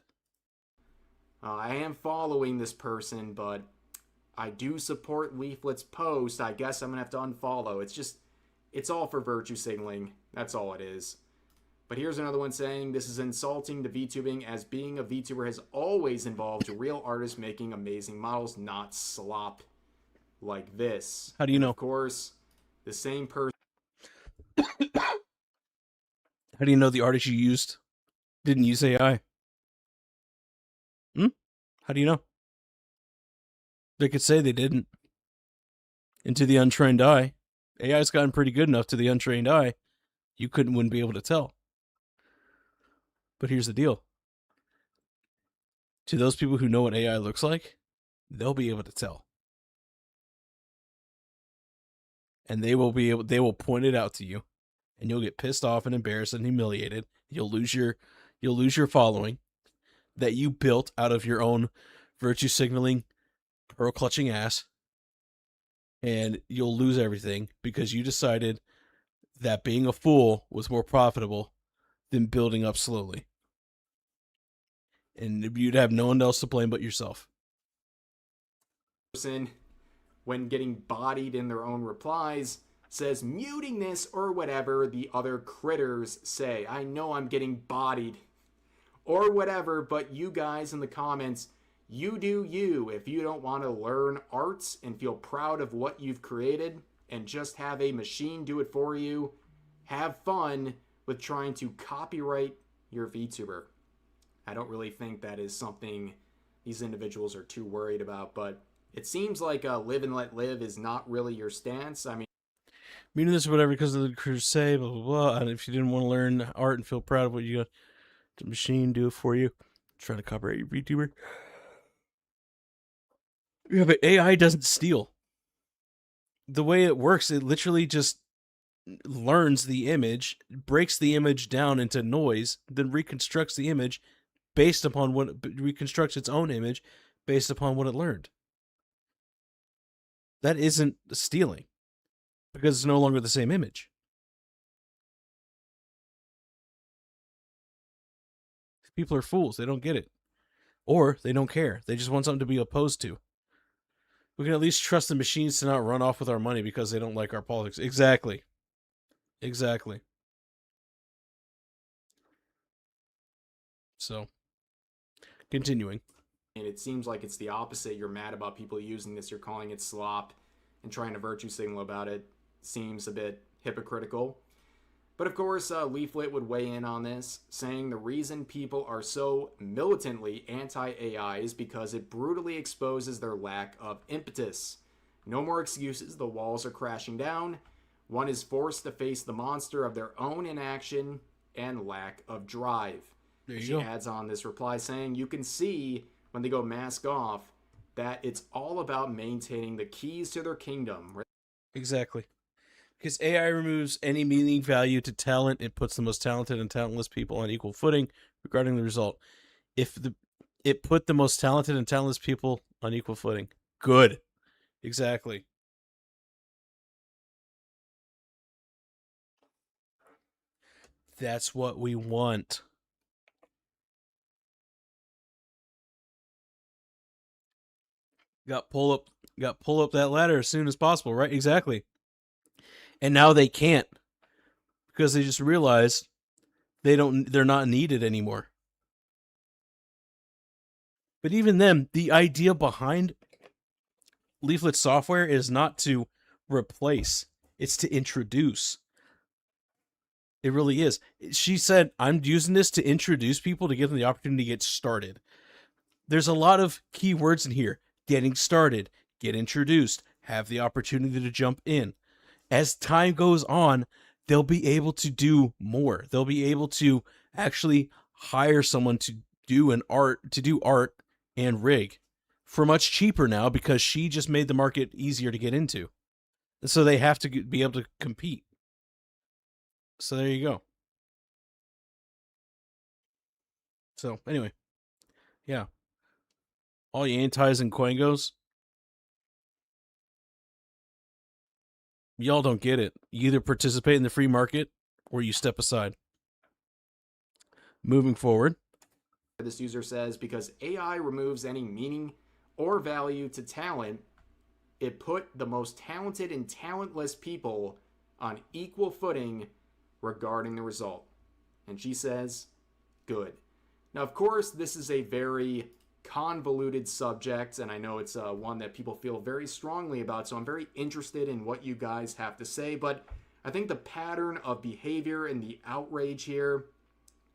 I am following this person, but I do support Leaflet's post. I guess I'm going to have to unfollow. It's all for virtue signaling. That's all it is. But here's another one saying, this is insulting to VTubing, as being a VTuber has always involved real artists making amazing models, not slop like this. How do you know? Of course, the same person... How do you know the artist you used didn't use AI? How do you know? They could say they didn't. And to the untrained eye, AI's gotten pretty good enough to the untrained eye, you wouldn't be able to tell. But here's the deal. To those people who know what AI looks like, they'll be able to tell. And they will point it out to you. And you'll get pissed off and embarrassed and humiliated. You'll lose your following that you built out of your own virtue signaling, pearl clutching ass. And you'll lose everything because you decided that being a fool was more profitable than building up slowly. And you'd have no one else to blame but yourself. Person, when getting bodied in their own replies, says muting this or whatever the other critters say. I know I'm getting bodied or whatever, but you guys in the comments, you do you. If you don't want to learn arts and feel proud of what you've created and just have a machine do it for you, have fun with trying to copyright your VTuber. I don't really think that is something these individuals are too worried about, but it seems like live and let live is not really your stance. I mean this or whatever because of the crusade, blah, blah, blah. And if you didn't want to learn art and feel proud of what you got, the machine do it for you. Trying to copyright your VTuber. Yeah, but AI doesn't steal. The way it works, it literally just learns the image, breaks the image down into noise, then reconstructs the image based upon reconstructs its own image based upon what it learned. That isn't stealing because it's no longer the same image. People are fools. They don't get it. Or they don't care. They just want something to be opposed to. We can at least trust the machines to not run off with our money because they don't like our politics. Exactly. Exactly. So, continuing. And it seems like it's the opposite. You're mad about people using this. You're calling it slop and trying to virtue signal about it. Seems a bit hypocritical. But of course, Leaflet would weigh in on this, saying the reason people are so militantly anti-AI is because it brutally exposes their lack of impetus. No more excuses, the walls are crashing down. One is forced to face the monster of their own inaction and lack of drive. She adds on this reply saying, you can see when they go mask off that it's all about maintaining the keys to their kingdom. Exactly. Because AI removes any meaning value to talent, it puts the most talented and talentless people on equal footing regarding the result. If it put the most talented and talentless people on equal footing. Good. Exactly. That's what we want. Got pull up that ladder as soon as possible, right? Exactly. And now they can't because they just realized they're not needed anymore. But even then, the idea behind Leaflet software is not to replace, it's to introduce. It really is. She said, I'm using this to introduce people to give them the opportunity to get started. There's a lot of key words in here. Getting started, get introduced, have the opportunity to jump in. as time goes on, they'll be able to do more. They'll be able to actually hire someone to do art and rig for much cheaper now, because she just made the market easier to get into. So they have to be able to compete. So there you go. So anyway, yeah. All you antis and quangos, y'all don't get it. You either participate in the free market or you step aside. Moving forward. This user says, because AI removes any meaning or value to talent, it put the most talented and talentless people on equal footing regarding the result. And she says, good. Now, of course, this is a very convoluted subject, and I know it's one that people feel very strongly about, so I'm very interested in what you guys have to say, but I think the pattern of behavior and the outrage here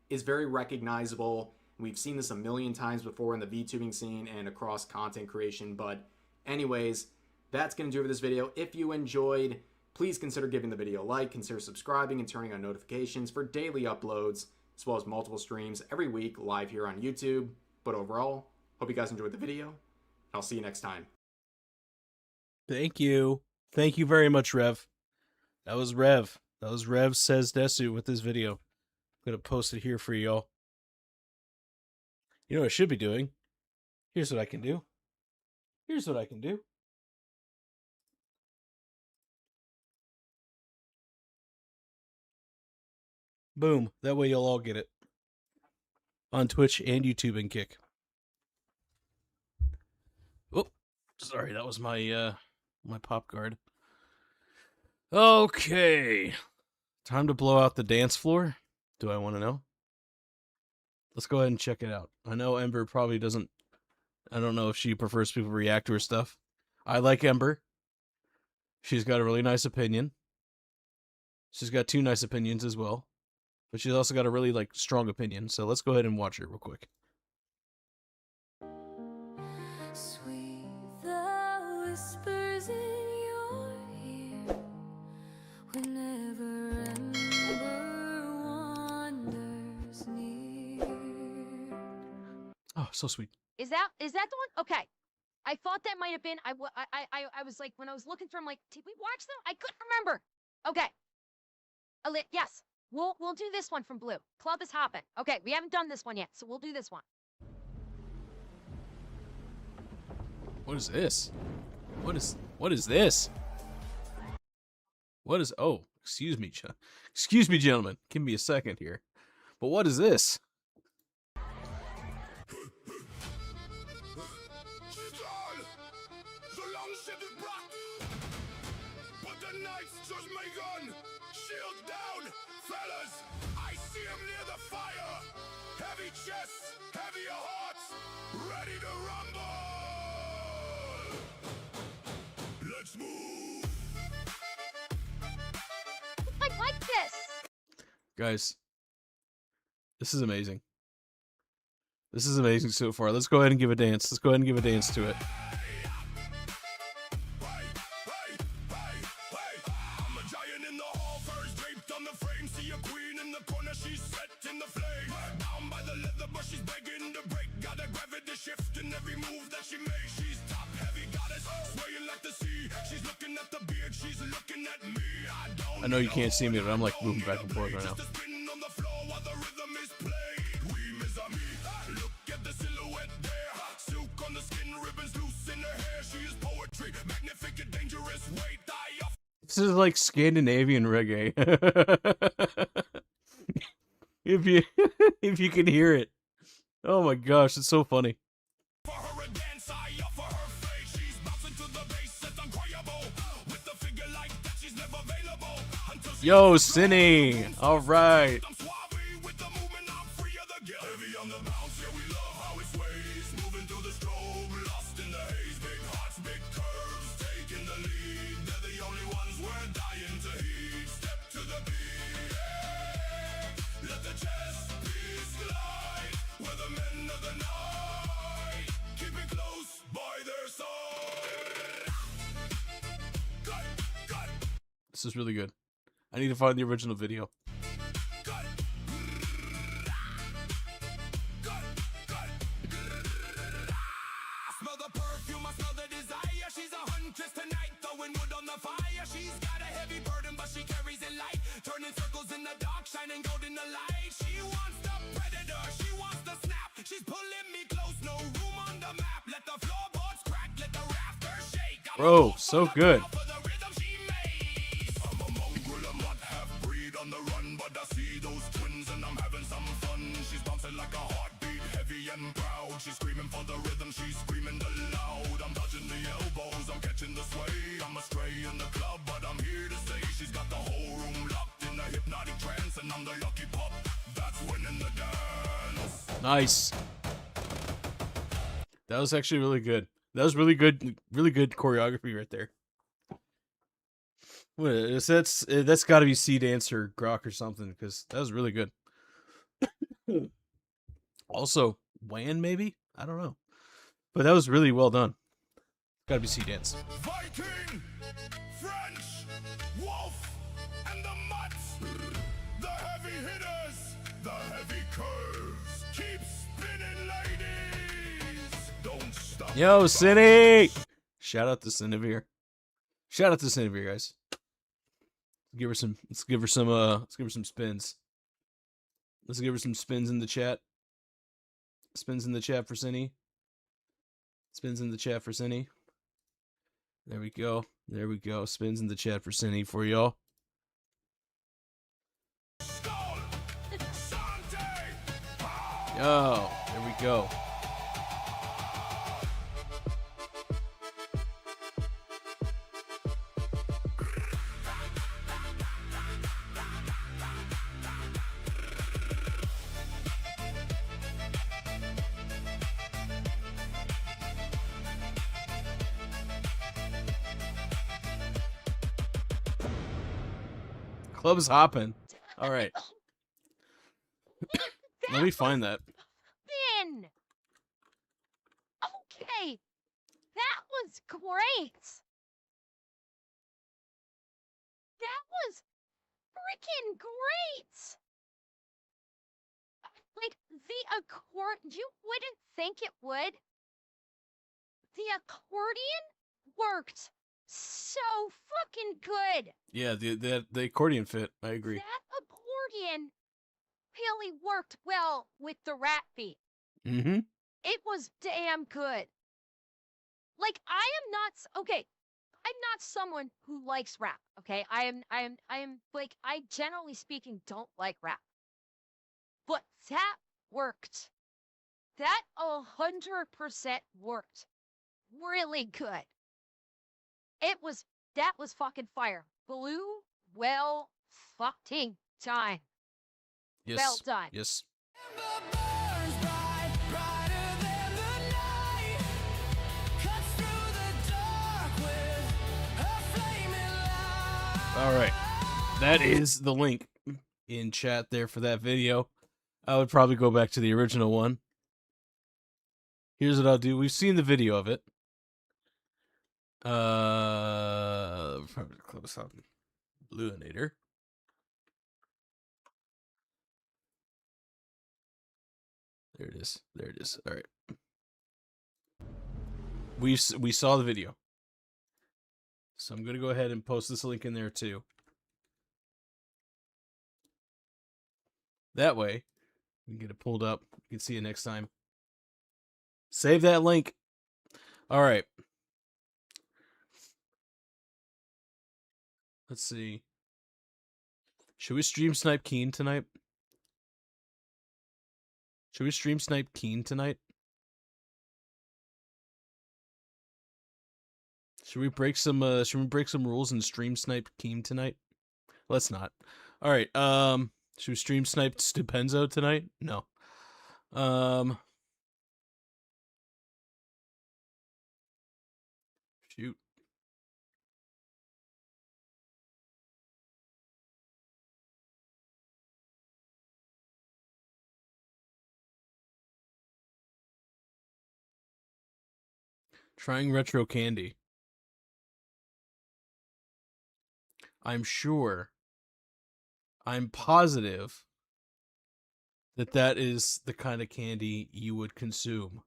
is very recognizable. We've seen this a million times before in the VTubing scene and across content creation, but anyways, that's going to do it for this video. If you enjoyed, please consider giving the video a like, consider subscribing and turning on notifications for daily uploads, as well as multiple streams every week live here on YouTube. But overall, hope you guys enjoyed the video. I'll see you next time. Thank you. Thank you very much, Rev. That was Rev. That was Rev Says Desu with this video. I'm going to post it here for y'all. You know what I should be doing? Here's what I can do. Here's what I can do. Boom. That way you'll all get it. On Twitch and YouTube and Kick. Oh, sorry. That was my my pop guard. Okay. Time to blow out the dance floor. Do I want to know? Let's go ahead and check it out. I know Ember probably doesn't... I don't know if she prefers people react to her stuff. I like Ember. She's got a really nice opinion. She's got two nice opinions as well. But she's also got a really, strong opinion. So let's go ahead and watch it real quick. Sweet the whispers in your ear whenever Ember wanders near. Oh, so sweet. Is that the one? Okay. I thought that might have been. I was like, when I was looking through, I'm like, did we watch them? I couldn't remember. Okay. Yes. We'll do this one from Blue. Club is hopping. Okay, we haven't done this one yet, so we'll do this one. What is this? What is this? What is... Oh, excuse me, gentlemen. Give me a second here. But what is this? Chests, heavier hearts, ready to rumble. Let's move. I like this. Guys, this is amazing. This is amazing so far. Let's go ahead and give a dance. Let's go ahead and give a dance to it. I'm a giant in the hall, first draped on the frame. See a queen in the corner, she's set in the flame. Down by the leather, but she's begging to break. Got a gravity shift in every move that she makes. She's top heavy goddess, swaying like the sea. She's looking at the beard, she's looking at me. I know you can't see me, but I'm moving back and forth right now. This is like Scandinavian reggae. if you can hear it. Oh my gosh, it's so funny. Yo, Cinny! Alright. This is really good. I need to find the original video. Smell the perfume, I smell the desire. She's a huntress tonight, throwing wood on the fire. She's got a heavy burden, but she carries it light. Turning circles in the dark, shining gold in the light. She wants the predator, she wants the snap. She's pulling me close, no room on the map. Let the floorboards crack, let the rafters shake. Bro, so good. I'm a mongrel, I'm not half-breed on the run, but I see those twins and I'm having some fun. She's bouncing like a heartbeat, heavy and proud. She's screaming for the rhythm, she's screaming the loud. I'm touching the elbows, I'm catching the sway. I'm astray in the club, but I'm here to say she's got the whole room locked in a hypnotic trance, and I'm the lucky pup that's winning the dance. Nice. That was actually really good. That was really good choreography right there. What is that's got to be C Dance or Grok or something, because that was really good. Also, Wan maybe? I don't know. But that was really well done. Got to be C Dance. Viking, French, Wolf, and the Mutts. The heavy hitters, the heavy curves. Keep spinning, ladies. Don't stop. Yo, Cindy! Shout out to Cinevere. Shout out to Cinevere, guys. Let's give her some spins. Let's give her some spins in the chat. Spins in the chat for Cindy. Spins in the chat for Cindy. There we go. There we go. Spins in the chat for Cindy for y'all. Yo, there we go. Club's hopping. All right. Let me find that. Spin. Okay. That was great. That was freaking great. Like the accordion, you wouldn't think it would. The accordion worked so fucking good. Yeah, the accordion fit. I agree. That accordion really worked well with the rat beat. Mm-hmm. It was damn good. Like okay. I'm not someone who likes rap. Okay, I am like, I generally speaking don't like rap. But that worked. That 100% worked. Really good. That was fucking fire. Blue, well fucking done. Yes. Well done. Yes. All right. That is the link in chat there for that video. I would probably go back to the original one. Here's what I'll do. We've seen the video of it. Probably close up Bluinator. There it is. There it is. All right. We saw the video. So I'm going to go ahead and post this link in there too. That way, we can get it pulled up. You can see it next time. Save that link. All right. Let's see. Should we stream Snipe Keen tonight? Should we stream Snipe Keen tonight? Should we break some rules and stream Snipe Keen tonight? Let's not. All right. Should we stream Snipe Stupenzo tonight? No. Shoot. Trying retro candy. I'm sure, I'm positive that that is the kind of candy you would consume.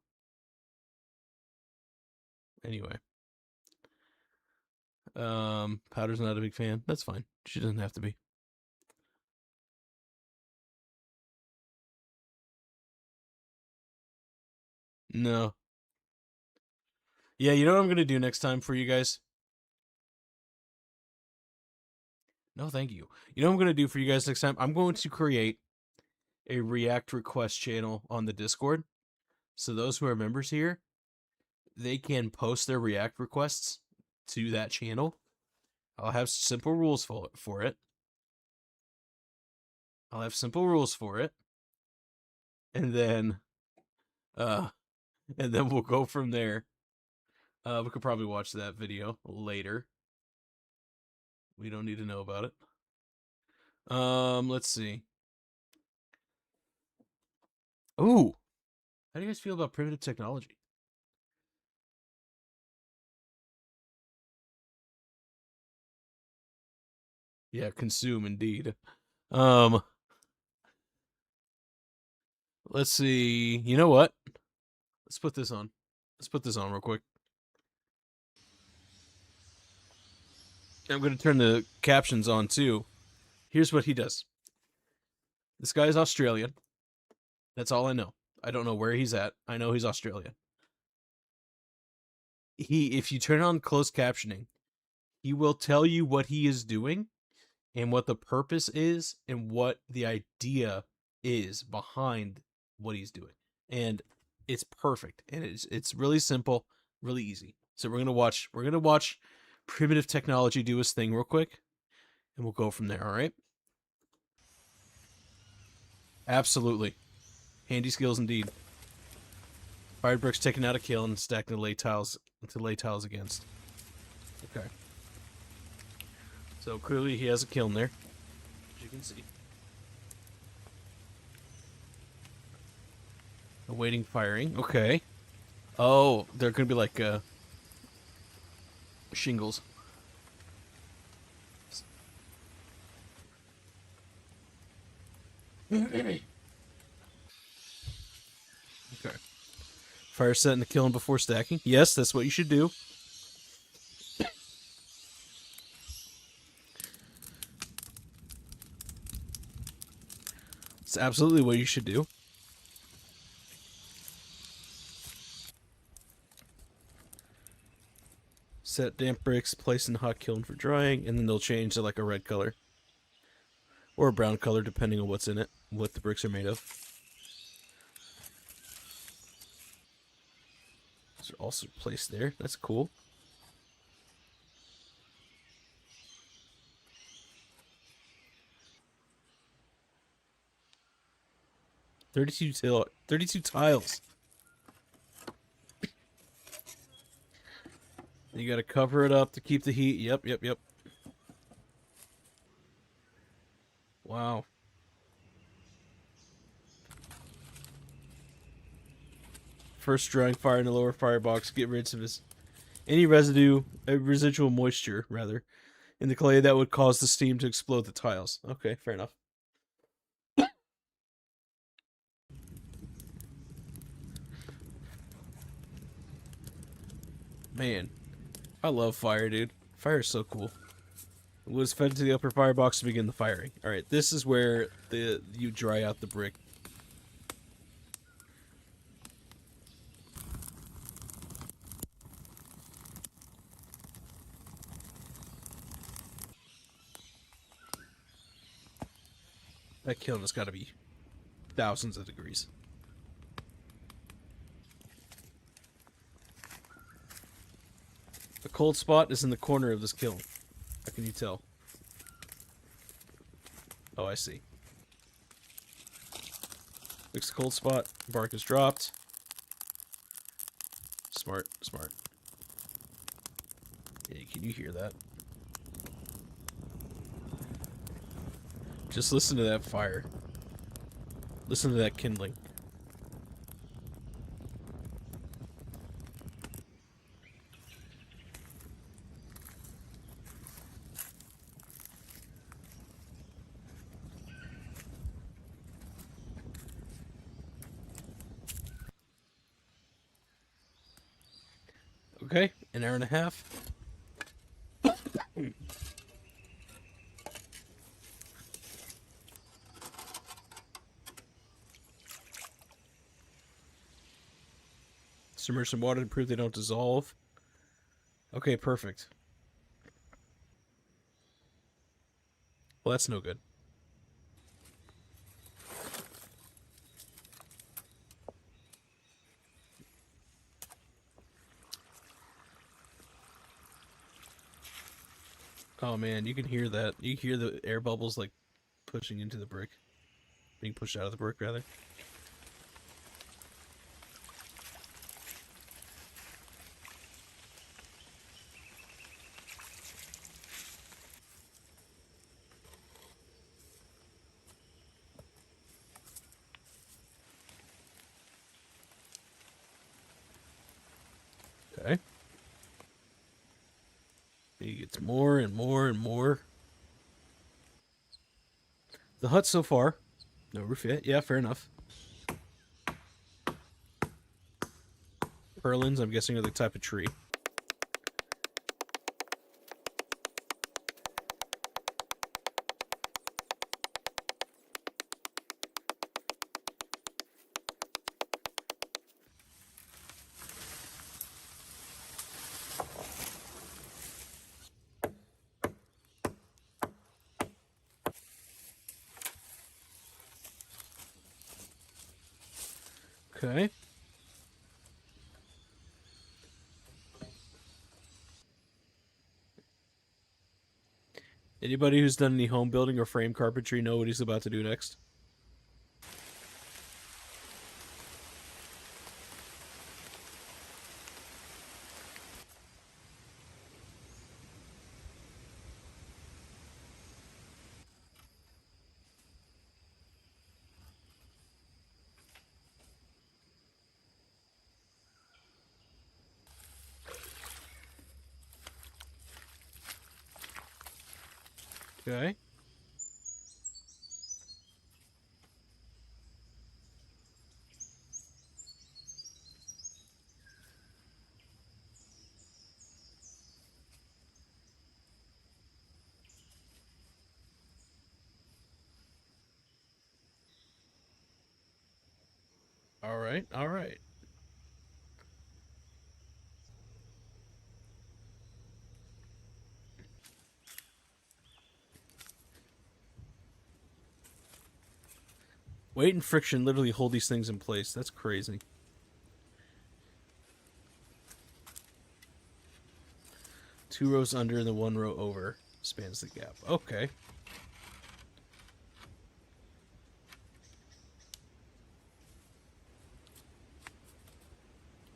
Anyway. Powder's not a big fan. That's fine. She doesn't have to be. No. Yeah, you know what I'm going to do next time for you guys? No, thank you. You know what I'm going to do for you guys next time? I'm going to create a React request channel on the Discord. So those who are members here, they can post their React requests to that channel. I'll have simple rules for it. I'll have simple rules for it. And then we'll go from there. We could probably watch that video later. We don't need to know about it. Let's see. Ooh. How do you guys feel about primitive technology? Yeah, consume indeed. Let's see. You know what? Let's put this on. Let's put this on real quick. I'm going to turn the captions on too. Here's what he does. This guy is Australian. That's all I know. I don't know where he's at. I know he's Australian. If you turn on closed captioning, he will tell you what he is doing and what the purpose is and what the idea is behind what he's doing. And it's perfect. And it's really simple, really easy. So we're gonna watch primitive technology do his thing real quick, and we'll go from there, all right? Absolutely. Handy skills indeed. Fired bricks taking out a kill and stacking the lay tiles against. Okay. So clearly he has a kill in there, as you can see. Awaiting firing. Okay. Oh, they're gonna be like shingles. Okay. Fire setting the killing before stacking. Yes, that's what you should do. It's absolutely what you should do. Set damp bricks, place in hot kiln for drying, and then they'll change to like a red color. Or a brown color, depending on what's in it, what the bricks are made of. These are also placed there. That's cool. $32 tiles. You gotta cover it up to keep the heat. Yep. Wow. First drying fire in the lower firebox. Get rid of any residual moisture, rather, in the clay that would cause the steam to explode the tiles. Okay, fair enough. Man, I love fire, dude. Fire is so cool. It was fed to the upper firebox to begin the firing. Alright, this is where you dry out the brick. That kiln has got to be thousands of degrees. The cold spot is in the corner of this kiln. How can you tell? Oh, I see. Fix the cold spot. Bark is dropped. Smart. Yeah, can you hear that? Just listen to that fire. Listen to that kindling. Okay, an hour and a half. Submerge some water to prove they don't dissolve. Okay, perfect. Well, that's no good. Oh man, you can hear that. You hear the air bubbles like pushing into the brick. Being pushed out of the brick, rather. Okay. He gets more and more and more. The hut so far. No roof yet. Yeah, fair enough. Purlins, I'm guessing, are the type of tree. Okay. Anybody who's done any home building or frame carpentry know what he's about to do next? Okay. All right. All right. Weight and friction literally hold these things in place. That's crazy. Two rows under and the one row over spans the gap. Okay.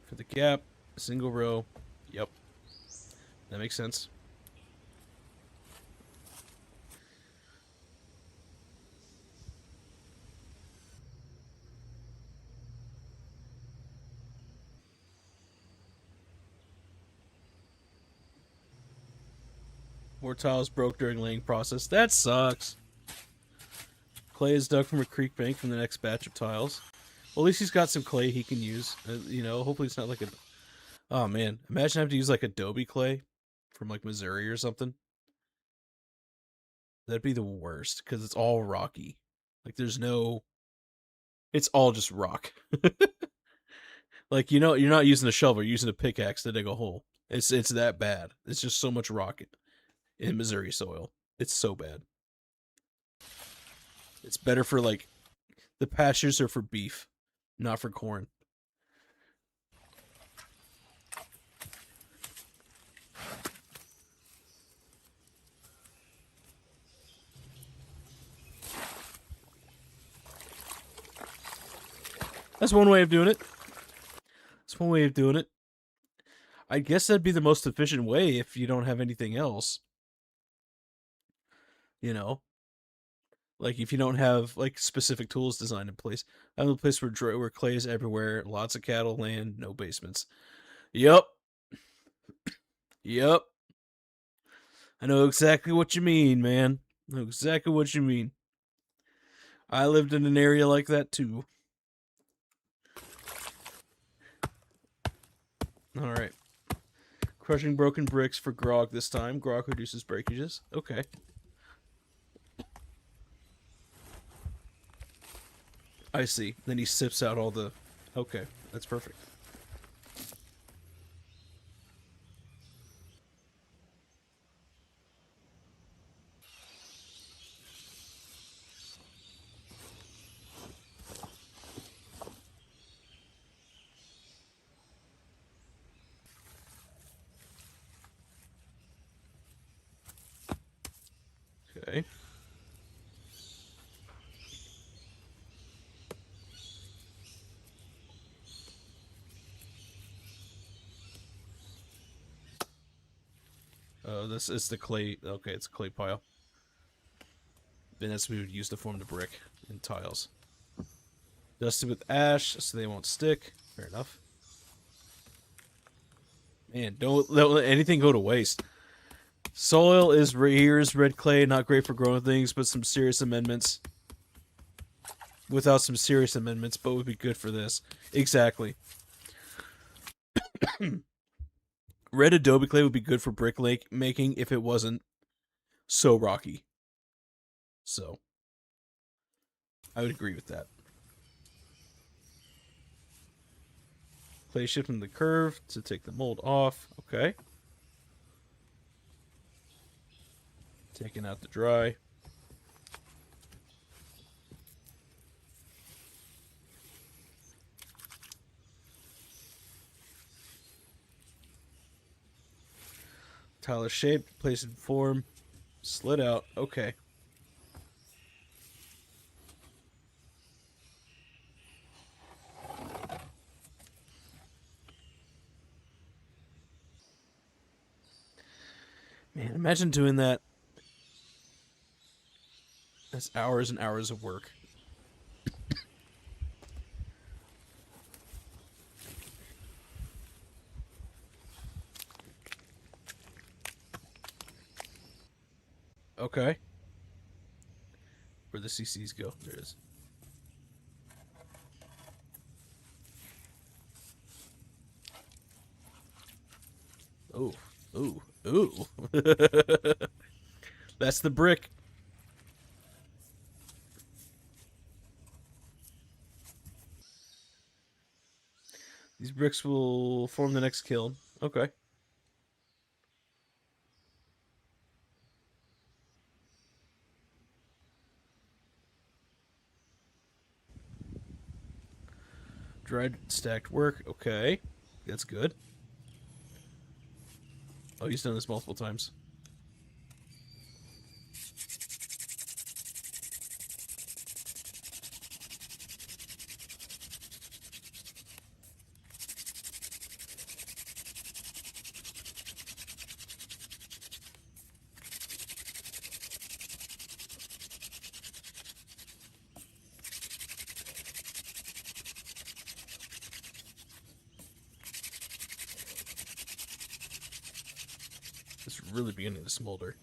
For the gap, a single row. Yep. That makes sense. More tiles broke during laying process. That sucks. Clay is dug from a creek bank from the next batch of tiles. Well, at least he's got some clay he can use. You know, hopefully it's not like a... Oh, man. Imagine having to use, like, Adobe clay from, like, Missouri or something. That'd be the worst, because it's all rocky. Like, there's no... It's all just rock. Like, you know, you're not using a shovel, you're using a pickaxe to dig a hole. It's that bad. It's just so much rock in Missouri soil. It's so bad. It's better for, like... The pastures are for beef, not for corn. That's one way of doing it. That's one way of doing it. I guess that'd be the most efficient way if you don't have anything else. You know? Like, if you don't have, like, specific tools designed in place. I have a place where clay is everywhere, lots of cattle land, no basements. Yup. Yup. I know exactly what you mean, man. I know exactly what you mean. I lived in an area like that, too. Alright. Crushing broken bricks for grog this time. Grog reduces breakages. Okay. I see. Then he sips out all the... Okay, that's perfect. Okay. This is the clay. Okay, it's a clay pile. Then that's what we would use to form the brick and tiles. Dusted with ash so they won't stick. Fair enough. Man, don't let anything go to waste. Soil is here's red clay, not great for growing things, but some serious amendments. Without some serious amendments, but would be good for this. Exactly. Red adobe clay would be good for brick making if it wasn't so rocky. So, I would agree with that. Clay shifting the curve to take the mold off. Okay. Taking out the dry. Tile is shaped, placed in form, slid out. Okay. Man, imagine doing that. That's hours and hours of work. Okay. Where the CCs go. There it is. Oh. Ooh. Ooh. That's the brick. These bricks will form the next kiln. Okay. Dried stacked work. Okay. That's good. Oh, he's done this multiple times. It's really beginning to smolder.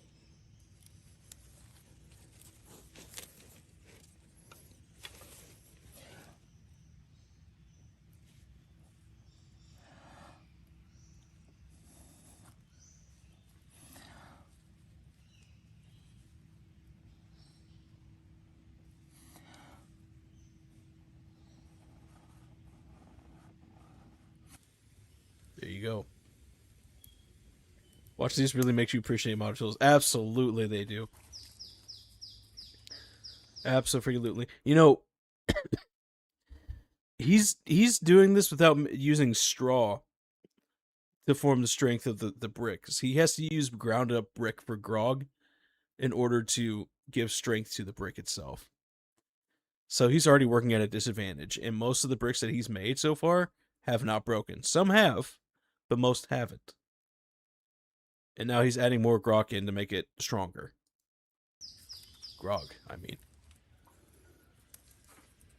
There you go. Watch these really makes you appreciate mod tools. Absolutely they do. Absolutely. You know, he's doing this without using straw to form the strength of the brick. 'Cause he has to use ground up brick for grog in order to give strength to the brick itself. So he's already working at a disadvantage, and most of the bricks that he's made so far have not broken. Some have, but most haven't. And now he's adding more grog in to make it stronger. Grog, I mean.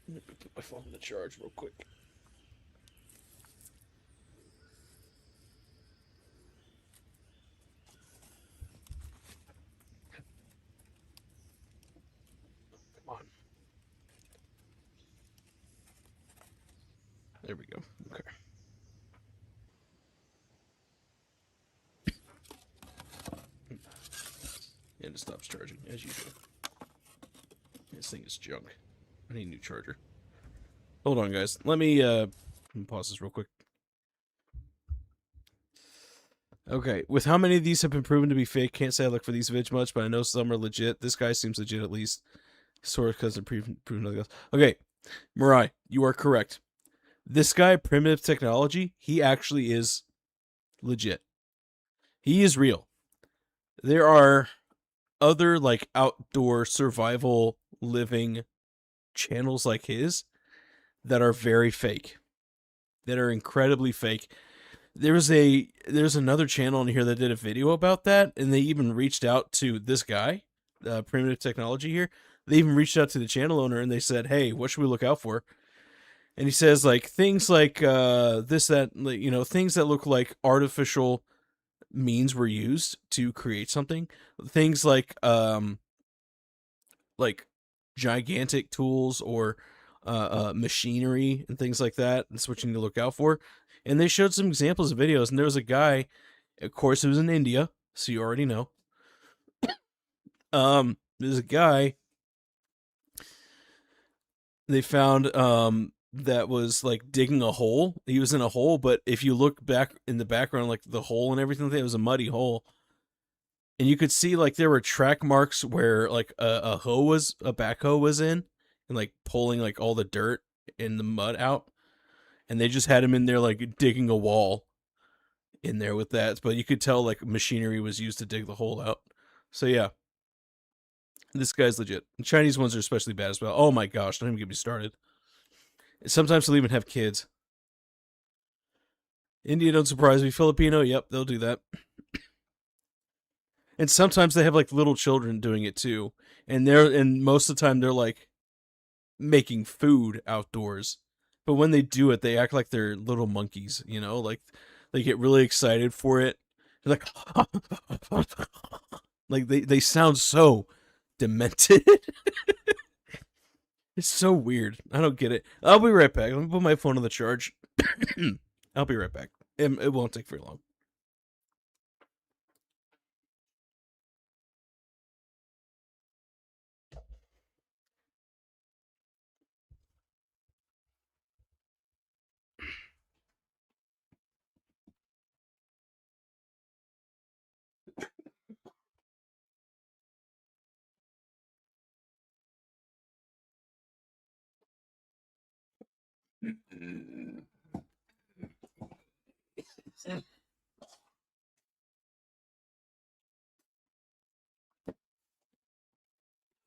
Let me put my phone in the charge real quick. Come on. There we go. Okay. And it stops charging, as usual. This thing is junk. I need a new charger. Hold on, guys. Let me pause this real quick. Okay, with how many of these have been proven to be fake, can't say I look for these vids much, but I know some are legit. This guy seems legit at least. Sort of because they're proven nothing else. Okay, Mirai, you are correct. This guy, Primitive Technology, he actually is legit. He is real. There are other, like, outdoor survival living channels like his that are very fake. That are incredibly fake. There's another channel in here that did a video about that, and they even reached out to this guy, Primitive Technology here. They even reached out to the channel owner and they said, "Hey, what should we look out for?" And he says, like, things like this, that, you know, things that look like artificial means were used to create something. Things like gigantic tools or machinery and things like that. That's what you need to look out for. And they showed some examples of videos, and there was a guy, of course, it was in India, so you already know. There's a guy they found that was like digging a hole. He was in a hole, but if you look back in the background, like the hole and everything, it was a muddy hole. And you could see like there were track marks where like a backhoe was in and like pulling like all the dirt and the mud out. And they just had him in there like digging a wall in there with that. But you could tell like machinery was used to dig the hole out. So yeah. This guy's legit. The Chinese ones are especially bad as well. Oh my gosh, don't even get me started. Sometimes they'll even have kids. India, don't surprise me. Filipino, yep, they'll do that. And sometimes they have like little children doing it too. And most of the time they're like making food outdoors. But when they do it, they act like they're little monkeys, you know? Like they get really excited for it. They're like like they sound so demented. It's so weird. I don't get it. I'll be right back. Let me put my phone on the charge. I'll be right back. It won't take very long.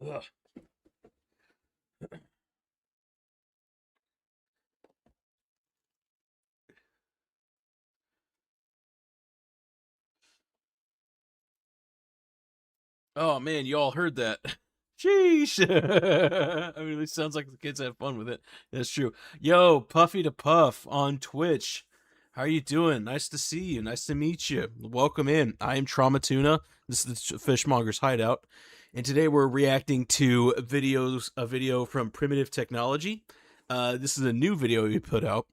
Ugh. Oh man, you all heard that. Sheesh. I mean, it sounds like the kids have fun with it. That's true. Yo, Puffy to Puff on Twitch. How are you doing? Nice to see you. Nice to meet you. Welcome in. I am TraumaTuna. This is the Fishmonger's Hideout. And today we're reacting to a video from Primitive Technology. This is a new video he put out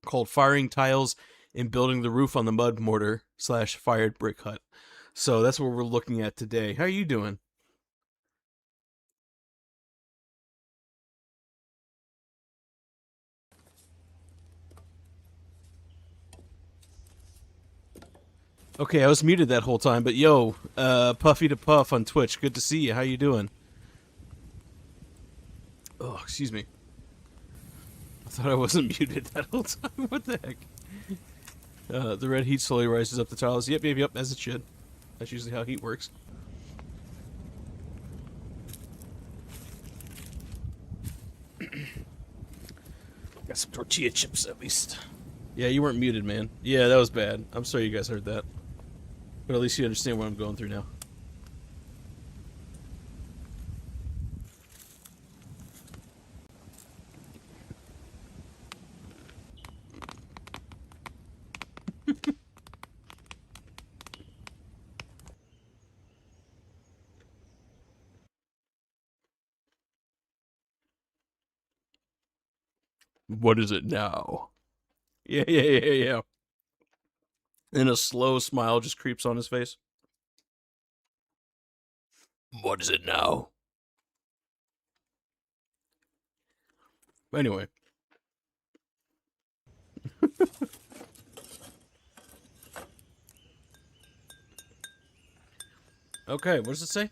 called Firing Tiles and Building the Roof on the Mud Mortar / Fired Brick Hut. So that's what we're looking at today. How are you doing? Okay, I was muted that whole time, but yo, Puffy to Puff on Twitch, good to see you. How you doing? Oh, excuse me. I thought I wasn't muted that whole time. What the heck? The red heat slowly rises up the tiles. Yep, as it should. That's usually how heat works. Got some tortilla chips at least. Yeah, you weren't muted, man. Yeah, that was bad. I'm sorry you guys heard that. But at least you understand what I'm going through now. What is it now? Yeah. And a slow smile just creeps on his face. What is it now? Anyway. Okay, what does it say?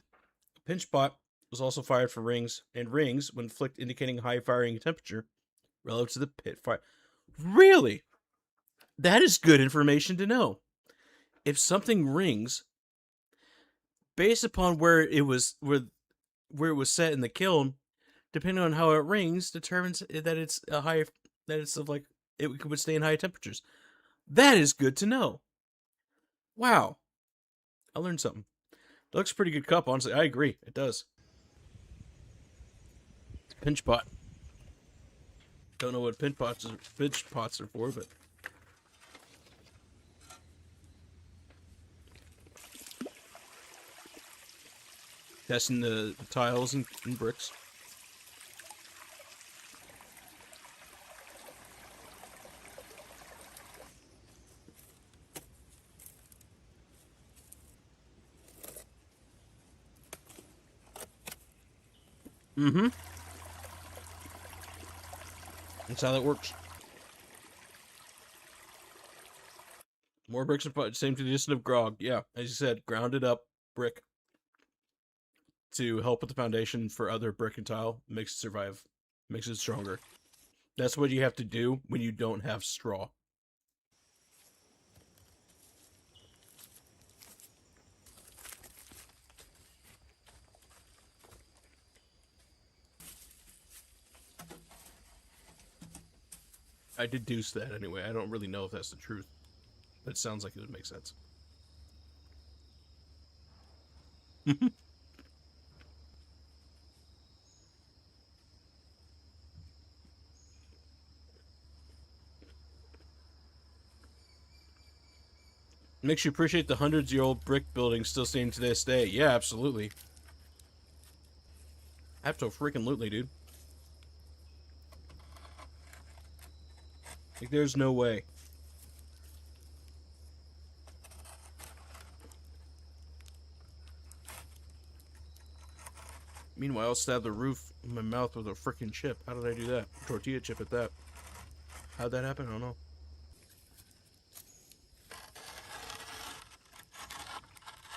Pinch pot was also fired for rings, and rings, when flicked, indicating high firing temperature relative to the pit fire. Really? That is good information to know. If something rings, based upon where it was set in the kiln, depending on how it rings, determines that it's a high, that it's of like it could withstand high temperatures. That is good to know. Wow, I learned something. It looks a pretty good cup, honestly. I agree, it does. Pinch pot. Don't know what pinch pots are for, but testing the tiles and bricks. Mm-hmm. That's how that works. More bricks and pot, same tradition of grog. Yeah, as you said, grounded up brick to help with the foundation for other brick and tile. Makes it survive. Makes it stronger. That's what you have to do when you don't have straw. I deduced that anyway. I don't really know if that's the truth. But it sounds like it would make sense. Makes you appreciate the hundreds-year-old brick buildings still standing to this day. Yeah, absolutely. Abso-freaking-lutely, dude. Like, there's no way. Meanwhile, I'll stab the roof in my mouth with a freaking chip. How did I do that? Tortilla chip at that. How'd that happen? I don't know.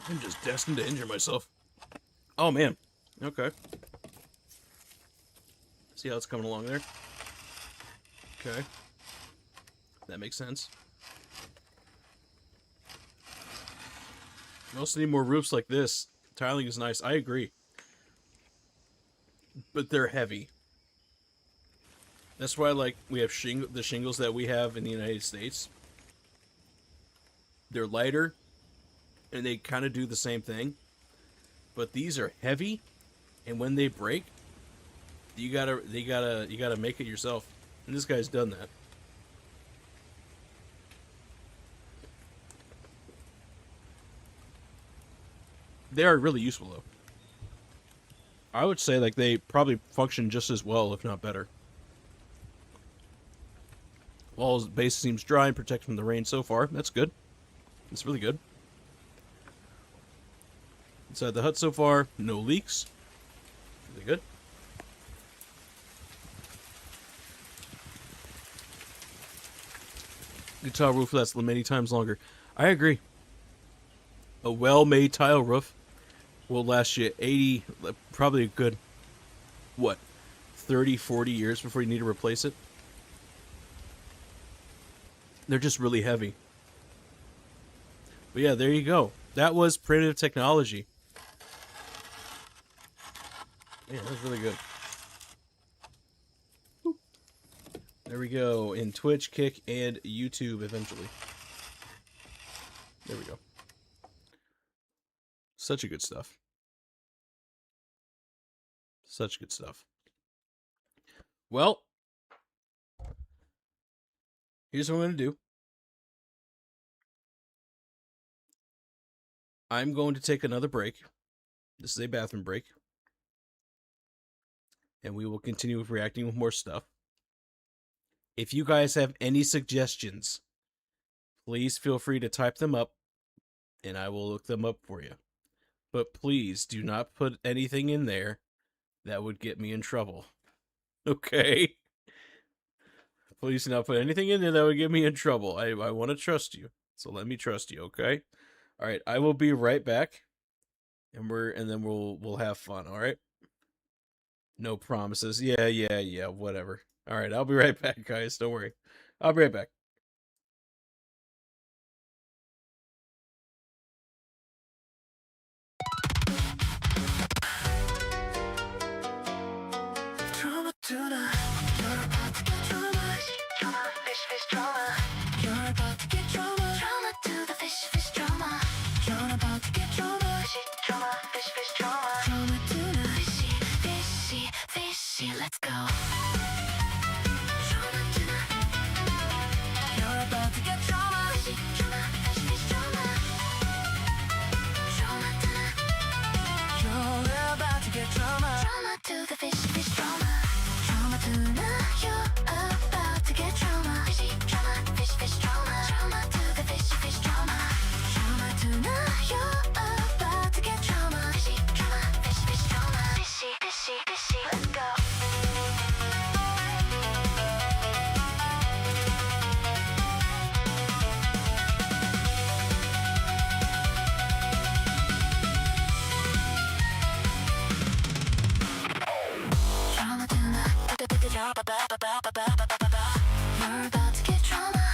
I'm just destined to injure myself. Oh, man. Okay. See how it's coming along there? Okay. That makes sense. We also need more roofs like this. Tiling is nice. I agree. But they're heavy. That's why, like, we have the shingles that we have in the United States. They're lighter, and they kind of do the same thing. But these are heavy, and when they break, you gotta make it yourself. And this guy's done that. They are really useful, though. I would say, like, they probably function just as well, if not better. Wall's base seems dry and protected from the rain so far. That's good. That's really good. Inside the hut so far, no leaks. Really good. Good tile roof lasts many times longer. I agree. A well-made tile roof will last you 80, probably a good, what, 30, 40 years before you need to replace it. They're just really heavy. But yeah, there you go. That was primitive technology. Yeah, that's really good. Boop. There we go. In Twitch, Kick, and YouTube eventually. There we go. Such a good stuff. Such good stuff. Well, here's what I'm going to do. I'm going to take another break. This is a bathroom break. And we will continue with reacting with more stuff. If you guys have any suggestions, please feel free to type them up, and I will look them up for you. But please do not put anything in there that would get me in trouble. Okay? Please do not put anything in there that would get me in trouble. I want to trust you. So let me trust you, okay? All right, I will be right back. And then we'll have fun, all right? No promises. Yeah, whatever. All right, I'll be right back, guys. Don't worry. I'll be right back. TraumaTuna, you're about to get trauma. Trauma, fish, fish, trauma. You're about to get trauma. Trauma to the fish, fish, trauma. You're about to get trauma. Trauma, fish, fish, trauma. TraumaTuna, fishy, fishy, fishy, let's go. TraumaTuna, you're about to get trauma. Trauma, fish, fish, trauma. TraumaTuna, you're about to get trauma. Trauma to the fish, fish, trauma. TraumaTuna, you're about to get trauma. Fishy trauma, fish, fish trauma. Trauma to the fish, fish trauma. TraumaTuna, you're about to get trauma. Fishy trauma, fish, fish trauma. Fishy, fishy, fishy, let's go. TraumaTuna, you're about to get trauma.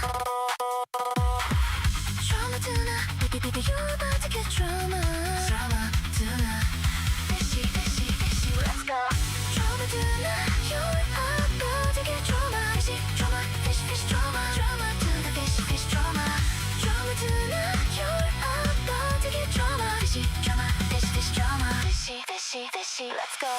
TraumaTuna, you're about to get trauma. TraumaTuna, fishy, fishy, fishy, let's go. TraumaTuna, you're about to get trauma. Fishy trauma, fish, fish trauma. Trauma to the fish, fish trauma. TraumaTuna, you're about to get trauma. Fishy trauma, fish, fish trauma. Fishy, fishy, fishy, let's go.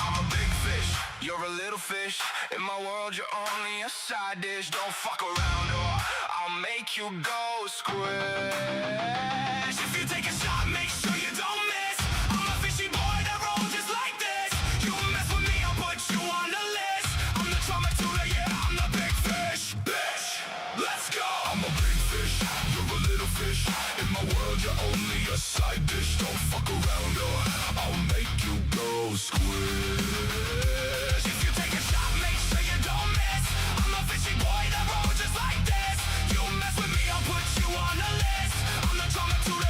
I'm a big fish, you're a little fish. In my world, you're only a side dish. Don't fuck around or I'll make you go squish. If you take a shot, make sure you don't miss. I'm a fishy boy that rolls just like this. You mess with me, I'll put you on the list. I'm the TraumaTuna, yeah, I'm the big fish. Bitch, let's go. I'm a big fish, you're a little fish. In my world, you're only a side dish. Don't fuck around or I'll make you go squish. If you take a shot, make sure you don't miss. I'm a fishy boy that rolls just like this. You mess with me, I'll put you on the list. I'm the TraumaTuna.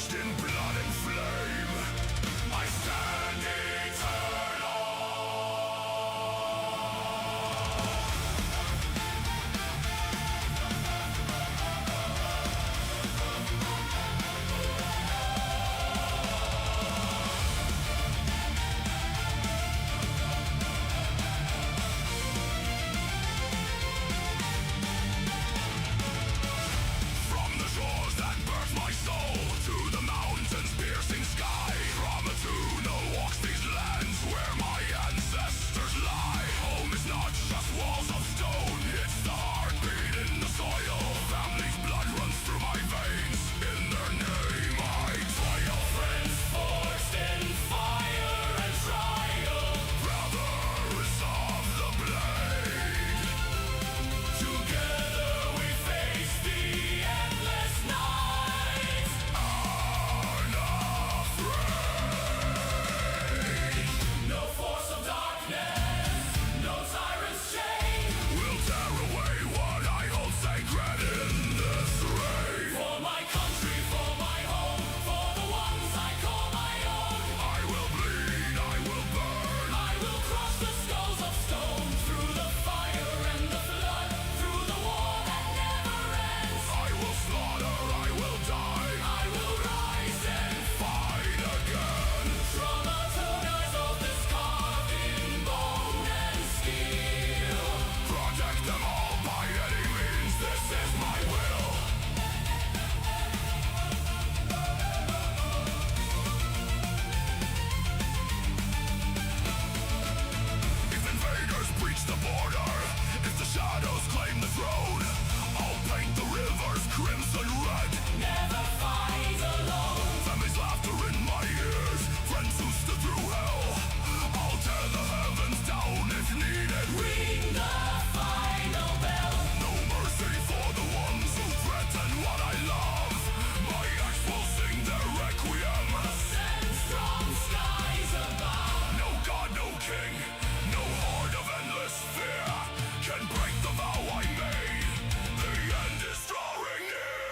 drenched in blood and flame, I stand eternal. From the shores that birth my soul to the mountains piercing sky, TraumaTuna walks these lands where my ancestors lie. Home is not just walls of stone, it's the heartbeat in the soil. Family's blood runs through my veins, in their name I trail. Friends forged in fire and trial, brothers of the blade. Together we face the endless night, unafraid. No force of darkness, no tyrant's chain will tear away what I hold sacred in this rain. For my country, for my home, for the ones I call my own, I will bleed, I will burn, I will crush the skulls of stone. Through the fire and the flood, through the war that never ends, I will slaughter, I will die, I will rise and fight again. TraumaTuna's oath is carved in bone and steel. Protect them all by any means, this is my will. If invaders breach the border, if the shadows claim the throne, I'll paint the rivers crimson red. Never fight alone. Family's laughter in my ears, friends who stood through hell. I'll tear the heavens down if needed. Ring the final bell. No mercy for the ones who threaten what I love. My axe will sing their requiem. Ascends from skies above. No god, no king, no horde of endless fear can break the vow I made. The end is drawing near.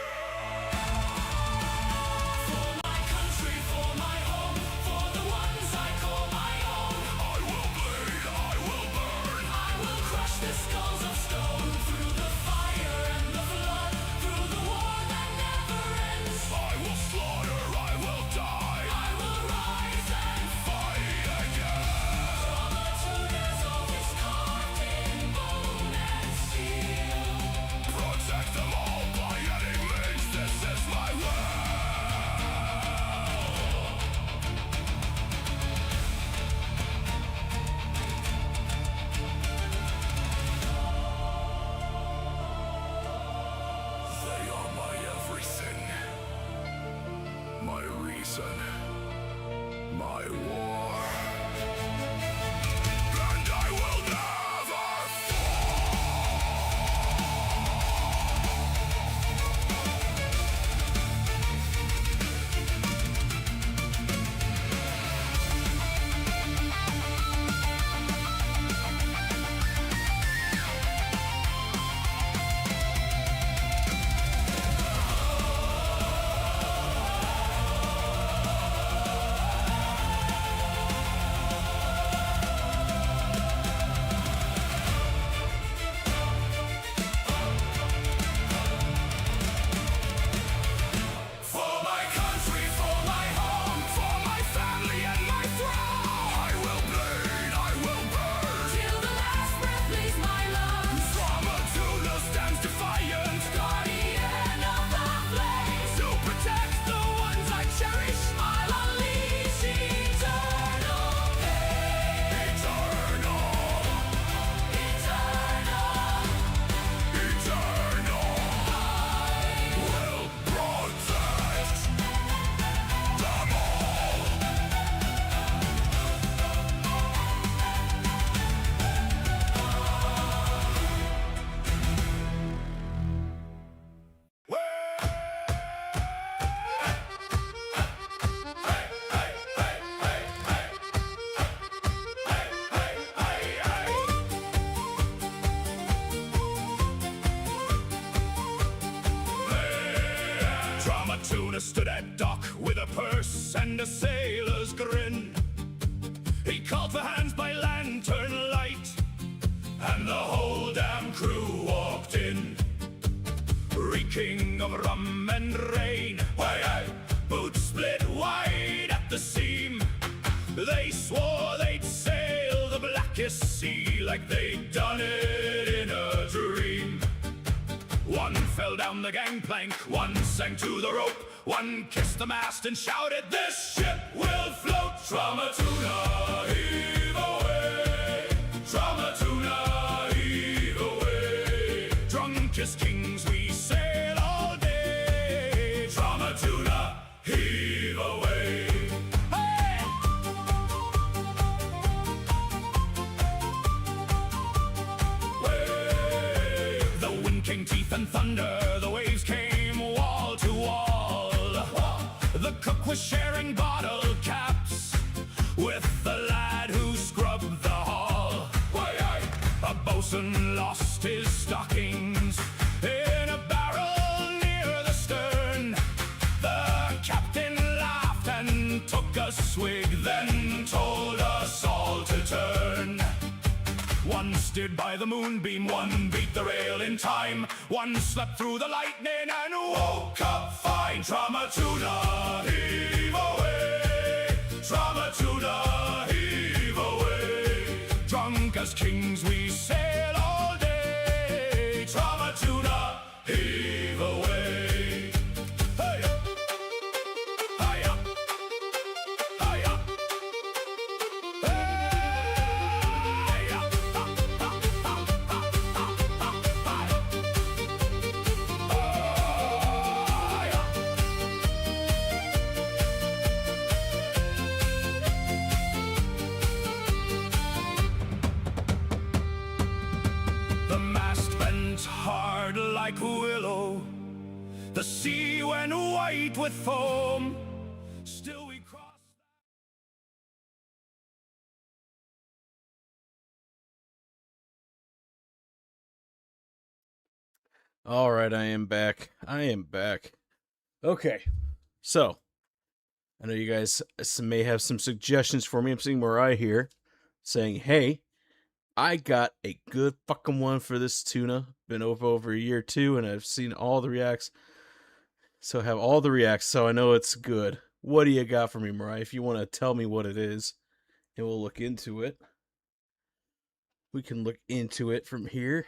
For my country, for my home, for the ones I call my own, I will bleed, I will burn, I will crush the skulls of stone. Through the fire and the flood, through the war that never ends, I will slaughter, I will die, I will rise and fight again. TraumaTuna's oath is carved in bone and steel. Protect them all by any means, this is my will. They are my everything, my reason, my war, and I will never For my country, for my home, for my family and my throne, I will bleed, I will burn, till the last breath leaves my lungs. TraumaTuna stands defiant, guardian of the flames. To protect the ones I cherish, I'll unleash eternal pain. Eternal, eternal, eternal. I will protect them all. TraumaTuna stood at dock with and a sailor's grin. He called for hands by lantern light, and the whole damn crew walked in, reeking of rum and rain. Why, aye, boots split wide at the seam. They swore they'd sail the blackest sea like they'd done it in a dream. One fell down the gangplank, one sank to the rope, one kissed the mast and shouted, "This ship will float!" TraumaTuna, heave away! TraumaTuna, heave away! Drunk as kings we sail all day. TraumaTuna, heave away! Hey! Way! The wind came teeth and thunder, the waves came wall to wall. The cook was sharing bottle caps with the lad who scrubbed the hull. A bosun lost his stockings in a barrel near the stern. The captain laughed and took a swig, then told us all to turn. One steered by the moonbeam, one beat the rail in time, one slept through the lightning and woke up fine. TraumaTuna, heave away! TraumaTuna, heave away! Drunk as kings we sail all day. TraumaTuna, heave away! Hey up! Hey up! Hey up! Hey up! The mast bent hard like willow, the sea went white with foam. Still we crossed. All right, I am back. I am back. Okay, so I know you guys may have some suggestions for me. I'm seeing Mariah here saying, "Hey, I got a good fucking one for this tuna. Been over a year too, and I've seen all the reacts. So I have all the reacts, so I know it's good. What do you got for me, Mariah? If you want to tell me what it is, and we'll look into it. We can look into it from here."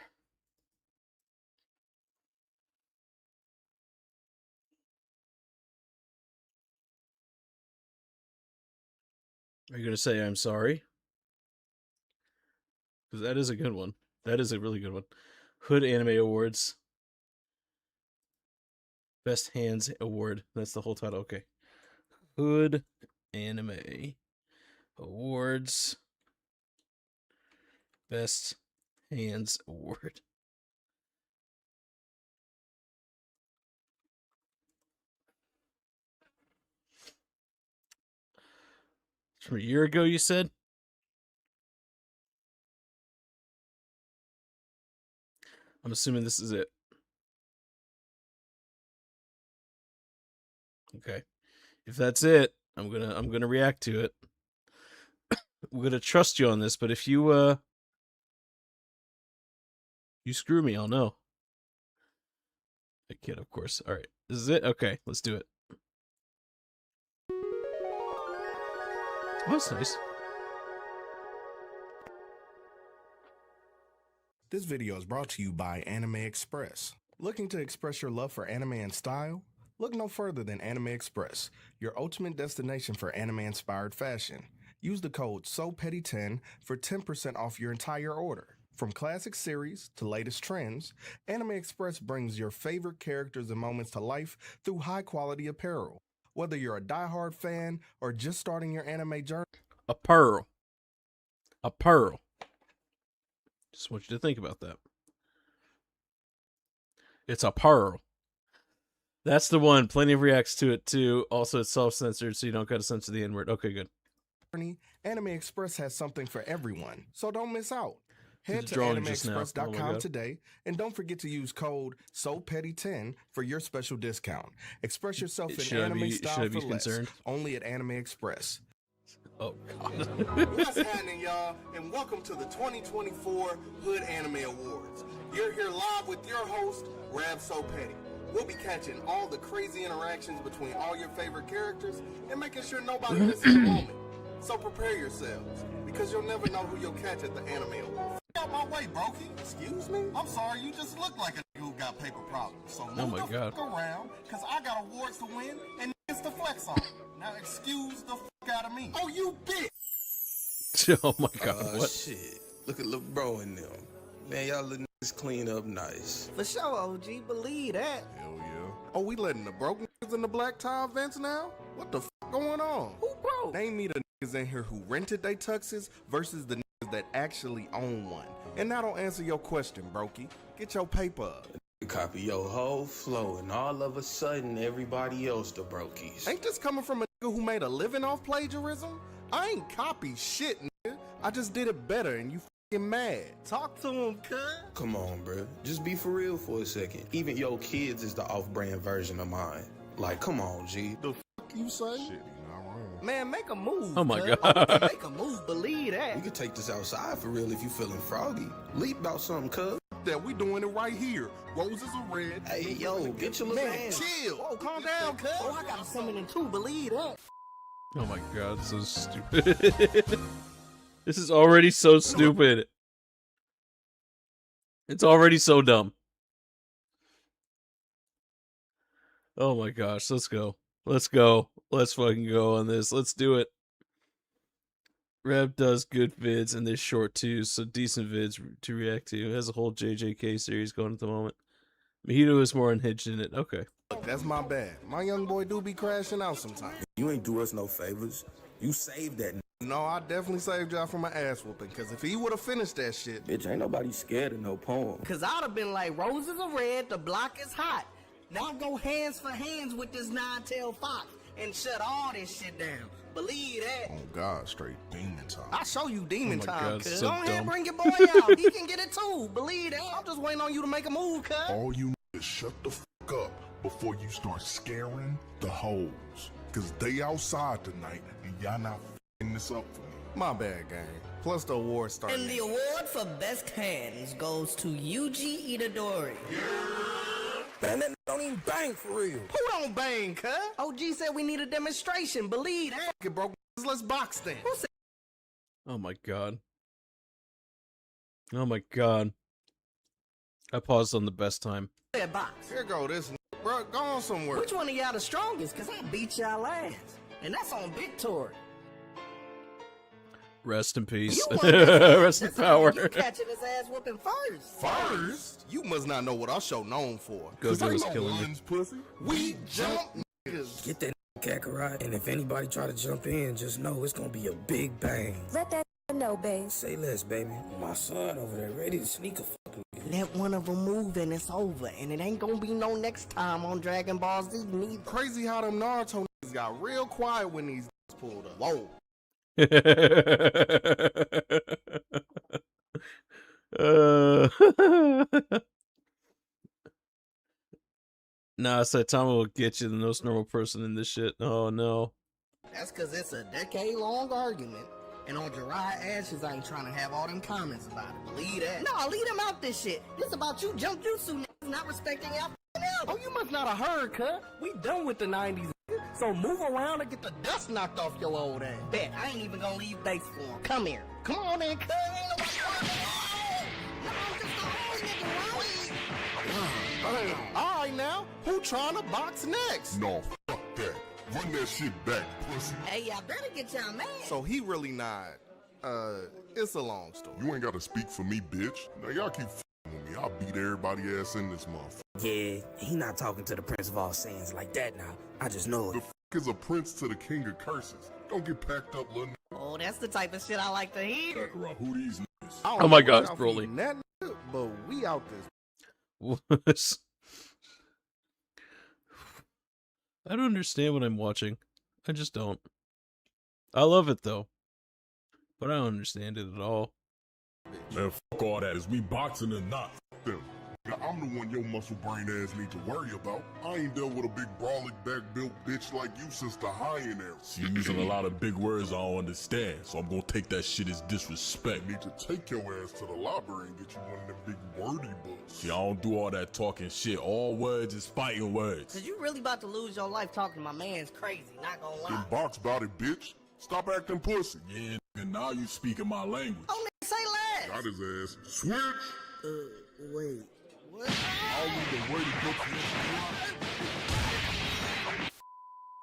Are you going to say I'm sorry? Because that is a good one. That is a really good one. Hood Anime Awards. Best Hands Award. That's the whole title. Okay. Hood Anime Awards. Best Hands Award. From a year ago, you said? I'm assuming this is it. Okay. If that's it, I'm gonna react to it. I'm gonna trust you on this, but if you you screw me, I'll know. I kid, of course. All right. This is it? Okay, let's do it. Oh, that's nice. This video is brought to you by Anime Express. Looking to express your love for anime and style? Look no further than Anime Express, your ultimate destination for anime-inspired fashion. Use the code SOPETTY10 for 10% off your entire order. From classic series to latest trends, Anime Express brings your favorite characters and moments to life through high-quality apparel. Whether you're a diehard fan or just starting your anime journey. Apparel. Apparel. Just want you to think about that. It's apparel. That's the one. Plenty of reacts to it too. Also, it's self-censored, so you don't got to censor the N-word. Okay, good. Anime Express has something for everyone, so don't miss out. Head the to drawing just now. Oh my animeexpress.com God. today and don't forget to use code SOPETTY10 for your special discount. Express yourself in Should I anime be- style should I be for less, concerned? only at Anime Express. Oh, God. What's happening, y'all? And welcome to the 2024 Hood Anime Awards. You're here live with your host, Rab So Petty. We'll be catching all the crazy interactions between all your favorite characters and making sure nobody misses a moment. So prepare yourselves, because you'll never know who you'll catch at the Anime Awards. Out my way, Brokey. Excuse me? I'm sorry, you just look like a nigga who got paper problems. So move my the God. fuck around, because I got awards to win and niggas to flex on. Now excuse the fuck out of me. Oh, you bitch! Oh my God, what? Shit. Look at Lil Bro in them. Man, y'all little niggas clean up nice. For sure, OG, believe that. Hell yeah. Oh, we letting the broken niggas in the black tie events now? What the fuck going on? Who broke? Name me the niggas in here who rented they tuxes versus the niggas that actually own one. And now don't answer your question, Brokey. Get your paper up. Copy your whole flow, and all of a sudden, everybody else the brokies. Ain't this coming from a nigga who made a living off plagiarism? I ain't copied shit, nigga. I just did it better and you fucking mad. Talk to him, cuz. Come on, bruh. Just be for real for a second. Even your kids is the off-brand version of mine. Like, come on, G. The fuck you say? Shit, you not wrong. Man, make a move. Oh my cuz. God. Make a move, believe that. We could take this outside for real if you feeling froggy. Leap about something, cuz. That we doing it right here. Roses are red. Hey, yo, get your little Man, hands. chill. Oh, calm down, cuz. Oh, I got something too, believe that. Oh my God, so stupid. This is already so stupid. It's already so dumb. Oh my gosh, let's go. Let's go. Let's fucking go on this. Let's do it. Reb does good vids and they're short too, so decent vids to react to. It has a whole JJK series going at the moment. Mojito is more unhinged in it. Okay. Look, that's my bad. My young boy do be crashing out sometimes. You ain't do us no favors. You saved that. No, I definitely saved y'all from an ass whooping, because if he would have finished that shit. Bitch, ain't nobody scared of no poem. Cause I'd have been like, roses are red, the block is hot. Now go hands for hands with this nine-tailed fox and shut all this shit down. Believe that. Oh God, straight demon time. I'll show you demon Oh my time, God, cuz. so Go ahead, dumb. bring your boy out. He can get it too. Believe that. I'm just waiting on you to make a move, cuz. All you niggas shut the fuck up before you start scaring the hoes. Cause they outside tonight and y'all not f***ing this up for me. My bad, gang. Plus the award started. And the award for best hands goes to Yuji Itadori. Man, that don't even bang for real. Who don't bang, cuz? OG said we need a demonstration. Believe that. Get broke. Let's box then. Who said Oh my God. Oh my God. I paused on the best time. that box? Here go this, bro. Go on somewhere. Which one of y'all the strongest? Cause I beat y'all ass. And that's on BitTorrent. Rest in peace. You won this. Rest in That's power. You catching his ass whooping first. First? You must not know what our show known for. Gojo was killing me. Lions, pussy. We jump niggas. Get that Kakarot, and if anybody try to jump in, just know it's gonna be a big bang. Let that know, babe. Say less, baby. My son over there ready to sneak a fucking. Let one of them move and it's over. And it ain't gonna be no next time on Dragon Ball Z neither. Crazy how them Naruto niggas got real quiet when these pulled up. Whoa. Nah, Saitama will get you the most normal person in this shit. Oh no. That's cause it's a decade-long argument. And on Jiraiya Ashes, I ain't trying to have all them comments about it. Believe that. No, leave them out this shit. This about you jump jutsu niggas not respecting y'all f***ing. Oh, you must not have heard, cuz. We done with the 90s. So move around and get the dust knocked off your old ass. Bet, I ain't even gonna leave base for him. Come here. Come on in, cuz. Ain't nobody All right now, who trying to box next? No, fuck that. Run that shit back, pussy. Hey, y'all better get y'all man. So he really not. It's a long story. You ain't gotta speak for me, bitch. Now y'all keep f***ing with me. I'll beat everybody ass in this motherfucker. Yeah, he not talking to the Prince of All Saiyans like that now. I just know The it. f*** is a prince to the king of curses. Don't get packed up, little Oh, that's the type of shit I like to hear. Kakarot. Who these niggas? I don't Oh my know God, y'all it's Broly. feeding that nigga, but we out this. I don't understand what I'm watching. I just don't. I love it though, but I don't understand it at all. Man, fuck all that. Is we boxing or not? Them. Now, I'm the one your muscle brain ass need to worry about. I ain't dealt with a big brawling back built bitch like you since the hyena. You're using a lot of big words I don't understand, so I'm gonna take that shit as disrespect. You need to take your ass to the library and get you one of them big wordy books. See, I don't do all that talking shit. All words is fighting words. Cause you really about to lose your life talking to my man's crazy, not gonna lie. Then box about it, bitch. Stop acting pussy. Yeah, and now you speaking my language. Oh, nigga, say less. Got his ass. Switch. Wait. What? I'll leave the wordy books in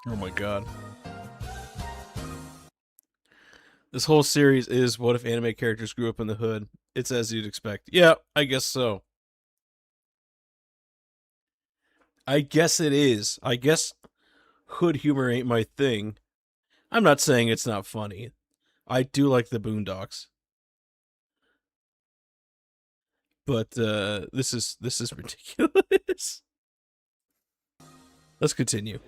the Oh my god. This whole series is what if anime characters grew up in the hood. It's as you'd expect. Yeah, I guess so. I guess it is. I guess hood humor ain't my thing. I'm not saying it's not funny. I do like the Boondocks. But this is ridiculous. Let's continue.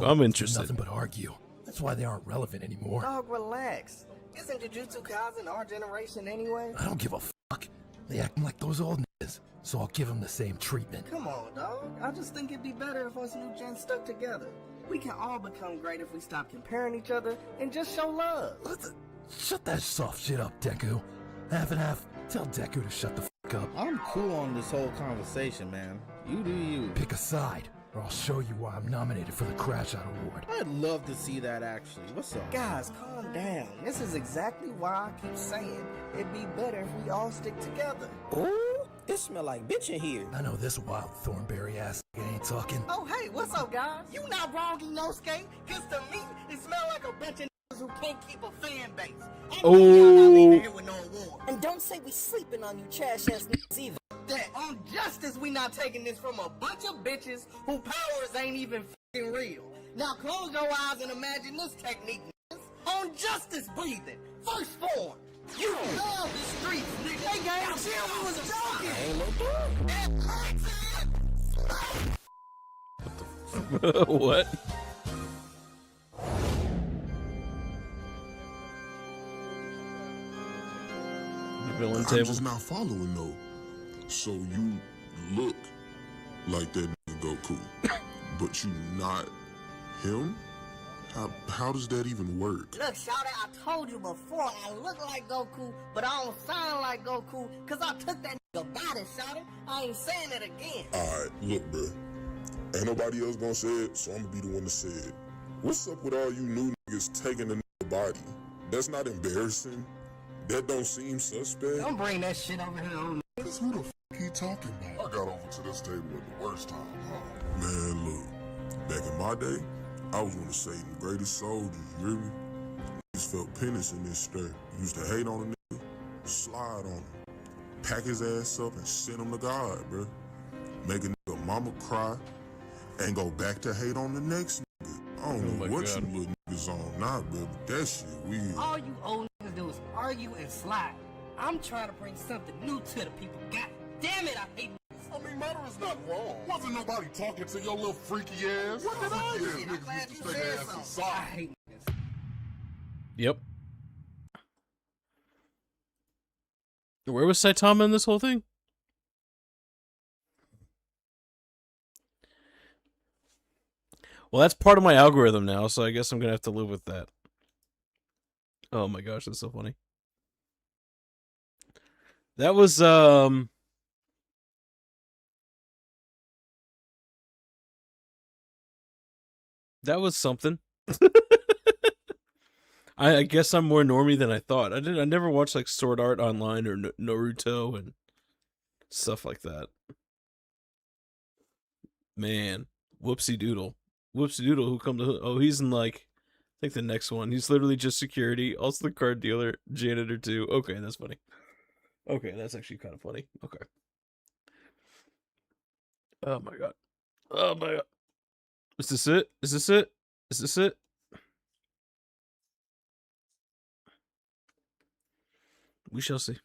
I'm interested. Nothing but argue. That's why they aren't relevant anymore. Dog, relax. Isn't Jujutsu Kaisen our generation anyway? I don't give a fuck. They acting like those old niggas, so I'll give them the same treatment. Come on, dog. I just think it'd be better if us new gens stuck together. We can all become great if we stop comparing each other and just show love. Shut that soft shit up, Deku. Half and half. Tell Deku to shut the fuck up. I'm cool on this whole conversation, man. You do you. Pick a side, or I'll show you why I'm nominated for the Crash Out Award. I'd love to see that, actually. What's up? Guys, calm down. This is exactly why I keep saying it'd be better if we all stick together. Ooh, it smell like bitch in here. I know this wild thornberry ass ain't talking. Oh, hey, what's up, guys? You not wrong, Inosuke, because to me, it smell like a bunch of who can't keep a fan base. And don't say we sleeping on you trash ass niggas either. That on justice, we not taking this from a bunch of bitches who powers ain't even f***ing real. Now close your eyes and imagine this technique, niggas. On justice breathing. First form. You love the streets, nigga. Hey, gang, chill, we was joking. What? I'm just not following though. So you look like that nigga Goku, but you not him? How does that even work? Look, Shawty, I told you before, I look like Goku, but I don't sound like Goku, cause I took that nigga body, Shawty. I ain't saying it again. Alright, look, bro. Ain't nobody else gonna say it, so I'm gonna be the one to say it. What's up with all you new niggas taking the nigga body? That's not embarrassing. That don't seem suspect. Don't bring that shit over here on me. Who the f*** he talking about? I got over to this table at the worst time, huh? Man, look. Back in my day, I was one of Satan's greatest soldiers, you hear me? Just felt penance in this stir. Used to hate on a nigga, slide on him, pack his ass up and send him to God, bro. Make a nigga mama cry and go back to hate on the next nigga. I don't know what you little niggas on now, bro, but that shit weird. All you old niggas do is argue and slide. I'm trying to bring something new to the people. God damn it, I hate niggas. I mean, murder is not wrong. Wasn't nobody talking to your little freaky ass? What did I do? I'm glad you said something. I hate niggas. Yep. Where was Saitama in this whole thing? Well, that's part of my algorithm now, so I guess I'm gonna have to live with that. Oh my gosh, that's so funny. That was that was something. I guess I'm more normie than I thought. I never watched like Sword Art Online or Naruto and stuff like that. Man, whoopsie doodle. Whoopsie doodle, who come to... Oh, he's in, like... I think the next one. He's literally just security. Also the card dealer. Janitor, too. Okay, that's funny. Okay, that's actually kind of funny. Okay. Oh, my God. Oh, my God. Is this it? Is this it? Is this it? We shall see.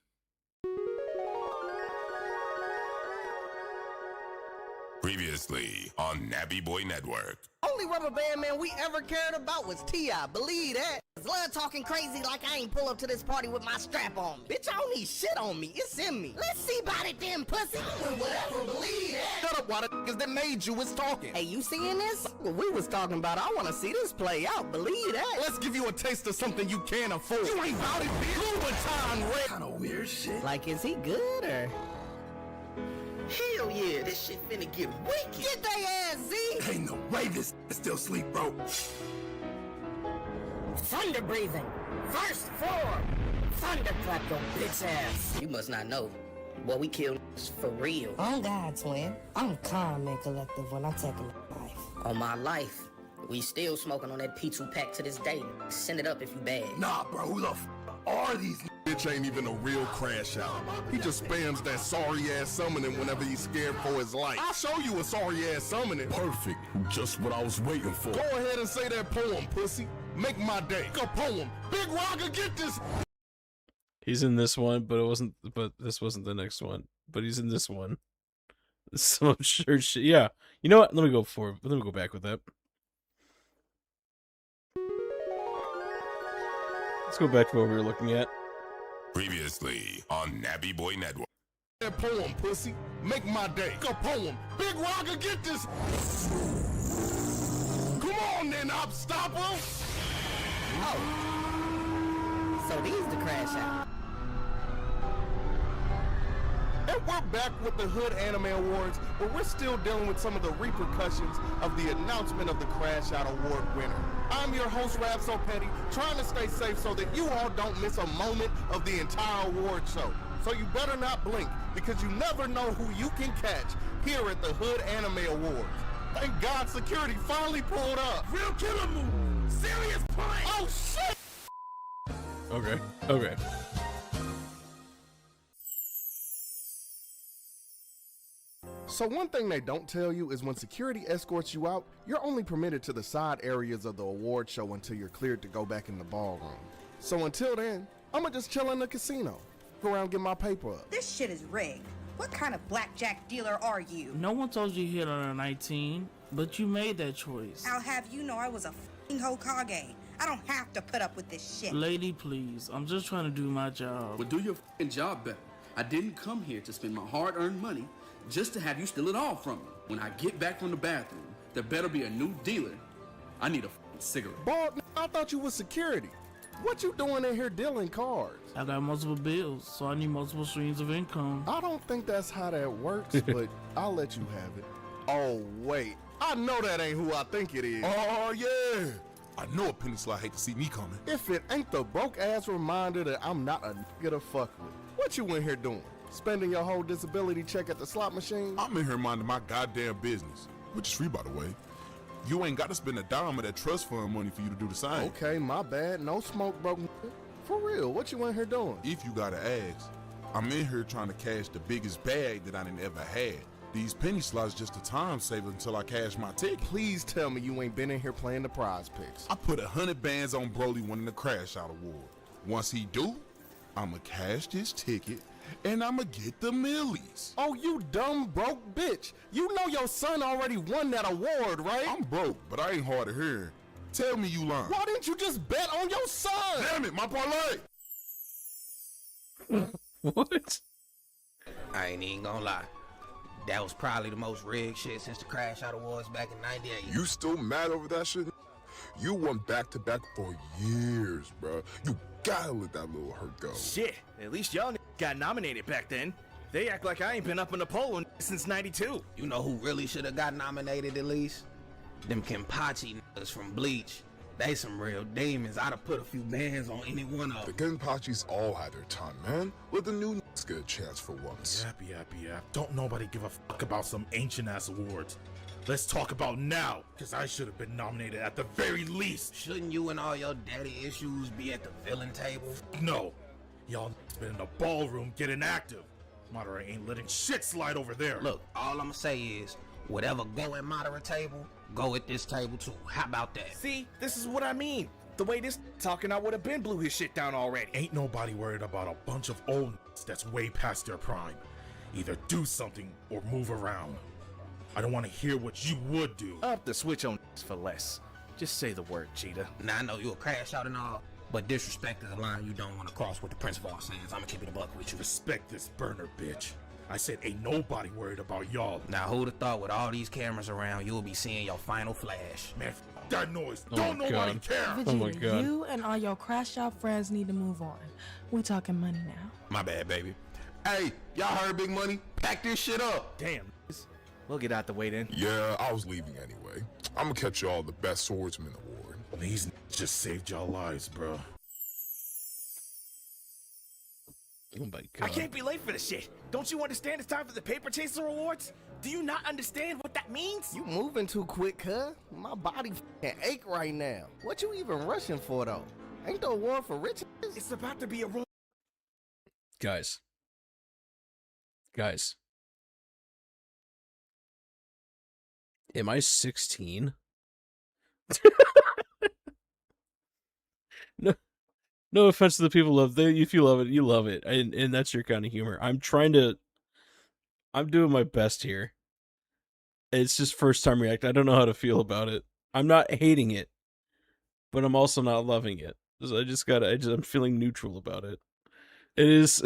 Previously on Nappy Boy Network. Only only rubber band man we ever cared about was T.I. Believe that. Blood talking crazy like I ain't pull up to this party with my strap on. Bitch, I don't need shit on me. It's in me. Let's see about it then, pussy. Whatever, believe that. Shut up, why the niggas that made you was talking. Hey, you seeing this? What we was talking about, I want to see this play out. Believe that. Let's give you a taste of something you can't afford. You ain't about it, bitch. Louboutin red. Kinda weird shit. Like, is he good or? Hell yeah, this shit finna get wicked. Get they ass, Z. Ain't no way this still sleep, bro. Thunder breathing. First floor. Thunderclap your bitch ass. You must not know. Boy, we kill for real. On God, twin. I'm calm and collective when I take a life. On my life. We still smoking on that P2 pack to this day. Send it up if you bad. Nah, bro, who the f are these? Bitch ain't even a real crash out. He just spams that sorry ass summoning whenever he's scared for his life. I'll show you a sorry ass summoning. Perfect. Just what I was waiting for. Go ahead and say that poem, pussy. Make my day. A poem. Big Rocker, get this. He's in this one, but this wasn't the next one. But he's in this one. Some absurd shit. Yeah. You know what? Let me go back with that. Let's go back to what we were looking at. Previously on Nabby Boy Network. That poem, pussy. Make my day. A poem. Big Rocker, get this. Come on then, Upstopper. Oh. So these the crash out. And we're back with the Hood Anime Awards, where we're still dealing with some of the repercussions of the announcement of the Crash Out Award winner. I'm your host, Rap So Petty, trying to stay safe so that you all don't miss a moment of the entire award show. So you better not blink, because you never know who you can catch here at the Hood Anime Awards. Thank God security finally pulled up. Real killer move. Serious play. Oh, shit. Okay. So one thing they don't tell you is when security escorts you out, you're only permitted to the side areas of the award show until you're cleared to go back in the ballroom. So until then, I'ma just chill in the casino. Go around and get my paper up. This shit is rigged. What kind of blackjack dealer are you? No one told you hit on a 19, but you made that choice. I'll have you know I was a f***ing Hokage. I don't have to put up with this shit. Lady, please. I'm just trying to do my job. Well, do your f***ing job better. I didn't come here to spend my hard-earned money just to have you steal it all from me. When I get back from the bathroom, there better be a new dealer. I need a f***ing cigarette. Bald, I thought you was security. What you doing in here dealing cards? I got multiple bills, so I need multiple streams of income. I don't think that's how that works, but I'll let you have it. Oh, wait. I know that ain't who I think it is. Oh, yeah. I know a penny slot hate to see me coming. If it ain't the broke-ass reminder that I'm not a nigga to fuck with. What you in here doing? Spending your whole disability check at the slot machine? I'm in here minding my goddamn business, which is free, by the way. You ain't got to spend a dime of that trust fund money for you to do the same. Okay, my bad. No smoke, broke. For real, what you in here doing? If you gotta ask, I'm in here trying to cash the biggest bag that I done ever had. These penny slots just a time saver until I cash my ticket. Please tell me you ain't been in here playing the prize picks. I put 100 bands on Broly winning the Crash Out Award. Once he do, I'ma cash this ticket and I'ma get the millies. Oh, you dumb broke bitch. You know your son already won that award, right? I'm broke, but I ain't hard of hearing. Tell me you lying. Why didn't you just bet on your son? Damn it, my parlay. What? I ain't even gonna lie. That was probably the most rigged shit since the Crash Out Awards back in '98. You still mad over that shit? You won back-to-back for years, bro. You gotta let that little hurt go. Shit, at least y'all got nominated back then. They act like I ain't been up in the polo since '92. You know who really should have got nominated at least? Them Kenpachi niggas from Bleach. They some real demons. I'd have put a few bands on any one of them. The Kenpachis all had their time, man. Let the new niggas get a chance for once. Yap. Don't nobody give a fuck about some ancient-ass awards. Let's talk about now, because I should have been nominated at the very least. Shouldn't you and all your daddy issues be at the villain table? No. Y'all been in the ballroom getting active. Madara ain't letting shit slide over there. Look, all I'ma say is, whatever go at Madara table, go at this table too. How about that? See, this is what I mean. The way this talking, I would have been blew his shit down already. Ain't nobody worried about a bunch of old that's way past their prime. Either do something or move around. I don't want to hear what you would do. Up the switch on for less. Just say the word, Cheetah. Now I know you'll crash out and all, but disrespect is a line you don't want to cross with the principal saying. I'm gonna keep it a buck with you. Respect this burner, bitch. I said ain't nobody worried about y'all. Now who'd have thought with all these cameras around, you'll be seeing your final flash. Man, that noise. Oh Don't my nobody God. care. Oh my Vegeta, God. you and all your crash out friends need to move on. We talking money now. My bad, baby. Hey, y'all heard Big Money? Pack this shit up. Damn. We'll get out the way then. Yeah, I was leaving anyway. I'm gonna catch y'all the best swordsman award. These just saved y'all lives, bro. Oh my I God. can't be late for the shit. Don't you understand it's time for the Paper Chaser Awards? Do you not understand what that means? You moving too quick, cuz. My body f***ing ache right now. What you even rushing for, though? Ain't the award for riches? It's about to be a Guys. Am I 16? No offense to the people of it. If you love it, you love it. And that's your kind of humor. I'm doing my best here. It's just first time react. I don't know how to feel about it. I'm not hating it, but I'm also not loving it. So I'm feeling neutral about it. It is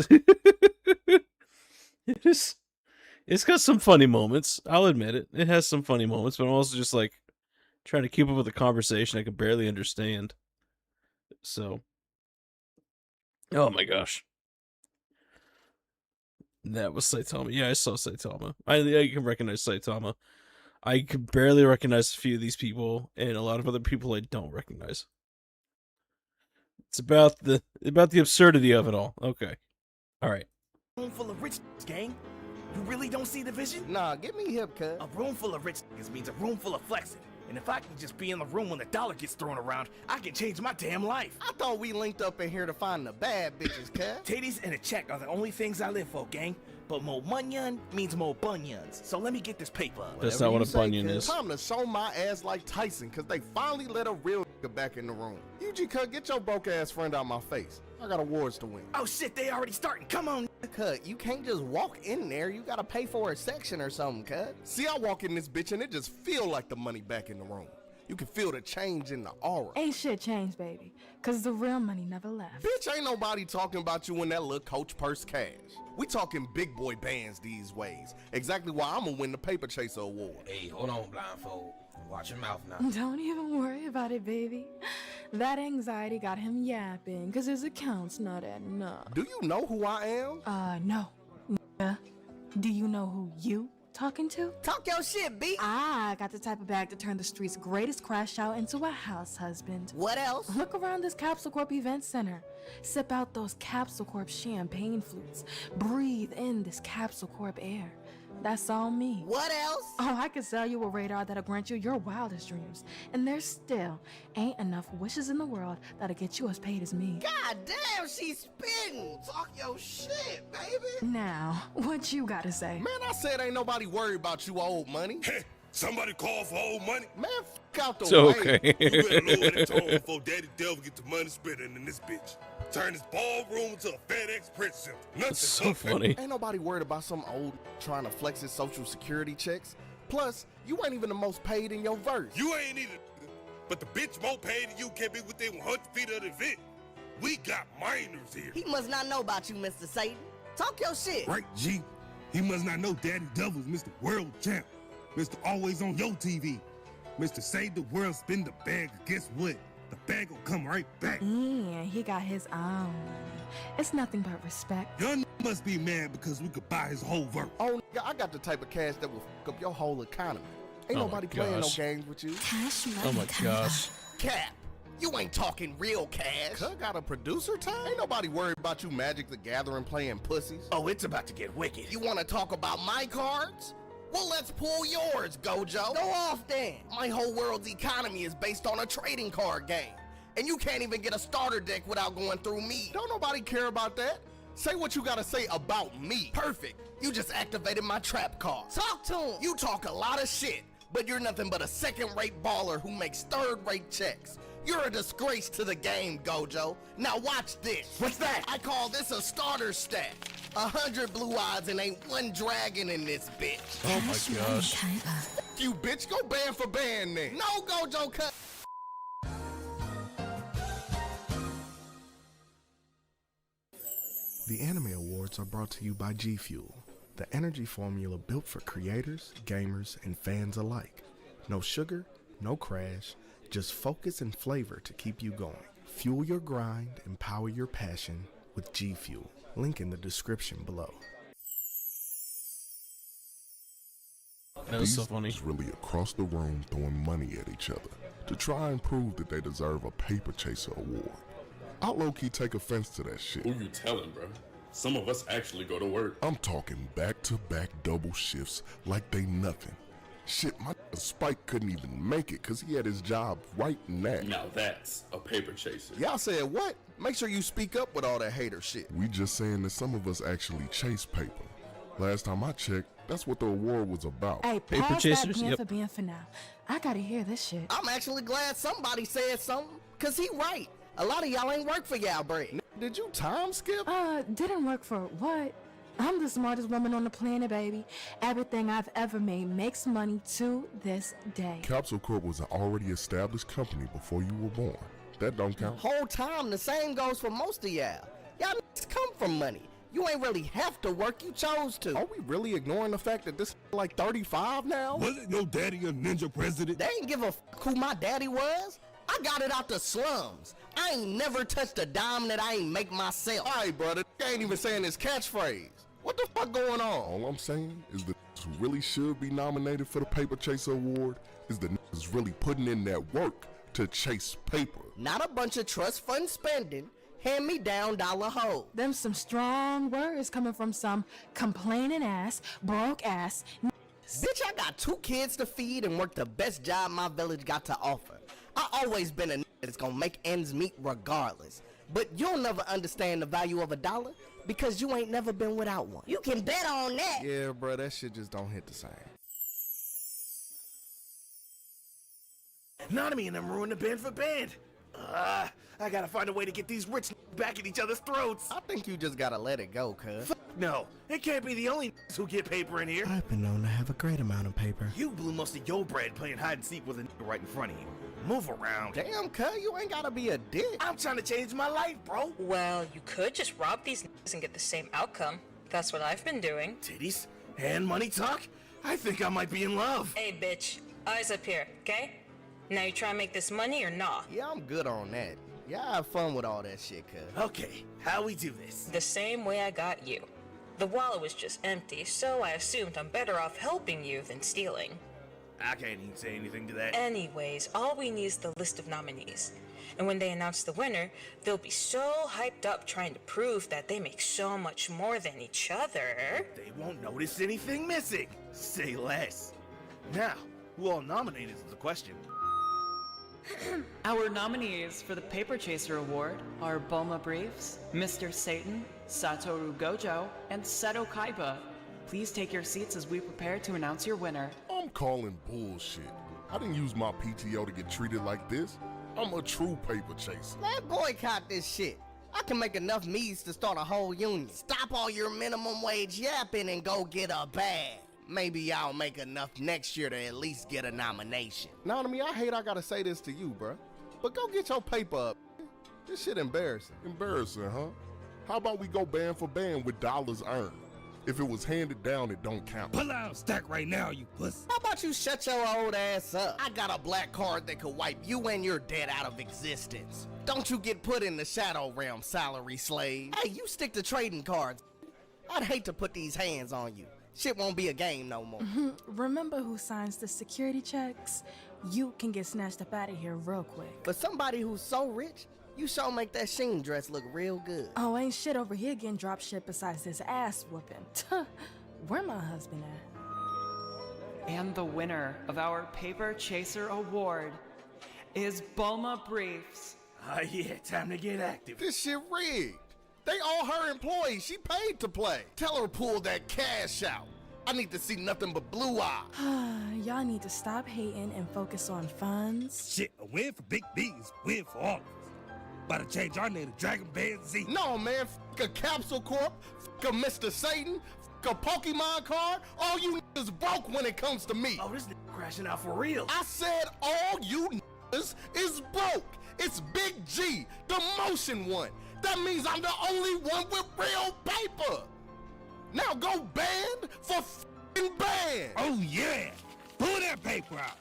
it's got some funny moments. I'll admit it. It has some funny moments, but I'm also just like trying to keep up with the conversation I can barely understand. So, oh my gosh. That was Saitama. Yeah, I saw Saitama. I can recognize Saitama. I can barely recognize a few of these people, and a lot of other people I don't recognize. It's about the absurdity of it all. Okay. All right. room full of rich gang. You really don't see the vision? Nah, get me hip, cuz. A room full of rich means a room full of flexing. And if I can just be in the room when the dollar gets thrown around, I can change my damn life. I thought we linked up in here to find the bad bitches, cuz. Titties and a check are the only things I live for, gang. But mo munyon means mo bunions. So let me get this paper. That's not what a bunion is. Time to show my ass like Tyson, cause they finally let a real nigga back in the room. UG Cut, get your broke ass friend out my face. I got awards to win. Oh shit, they already starting. Come on. Cut, you can't just walk in there. You gotta pay for a section or something, cut. See, I walk in this bitch and it just feel like the money back in the room. You can feel the change in the aura. Ain't shit changed, baby. Cause the real money never left. Bitch, ain't nobody talking about you in that little Coach purse cash. We talking big boy bands these ways. Exactly why I'm gonna win the Paper Chaser Award. Hey, hold on, blindfold. Watch your mouth now. Don't even worry about it, baby. That anxiety got him yapping, cause his account's not adding up. Do you know who I am? No. Do you know who you talking to? Talk your shit, B. I got the type of bag to turn the street's greatest crash out into a house husband. What else? Look around this Capsule Corp event center. Sip out those Capsule Corp champagne flutes. Breathe in this Capsule Corp air. That's all me. What else? Oh, I could sell you a radar that'll grant you your wildest dreams. And there still ain't enough wishes in the world that'll get you as paid as me. God damn, she's spitting. Talk your shit, baby. Now, what you gotta say? Man, I said ain't nobody worried about you old money. Hey, somebody call for old money? Man, f out the It's way. okay. You better lower the tone before Daddy Devil get the money spinning in this bitch. Turn this ballroom into a FedEx print center. Nothing So funny. Ain't nobody worried about some old trying to flex his social security checks. Plus, you ain't even the most paid in your verse. You ain't either. But the bitch more paid than you can't be within 100 feet of the event. We got minors here. He must not know about you, Mr. Satan. Talk your shit. Right, G? He must not know Daddy Devil's Mr. World Champ. Mr. Always on your TV. Mr. Save the World, spin the bag. Guess what? The bag will come right back. Yeah, he got his own. It's nothing but respect. Young must be mad because we could buy his whole verse. Oh, nigga, I got the type of cash that will fuck up your whole economy. Ain't Oh my nobody playing no gosh. games with you. Oh my gosh. Cap, you ain't talking real cash. Cuz got a producer time? Ain't nobody worried about you Magic the Gathering playing pussies. Oh, it's about to get wicked. You want to talk about my cards? Well, let's pull yours, Gojo. Go off then. My whole world's economy is based on a trading card game. And you can't even get a starter deck without going through me. Don't nobody care about that. Say what you gotta say about me. Perfect. You just activated my trap card. Talk to him. You talk a lot of shit, but you're nothing but a second-rate baller who makes third-rate checks. You're a disgrace to the game, Gojo. Now watch this. What's that? I call this a starter stack. 100 blue eyes and ain't one dragon in this bitch. Oh my gosh. You bitch, go band for band then. No Gojo cut. The Anime Awards are brought to you by G Fuel, the energy formula built for creators, gamers, and fans alike. No sugar, no crash, just focus and flavor to keep you going. Fuel your grind, empower your passion with G Fuel. Link in the description below. That was so funny. These really across the room throwing money at each other to try and prove that they deserve a Paper Chaser award. I low-key take offense to that shit. Who you telling, bro? Some of us actually go to work. I'm talking back-to-back double shifts like they nothing. Shit, my Spike couldn't even make it because he had his job right now. Now that's a Paper Chaser. Y'all said what? Make sure you speak up with all that hater shit. We just saying that some of us actually chase paper. Last time I checked, that's what the award was about. Hey, Paper pass chasers? that being Yep. for being for now. I gotta hear this shit. I'm actually glad somebody said something, cause he right. A lot of y'all ain't work for y'all bread. Did you time skip? Didn't work for what? I'm the smartest woman on the planet, baby. Everything I've ever made makes money to this day. Capsule Corp was an already established company before you were born. That don't count. Whole time, the same goes for most of y'all. Y'all niggas come from money. You ain't really have to work, you chose to. Are we really ignoring the fact that this like 35 now? Wasn't your daddy a ninja president? They ain't give a fuck who my daddy was. I got it out the slums. I ain't never touched a dime that I ain't make myself. All right, brother, you ain't even saying his catchphrase. What the fuck going on? All I'm saying is that who really should be nominated for the Paper Chaser Award is the niggas really putting in that work to chase paper. Not a bunch of trust fund spending, hand-me-down dollar hoes. Them some strong words coming from some complaining ass, broke ass. Bitch, I got 2 kids to feed and work the best job my village got to offer. I always been a nigga that's gonna make ends meet regardless. But you'll never understand the value of a dollar because you ain't never been without one. You can bet on that. Yeah, bro, that shit just don't hit the same. Nanami and them ruined the band for band. I gotta find a way to get these rich back at each other's throats. I think you just gotta let it go, cuz. No, it can't be the only who get paper in here. I've been known to have a great amount of paper. You blew most of your bread playing hide and seek with a right in front of you. Move around. Damn, cuz, you ain't gotta be a dick. I'm trying to change my life, bro. Well, you could just rob these niggas and get the same outcome. That's what I've been doing. Titties and money talk? I think I might be in love. Hey, bitch. Eyes up here, okay? Now you try and make this money or nah? Yeah, I'm good on that. Yeah, have fun with all that shit, cuz. Okay, how we do this? The same way I got you. The wallet was just empty, so I assumed I'm better off helping you than stealing. I can't even say anything to that. Anyways, all we need is the list of nominees. And when they announce the winner, they'll be so hyped up trying to prove that they make so much more than each other. They won't notice anything missing. Say less. Now, who all nominated is the question. Our nominees for the Paper Chaser Award are Bulma Briefs, Mr. Satan, Satoru Gojo, and Seto Kaiba. Please take your seats as we prepare to announce your winner. I'm calling bullshit. I didn't use my PTO to get treated like this. I'm a true paper chaser. Man, boycott this shit. I can make enough me's to start a whole union. Stop all your minimum wage yapping and go get a bag. Maybe y'all make enough next year to at least get a nomination. Nanami, I hate I gotta say this to you, bruh, but go get your paper up. This shit embarrassing. Embarrassing, huh? How about we go band for band with dollars earned? If it was handed down, it don't count. Pull out stack right now, you puss. How about you shut your old ass up? I got a black card that could wipe you and your debt out of existence. Don't you get put in the shadow realm, salary slave. Hey, you stick to trading cards. I'd hate to put these hands on you. Shit won't be a game no more. Remember who signs the security checks? You can get snatched up out of here real quick. For somebody who's so rich, you sure make that sheen dress look real good. Oh, ain't shit over here getting drop shit besides this ass whooping. Where my husband at? And the winner of our Paper Chaser Award is Bulma Briefs. Yeah, time to get active. This shit rigged. They all her employees. She paid to play. Tell her pull that cash out. I need to see nothing but blue eyes. Y'all need to stop hating and focus on funds. Shit, a win for Big B is a win for all of us. About to change our name to Dragon Band Z. No, man, f*** a Capsule Corp, f*** a Mr. Satan, f*** a Pokemon card. All you niggas broke when it comes to me. Oh, this nigga crashing out for real. I said all you niggas is broke. It's Big G, the motion one. That means I'm the only one with real paper. Now go band for f***ing band. Oh, yeah. Pull that paper out.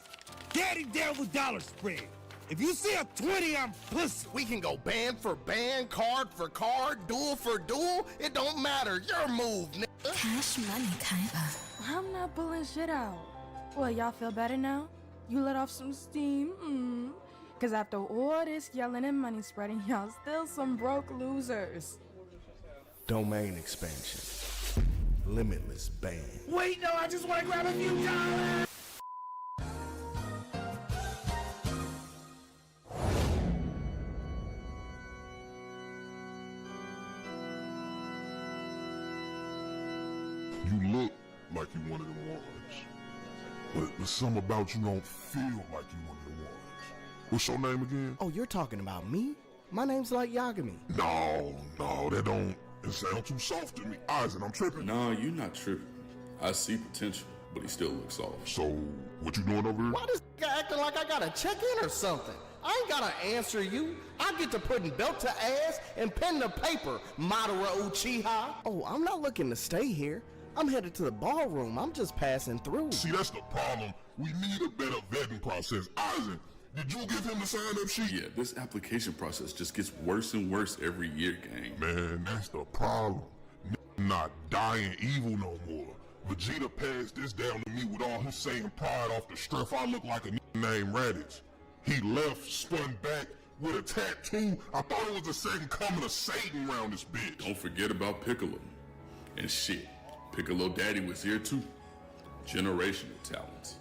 Daddy Devil Dollar Spread. If you see a 20, I'm pussy. We can go band for band, card for card, duel for duel. It don't matter. Your move, nigga. Cash money, kinda. I'm not pulling shit out. Well, y'all feel better now? You let off some steam? Cause after all this yelling and money spreading, y'all still some broke losers. Domain expansion. Limitless band. Wait, no, I just want to grab a few dollars. You look like you one of them ones. But something about you don't feel like you one of them ones. What's your name again? Oh, you're talking about me? My name's like Yagami. No, that don't. It sounds too soft to me. Isaac, I'm tripping. Nah, you not tripping. I see potential, but he still looks soft. So, what you doing over here? Why this guy acting like I gotta check in or something? I ain't gotta answer you. I get to putting belt to ass and pen to paper, Madara Uchiha. Oh, I'm not looking to stay here. I'm headed to the ballroom. I'm just passing through. See, that's the problem. We need a better vetting process. Isaac, did you give him the sign-up sheet? Yeah, this application process just gets worse and worse every year, gang. Man, that's the problem. Not dying evil no more. Vegeta passed this down to me with all his Saiyan pride off the strength. I look like a named Raditz. He left, spun back with a tattoo. I thought it was the second coming of Satan around this bitch. Don't forget about Piccolo. And shit, Piccolo Daddy was here too. Generational talents.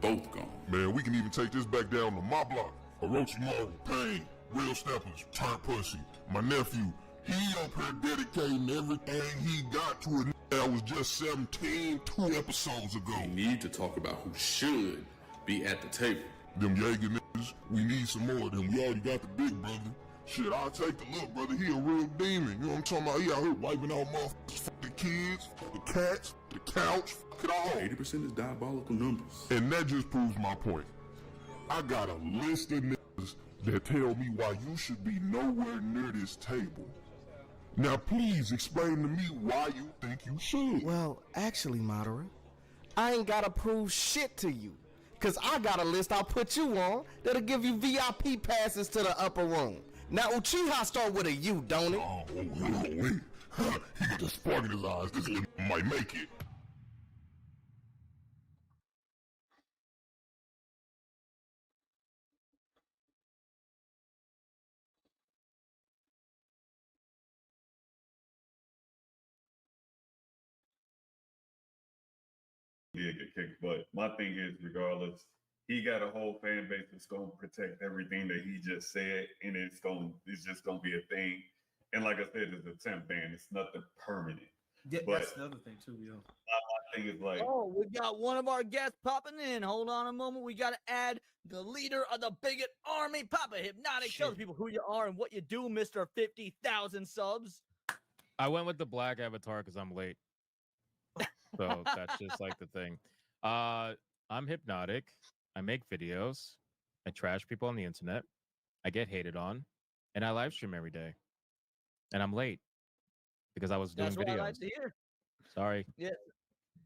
Both gone. Man, we can even take this back down to my block. Orochimaru, Pain, Real Steppers, Turn Pussy. My nephew, he up here dedicating everything he got to a nigga that was just 17 2 episodes ago. We need to talk about who should be at the table. Them Jaeger niggas, we need some more of them. We already got the big brother. Shit, I'll take the little brother. He a real demon. You know what I'm talking about? He out here wiping out motherfuckers. Fuck the kids, the cats, the couch. Fuck it all. 80% is diabolical numbers. And that just proves my point. I got a list of niggas that tell me why you should be nowhere near this table. Now please explain to me why you think you should. Well, actually, Madara, I ain't gotta prove shit to you. Cause I got a list I'll put you on that'll give you VIP passes to the upper room. Now Uchiha start with a U, don't it? Oh, wait. He got the spark in his eyes. This nigga might make it. Did get kicked, but my thing is, regardless, he got a whole fan base that's gonna protect everything that he just said, and it's just gonna be a thing. And like I said, it's a temp ban; it's nothing permanent. Yeah, but that's the other thing too, yo. my thing is like, Oh, we got one of our guests popping in. Hold on a moment. We got to add the leader of the bigot army, Papa Hypnotic. Tell the people who you are and what you do, Mr. 50,000 subs. I went with the black avatar because I'm late. So that's just like the thing. I'm Hypnotic. I make videos. I trash people on the internet. I get hated on. And I live stream every day. And I'm late because I was doing That's what videos. I like to hear. Sorry. Yeah.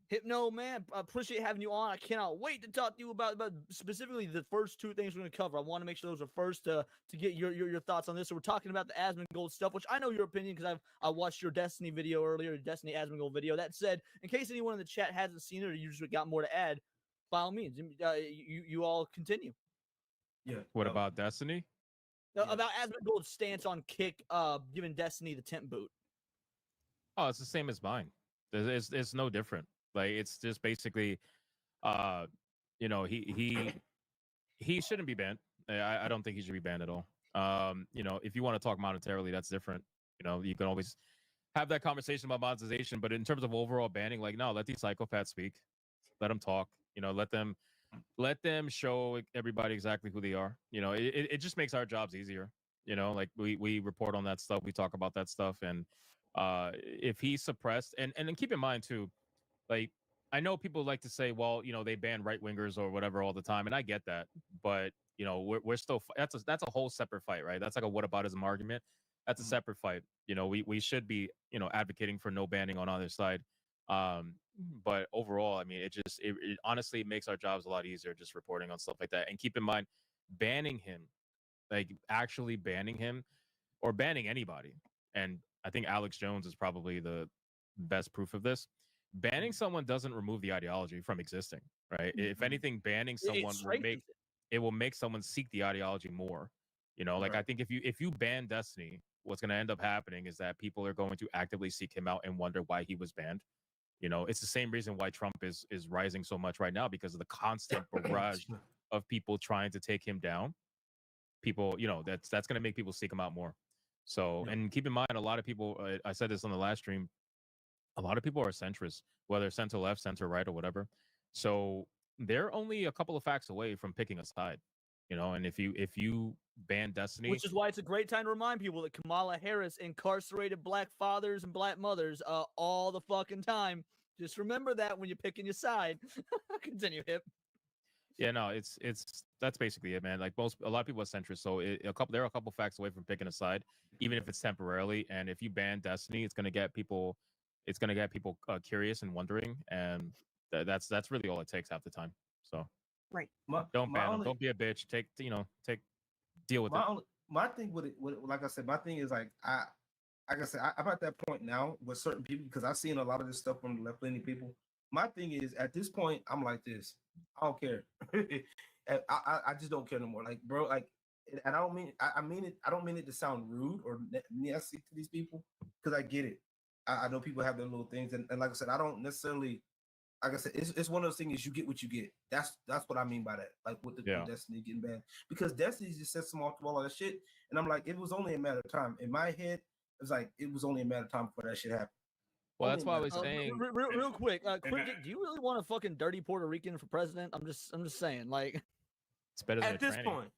Hypno, man, I appreciate having you on. I cannot wait to talk to you about specifically the first two things we're going to cover. I want to make sure those are first to get your thoughts on this. So we're talking about the Asmongold stuff, which I know your opinion because I watched your Destiny video earlier, your Destiny Asmongold video. That said, in case anyone in the chat hasn't seen it or you just got more to add, by all means, you all continue. Yeah. What about Destiny? About Asmongold's stance on Kick, giving Destiny the temp boot. Oh, it's the same as mine. It's no different. Like it's just basically, you know, he shouldn't be banned. I don't think he should be banned at all. You know, if you want to talk monetarily, that's different. You know, you can always have that conversation about monetization. But in terms of overall banning, like no, let these psychopaths speak. Let them talk. You know, let them show everybody exactly who they are. You know, it just makes our jobs easier. You know, like we report on that stuff, we talk about that stuff, and if he's suppressed, and then keep in mind too, like I know people like to say, well, you know, they ban right wingers or whatever all the time, and I get that, but you know, we're still that's a whole separate fight, right? That's like a whataboutism argument. That's a separate fight. You know, we should be, you know, advocating for no banning on either side. But overall, I mean, it honestly makes our jobs a lot easier just reporting on stuff like that. And keep in mind, banning him, like actually banning him or banning anybody. And I think Alex Jones is probably the best proof of this. Banning someone doesn't remove the ideology from existing, right? If anything, banning someone will make someone seek the ideology more. You know, like I think if you ban Destiny, what's going to end up happening is that people are going to actively seek him out and wonder why he was banned. You know, it's the same reason why Trump is rising so much right now, because of the constant barrage of people trying to take him down. People, you know, that's going to make people seek him out more. So, and keep in mind, a lot of people, I said this on the last stream, a lot of people are centrists, whether center left, center right, or whatever. So they're only a couple of facts away from picking a side, you know. And if you ban Destiny, which is why it's a great time to remind people that Kamala Harris incarcerated black fathers and black mothers all the fucking time. Just remember that when you're picking your side. Continue, Hip. Yeah, no, it's that's basically it, man. Like a lot of people are centrist, so there are a couple facts away from picking a side, even if it's temporarily. And if you ban Destiny, it's gonna get people curious and wondering, and that's really all it takes half the time. So right, don't ban them. Don't be a bitch. Deal with it. My thing with it, like I said, my thing is like I'm at that point now with certain people, because I've seen a lot of this stuff from the left-leaning people. My thing is, at this point, I'm like this. I don't care. I just don't care no more. Like, bro, like, and I don't mean I mean it. I don't mean it to sound rude or nasty to these people, because I get it. I know people have their little things, and like I said, I don't necessarily. Like I said, it's one of those things. You get what you get. That's what I mean by that. Like with the Destiny getting banned, because Destiny just sets them off to all of that shit. And I'm like, it was only a matter of time. In my head, it's like it was only a matter of time before that shit happened. Well, that's why I was saying. Real quick, do you really want a fucking dirty Puerto Rican for president? I'm just saying, like, it's better than at this point,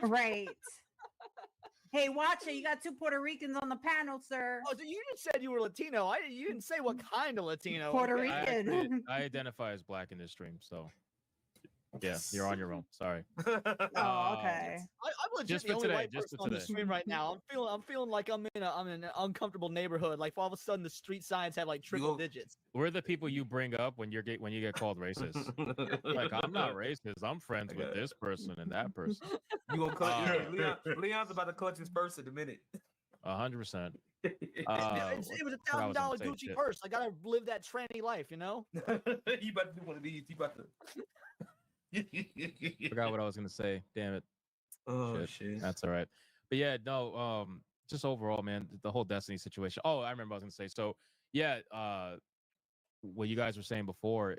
right? Hey, watch it. You got 2 Puerto Ricans on the panel, sir. Oh, so you just said you were Latino. You didn't say what kind of Latino. Puerto Rican. I identify as black in this stream, so yeah, you're on your own. Sorry. Oh, okay. I'm legit the only white person on the stream right now. I'm feeling like I'm in an uncomfortable neighborhood. Like all of a sudden, the street signs have like triple digits. We're the people you bring up when you get called racist. Like, I'm not racist. I'm friends with this person and that person. You gonna cut? Leon's about to clutch his purse in a minute. 100%. It was $1,000 Gucci purse. I gotta live that tranny life, you know. You about to do one of these? You about to? Forgot what I was gonna say. Damn it. Oh shit. That's all right. But yeah, no. Just overall, man, the whole Destiny situation. Oh, I remember what I was gonna say. So yeah, what you guys were saying before,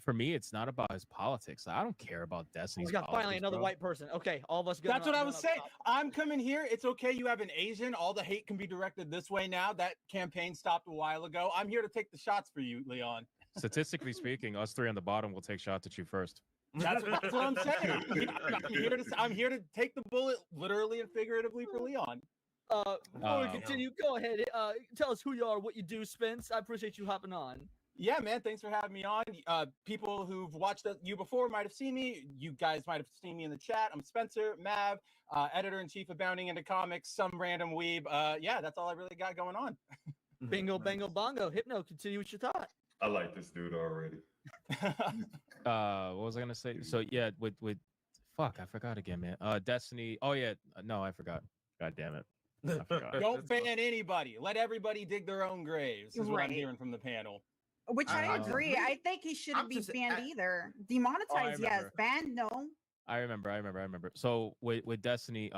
for me, it's not about his politics. I don't care about Destiny's. We got finally another white person. Okay, all of us. That's what I was saying. I'm coming here. It's okay. You have an Asian. All the hate can be directed this way now. That campaign stopped a while ago. I'm here to take the shots for you, Leon. Statistically speaking, us 3 on the bottom will take shots at you first. That's what I'm saying. I'm here to take the bullet literally and figuratively for Leon. Before we continue, go ahead. Tell us who you are, what you do, Spence. I appreciate you hopping on. Yeah, man. Thanks for having me on. People who've watched you before might have seen me. You guys might have seen me in the chat. I'm Spencer Mav, editor-in-chief of Bounding Into Comics, some random weeb. Yeah, that's all I really got going on. Bingo, bango, bongo. Hypno, continue with your thought. I like this dude already. What was I gonna say? So yeah, with fuck, I forgot again, man. Destiny. Oh yeah, no, I forgot. God damn it. I forgot. Don't ban anybody. Let everybody dig their own graves. Is what I'm hearing from the panel. Which I agree. I think he shouldn't be banned either. Demonetized, yes. Banned, no. I remember. So with Destiny,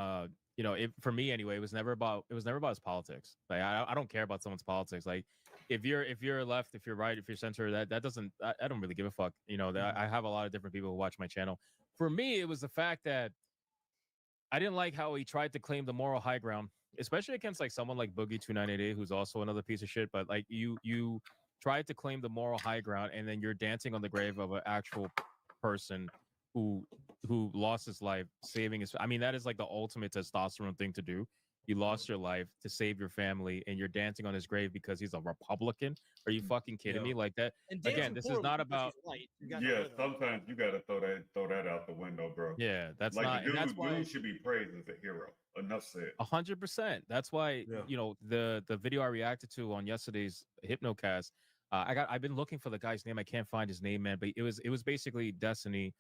you know, for me anyway, it was never about his politics. Like I don't care about someone's politics. Like if you're left, if you're right, if you're center, that doesn't. I don't really give a fuck. You know, I have a lot of different people who watch my channel. For me, it was the fact that I didn't like how he tried to claim the moral high ground, especially against like someone like Boogie2988, who's also another piece of shit. But like you tried to claim the moral high ground, and then you're dancing on the grave of an actual person who lost his life saving his. I mean, that is like the ultimate testosterone thing to do. You lost your life to save your family, and you're dancing on his grave because he's a Republican. Are you fucking kidding me? Like that? And Again, dancing this is forward not because about. he's white. You got no Yeah, rhythm. sometimes you gotta throw that out the window, bro. Yeah, that's like not. the And that's why. dude should be praised as a hero. Enough said. 100%. That's why the video I reacted to on yesterday's Hypnocast. I've been looking for the guy's name. I can't find his name, man. But it was basically Destiny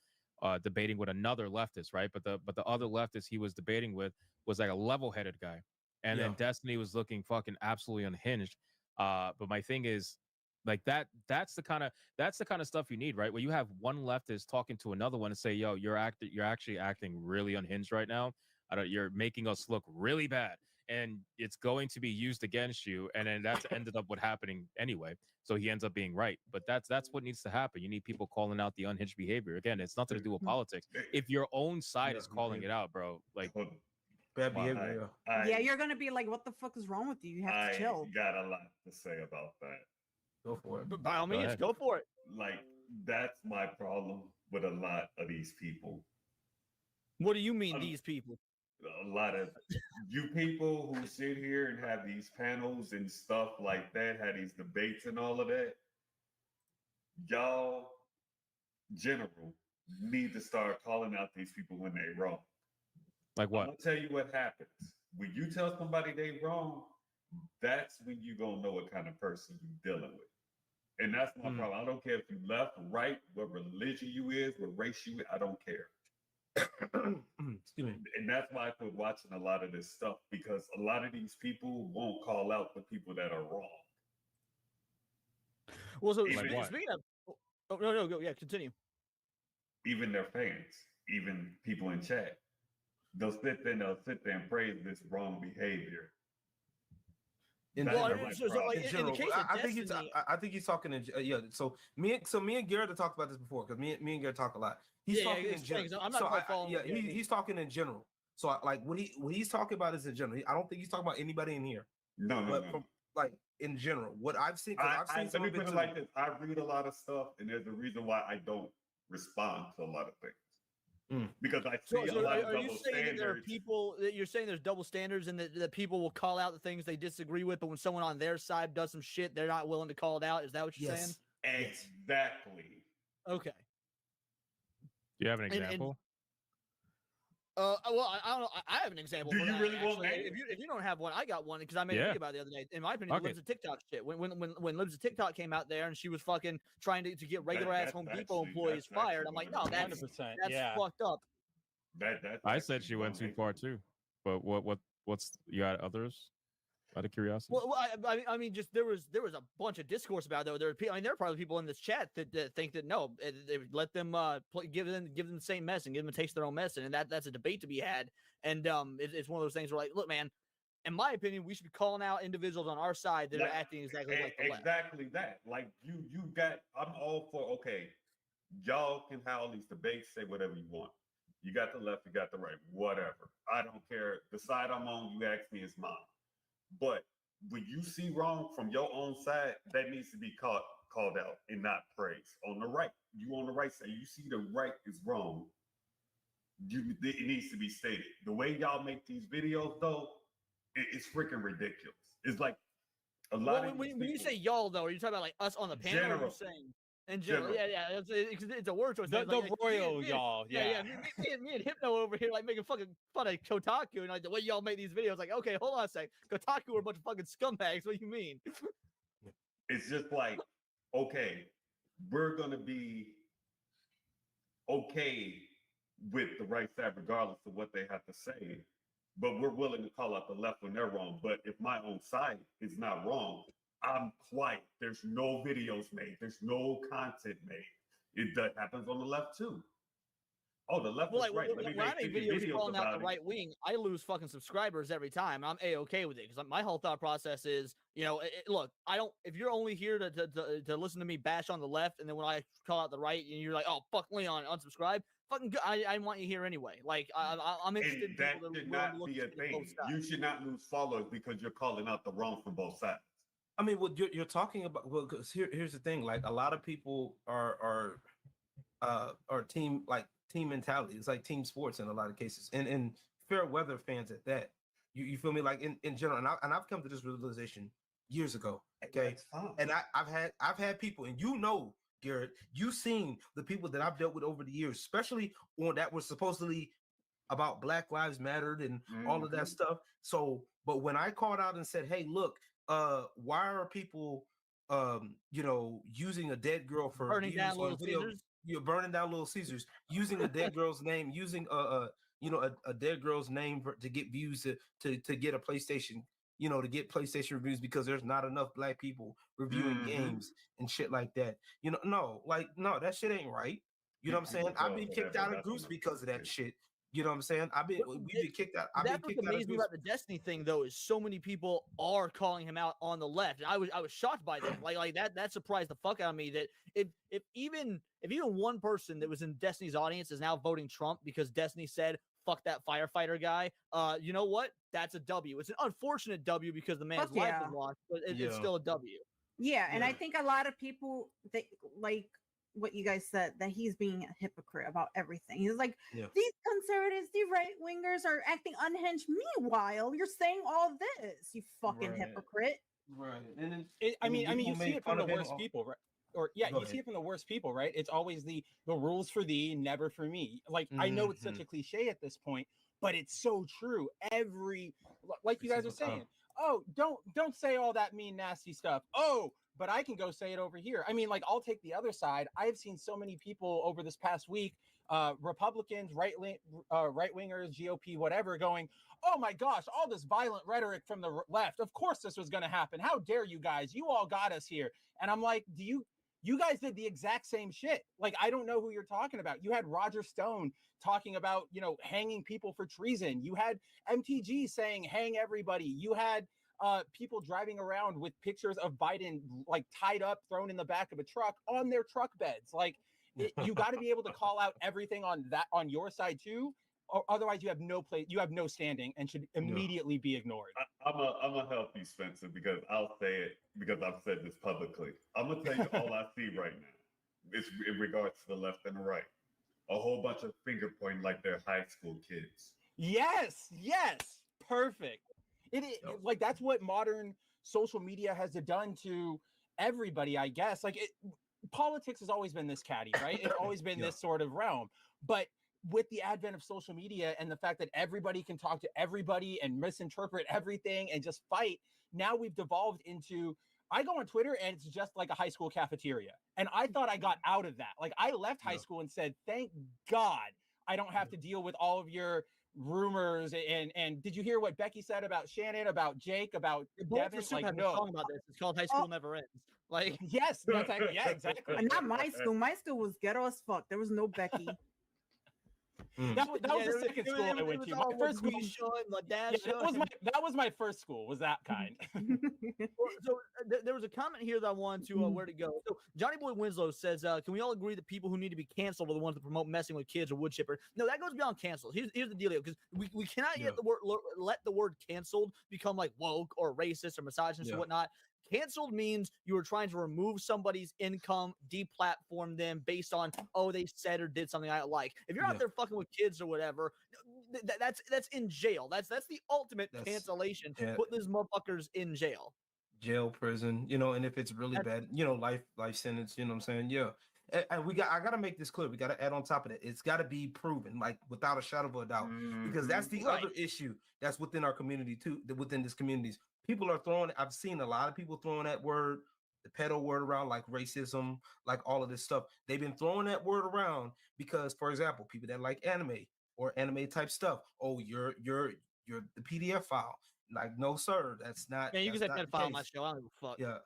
debating with another leftist, right? But the other leftist he was debating with was like a level-headed guy, and then Destiny was looking fucking absolutely unhinged. But my thing is, like that's the kind of stuff you need, right? Where you have one leftist talking to another one and say, "Yo, you're actually acting really unhinged right now. You're making us look really bad, and it's going to be used against you." And then that's ended up what happening anyway. So he ends up being right. But that's what needs to happen. You need people calling out the unhinged behavior. Again, it's nothing to do with politics. If your own side is calling it out, bro, like bad behavior. Yeah, you're gonna be like, what the fuck is wrong with you? You have to chill. I got a lot to say about that. Go for it. But by all means, go for it. Like, that's my problem with a lot of these people. What do you mean, these people? A lot of you people who sit here and have these panels and stuff like that, have these debates and all of that, y'all, general, need to start calling out these people when they wrong. Like what? I'm gonna tell you what happens. When you tell somebody they wrong, that's when you gonna know what kind of person you're dealing with. And that's my problem. I don't care if you left, right, what religion you is, what race you is, I don't care. And that's why I quit watching a lot of this stuff, because a lot of these people won't call out the people that are wrong. Well, so Even- speaking of, oh, no, go, yeah, continue. Even their fans, even people in chat, they'll sit there and praise this wrong behavior. In That's general, my so, problem. like, in the case of I think he's Destiny- I think he's talking in yeah. So me and Garrett have talked about this before because me and Garrett talk a lot. He's talking in explain, 'cause general. I'm not So quite following yeah, what you're- he's talking in general. So like what he's talking about is in general. I don't think he's talking about anybody in here. No. From, like in general, what I've seen. 'Cause I've seen some let me of it put it too. like this: I read a lot of stuff, and there's a reason why I don't respond to a lot of things. Because I see a lot of are you double saying that there are standards. people that you're saying there's double standards and that people will call out the things they disagree with, but when someone on their side does some shit, they're not willing to call it out? Is that what you're saying? Exactly. Okay. Do you have an And- example? Well, I don't know. I have an example. Do for you that, really want actually. names? If you don't have one, I got one because I made a Yeah. video about it the other day. In my opinion, Okay. Libs of TikTok shit. When Libs of TikTok came out there and she was fucking trying to get regular ass that's Home Depot actually- employees that's fired. actually I'm like, one no, of the that's 100%, that's fucked up. That's I said actually she went one too thing. far too. But what's you got others? Out of curiosity. Well, I mean, just there was a bunch of discourse about it, though. There are probably people in this chat that think that no, they let them give them the same mess and give them a taste of their own medicine, and that's a debate to be had. And it's one of those things where, like, look, man, in my opinion, we should be calling out individuals on our side that are acting exactly like the left. Exactly that. Like you got. I'm all for. Okay, y'all can have all these debates, say whatever you want. You got the left, you got the right, whatever. I don't care. The side I'm on, you ask me, is mine. But when you see wrong from your own side, that needs to be called out and not praised. On the right, you on the right side, you see the right is wrong. It needs to be stated. The way y'all make these videos, though, it's freaking ridiculous. It's like a lot Well, of when you say y'all, though, are you talking about like us on the panel? Or are you General. saying in general? General. Yeah. It's a word choice. The Like, royal y'all, yeah. Me and Hypno over here like making fucking fun of Kotaku and like the way y'all make these videos. Like, okay, hold on a sec. Kotaku are a bunch of fucking scumbags. What do you mean? It's just like, okay, we're gonna be okay with the right side regardless of what they have to say, but we're willing to call out the left when they're wrong. But if my own side is not wrong, I'm quiet. There's no videos made. There's no content made. That happens on the left too. Oh, the left Well, is like, right. when Let me I make make 50 videos calling out about the it. right wing, I lose fucking subscribers every time. I'm a-okay with it because my whole thought process is, you know, look, I don't. If you're only here to listen to me bash on the left, and then when I call out the right, and you're like, oh fuck Leon, unsubscribe. Fucking, I want you here anyway. Like, I'm interested in And that people that should are willing not to look be a at both thing. sides. You should not lose followers because you're calling out the wrong from both sides. I mean, what you're talking about. Well, because here's the thing. Like a lot of people are or team mentality. It's like team sports in a lot of cases, and fair weather fans at that. You feel me? Like in general, and I've come to this realization years ago. Okay, and I've had people, and you know, Garrett, you've seen the people that I've dealt with over the years, especially on that were supposedly about Black Lives Mattered and all of that stuff. So, but when I called out and said, "Hey, look, why are people, using a dead girl for Burning views down on Little video? Caesars? You're burning down Little Caesars, using a dead girl's name, using a dead girl's name to get views to get a PlayStation." To get PlayStation reviews because there's not enough Black people reviewing games and shit like that. No, that shit ain't right. You know what I'm saying? I've been kicked out of groups because of that shit. You know what I'm saying? We've been kicked out. I've been That's what kicked out of amazed me groups. about the Destiny thing, though, is so many people are calling him out on the left. And I was shocked by that. Like that surprised the fuck out of me. That if even one person that was in Destiny's audience is now voting Trump because Destiny said fuck that firefighter guy, you know what? That's a W. It's an unfortunate W because the man's life was lost, but it's still a W. Yeah, and I think a lot of people like what you guys said, that he's being a hypocrite about everything. He's like, these conservatives, the right wingers are acting unhinged. Meanwhile, you're saying all this, you fucking hypocrite. Right. And then you see it from the worst people, right? Or you see it from the worst people, right? It's always the rules for thee, never for me. Like I know it's such a cliche at this point, but it's so true. Like you guys are saying, oh, don't say all that mean, nasty stuff. Oh, but I can go say it over here. I mean, like, I'll take the other side. I've seen so many people over this past week, Republicans, right-wingers, GOP, whatever, going, oh my gosh, all this violent rhetoric from the left. Of course this was going to happen. How dare you guys? You all got us here. And I'm like, you guys did the exact same shit. Like, I don't know who you're talking about. You had Roger Stone talking about, hanging people for treason. You had MTG saying, hang everybody. You had people driving around with pictures of Biden like tied up, thrown in the back of a truck on their truck beds. Like you got to be able to call out everything on your side too, or otherwise you have no place, you have no standing and should immediately be ignored. I'm gonna help you, Spencer, because I'll say it because I've said this publicly. I'm gonna tell you all I see right now. It's in regards to the left and the right. A whole bunch of finger pointing like they're high school kids. Yes, perfect. Like that's what modern social media has done to everybody, I guess. Like politics has always been this catty, right? It's always been this sort of realm. But with the advent of social media and the fact that everybody can talk to everybody and misinterpret everything and just fight, now we've devolved into, I go on Twitter and it's just like a high school cafeteria. And I thought I got out of that. Like I left high school and said, thank God I don't have to deal with all of your rumors. And did you hear what Becky said about Shannon, about Jake, about Devin? Like, no. Song about this. It's called High School Never Ends. Like, yes, that's exactly. And not my school. My school was ghetto as fuck. There was no Becky. That was the second school I went to. My first school, that was my first school. Was that kind? So there was a comment here that I wanted to where to go. So Johnny Boy Winslow says, "Can we all agree that people who need to be canceled are the ones that promote messing with kids or wood chipper?" No, that goes beyond cancel. Here's the dealio, because we cannot let the word canceled become like woke or racist or misogynist or whatnot. Canceled means you are trying to remove somebody's income, deplatform them based on, oh, they said or did something I don't like. If you're out there fucking with kids or whatever, that's in jail. That's the ultimate cancellation. Put these motherfuckers in jail. Jail, prison, and if it's really bad, life sentence, you know what I'm saying? Yeah. And I gotta make this clear. We gotta add on top of that. It's gotta be proven, like without a shadow of a doubt, because that's the other issue that's within our community too. Within this communities, people are throwing. I've seen a lot of people throwing that word, the pedo word around, like racism, like all of this stuff. They've been throwing that word around because, for example, people that like anime or anime type stuff. Oh, you're the PDF file. Like, no, sir, that's not. Yeah, you can say pedophile on my show. I don't give a fuck. Yeah.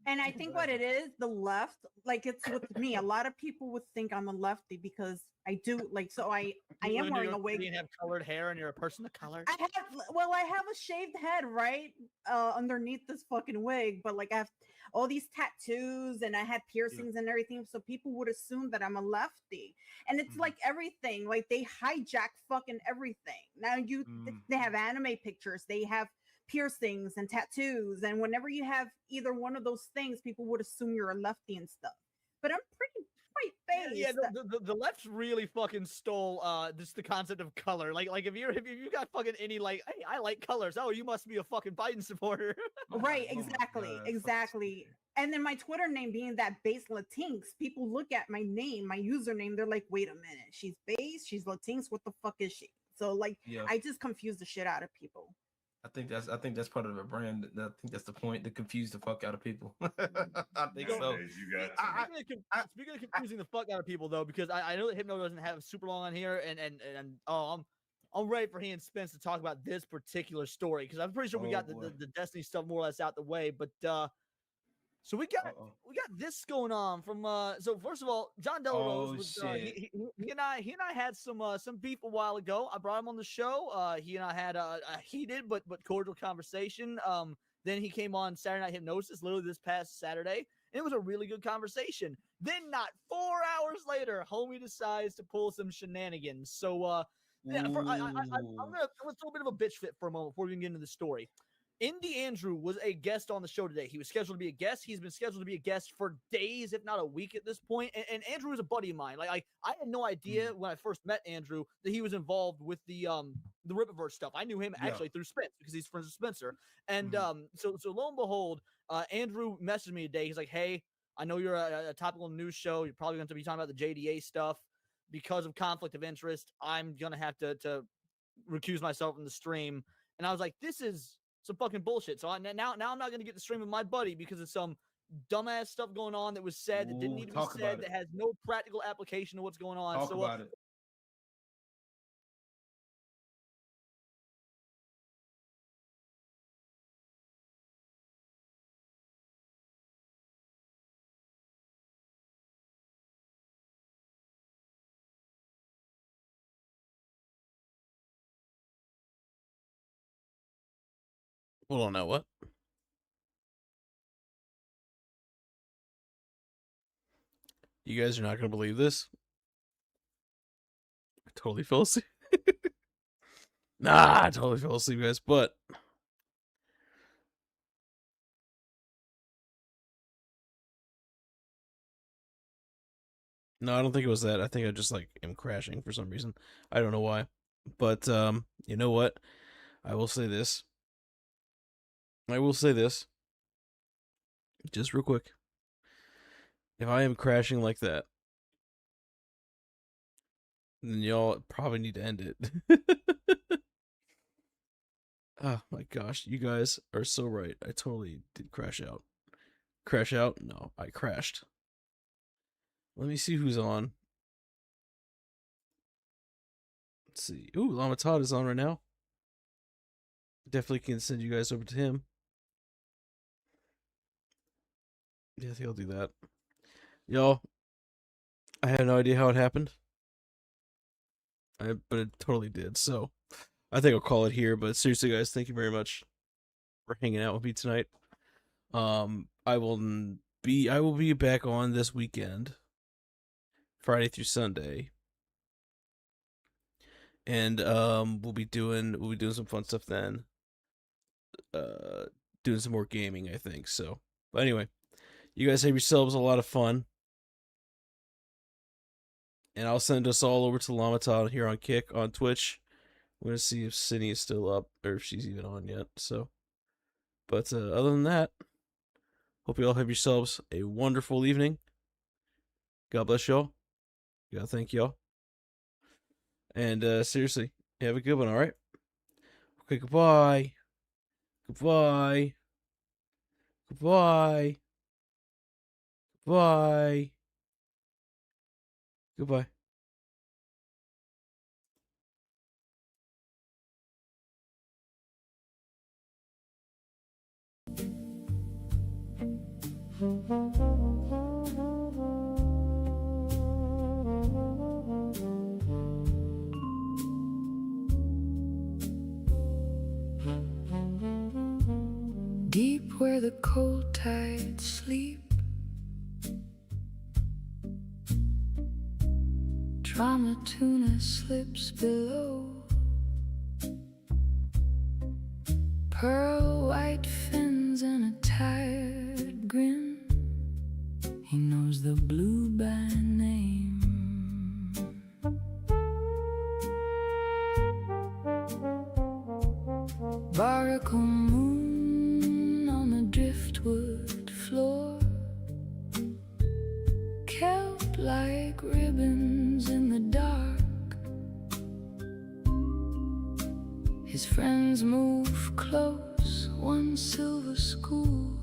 And I think what it is, the left, like it's with me. A lot of people would think I'm a lefty because I do like. So I am wearing a wig. You have colored hair and you're a person of color. I have a shaved head, right, underneath this fucking wig. But like I have all these tattoos and I had piercings and everything. So people would assume that I'm a lefty. And it's like everything. Like they hijack fucking everything. Now they have anime pictures. They have piercings and tattoos, and whenever you have either one of those things, people would assume you're a lefty and stuff. But I'm quite Yeah, the left really fucking stole just the concept of color. Like if you got fucking any like, hey, I like colors. Oh, you must be a fucking Biden supporter. Right, exactly. And then my Twitter name being that base Latinx, people look at my name, my username, they're like, wait a minute, she's base, she's Latinx, what the fuck is she? So like, Yeah. I just confuse the shit out of people. I think that's part of the brand. I think that's the point, to confuse the fuck out of people. I think so. Speaking of confusing the fuck out of people though, because I know that Hypno doesn't have super long on here, and I'm ready for he and Spence to talk about this particular story, because I'm pretty sure we got the Destiny stuff more or less out the way, but so we got this going on from so first of all, John Delarose was he and I had some beef a while ago. I brought him on the show. He and I had a heated but cordial conversation. Then he came on Saturday Night Hypnosis literally this past Saturday. And it was a really good conversation. Then not 4 hours later, homie decides to pull some shenanigans. So yeah, I'm gonna throw a bit of a bitch fit for a moment before we can get into the story. Indy Andrew was a guest on the show today. He was scheduled to be a guest. He's been scheduled to be a guest for days, if not a week at this point. And Andrew is a buddy of mine. Like I had no idea when I first met Andrew that he was involved with the Rippaverse stuff. I knew him actually through Spence because he's friends with Spencer. And so lo and behold, Andrew messaged me today. He's like, hey, I know you're a topical news show. You're probably going to be talking about the JDA stuff. Because of conflict of interest, I'm going to have to recuse myself from the stream. And I was like, this is some fucking bullshit. So now I'm not going to get the stream of my buddy because of some dumbass stuff going on that was said that didn't need to be said, that has no practical application to what's going on. Talk about it. Hold on now, what? You guys are not going to believe this. I totally fell asleep. Nah, I totally fell asleep, guys, but no, I don't think it was that. I think I just like am crashing for some reason. I don't know why. But you know what? I will say this. Just real quick. If I am crashing like that, then y'all probably need to end it. Oh my gosh, you guys are so right. I totally did crash out. Crash out? No, I crashed. Let me see who's on. Let's see. Ooh, Llama Todd is on right now. Definitely can send you guys over to him. Yeah, I think I'll do that. Y'all, I had no idea how it happened. But it totally did. So, I think I'll call it here. But seriously, guys, thank you very much for hanging out with me tonight. I will be back on this weekend, Friday through Sunday, and we'll be doing some fun stuff then. Doing some more gaming, I think. So, but anyway, you guys have yourselves a lot of fun. And I'll send us all over to Llama Todd here on Kick on Twitch. We're gonna see if Cindy is still up or if she's even on yet. So, but other than that, hope you all have yourselves a wonderful evening. God bless y'all. God thank y'all. And seriously, have a good one. All right. Okay. Goodbye. Goodbye. Goodbye. Goodbye. Goodbye. Deep where the cold tides sleep, TraumaTuna slips below. Pearl white fins and a tired grin. He knows the blue by name. barnacle moon on the driftwood floor, kelp like ribbons in the dark. His friends move close, one silver school